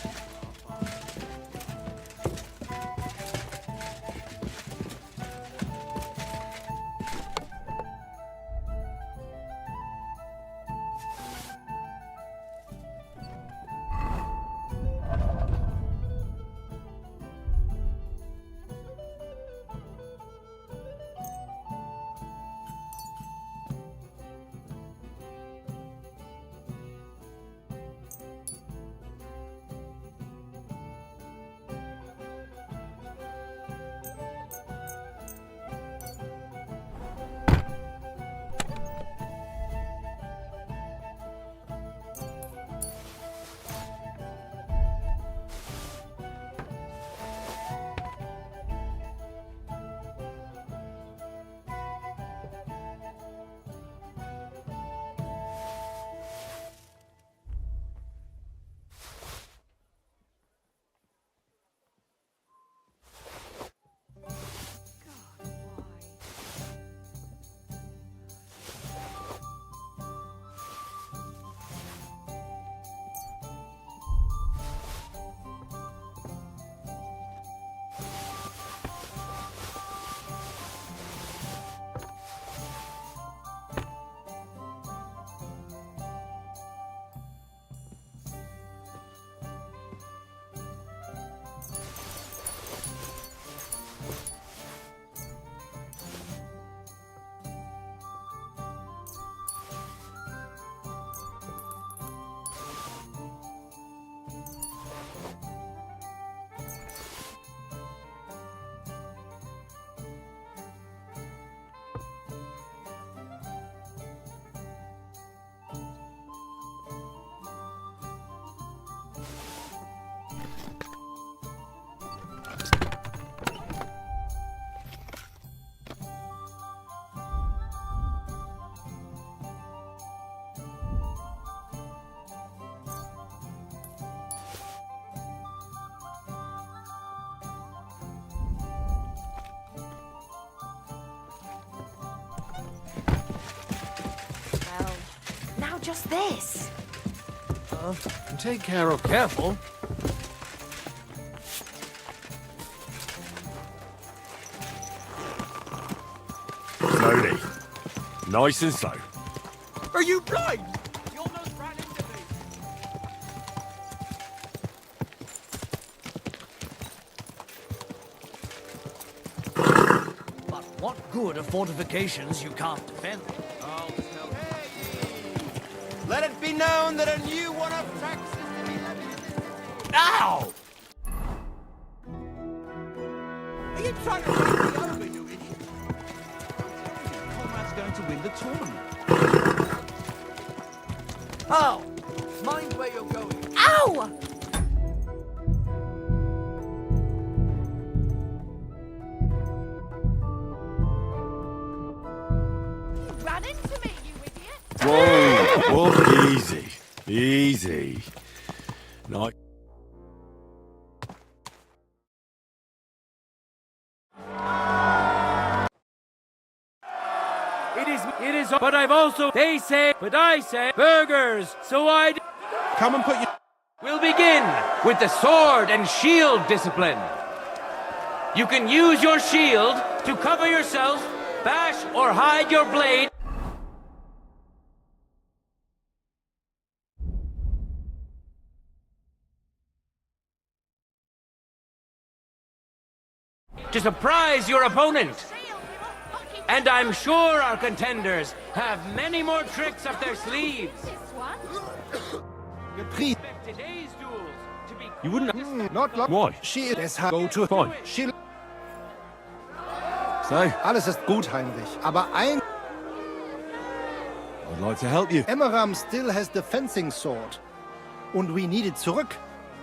Just this. Take care of careful. Slowly. Nice and slow. Are you blind? You almost ran into me. But what good are fortifications you can't defend? Let it be known that a new one of tax is to be levied. Ow! Are you trying to run me over, you idiot? Conrad's going to win the tournament. Oh! Mind where you're going. Ow! easy. Night. It is, but I've also, they say, but I say, burgers, so Come and put your... We'll begin with the sword and shield discipline. You can use your shield to cover yourself, bash or hide your blade. To surprise your opponent. And I'm sure our contenders have many more tricks up their sleeves. Today's duels to be You wouldn't... Not long. Why? She is go to Fine. She. So, Alles ist gut, Heinrich. Aber ein I'd like to help you. Emmeram still has the fencing sword. Und we need it zurück.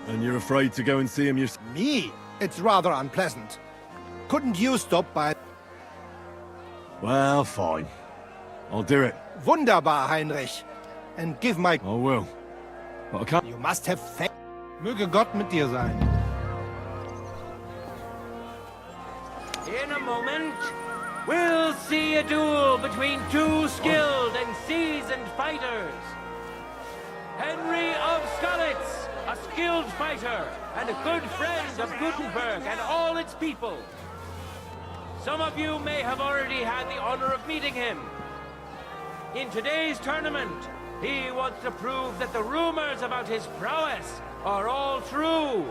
And you're afraid to go and see him yourself? Me? It's rather unpleasant. Couldn't you stop by... Well, fine. I'll do it. Wunderbar, Heinrich. And give my... I will. But I can't... You must have faith. Möge Gott mit dir sein. In a moment, we'll see a duel between two skilled and seasoned fighters. Henry of Skalitz, a skilled fighter and a good friend of Gutenberg and all its people. Some of you may have already had the honor of meeting him. In today's tournament, he wants to prove that the rumors about his prowess are all true.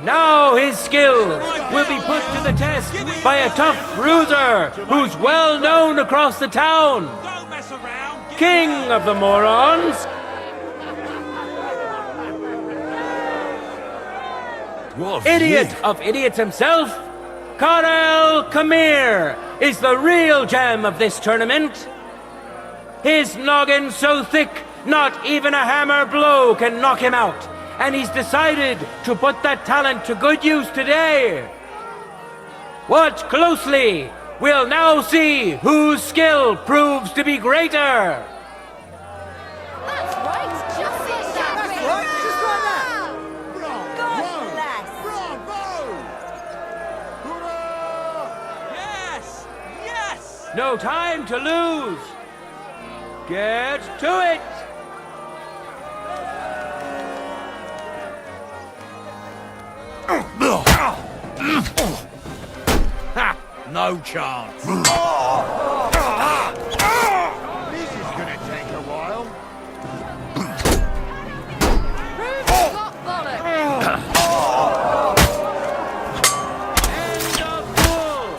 Now his skills will be put to the test by a tough bruiser who's well known across the town. King of the Morons. Idiot of idiots himself, Karel Kamir is the real gem of this tournament. His noggin so thick, not even a hammer blow can knock him out. And he's decided to put that talent to good use today. Watch closely. We'll now see whose skill proves to be greater. That's right, just like that. That's right, just like that. God bless. Yes! Yes! No time to lose. Get to it. Ha! No chance. This is gonna take a while. End of duel.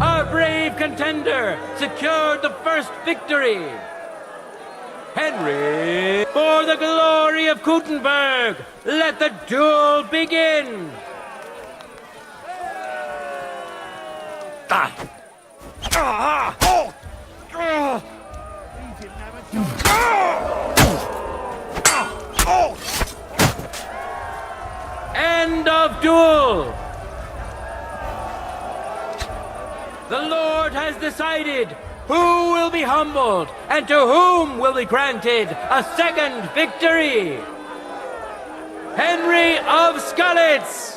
Our brave contender secured the first victory. Henry, for the glory of Gutenberg, let the duel begin. End of duel. The Lord has decided who will be humbled and to whom will be granted a second victory. Henry of Skalitz.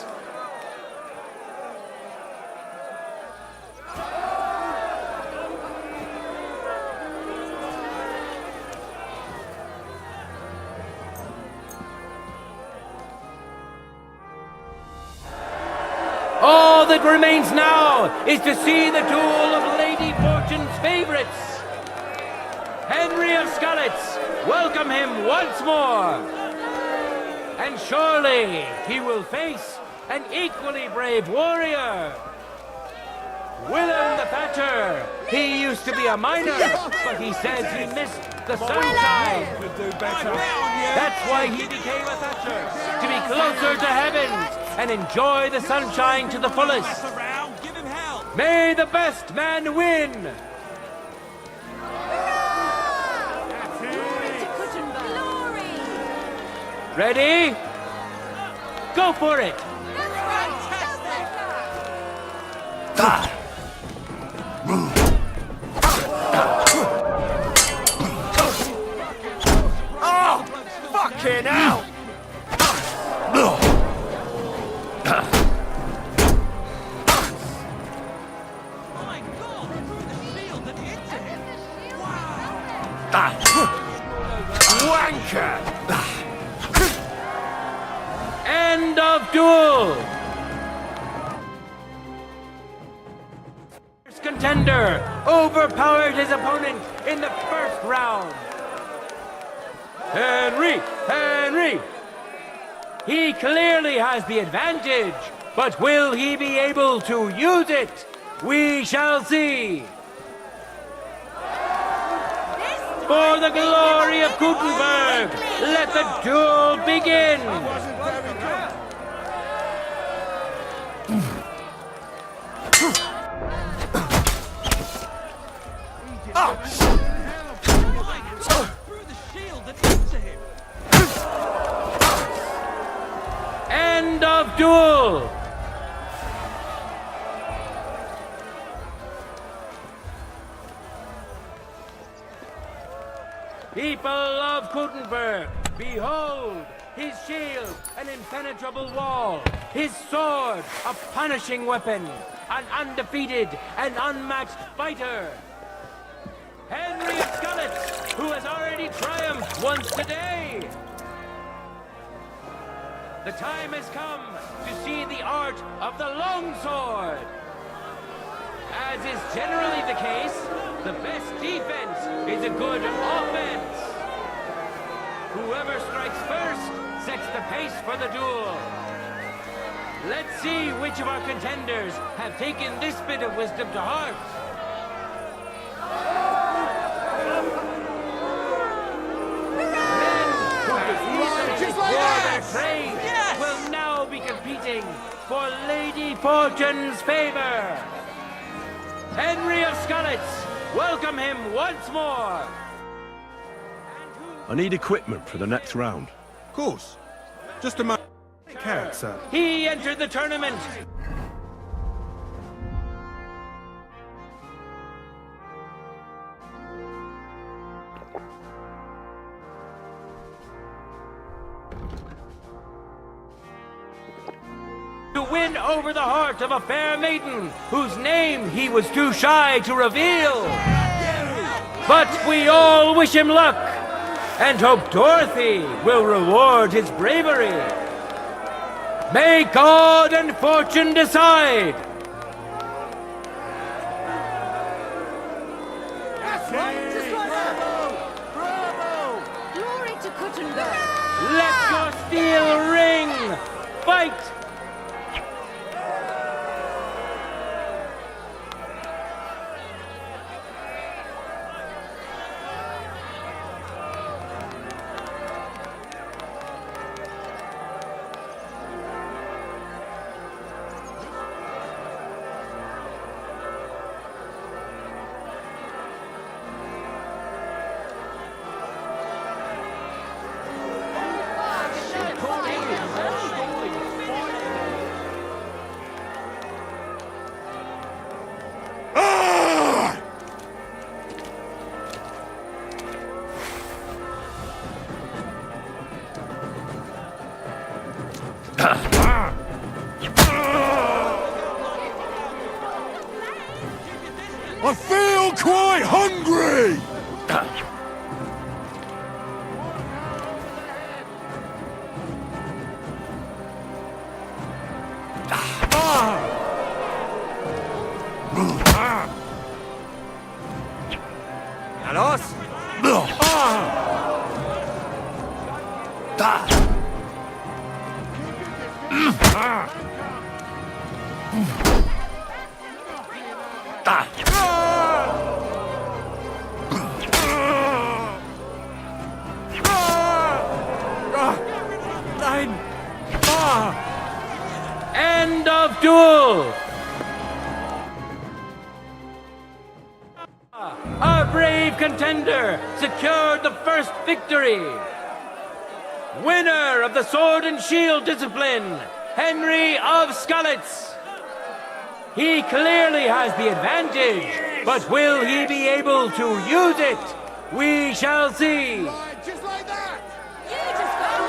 All that remains now is to see the duel of Lady Fortune's favorites. Henry of Skalitz, welcome him once more. And surely he will face an equally brave warrior. Willem the Thatcher. He used to be a miner, but he says he missed the sunshine. That's why he became a Thatcher, to be closer to heaven and enjoy the sunshine to the fullest. May the best man win! Ready? Go for it! here now! Wanker! End of duel! First contender overpowered his opponent in the first round. Henry! He clearly has the advantage, but will he be able to use it? We shall see. For the glory of Gutenberg, let the duel begin! End of duel! People of Gutenberg, behold! His shield, an impenetrable wall. His sword, a punishing weapon. An undefeated and unmatched fighter. Henry of Skalitz, who has already triumphed once today. The time has come to see the art of the longsword. As is generally the case, the best defense is a good offense. Whoever strikes first sets the pace for the duel. Let's see which of our contenders have taken this bit of wisdom to heart. Men who their trade will now be competing for Lady Fortune's favor. Henry of Skalitz, welcome him once more. I need equipment for the next round. Of course. Just a moment. Take care, sir. He entered the tournament. To win over the heart of a fair maiden whose name he was too shy to reveal. But we all wish him luck and hope Dorothy will reward his bravery. May God and fortune decide. That's right, just like that! Bravo! Glory to Gutenberg! Let your steel ring! Fight! I feel quite hungry! End of duel! Our brave contender secured the first victory. Winner of the sword and shield discipline, Henry of Skalitz. He clearly has the advantage, but will he be able to use it? We shall see. Just like that! You just got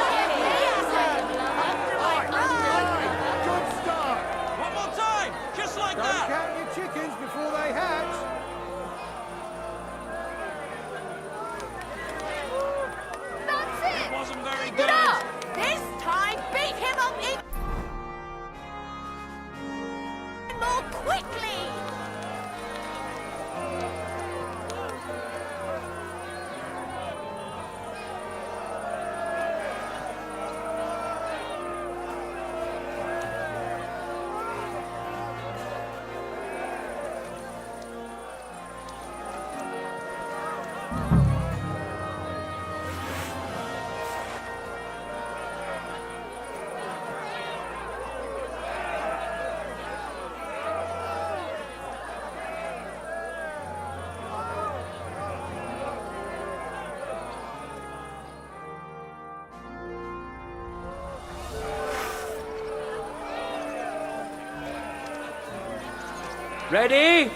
Ready?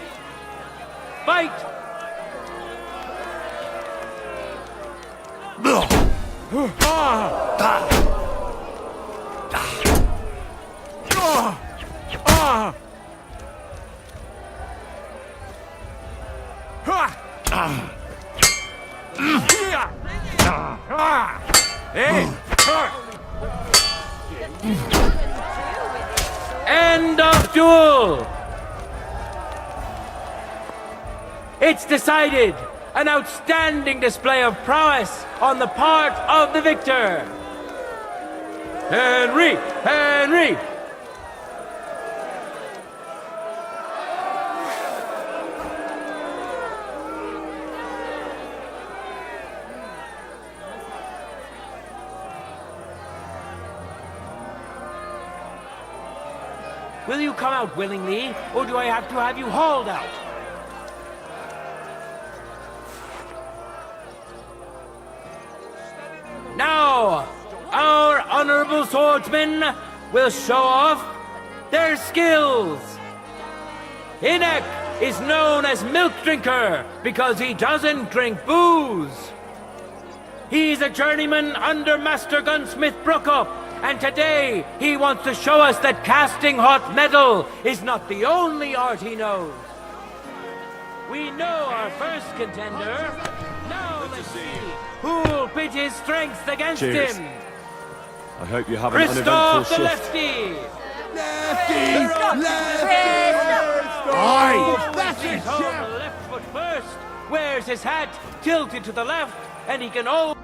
Fight! End of duel! It's decided! An outstanding display of prowess on the part of the victor! Henry! Henry! Will you come out willingly, or do I have to have you hauled out? Now, our honorable swordsmen will show off their skills. Hinek is known as Milk Drinker because he doesn't drink booze. He's a journeyman under Master Gunsmith Brookup, and today he wants to show us that casting hot metal is not the only art he knows. We know our first contender. Now let's see who'll pit his strength against Cheers. him. I hope you have an uneventful Christoph the shift. lefty. Aye. That's it. On the left foot first. Wears his hat tilted to the left, and he can always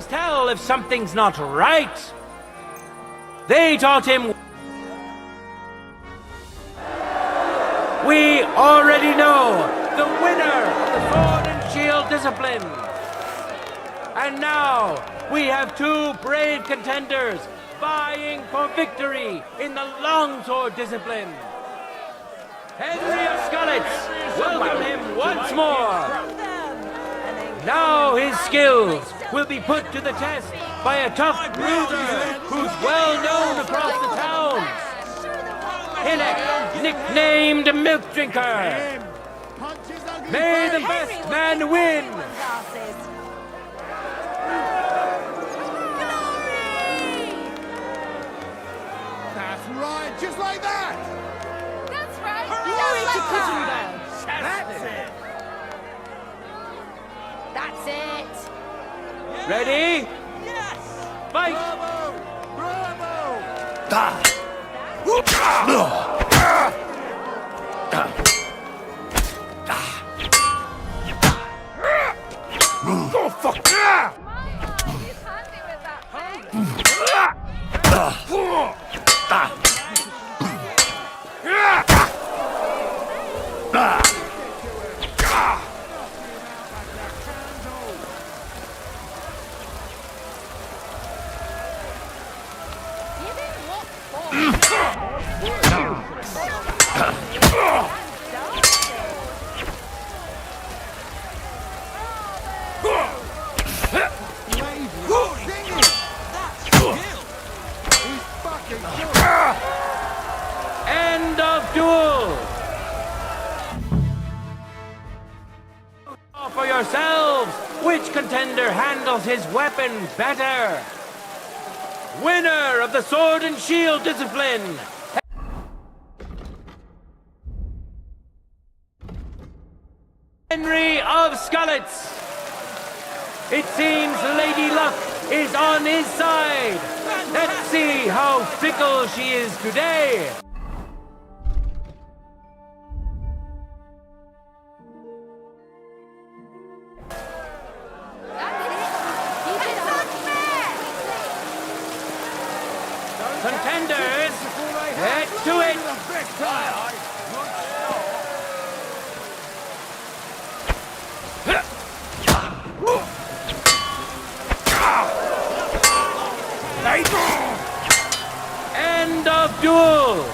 tell if something's not right. They taught him. We already know the winner of the sword and shield discipline. And now we have two brave contenders vying for victory in the longsword discipline. Henry of Scarlets, welcome him once more. Now his skills will be put to the test by a tough bruiser who's well known across the town. Hinek, nicknamed Milk Drinker. May the best man win. That's right, just like that! That's right. Hooray Just to like Kitchen that. That's it! That's it. Ready? Yes! Fight! Bravo! Bravo! Go fuck! End of duel! For yourselves, which contender handles his weapon better? Winner of the sword and shield discipline! Henry of Scarlets! It seems Lady Luck is on his side. Let's see how fickle she is today. Contenders, get to it! End of duel!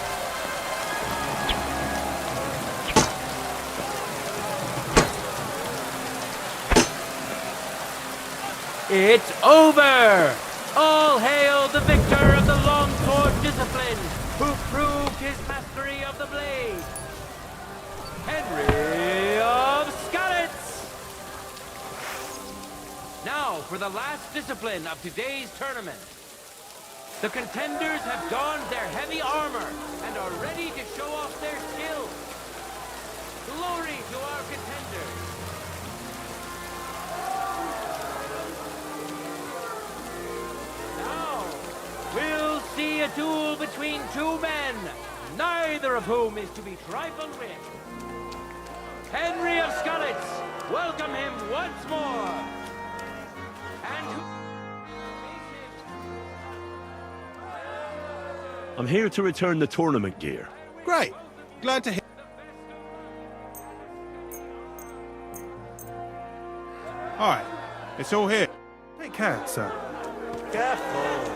It's over! All hail the victor of the longsword discipline, who proved his mastery of the blade, Henry of Skalitz! Now for the last discipline of today's tournament. The contenders have donned their heavy armor and are ready to show off their skill. Glory to our contenders! Now, we'll see a duel between two men, neither of whom is to be trifled with. Henry of Skalitz, welcome him once more. And I'm here to return the tournament gear. Great. Glad to hear. Alright, it's all here. Take care, sir. Careful.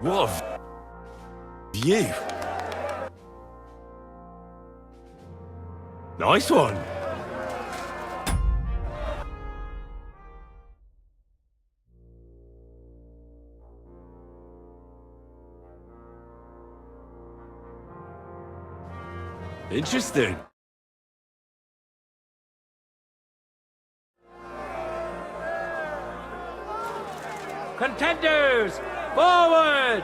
What a view. Nice one. Interesting. contenders, forward!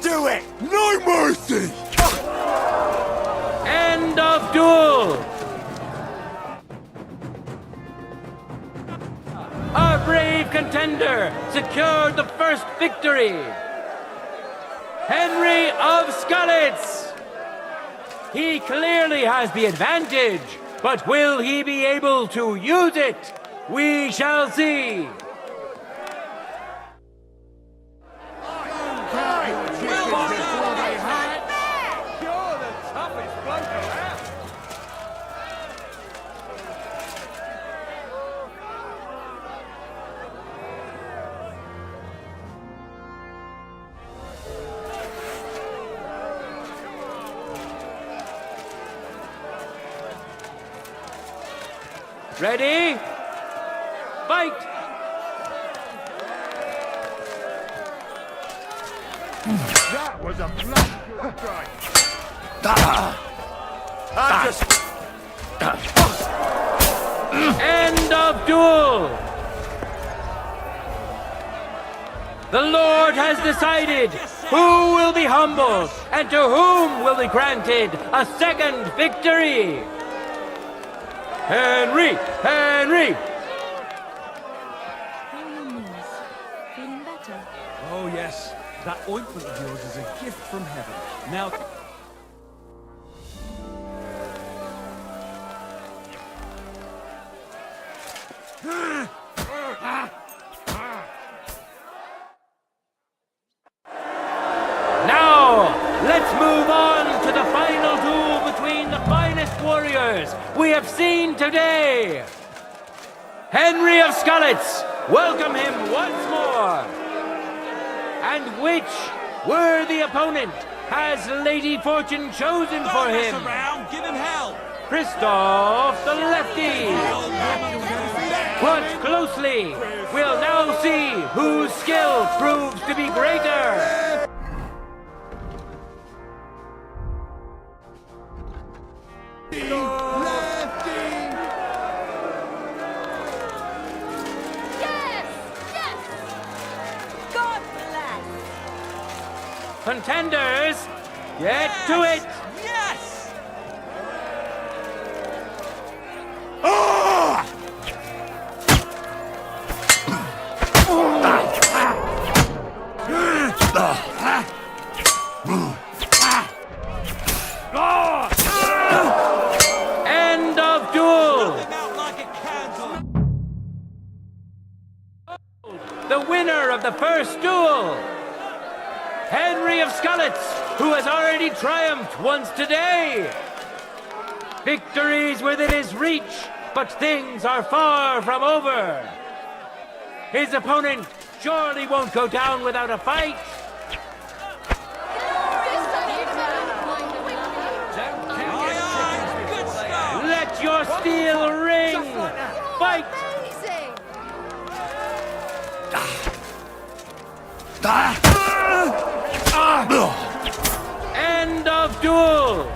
Do it! No mercy! End of duel! Our brave contender secured the first victory! Henry of Skalitz! He clearly has the advantage, but will he be able to use it? We shall see! Ready? Fight! That was a blood strike. End of duel! The Lord has decided who will be humbled and to whom will be granted a second victory. Henry! Henry! How are your knees? Feeling better? Oh, yes. That ointment of yours is a gift from heaven. Now... Now, let's move on to the final duel between the finest warriors we have seen today. Henry of Skalitz, welcome him once more. And which worthy opponent has Lady Fortune chosen for him? Around, give him hell! Christoph the Lefty. Watch closely. We'll now see whose skill proves to be greater. God bless! Contenders, get to it. Yes! End of duel. The winner of the first duel, Henry of Skalitz, who has already triumphed once today. Victory's within his reach, but things are far from over. His opponent surely won't go down without a fight. Let your steel ring! Fight! End of duel!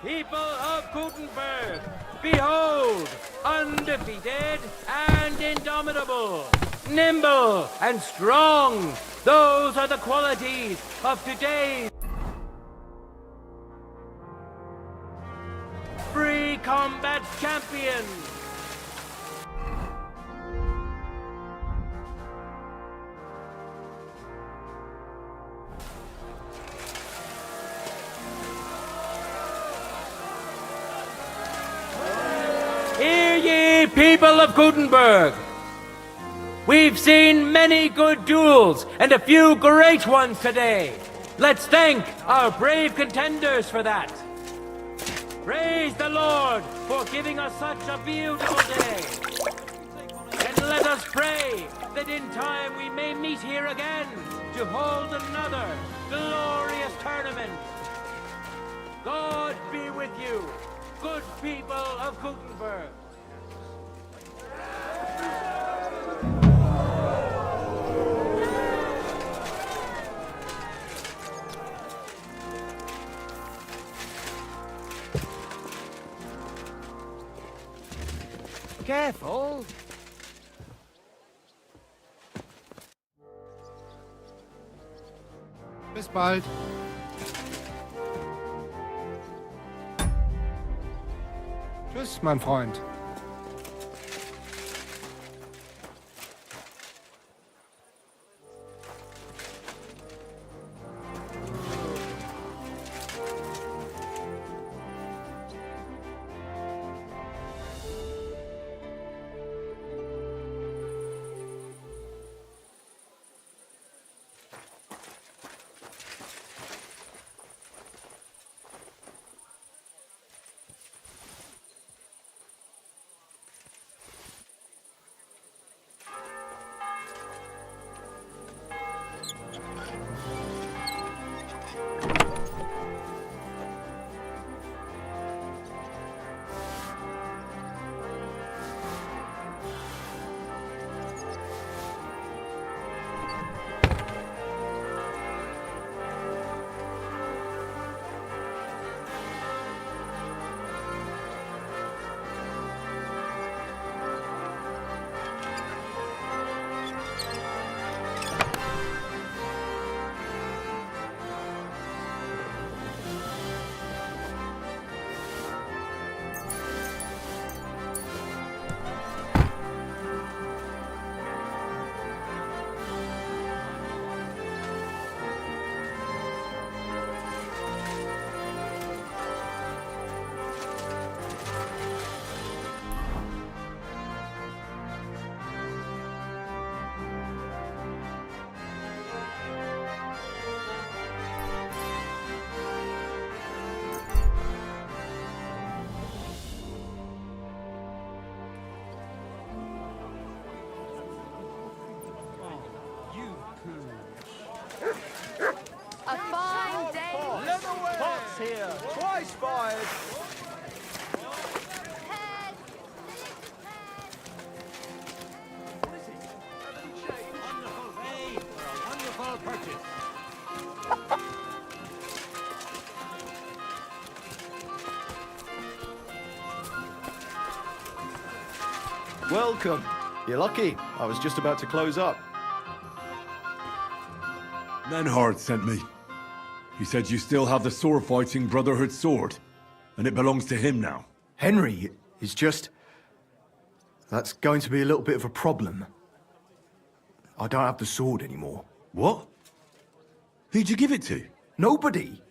People of Gutenberg, behold, undefeated and indomitable, nimble and strong. Those are the qualities of today's free combat champion. Hear ye, people of Gutenberg! We've seen many good duels and a few great ones today. Let's thank our brave contenders for that. Praise the Lord for giving us such a beautiful day. And let us pray that in time we may meet here again to hold another glorious tournament. God be with you, good people of Gutenberg. Careful. Bis bald. Tschüss, mein Freund. here. Twice fired. Wonderful day for a wonderful purchase. Welcome. You're lucky. I was just about to close up. Menhard sent me. He said you still have the sword-fighting Brotherhood sword, and it belongs to him now. Henry is just... That's going to be a little bit of a problem. I don't have the sword anymore. What? Who'd you give it to? Nobody.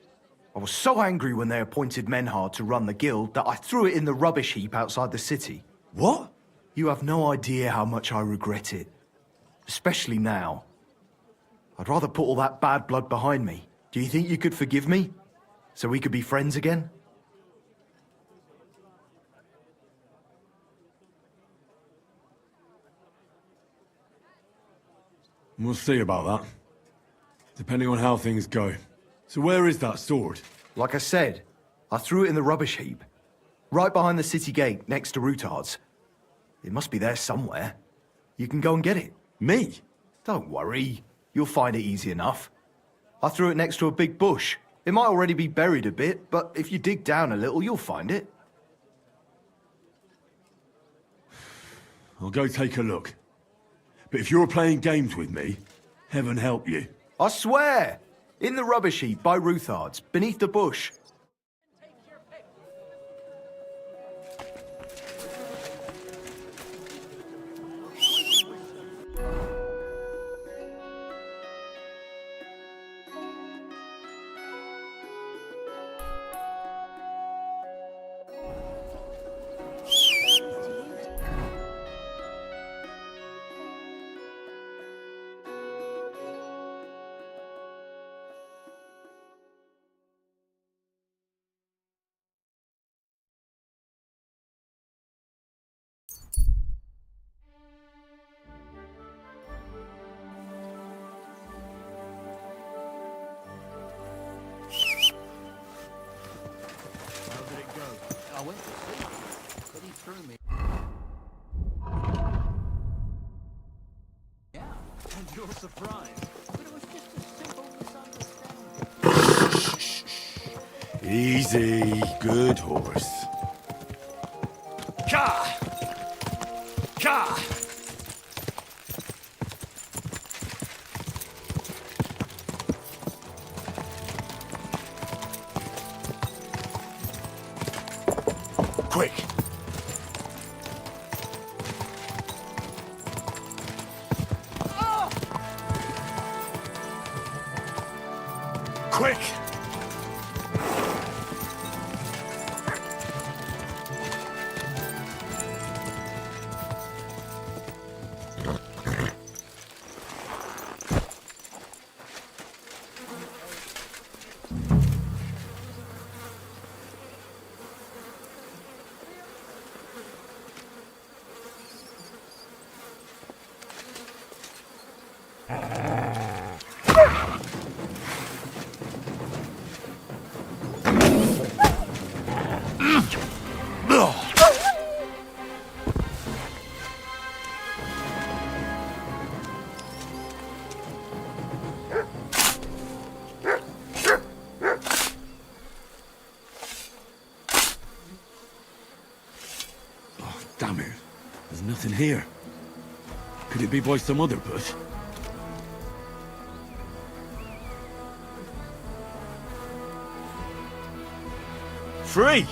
I was so angry when they appointed Menhard to run the guild that I threw it in the rubbish heap outside the city. What? You have no idea how much I regret it. Especially now. I'd rather put all that bad blood behind me. Do you think you could forgive me? So we could be friends again? We'll see about that. Depending on how things go. So where is that sword? Like I said, I threw it in the rubbish heap. Right behind the city gate, next to Routard's. It must be there somewhere. You can go and get it. Me? Don't worry. You'll find it easy enough. I threw it next to a big bush. It might already be buried a bit, but if you dig down a little, you'll find it. I'll go take a look. But if you're playing games with me, heaven help you. I swear! In the rubbish heap by Routard's, beneath the bush. You're surprised. But it was just a simple misunderstanding. Easy, good horse. Ka! Ka! Quick! Quick! Damn it. There's nothing here. Could it be by some other bush? Free!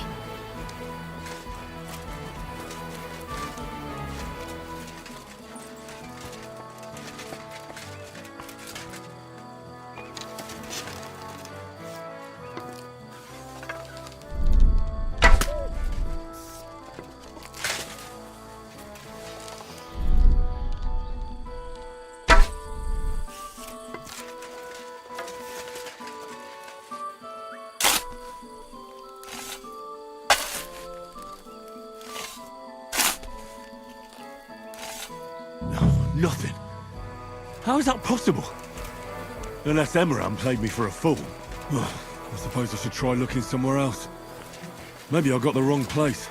Nothing. How is that possible? Unless Emran played me for a fool. I suppose I should try looking somewhere else. Maybe I got the wrong place.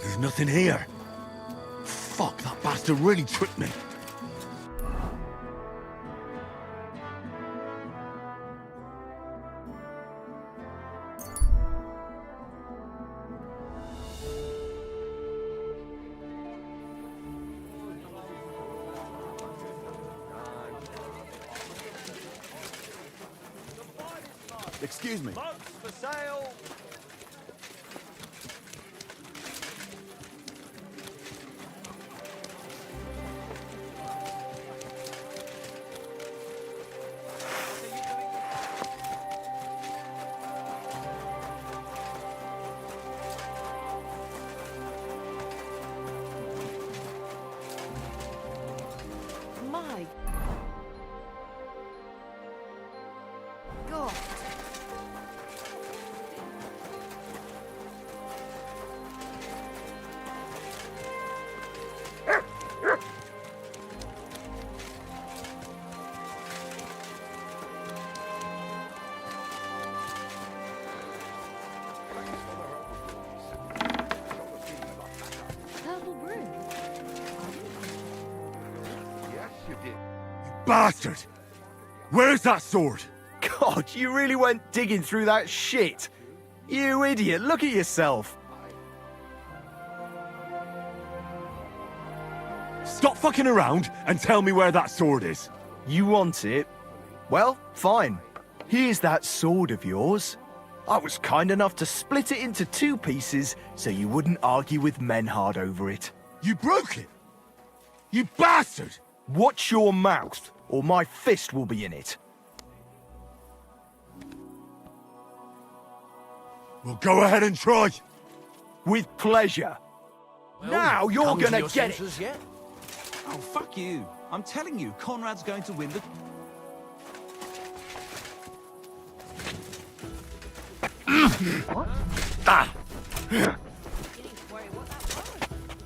There's nothing here. Fuck, that bastard really tricked me. Excuse me. Mugs for sale. My God. Purple brew. Yes, you did. Bastard! Where's that sword? God, you really went digging through that shit. You idiot, look at yourself. Stop fucking around and tell me where that sword is. You want it? Well, fine. Here's that sword of yours. I was kind enough to split it into 2 pieces so you wouldn't argue with Menhard over it. You broke it? You bastard! Watch your mouth, or my fist will be in it. Well, go ahead and try. With pleasure. Well, now you're come to gonna your get it. senses yet? Oh, fuck you. I'm telling you, Conrad's going to win the... What? Ah! You need to worry what that was,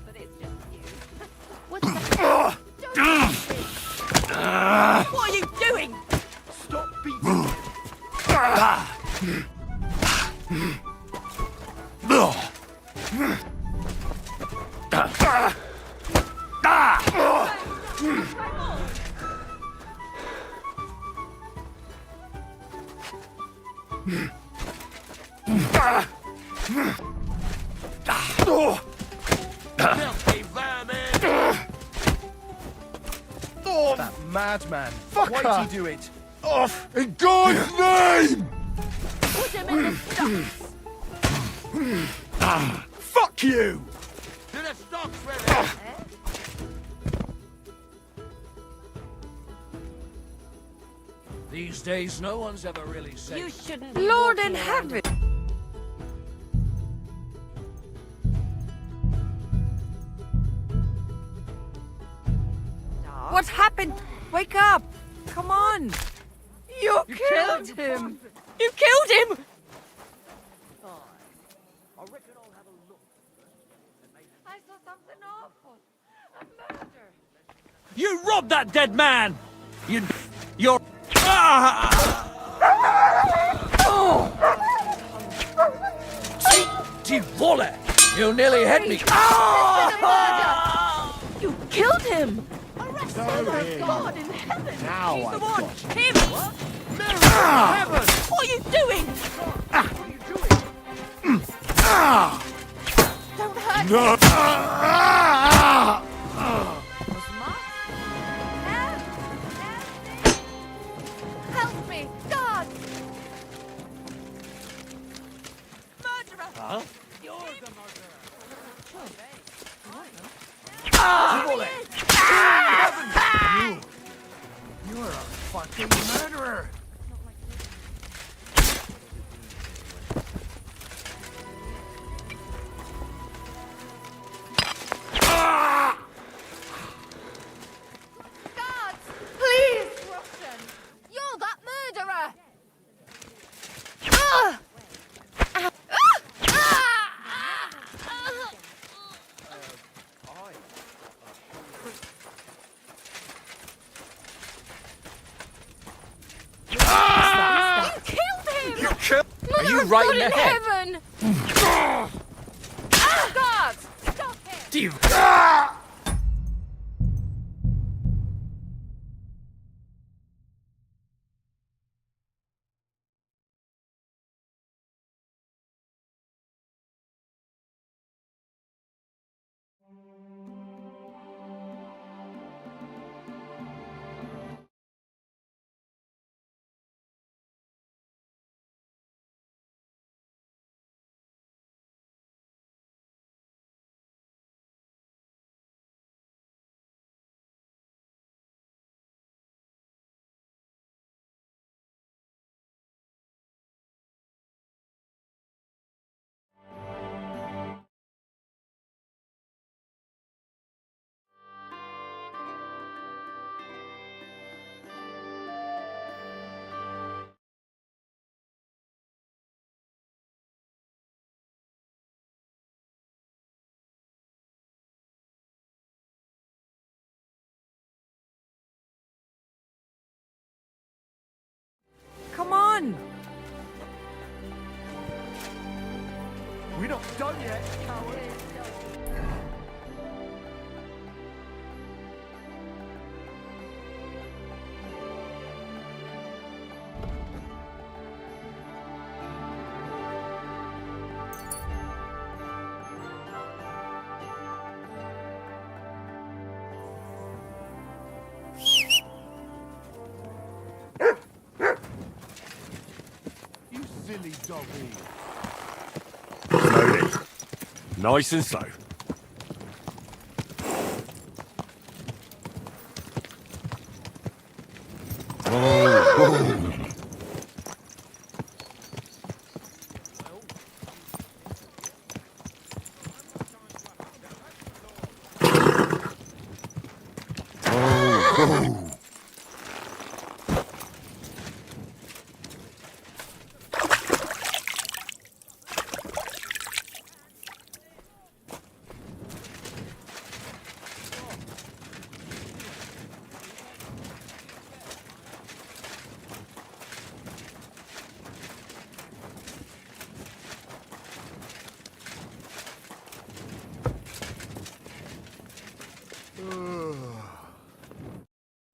but it's just you. What's that? What are you doing? Stop beating. Filthy vermin! That madman. Why'd he do it? Off! In God's name! Put him in the stocks. Fuck you! To the stocks, ready! These days, no one's ever really safe. You shouldn't be Lord walking in around heaven! What happened? Wake up! Come on! You killed him! You killed him! I saw something awful. A murder. You robbed that dead man! You're... Ti vole! You nearly had me. You killed him! Arrest him! God in heaven! Now He's the I've one! got you. Him! Heaven! What are you doing? No! Help me! God! Murderer! Huh? You're the murderer! You're a fucking murderer! Guards! Please! Russian! You're that murderer! Ah! Ah! You killed him! You killed? Are Mother you of right God in the head? heaven! Guards! Stop him! Do you? Come on! We're not done yet, coward. You silly doggy. Slowly. Nice and slow. Oh. Oh.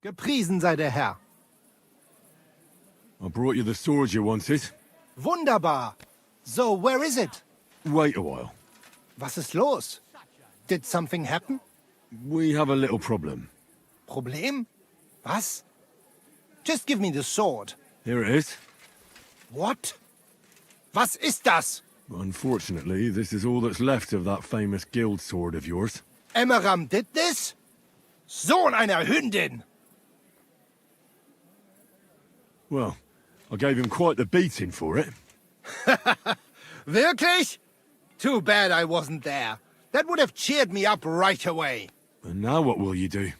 Gepriesen sei der Herr. I brought you the sword you wanted. Wunderbar. So, where is it? Wait a while. Was ist los? Did something happen? We have a little problem. Problem? Was? Just give me the sword. Here it is. What? Was ist das? Unfortunately, this is all that's left of that famous guild sword of yours. Emmeram did this? Sohn einer Hündin! Well, I gave him quite the beating for it. Wirklich? Too bad I wasn't there. That would have cheered me up right away. And now what will you do?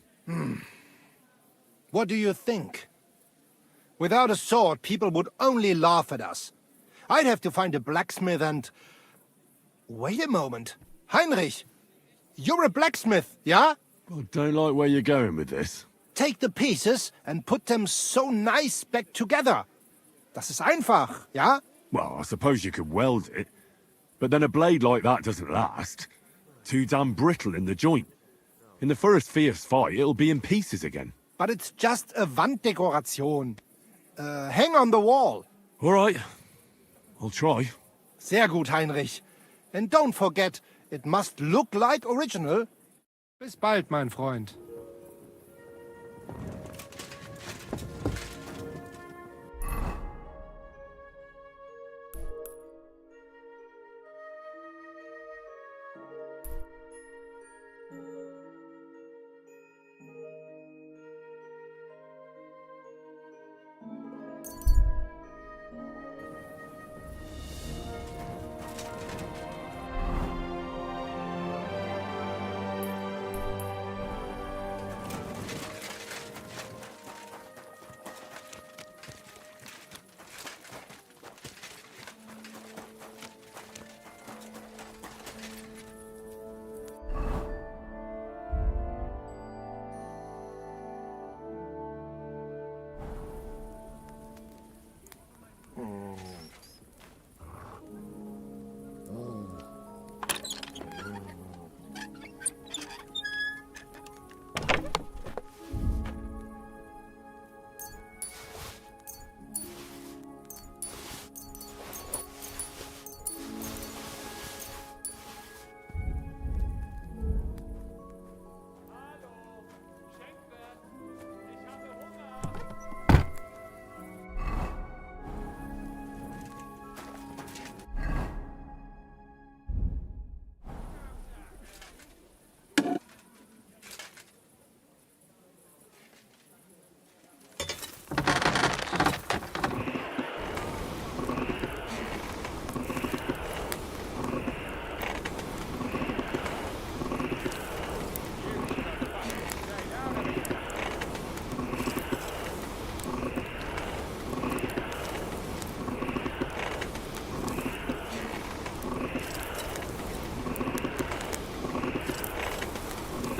What do you think? Without a sword, people would only laugh at us. I'd have to find a blacksmith and... Wait a moment. Heinrich, you're a blacksmith, yeah? I don't like where you're going with this. Take the pieces and put them so nice back together. Das ist einfach, ja? Well, I suppose you could weld it. But then a blade like that doesn't last. Too damn brittle in the joint. In the first fierce fight, it'll be in pieces again. But it's just a Wanddekoration. Hang on the wall. All right. I'll try. Sehr gut, Heinrich. And don't forget, It must look like original. Bis bald, mein Freund.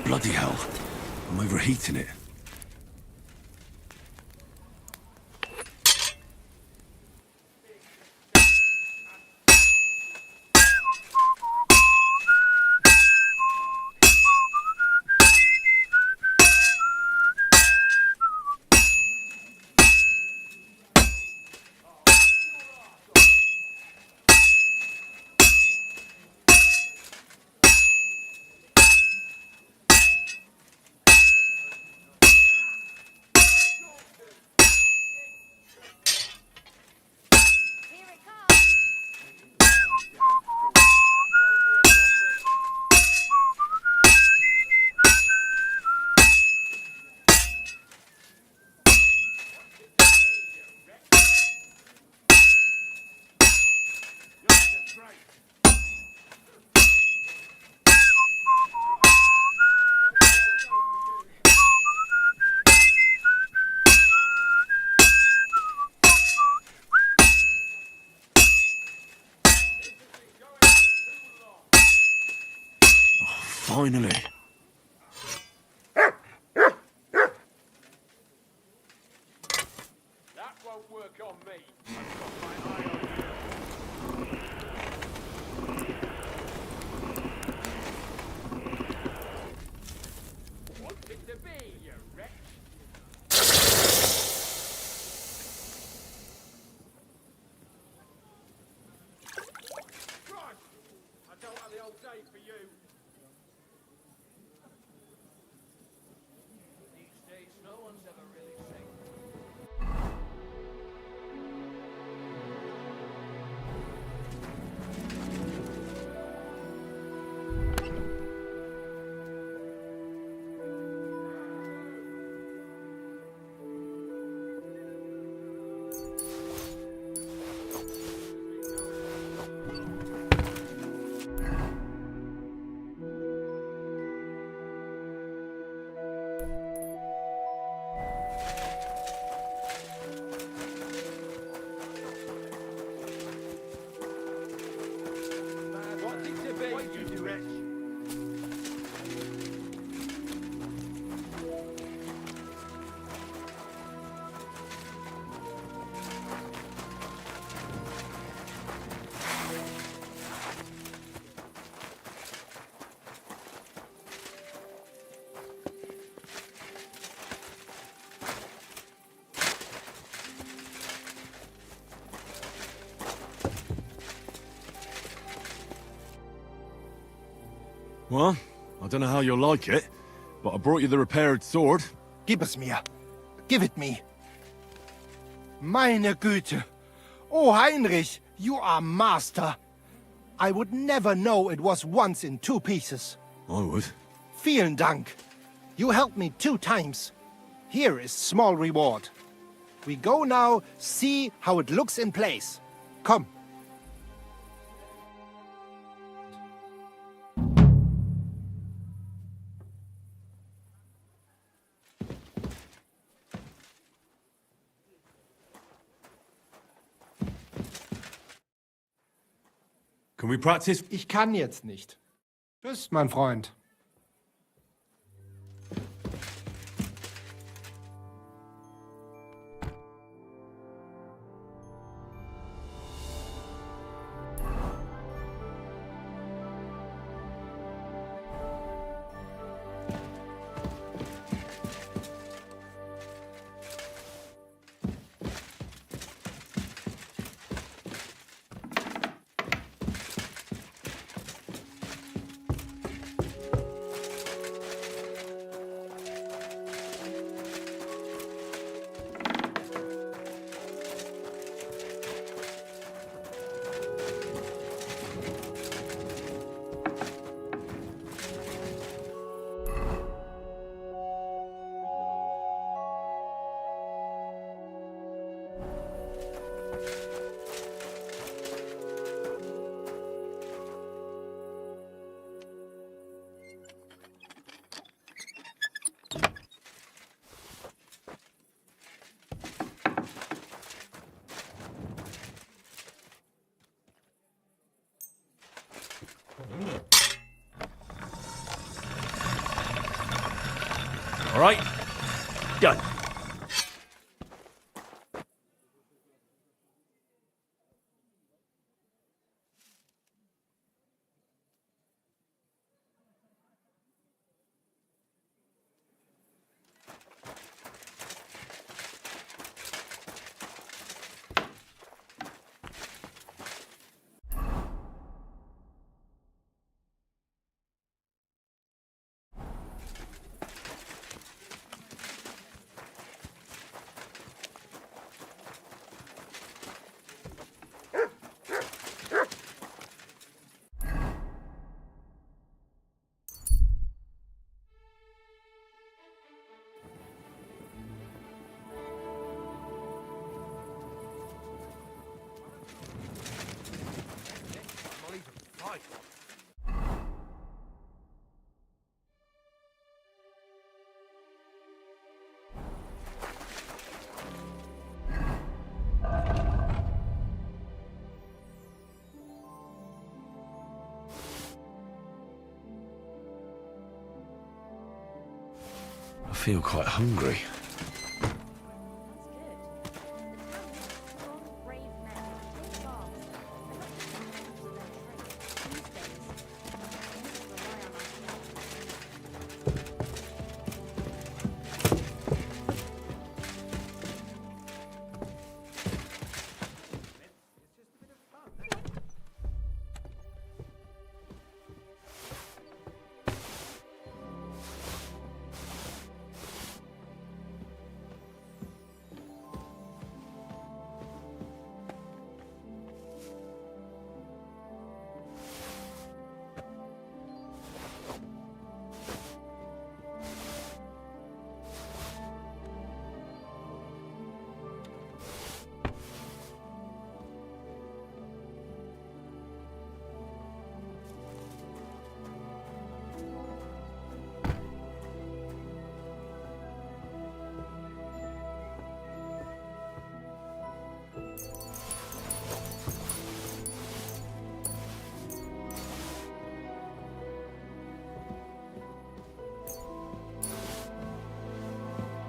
Bloody hell. I'm overheating it. Finally. That won't work on me. I've got my eye on you. What's it to be, you wretch? Christ! I don't have the old day for you. These days, no one's ever really safe. What's it to be, you wretch? Well, I don't know how you'll like it, but I brought you the repaired sword. Gib es mir. Give it me. Meine Güte. Oh, Heinrich, you are master. I would never know it was once in 2 pieces. I would. Vielen Dank. You helped me 2 times. Here is small reward. We go now see how it looks in place. Come. Can we practice? Ich kann jetzt nicht. Tschüss, mein Freund. All right, done. I feel quite hungry.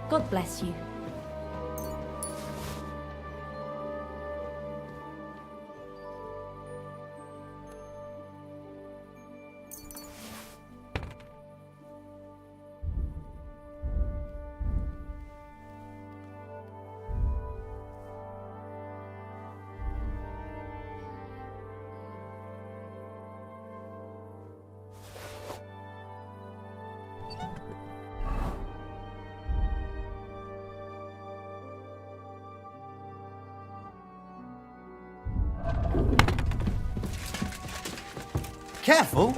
God bless you. Careful!